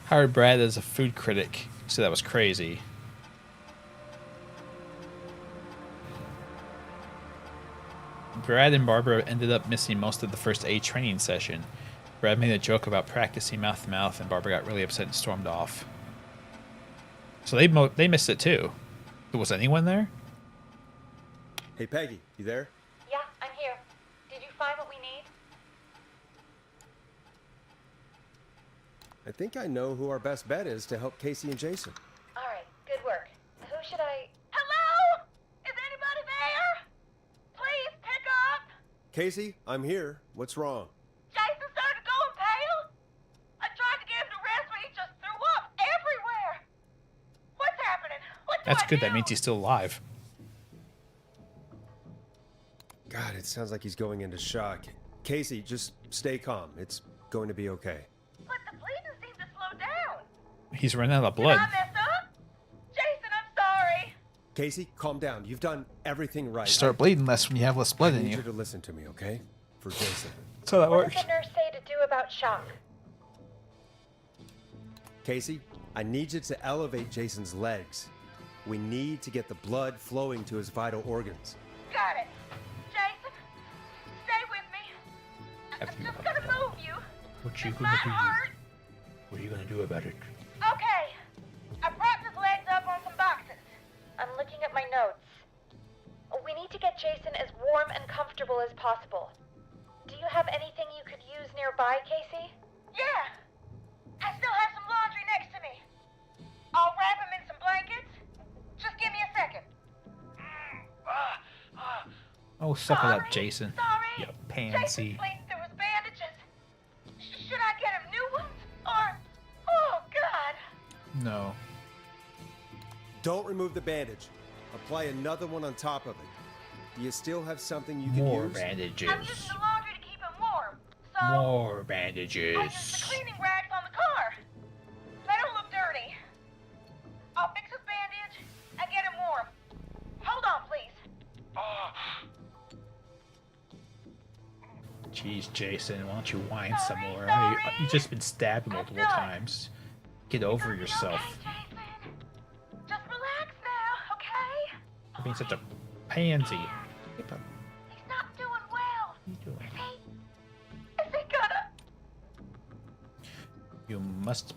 Hired Brad as a food critic. So that was crazy. Brad and Barbara ended up missing most of the first aid training session. Brad made a joke about practicing mouth to mouth, and Barbara got really upset and stormed off. So they missed it too. Was anyone there? Hey, Peggy, you there? Yeah, I'm here. Did you find what we need? I think I know who our best bet is to help Casey and Jason. All right, good work. Who should I... Hello? Is anybody there? Please pick up. Casey, I'm here. What's wrong? Jason started going pale. I tried to get him to rest, but he just threw up everywhere. What's happening? That's good. That means he's still alive. God, it sounds like he's going into shock. Casey, just stay calm. It's going to be okay. But the bleeding seemed to slow down. He's running out of blood. Did I mess up? Jason, I'm sorry. Casey, calm down. You've done everything right. You start bleeding less when you have less blood I in need you. you to listen to me, okay? For Jason. That's how that What works. did the nurse say to do about shock? Casey, I need you to elevate Jason's legs. We need to get the blood flowing to his vital organs. Got it. Jason, stay with me. I'm just gonna move you. What you It's gonna my do? heart. What are you gonna do about it? Okay. I propped his legs up on some boxes. I'm looking at my notes. We need to get Jason as warm and comfortable as possible. Do you have anything you could use nearby, Casey? Yeah. still have some laundry next to me. I'll wrap him in some blankets. Just give me a second. Oh, suck it up, Jason. You pansy. Bleeding through his bandages. Should I get him new ones? Or, oh God. No. Don't remove the bandage. Apply another one on top of it. Do you still have something you can More use? bandages. I'm using the laundry to keep him warm. So More bandages. I use the cleaning rags on the car. They don't look dirty. I'll fix his bandage and get him warm. Hold on, please. Jeez, Jason, why don't you whine some more? You've just been stabbed multiple times. Get over yourself. Just relax now, okay? You're being such a pansy. He's not doing well. What are you doing? Is he gonna? You must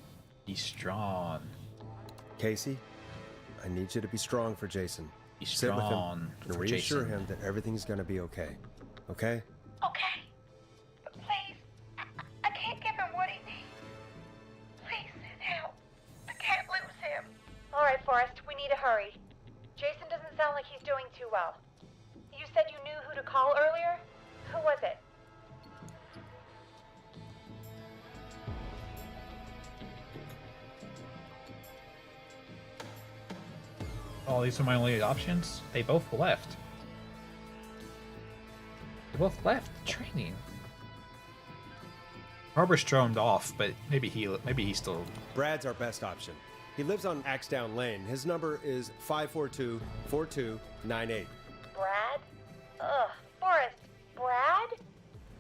be strong. Casey, I need you to be strong for Jason. Be Sit with him strong and for reassure Jason. him that everything's gonna be okay. Okay? Okay. But please, I can't give him what he needs. Please send help. I can't lose him. All right, Forrest, we need to hurry. Jason doesn't sound like he's doing too well. You said you knew who to call earlier? Who was it? Oh, these are my only options? They both left. They both left training. Barbara stormed off, but maybe he's still. Brad's our best option. He lives on Axdown Lane. His number is 542-4298. Brad? Ugh, Forrest, Brad?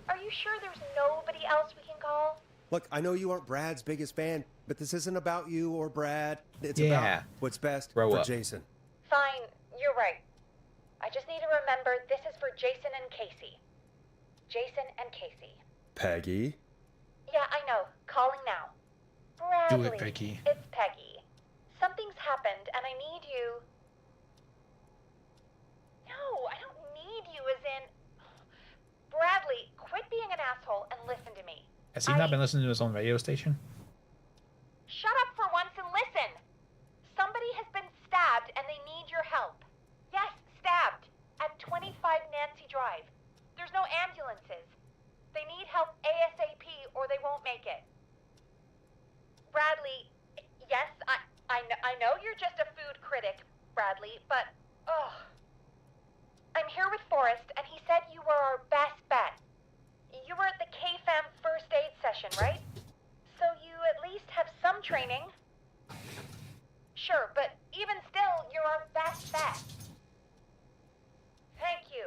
Are you sure there's nobody else we can call? Look, I know you aren't Brad's biggest fan, but this isn't about you or Brad. It's Yeah. about what's best Grow for up. Jason. Fine, you're right. I just need to remember this is for Jason and Casey. Jason and Casey. Peggy? Yeah, I know. Calling now. Do Bradley. it, Peggy. It's Peggy. Something's happened, and I need you. No, I don't need you as in... Bradley, quit being an asshole and listen to me. Has he not been listening to his own radio station? Shut up for once and listen. Somebody has been stabbed and they need your help. Yes, stabbed. At 25 Nancy Drive. There's no ambulances. They need help ASAP or they won't make it. Bradley, yes, I know you're just a food critic, Bradley, but, ugh. I'm here with Forrest and he said you were our best bet. You were at the K-Fam first aid session, right? So you at least have some training. Sure, but even still, you're our best bet. Thank you.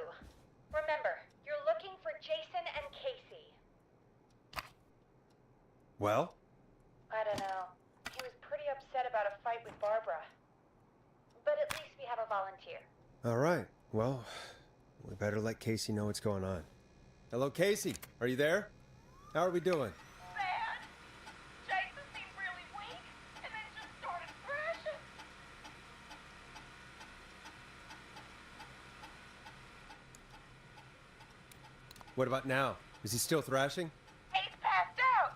Remember, you're looking for Jason and Casey. Well? I don't know. He was pretty upset about a fight with Barbara. But at least we have a volunteer. All right. Well, we better let Casey know what's going on. Hello, Casey. Are you there? How are we doing? Bad. Jason seemed really weak, and then just started thrashing. What about now? Is he still thrashing? He's passed out.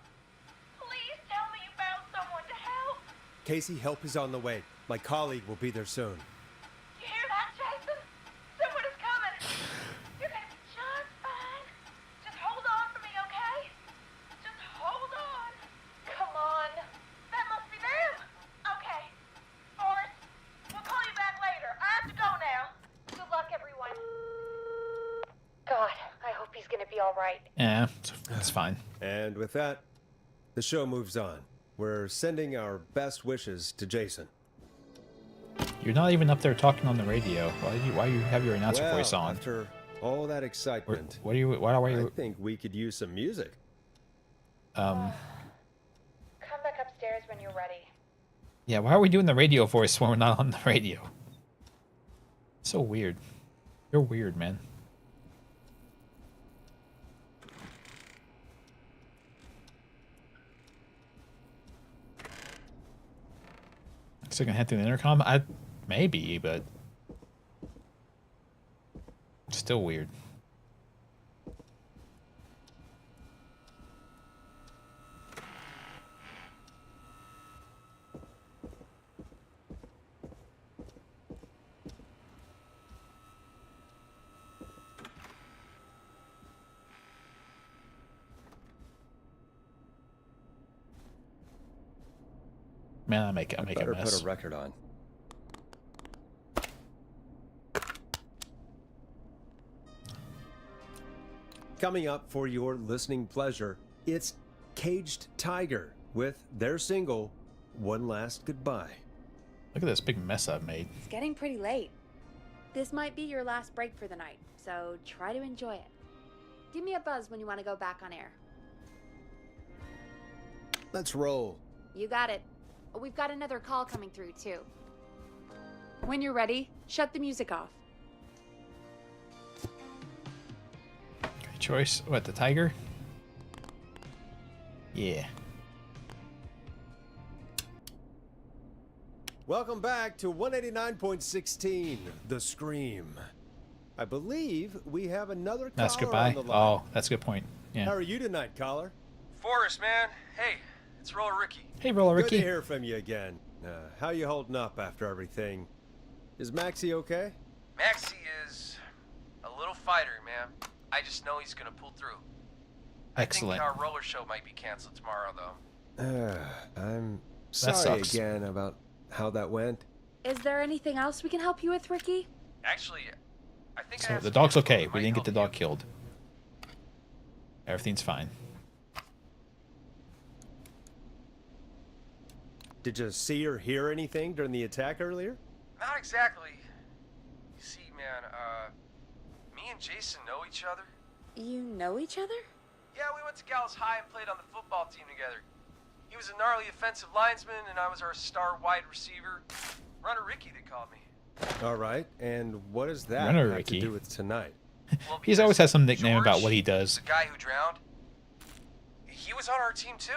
Please tell me you found someone to help. Casey, help is on the way. My colleague will be there soon. You hear that, Jason? Someone is coming. You're gonna be just fine. Just hold on for me, okay? Just hold on. Come on. That must be them. Okay. Forrest, we'll call you back later. I have to go now. Good luck, everyone. God, I hope he's gonna be all right. Yeah, it's fine. And with that, the show moves on. We're sending our best wishes to Jason. You're not even up there talking on the radio. Why you have your announcer Well, voice on? after all that excitement, What are you? Why are you? I think we could use some music. Come back upstairs when you're ready. Yeah. Why are we doing the radio voice when we're not on the radio? So weird. You're weird, man. Still gonna head through the intercom? Maybe, but still weird. Man, I make a Better mess. put a record on. Coming up for your listening pleasure, it's Caged Tiger with their single, One Last Goodbye. Look at this big mess I've made. It's getting pretty late. This might be your last break for the night, so try to enjoy it. Give me a buzz when you want to go back on air. Let's roll. You got it. We've got another call coming through, too. When you're ready, shut the music off. Great choice. What, the tiger? Yeah. Welcome back to 189.16, The Scream. I believe we have another caller That's goodbye. on the line. Oh, that's a good point. Yeah. How are you tonight, caller? Forrest, man. Hey, it's Roller Ricky. Hey, Roller Ricky. Good to hear from you again. How you holding up after everything? Is Maxie okay? Maxie is a little fighter, man. I just know he's gonna pull through. Excellent. I think our roller show might be canceled tomorrow, though. I'm That sorry sucks. again about how that went. Is there anything else we can help you with, Ricky? Actually, I think I So have the some dog's info okay. that We might didn't get the help dog killed. Everything's fine. Did you see or hear anything during the attack earlier? Not exactly. You see, man, me and Jason know each other. You know each other? Yeah, we went to Gallows High and played on the football team together. He was a gnarly offensive linesman, and I was our star wide receiver. Runner Ricky, they called me. All right, and what does that Runner have Ricky. to do with tonight? He's always had some nickname about what he does. The guy who drowned, he was on our team too.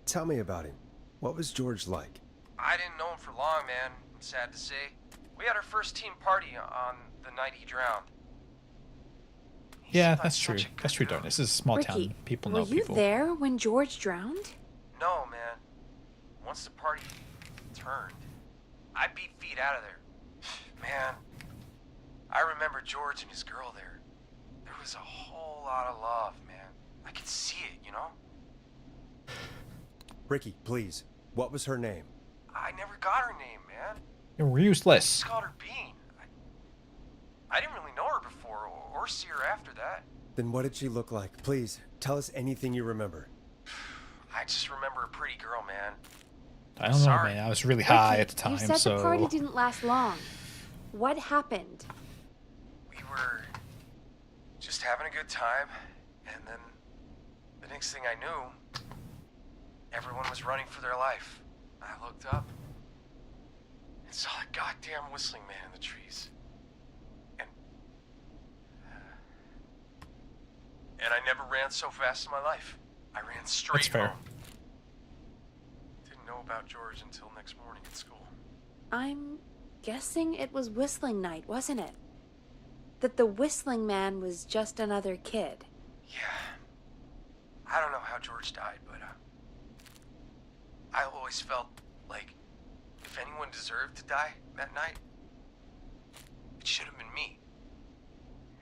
Tell me about him. What was George like? I didn't know him for long, man. I'm sad to say. We had our first team party on the night he drowned. Yeah, that's true. That's true, darn. This is a small Ricky, town. People were know you people. there when George drowned? No, man. Once the party turned, I beat feet out of there. Man, I remember George and his girl there. There was a whole lot of love, man. I could see it, you know? Ricky, please. What was her name? I never got her name, man. You're useless. Just called her Bean. I didn't really know her before or see her after that. Then what did she look like? Please, tell us anything you remember. I just remember a pretty girl, man. I don't know, man. I was really high at the time, You said so the party didn't last long. What happened? We were just having a good time, and then the next thing I knew, everyone was running for their life. I looked up and saw a goddamn whistling man in the trees. And I never ran so fast in my life. I ran straight That's fair. home. Didn't know about George until next morning at school. I'm guessing it was whistling night, wasn't it? That the whistling man was just another kid. Yeah. I don't know how George died, but I always felt like if anyone deserved to die that night, it should have been me.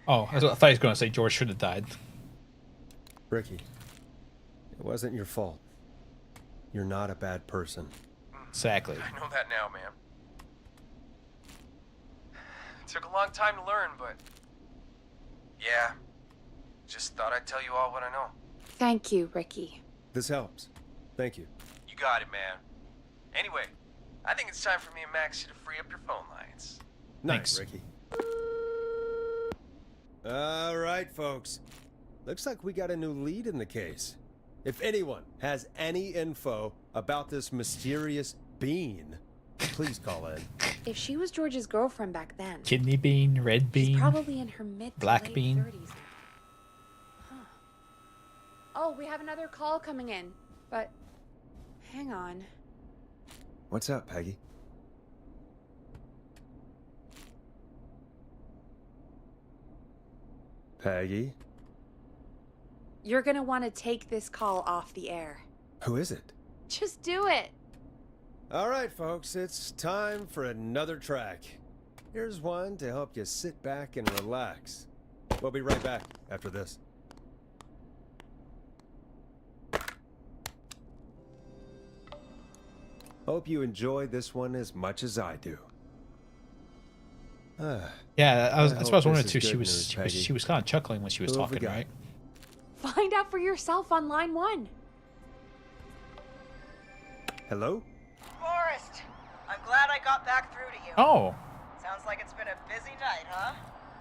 Oh, I thought he was going to say George should have died. Ricky, it wasn't your fault. You're not a bad person. Exactly. I know that now, man. It took a long time to learn, but yeah, just thought I'd tell you all what I know. Thank you, Ricky. This helps. Thank you. You got it, man. Anyway, I think it's time for me and Maxie to free up your phone lines. Nice, Ricky. All right, folks. Looks like we got a new lead in the case. If anyone has any info about this mysterious bean, please call in. If she was George's girlfriend back then, Kidney bean, red bean, she's probably in her mid to black late bean. 30s now. Huh. Oh, we have another call coming in, but hang on. What's up, Peggy? Peggy? You're gonna want to take this call off the air. Who is it? Just do it. All right, folks, it's time for another track. Here's one to help you sit back and relax. We'll be right back after this. Hope you enjoy this one as much as I do. Yeah, that's what I was wondering this too. is She good was news, she was Peggy. she was kind of chuckling when she was Who have we talking, got? right? Find out for yourself on line 1. Hello? Forrest, I'm glad I got back through to you. Oh. Sounds like it's been a busy night, huh?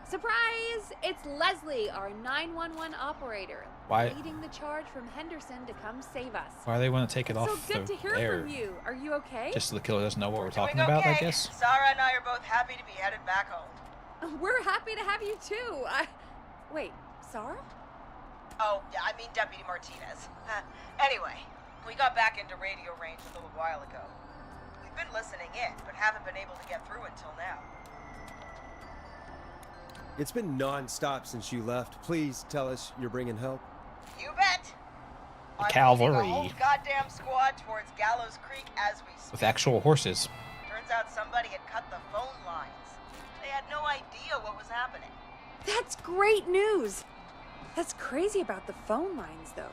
Surprise! It's Leslie, our 911 operator, Why- leading the charge from Henderson to come save us. Why do they want to take it So off good the to hear air? from you. Are you okay? Just so the killer doesn't know what we're talking Doing about, I okay. guess. Sarah and I are both happy to be headed back home. We're happy to have you too. Wait, Sarah? Oh, yeah, I mean Deputy Martinez. Anyway, we got back into radio range a little while ago. We've been listening in, but haven't been able to get through until now. It's been non-stop since you left. Please tell us you're bringing help. You bet. The I'm cavalry. leading a whole goddamn squad towards Gallows Creek as we speak. With actual horses. Turns out somebody had cut the phone lines. They had no idea what was happening. That's great news. That's crazy about the phone lines, though.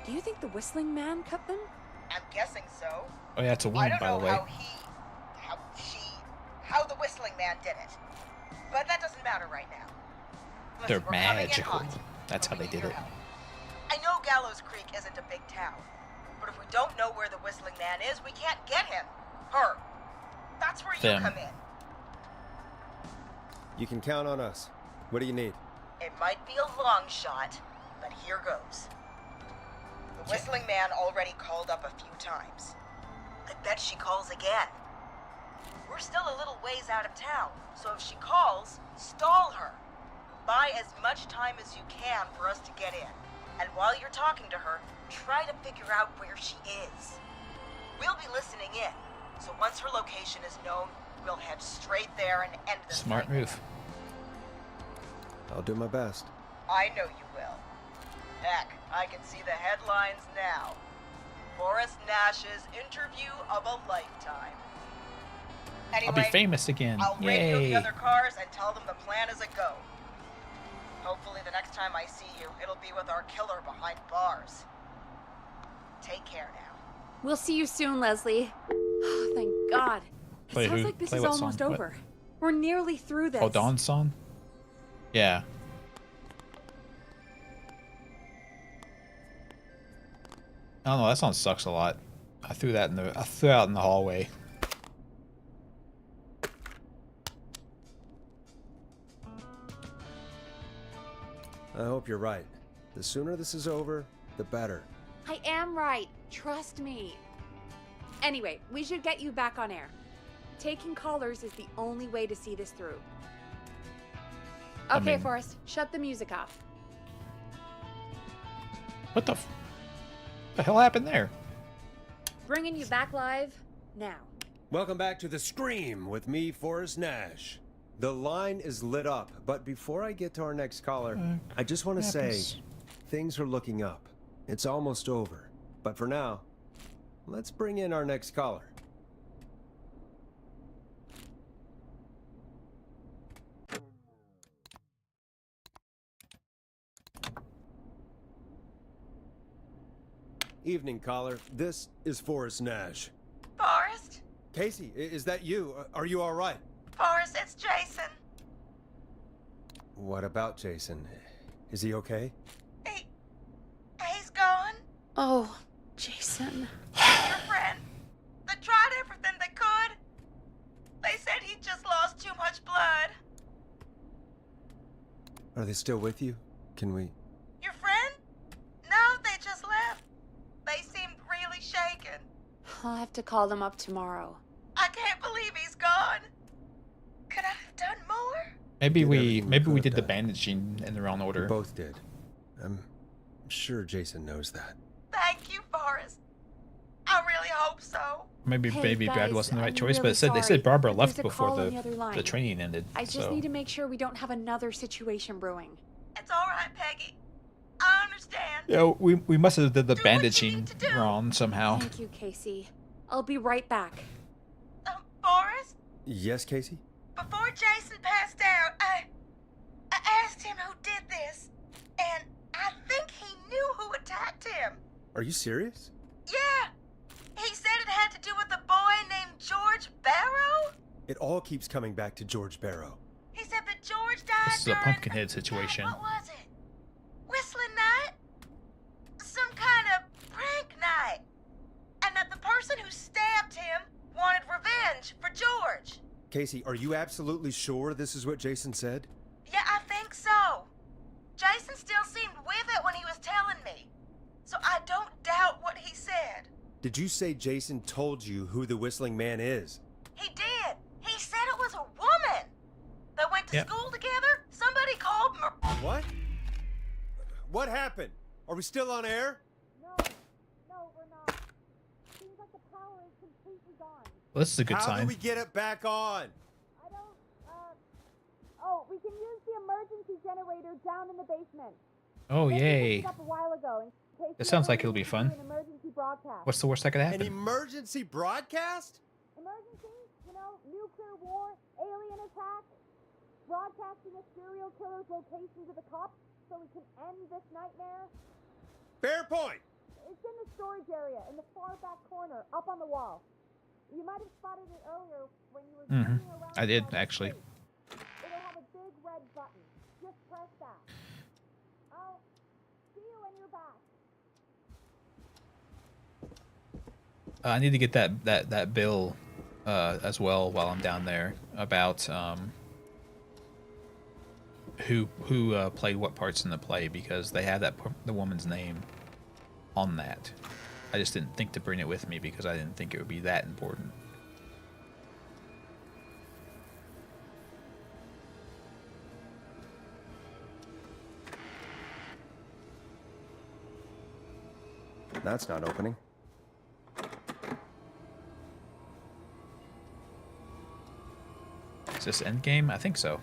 Do you think the Whistling Man cut them? I'm guessing so. Oh yeah, it's a woman, by the way. How the Whistling Man did it. But that doesn't matter right now. Listen, They're we're coming in magical. hot, That's how but we they need did your it. help. I know Gallows Creek isn't a big town, but if we don't know where the Whistling Man is, we can't get him. Her. That's where Them. you come in. You can count on us. What do you need? It might be a long shot, but here goes. The Whistling Man already called up a few times. I bet she calls again. We're still a little ways out of town, so if she calls, stall her. Buy as much time as you can for us to get in. And while you're talking to her, try to figure out where she is. We'll be listening in, so once her location is known, we'll head straight there and end this. Smart move. I'll do my best. I know you will. Heck, I can see the headlines now. Forrest Nash's interview of a lifetime. Anyway, I'll be famous again. I'll radio the Yay. other cars and tell them the plan is a go. Hopefully the next time I see you, it'll be with our killer behind bars. Take care now. We'll see you soon, Leslie. Oh, thank God. It Play sounds who? like this Play is what almost song? What? over. We're nearly through this. Oh, Dawn's song? Yeah. I don't know, that song sucks a lot. I threw out in the hallway. I hope you're right. The sooner this is over, the better. I am right. Trust me. Anyway, we should get you back on air. Taking callers is the only way to see this through. I Okay, mean- Forrest, shut the music off. What the hell happened there? Bringing you back live now. Welcome back to The Scream with me, Forrest Nash. The line is lit up, but before I get to our next caller, I just want to say happens? things are looking up. It's almost over. But for now, let's bring in our next caller. Evening, caller. This is Forrest Nash. Forrest? Casey, is that you? Are you all right? Forrest, it's Jason. What about Jason? Is he okay? He's gone. Oh, Jason. Your friend. They tried everything they could. They said he just lost too much blood. Are they still with you? Can we... Your friend? No, they just left. They seemed really shaken. I'll have to call them up tomorrow. I can't believe he's gone. Could I have done more? Maybe we did the bandaging in the wrong order. Both did. I'm sure Jason knows that. Thank you, Forrest. I really hope so. Maybe Hey, Brad guys, wasn't the right I'm choice, but really it said they sorry, said Barbara but left there's a before call on the other the line. training ended. I just so. need to make sure we don't have another situation brewing. It's all right, Peggy. I understand. Yeah, we must have did the bandaging wrong somehow. Thank you, Casey. I'll be right back. Forrest, Yes, Casey? before Jason passed out, I asked him who did this, and I think he knew who attacked him. Are you serious? Yeah, He said it had to do with a boy named George Barrow? It all keeps coming back to George Barrow. He said that George died This is a during... Pumpkinhead situation. What was it? Whistling night? Some kind of prank night. And that the person who stabbed him wanted revenge for George. Casey, are you absolutely sure this is what Jason said? Yeah, I think so. Jason still seemed with it when he was telling me. So I don't doubt what he said. Did you say Jason told you who the Whistling Man is? He did. He said it was a woman. They went to school together. Somebody called What? What happened? Are we still on air? No, we're not. Seems like the power is completely gone. Well, this is a good How sign. do we get it back on? I don't, Oh, we can use the emergency generator down in the basement. Oh, yay. Up a while ago in case This we sounds ever like it'll need be to fun. do an emergency broadcast. What's the worst that could An happen? emergency broadcast? Emergency? You know, nuclear war, alien attack, broadcasting a serial killer's location to the cops so we can end this nightmare. Fair point. It's in the storage area in the far back corner, up on the wall. You might have spotted it earlier when you were zooming around. I did, the actually. It'll have a big red button. Just press that. I'll see you when you're back. I need to get that bill as well while I'm down there about who played what parts in the play, because they have the woman's name on that. I just didn't think to bring it with me because I didn't think it would be that important. That's not opening. Is this endgame? I think so.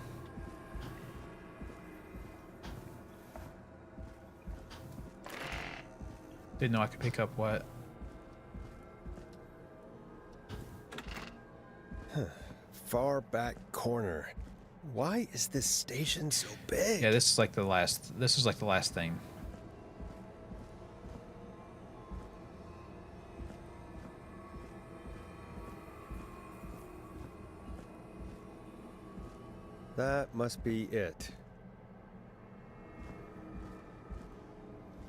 Didn't know I could pick up what. Far back corner. Why is this station so big? Yeah, this is like the last. This is like the last thing. That must be it.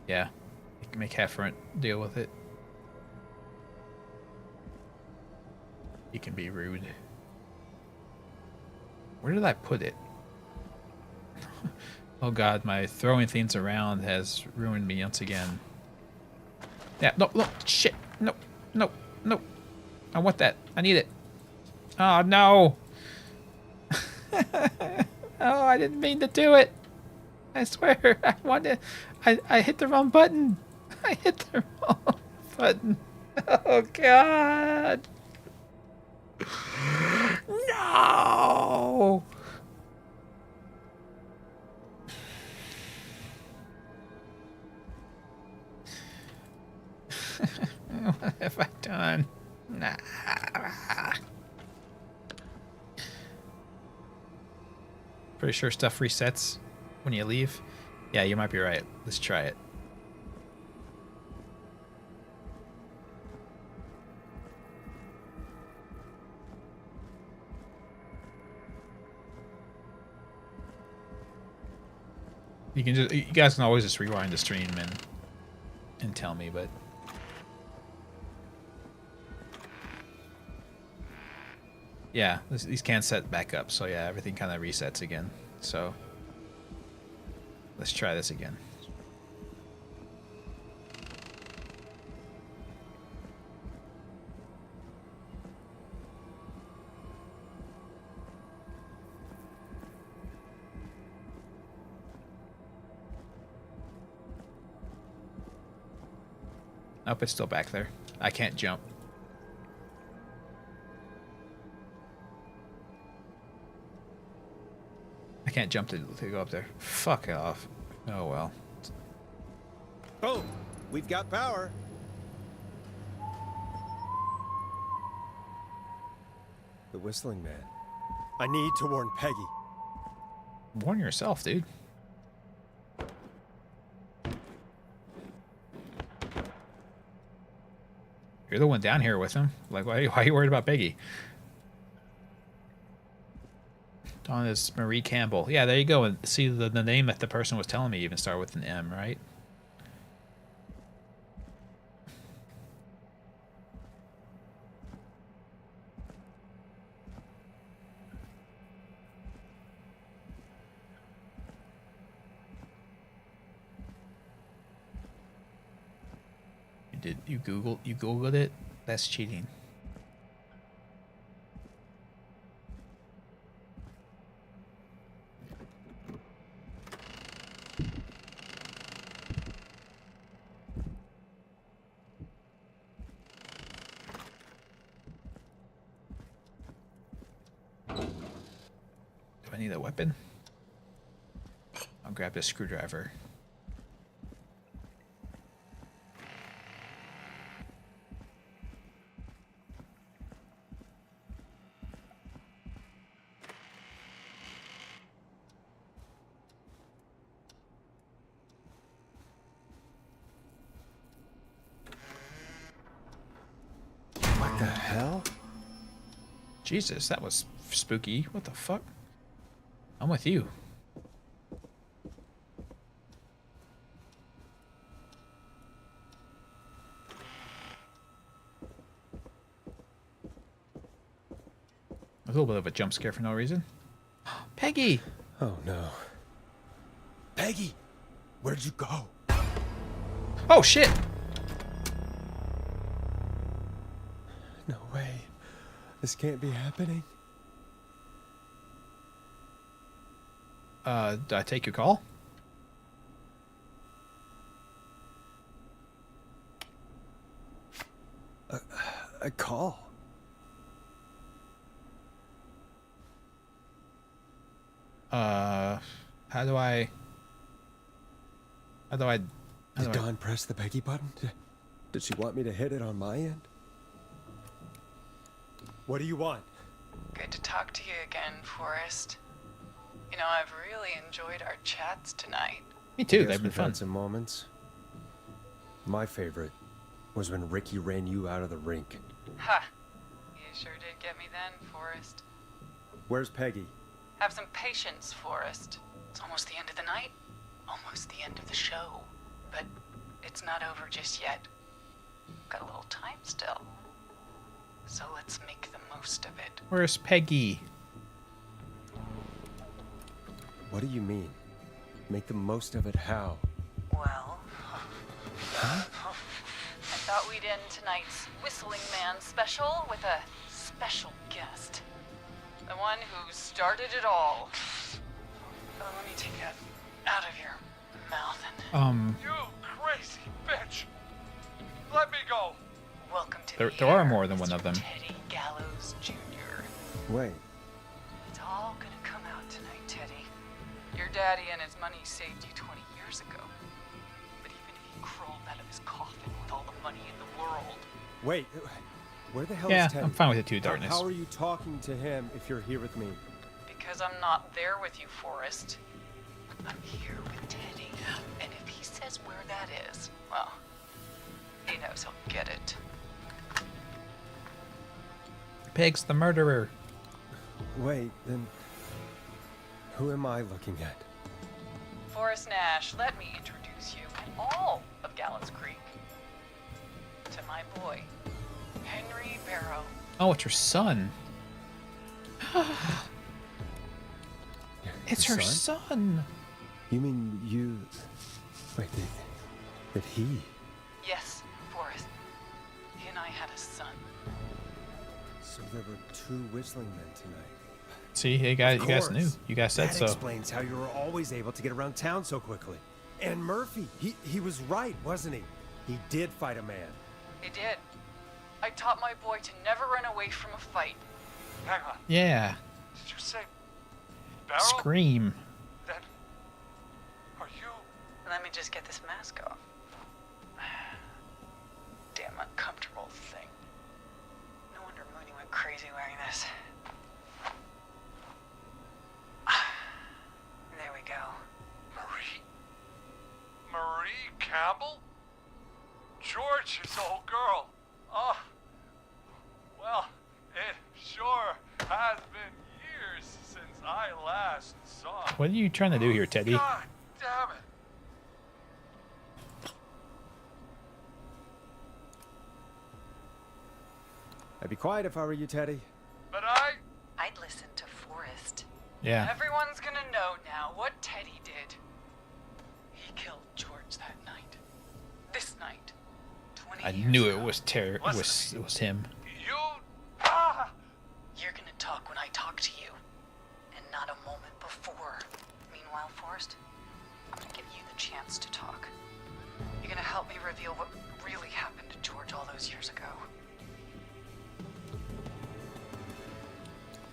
Yeah, you can make Heffron deal with it. He can be rude. Where did I put it? Oh god, my throwing things around has ruined me once again. Yeah, no, shit. No, no, no. I want that. I need it. Oh, no. Oh, I didn't mean to do it. I swear, I hit the wrong button. I hit the wrong button. Oh, God. No. What have I done? Nah. Pretty sure stuff resets when you leave. Yeah, you might be right. Let's try it. You guys can always just rewind the stream and tell me, but yeah, these can't set back up, so yeah, everything kind of resets again. So let's try this again. Nope, it's still back there. I can't jump. I can't jump to go up there. Fuck it off. Oh well. Boom! We've got power. The Whistling Man. I need to warn Peggy. Warn yourself, dude. You're the one down here with him. Like, why are you worried about Peggy? Dawn is Marie Campbell. Yeah, there you go. And see, the name that the person was telling me even started with an M, right? You Googled it? That's cheating. Do I need a weapon? I'll grab this screwdriver. What the hell? Jesus, that was spooky. What the fuck? I'm with you. A little bit of a jump scare for no reason. Peggy! Oh no. Peggy! Where'd you go? Oh shit! No way. This can't be happening. Did I take your call? A call? How do I... Did Dawn press the Peggy button? Did she want me to hit it on my end? What do you want? Good to talk to you again, Forrest. You know, I've really enjoyed our chats tonight. Me too, Yes, they've been we've had fun. some moments. My favorite was when Ricky ran you out of the rink. Ha! You sure did get me then, Forrest. Where's Peggy? Have some patience, Forrest. It's almost the end of the night. Almost the end of the show. But it's not over just yet. Got a little time still. So let's make the most of it. Where's Peggy? What do you mean? Make the most of it how? Well, Huh? I thought we'd end tonight's Whistling Man special with a special guest. The one who started it all. Oh, let me take that out of your mouth and... You crazy bitch! Let me go! Welcome to There are more than one of them. Teddy Gallows Jr. Wait. It's all gonna come out tonight, Teddy. Your daddy and his money saved you 20 years ago. But even if he crawled out of his coffin with all the money in the world... Wait. Where the hell Yeah, is Teddy? I'm fine with the two darkness. How are you talking to him if you're here with me? Because I'm not there with you, Forrest. I'm here with Teddy. And if he says where that is, well, he knows he'll get it. Peg's the murderer. Wait, then who am I looking at? Forrest Nash, let me introduce you and all of Gallows Creek to my boy, Henry Barrow. Oh, it's her son. It's her son. You mean you... Wait, that he... Yes, Forrest. He and I had a son. So there were two whistling men tonight. See, hey guys, Of you guys course. knew. You guys said That so. explains how you were always able to get around town so quickly. And Murphy, he was right, wasn't he? He did fight a man. He did. I taught my boy to never run away from a fight. Hang on. Yeah. Did you say Barrel? Scream. Then are you? Let me just get this mask off. Damn uncomfortable thing. No wonder Mooney went crazy wearing this. There we go. Marie Campbell? George's old girl. Oh, I last saw. What are you trying to do here, Teddy? God damn it. I'd be quiet if I were you, Teddy. But I'd listen to Forrest. Yeah. Everyone's gonna know now what Teddy did. He killed George that night. This night. 20 I years knew ago. it was Terry. It was him. You're gonna talk when I talk to you, and not a moment before. Meanwhile, Forrest, I'm gonna give you the chance to talk. You're gonna help me reveal what really happened to George all those years ago.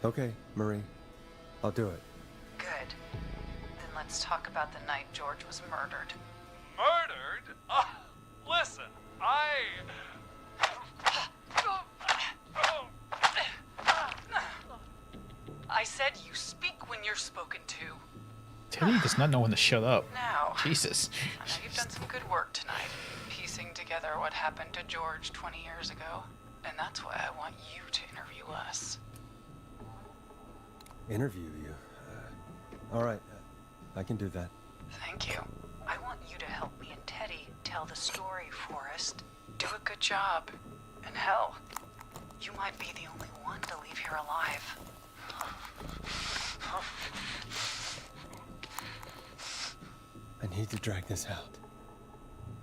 Okay, Marie. I'll do it. Good. Then let's talk about the night George was murdered. Murdered? Listen, I said you speak when you're spoken to. Teddy does not know when to shut up. Now, Jesus. I know you've done some good work tonight, piecing together what happened to George 20 years ago. And that's why I want you to interview us. Interview you? All right. I can do that. Thank you. I want you to help me and Teddy tell the story, Forrest. Do a good job. And hell, you might be the only one to leave here alive. I need to drag this out.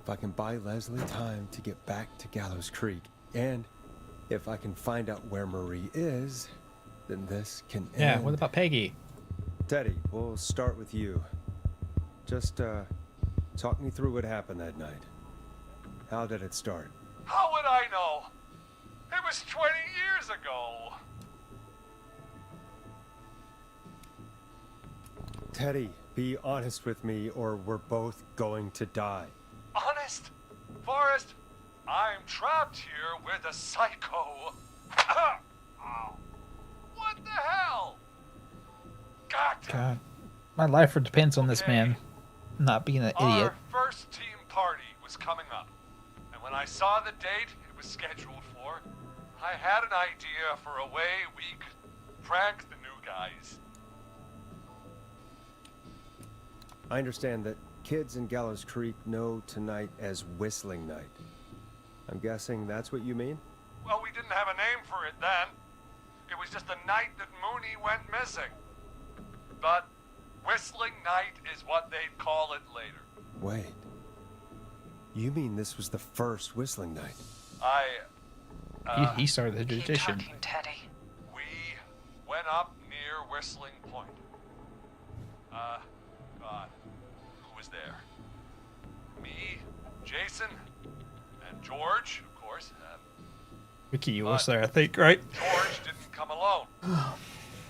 If I can buy Leslie time to get back to Gallows Creek, and if I can find out where Marie is, then this can end. Yeah, what about Peggy? Teddy, we'll start with you. Just, talk me through what happened that night. How did it start? how would I know? It was 20 years ago. Teddy, be honest with me or we're both going to die. Honest? Forrest, I'm trapped here with a psycho. Ow. What the hell? God, my life depends on this man not being an idiot. Our first team party was coming up, and when I saw the date it was scheduled for, I had an idea for a way we could prank the new guys. I understand that kids in Gallows Creek know tonight as Whistling Night. I'm guessing that's what you mean? Well, we didn't have a name for it then. It was just the night that Mooney went missing. But Whistling Night is what they'd call it later. Wait. You mean this was the first Whistling Night? He started the tradition. Teddy. We went up near Whistling Point. God, who was there? Me, Jason, and George, of course. Ricky was there, I think, right? George didn't come alone.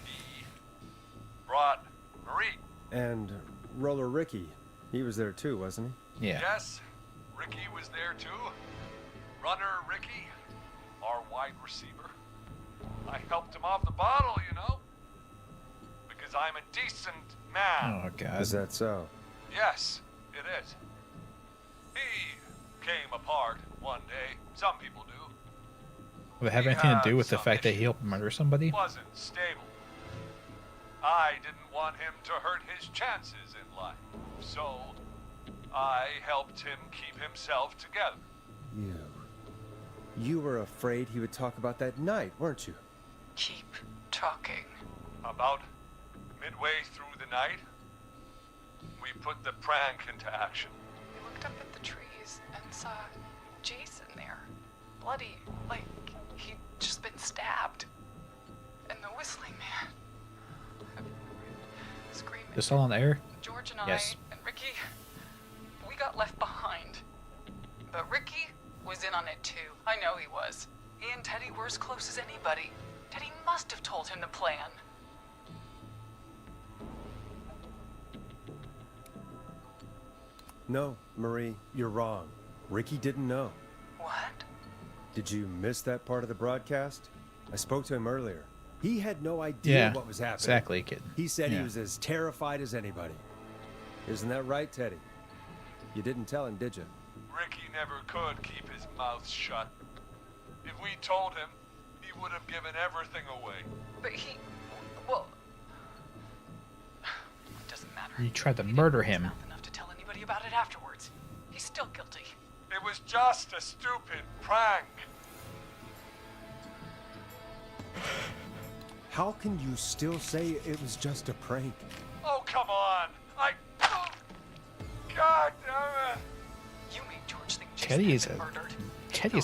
He brought Marie. And Roller Ricky, he was there too, wasn't he? Yeah. Yes, Ricky was there too. Runner Ricky, our wide receiver. I helped him off the bottle, you know. Because I'm a decent man. Oh, God. Is that so? Yes, it is. He came apart one day. Some people do. Would it have anything to do with the fact that he helped murder somebody? Wasn't stable. I didn't want him to hurt his chances in life. So, I helped him keep himself together. You were afraid he would talk about that night, weren't you? Keep talking. About midway through the night, we put the prank into action. We looked up at the trees and saw Jason there. Bloody, like he'd just been stabbed. And the Whistling Man. Screaming. This all on air? George and Yes. I and Ricky, we got left behind. But Ricky was in on it too. I know he was. He and Teddy were as close as anybody. Teddy must have told him the plan. No, Marie, you're wrong. Ricky didn't know. What? Did you miss that part of the broadcast? I spoke to him earlier. He had no idea what was happening. Exactly, kid. He said he Yeah. was as terrified as anybody. Isn't that right, Teddy? You didn't tell him, did you? Ricky never could keep his mouth shut. If we told him, he would have given everything away. But he... well... You tried to murder him. Enough to tell anybody about it afterwards. He's still guilty. It was just a stupid prank. How can you still say it was just a prank? Oh, come on. God damn it. You made George think Teddy is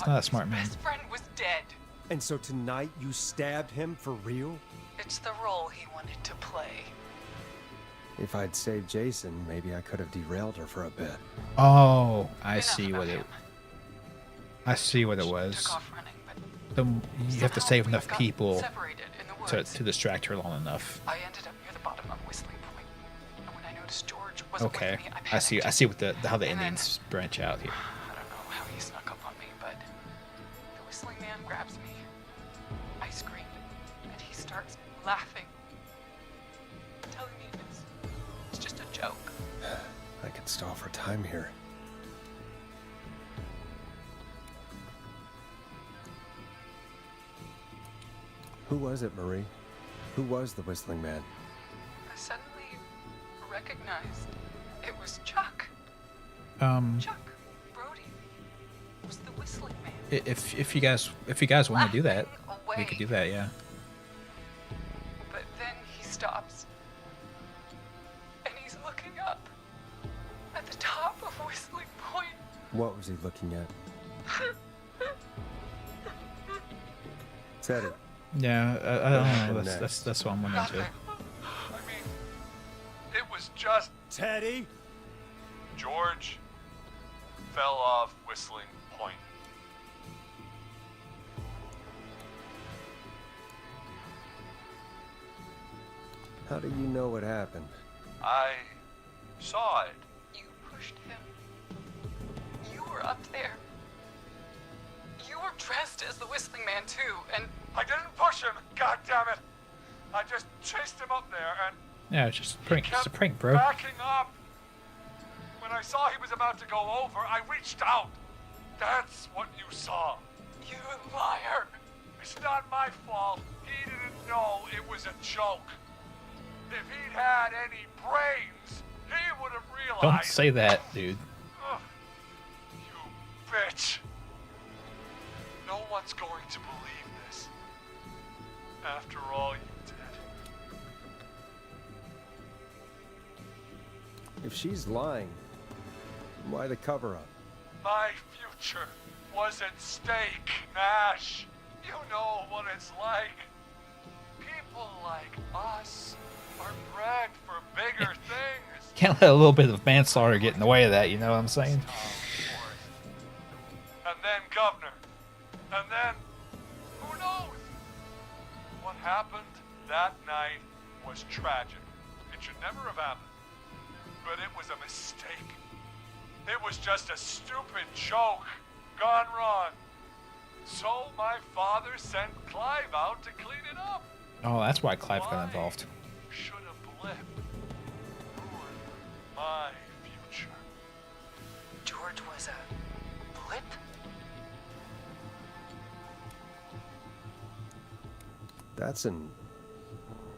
not a smart man. His friend was dead. And so tonight you stabbed him for real? It's the role he wanted to play. If I'd saved Jason, maybe I could have derailed her for a bit. Oh, I see what it was. You have to save enough people to distract her long enough. I ended up near the bottom of Whistling Point. And when I noticed George wasn't Okay, with me, I see what how the endings branch out here. I don't know how he snuck up on me, but the Whistling Man grabs me. I scream, and he starts laughing, telling me it's just a joke. I could stall for time here. Who was it, Marie? Who was the Whistling Man? I suddenly recognized it was Chuck. Chuck Brody was the Whistling Man. If you guys want to do that, we could do that. Yeah. But then he stops, and he's looking up at the top of Whistling Point. What was he looking at? Teddy. Yeah, I don't know. That's what I'm wondering too. I mean, it was just... Teddy? George fell off Whistling Point. How do you know what happened? I saw it. You pushed him. You were up there. You were dressed as the Whistling Man too, and... I didn't push him, god damn it! I just chased him up there and... Yeah, it's just a prank. It's a prank, bro. Backing up. When I saw he was about to go over, I reached out. That's what you saw. You liar. It's not my fault. He didn't know it was a joke. If he'd had any brains, he would have realized... Don't say that, dude. Ugh, you bitch. No one's going to believe this. After all you did. If she's lying, why the cover-up? My future was at stake, Nash. You know what it's like. People like us are bred for bigger things. Can't let a little bit of manslaughter get in the way of that, you know what I'm saying? And then Governor. And then, who knows? What happened that night was tragic. It should never have happened. But it was a mistake. It was just a stupid joke gone wrong. So my father sent Clive out to clean it up. Oh, that's why Clive got involved. Should have blip ruined my future. George was a blip? That's an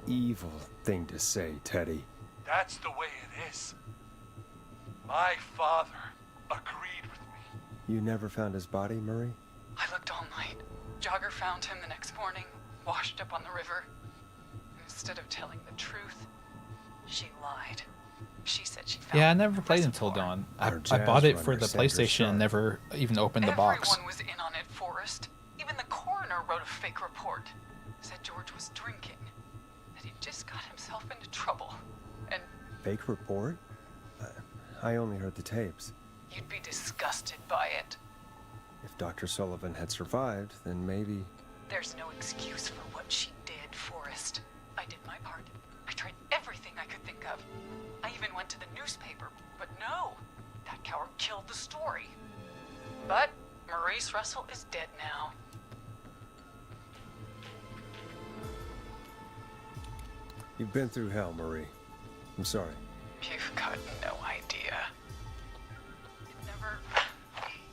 evil thing to say, Teddy. That's the way it is. My father agreed with me. You never found his body, Murray? I looked all night. Jogger found him the next morning, washed up on the river. And instead of telling the truth, she lied. She said she found Yeah, I never played Until Dawn. I bought it for the PlayStation and never even opened the box. Everyone was in on it, Forrest. Even the coroner wrote a fake report. Said George was drinking. That he just got himself into trouble. And Fake report? I only heard the tapes. you'd be disgusted by it. If Dr. Sullivan had survived, then maybe... There's no excuse for what she did, Forrest. I did my part. I tried everything I could think of. I even went to the newspaper, but no. That coward killed the story. But Maurice Russell is dead now. You've been through hell, Marie. I'm sorry. You've got no idea. It never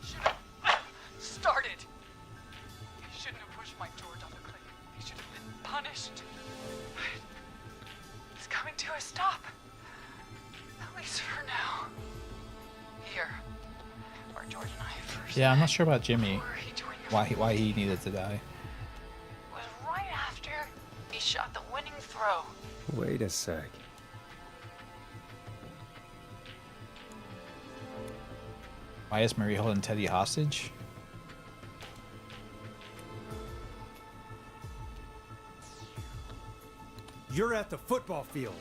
should have started. He shouldn't have pushed my George off the cliff. He should have been punished. It's coming to a stop. At least for now. Here, where George and I first Yeah, I'm met not sure about Jimmy. before he joined your Why he needed to die. was right after he shot the winning throw. Wait a sec. Why is Marie holding Teddy hostage? You're at the football field.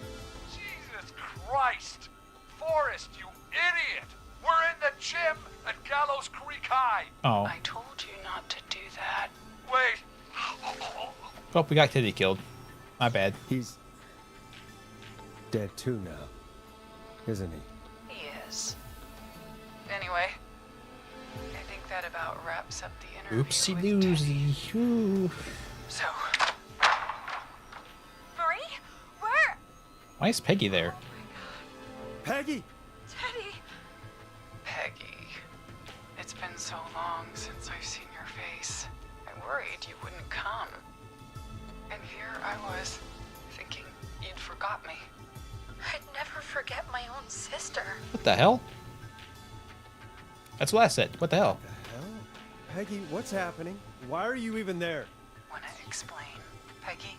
Jesus Christ! Forrest, you idiot! We're in the gym at Gallows Creek High! Oh. I told you not to do that. Wait! Oh, we got Teddy killed. My bad. He's dead too now, isn't he? He is. Anyway, I think that about wraps up the interview. Oopsie with doozy. Ooh. So, Marie? Where? Why is Peggy there? Peggy! Teddy! Peggy, it's been so long since I've seen your face. I worried you wouldn't come. And here I was, thinking you'd forgot me. I'd never forget my own sister. What the hell? That's what I said. What the hell? Hell? Peggy, what's happening? Why are you even there? Wanna explain, Peggy?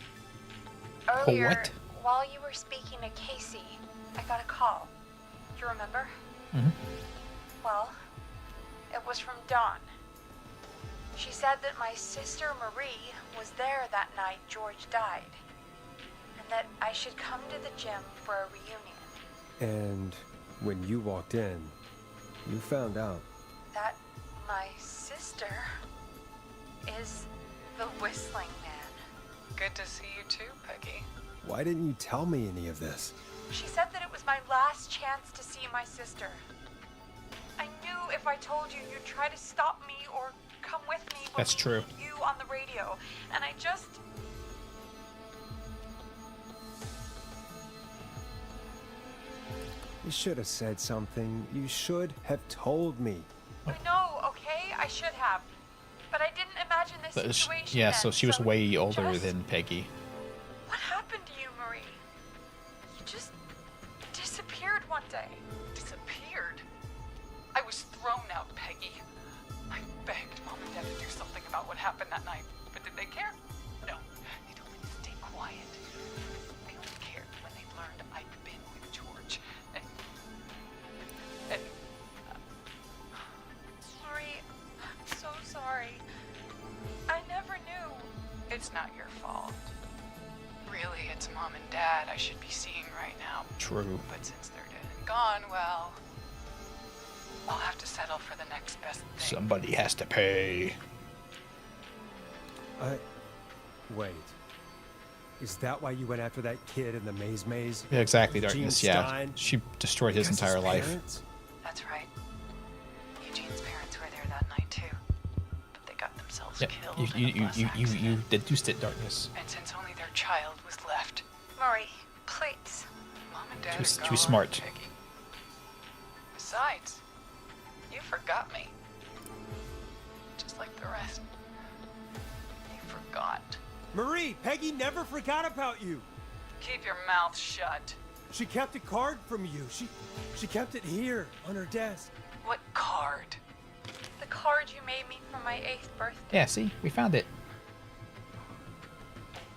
Earlier, what? while you were speaking to Casey, I got a call. Do you remember? Mm-hmm. Well, it was from Dawn. She said that my sister Marie was there that night George died, and that I should come to the gym for a reunion. And when you walked in, you found out. That my sister is the Whistling Man. Good to see you too, Peggy. Why didn't you tell me any of this? She said that it was my last chance to see my sister. I knew if I told you, you'd try to stop me or come with me when That's true. you on the radio, and I just... You should have said something. You should have told me. I know, okay? I should have. But I didn't imagine this But situation yeah, then, so she was way older just- than Peggy. What happened to you, Marie? You just disappeared one day. Disappeared? I was thrown out, Peggy. I begged Mom and Dad to do something about what happened that night, but did they care? No. They told me to stay quiet. They only cared when they learned I'd been with George. And Marie, I'm so sorry. I never knew. it's not your fault. Really, it's Mom and Dad I should be seeing right now. True. But since they're dead and gone, well, I'll have to settle for the next best thing. Somebody has to pay. Wait. Is that why you went after that kid in the maze? Yeah, exactly, Eugene Darkness. Yeah. Stein? She destroyed his Because entire life. parents? That's right. Eugene's parents were there that night too, but they got themselves Yeah. killed You, in a you, bus you, you, accident. you deduced it, Darkness. And since only their child was left, Marie, please. Mom and Dad She was are gone, too smart. Peggy. Besides, you forgot me. Just like the rest. You forgot. Marie, Peggy never forgot about you. Keep your mouth shut. She kept a card from you. She kept it here on her desk. What card? The card you made me for my 8th birthday. Yeah, see? We found it.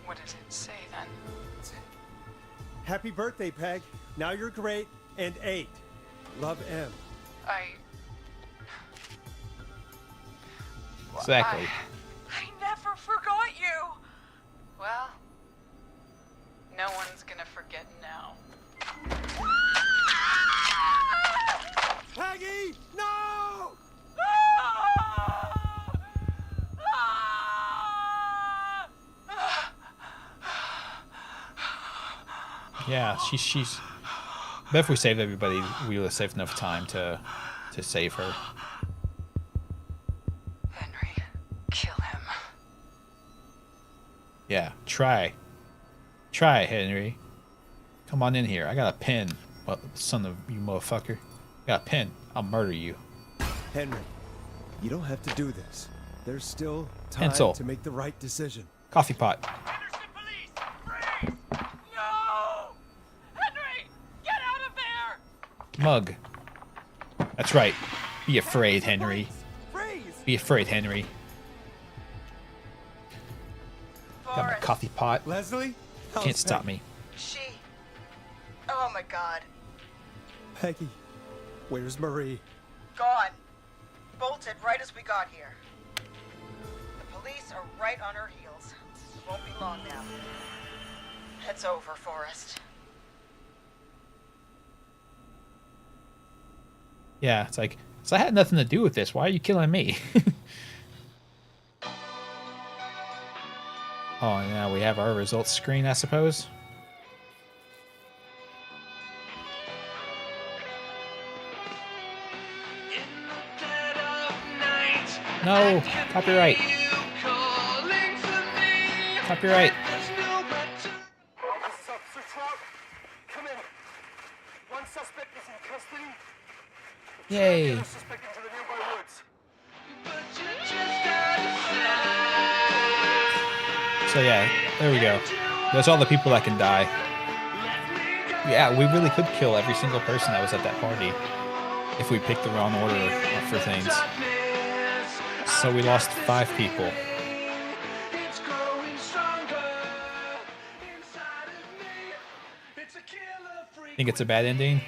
What does it say then? Happy birthday, Peg. Now you're great and 8. Love, M. Exactly. I never forgot you. Well, no one's gonna forget now. Peggy! No! Yeah, she's. But if we saved everybody, we would have saved enough time to save her. Henry, kill him. Yeah, try. Try, Henry. Come on in here. I got a pen. Well, son of you motherfucker. I got a pen. I'll murder you. Henry, you don't have to do this. There's still time Pencil. to make the right decision. Coffee pot. No! Henry! Get out of there! Mug. That's right. Be afraid, Henry. Be afraid, Henry. Got my coffee pot. Leslie? Can't stop me. She... Oh my god. Peggy, where's Marie? Gone. Bolted right as we got here. The police are right on her heels. Won't be long now. It's over, Forrest. Yeah, it's like, so I had nothing to do with this. Why are you killing me? Oh, now we have our results screen, I suppose. No, copyright. Copyright. Come in. One suspect is in custody. Yay. Suspect into the nearby woods. So yeah, there we go. There's all the people that can die. Yeah, we really could kill every single person that was at that party if we picked the wrong order for things. So we lost 5 people. Think it's a bad ending?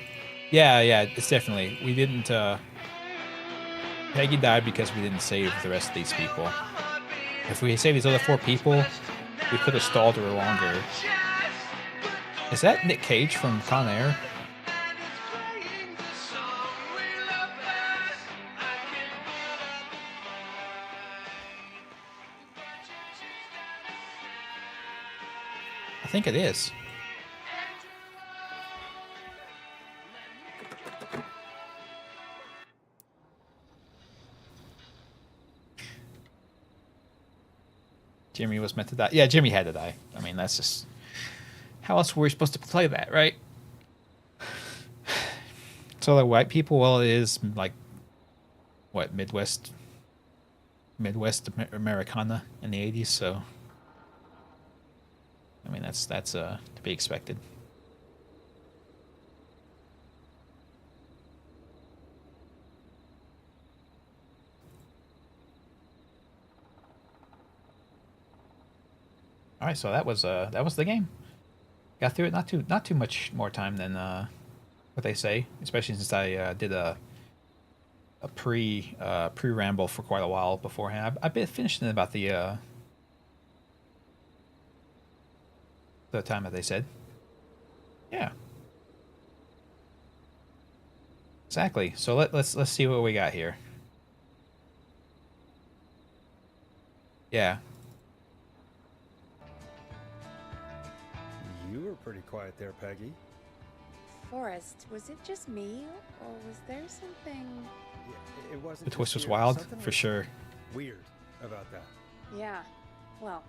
Yeah, it's definitely. We didn't, Peggy died because we didn't save the rest of these people. If we saved these other 4 people, we could have stalled her longer. Is that Nick Cage from Con Air? I think it is. Jimmy was meant to die. Yeah, Jimmy had to die. I mean, that's just... How else were we supposed to play that, right? So the white people, well, it is like... What, Midwest Americana in the 80s, so... I mean, that's to be expected. All right, so that was the game. Got through it not too much more time than what they say, especially since I did a pre ramble for quite a while beforehand. I've been finished in about the time that they said. Yeah. Exactly. So let's see what we got here. Yeah. You were pretty quiet there, Peggy. Forrest, was it just me, or was there something... Yeah, it wasn't. The twist was you. wild, Something for was sure. Weird about that. Yeah. Well,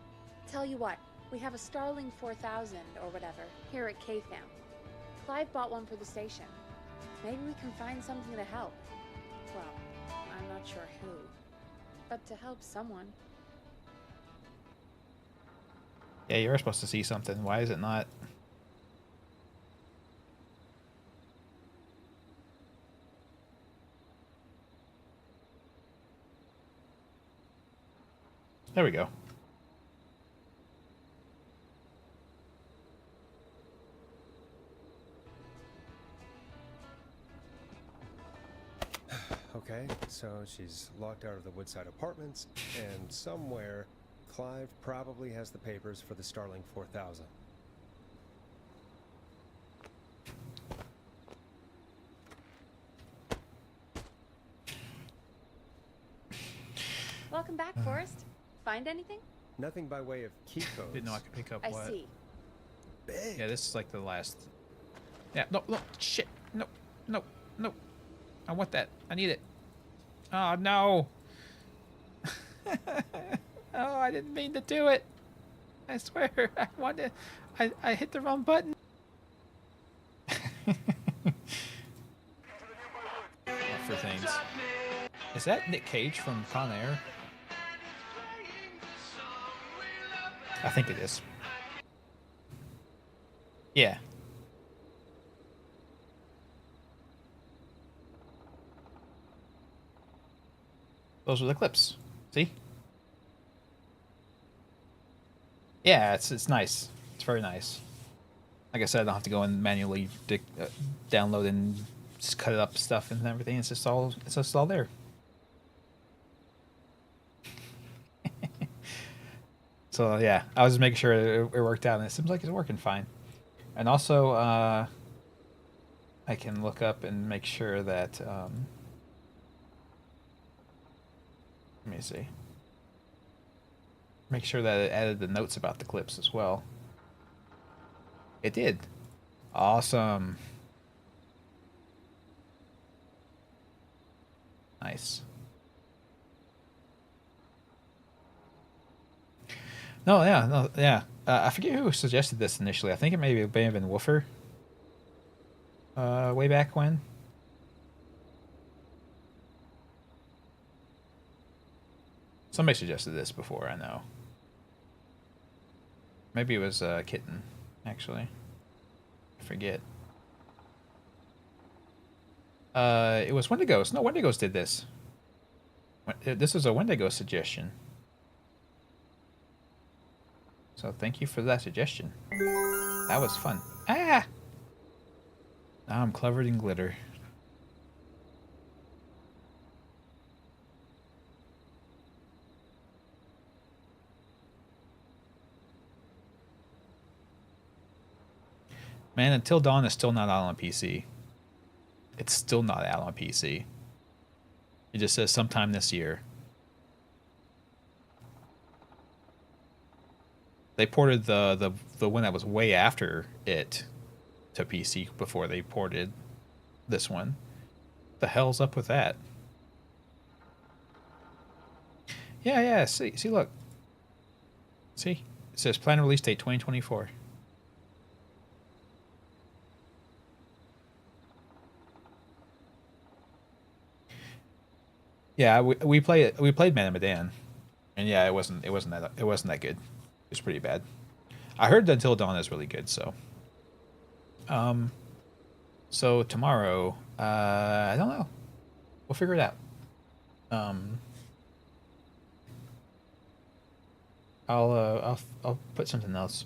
tell you what, we have a Starling 4000, or whatever, here at KFAM. Clive bought one for the station. Maybe we can find something to help. Well, I'm not sure who, but to help someone. Yeah, you're supposed to see something. Why is it not? There we go. Okay, so she's locked out of the Woodside Apartments, and somewhere Clive probably has the papers for the Starling 4000. Welcome back, Forrest. Find anything? Nothing by way of key codes. Didn't know I could pick up I what. see. Big. Yeah, this is like the last. Yeah, no, shit, no. I want that. I need it. Oh no. Oh, I didn't mean to do it. I swear, I wanted. I hit the wrong button. For things. Is that Nick Cage from Con Air? I think it is. Yeah. Those are the clips. See? Yeah, it's nice. It's very nice. Like I said, I don't have to go and manually download and just cut it up stuff and everything. It's just all there. So yeah, I was just making sure it worked out, and it seems like it's working fine. And also, I can look up and make sure that. Let me see. Make sure that it added the notes about the clips as well. It did. Awesome. Nice. No, yeah, no, yeah. I forget who suggested this initially. I think it may have been Woofer. Way back when. Somebody suggested this before, I know. Maybe it was Kitten, actually. I forget. It was Wendigos. No, Wendigos did this. This was a Wendigo suggestion. So thank you for that suggestion. That was fun. Ah! Now I'm covered in glitter. Man, Until Dawn is still not out on PC. It's still not out on PC. It just says sometime this year. They ported the one that was way after it to PC before they ported this one. The hell's up with that? Yeah, see, look. See? It says planned release date 2024. Yeah, we played Man of Medan, and yeah, it wasn't that good. It was pretty bad. I heard that Until Dawn is really good, so. So tomorrow, I don't know. We'll figure it out. I'll put something else.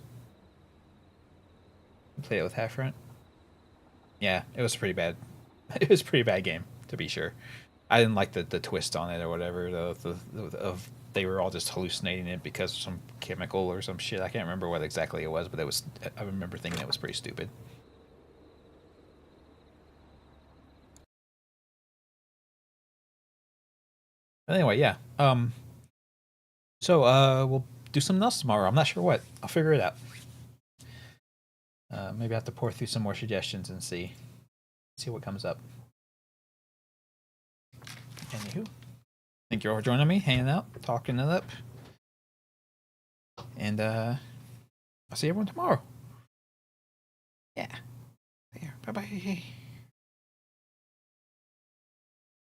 Play it with Half-Front. Yeah, it was pretty bad. It was a pretty bad game, to be sure. I didn't like the twist on it or whatever. Of they were all just hallucinating it because of some chemical or some shit. I can't remember what exactly it was, but it was. I remember thinking it was pretty stupid. But anyway, yeah. So we'll do something else tomorrow. I'm not sure what. I'll figure it out. Maybe I have to pour through some more suggestions and see what comes up. Anywho, thank you all for joining me, hanging out, talking it up, and I'll see everyone tomorrow. Yeah. There. Bye bye.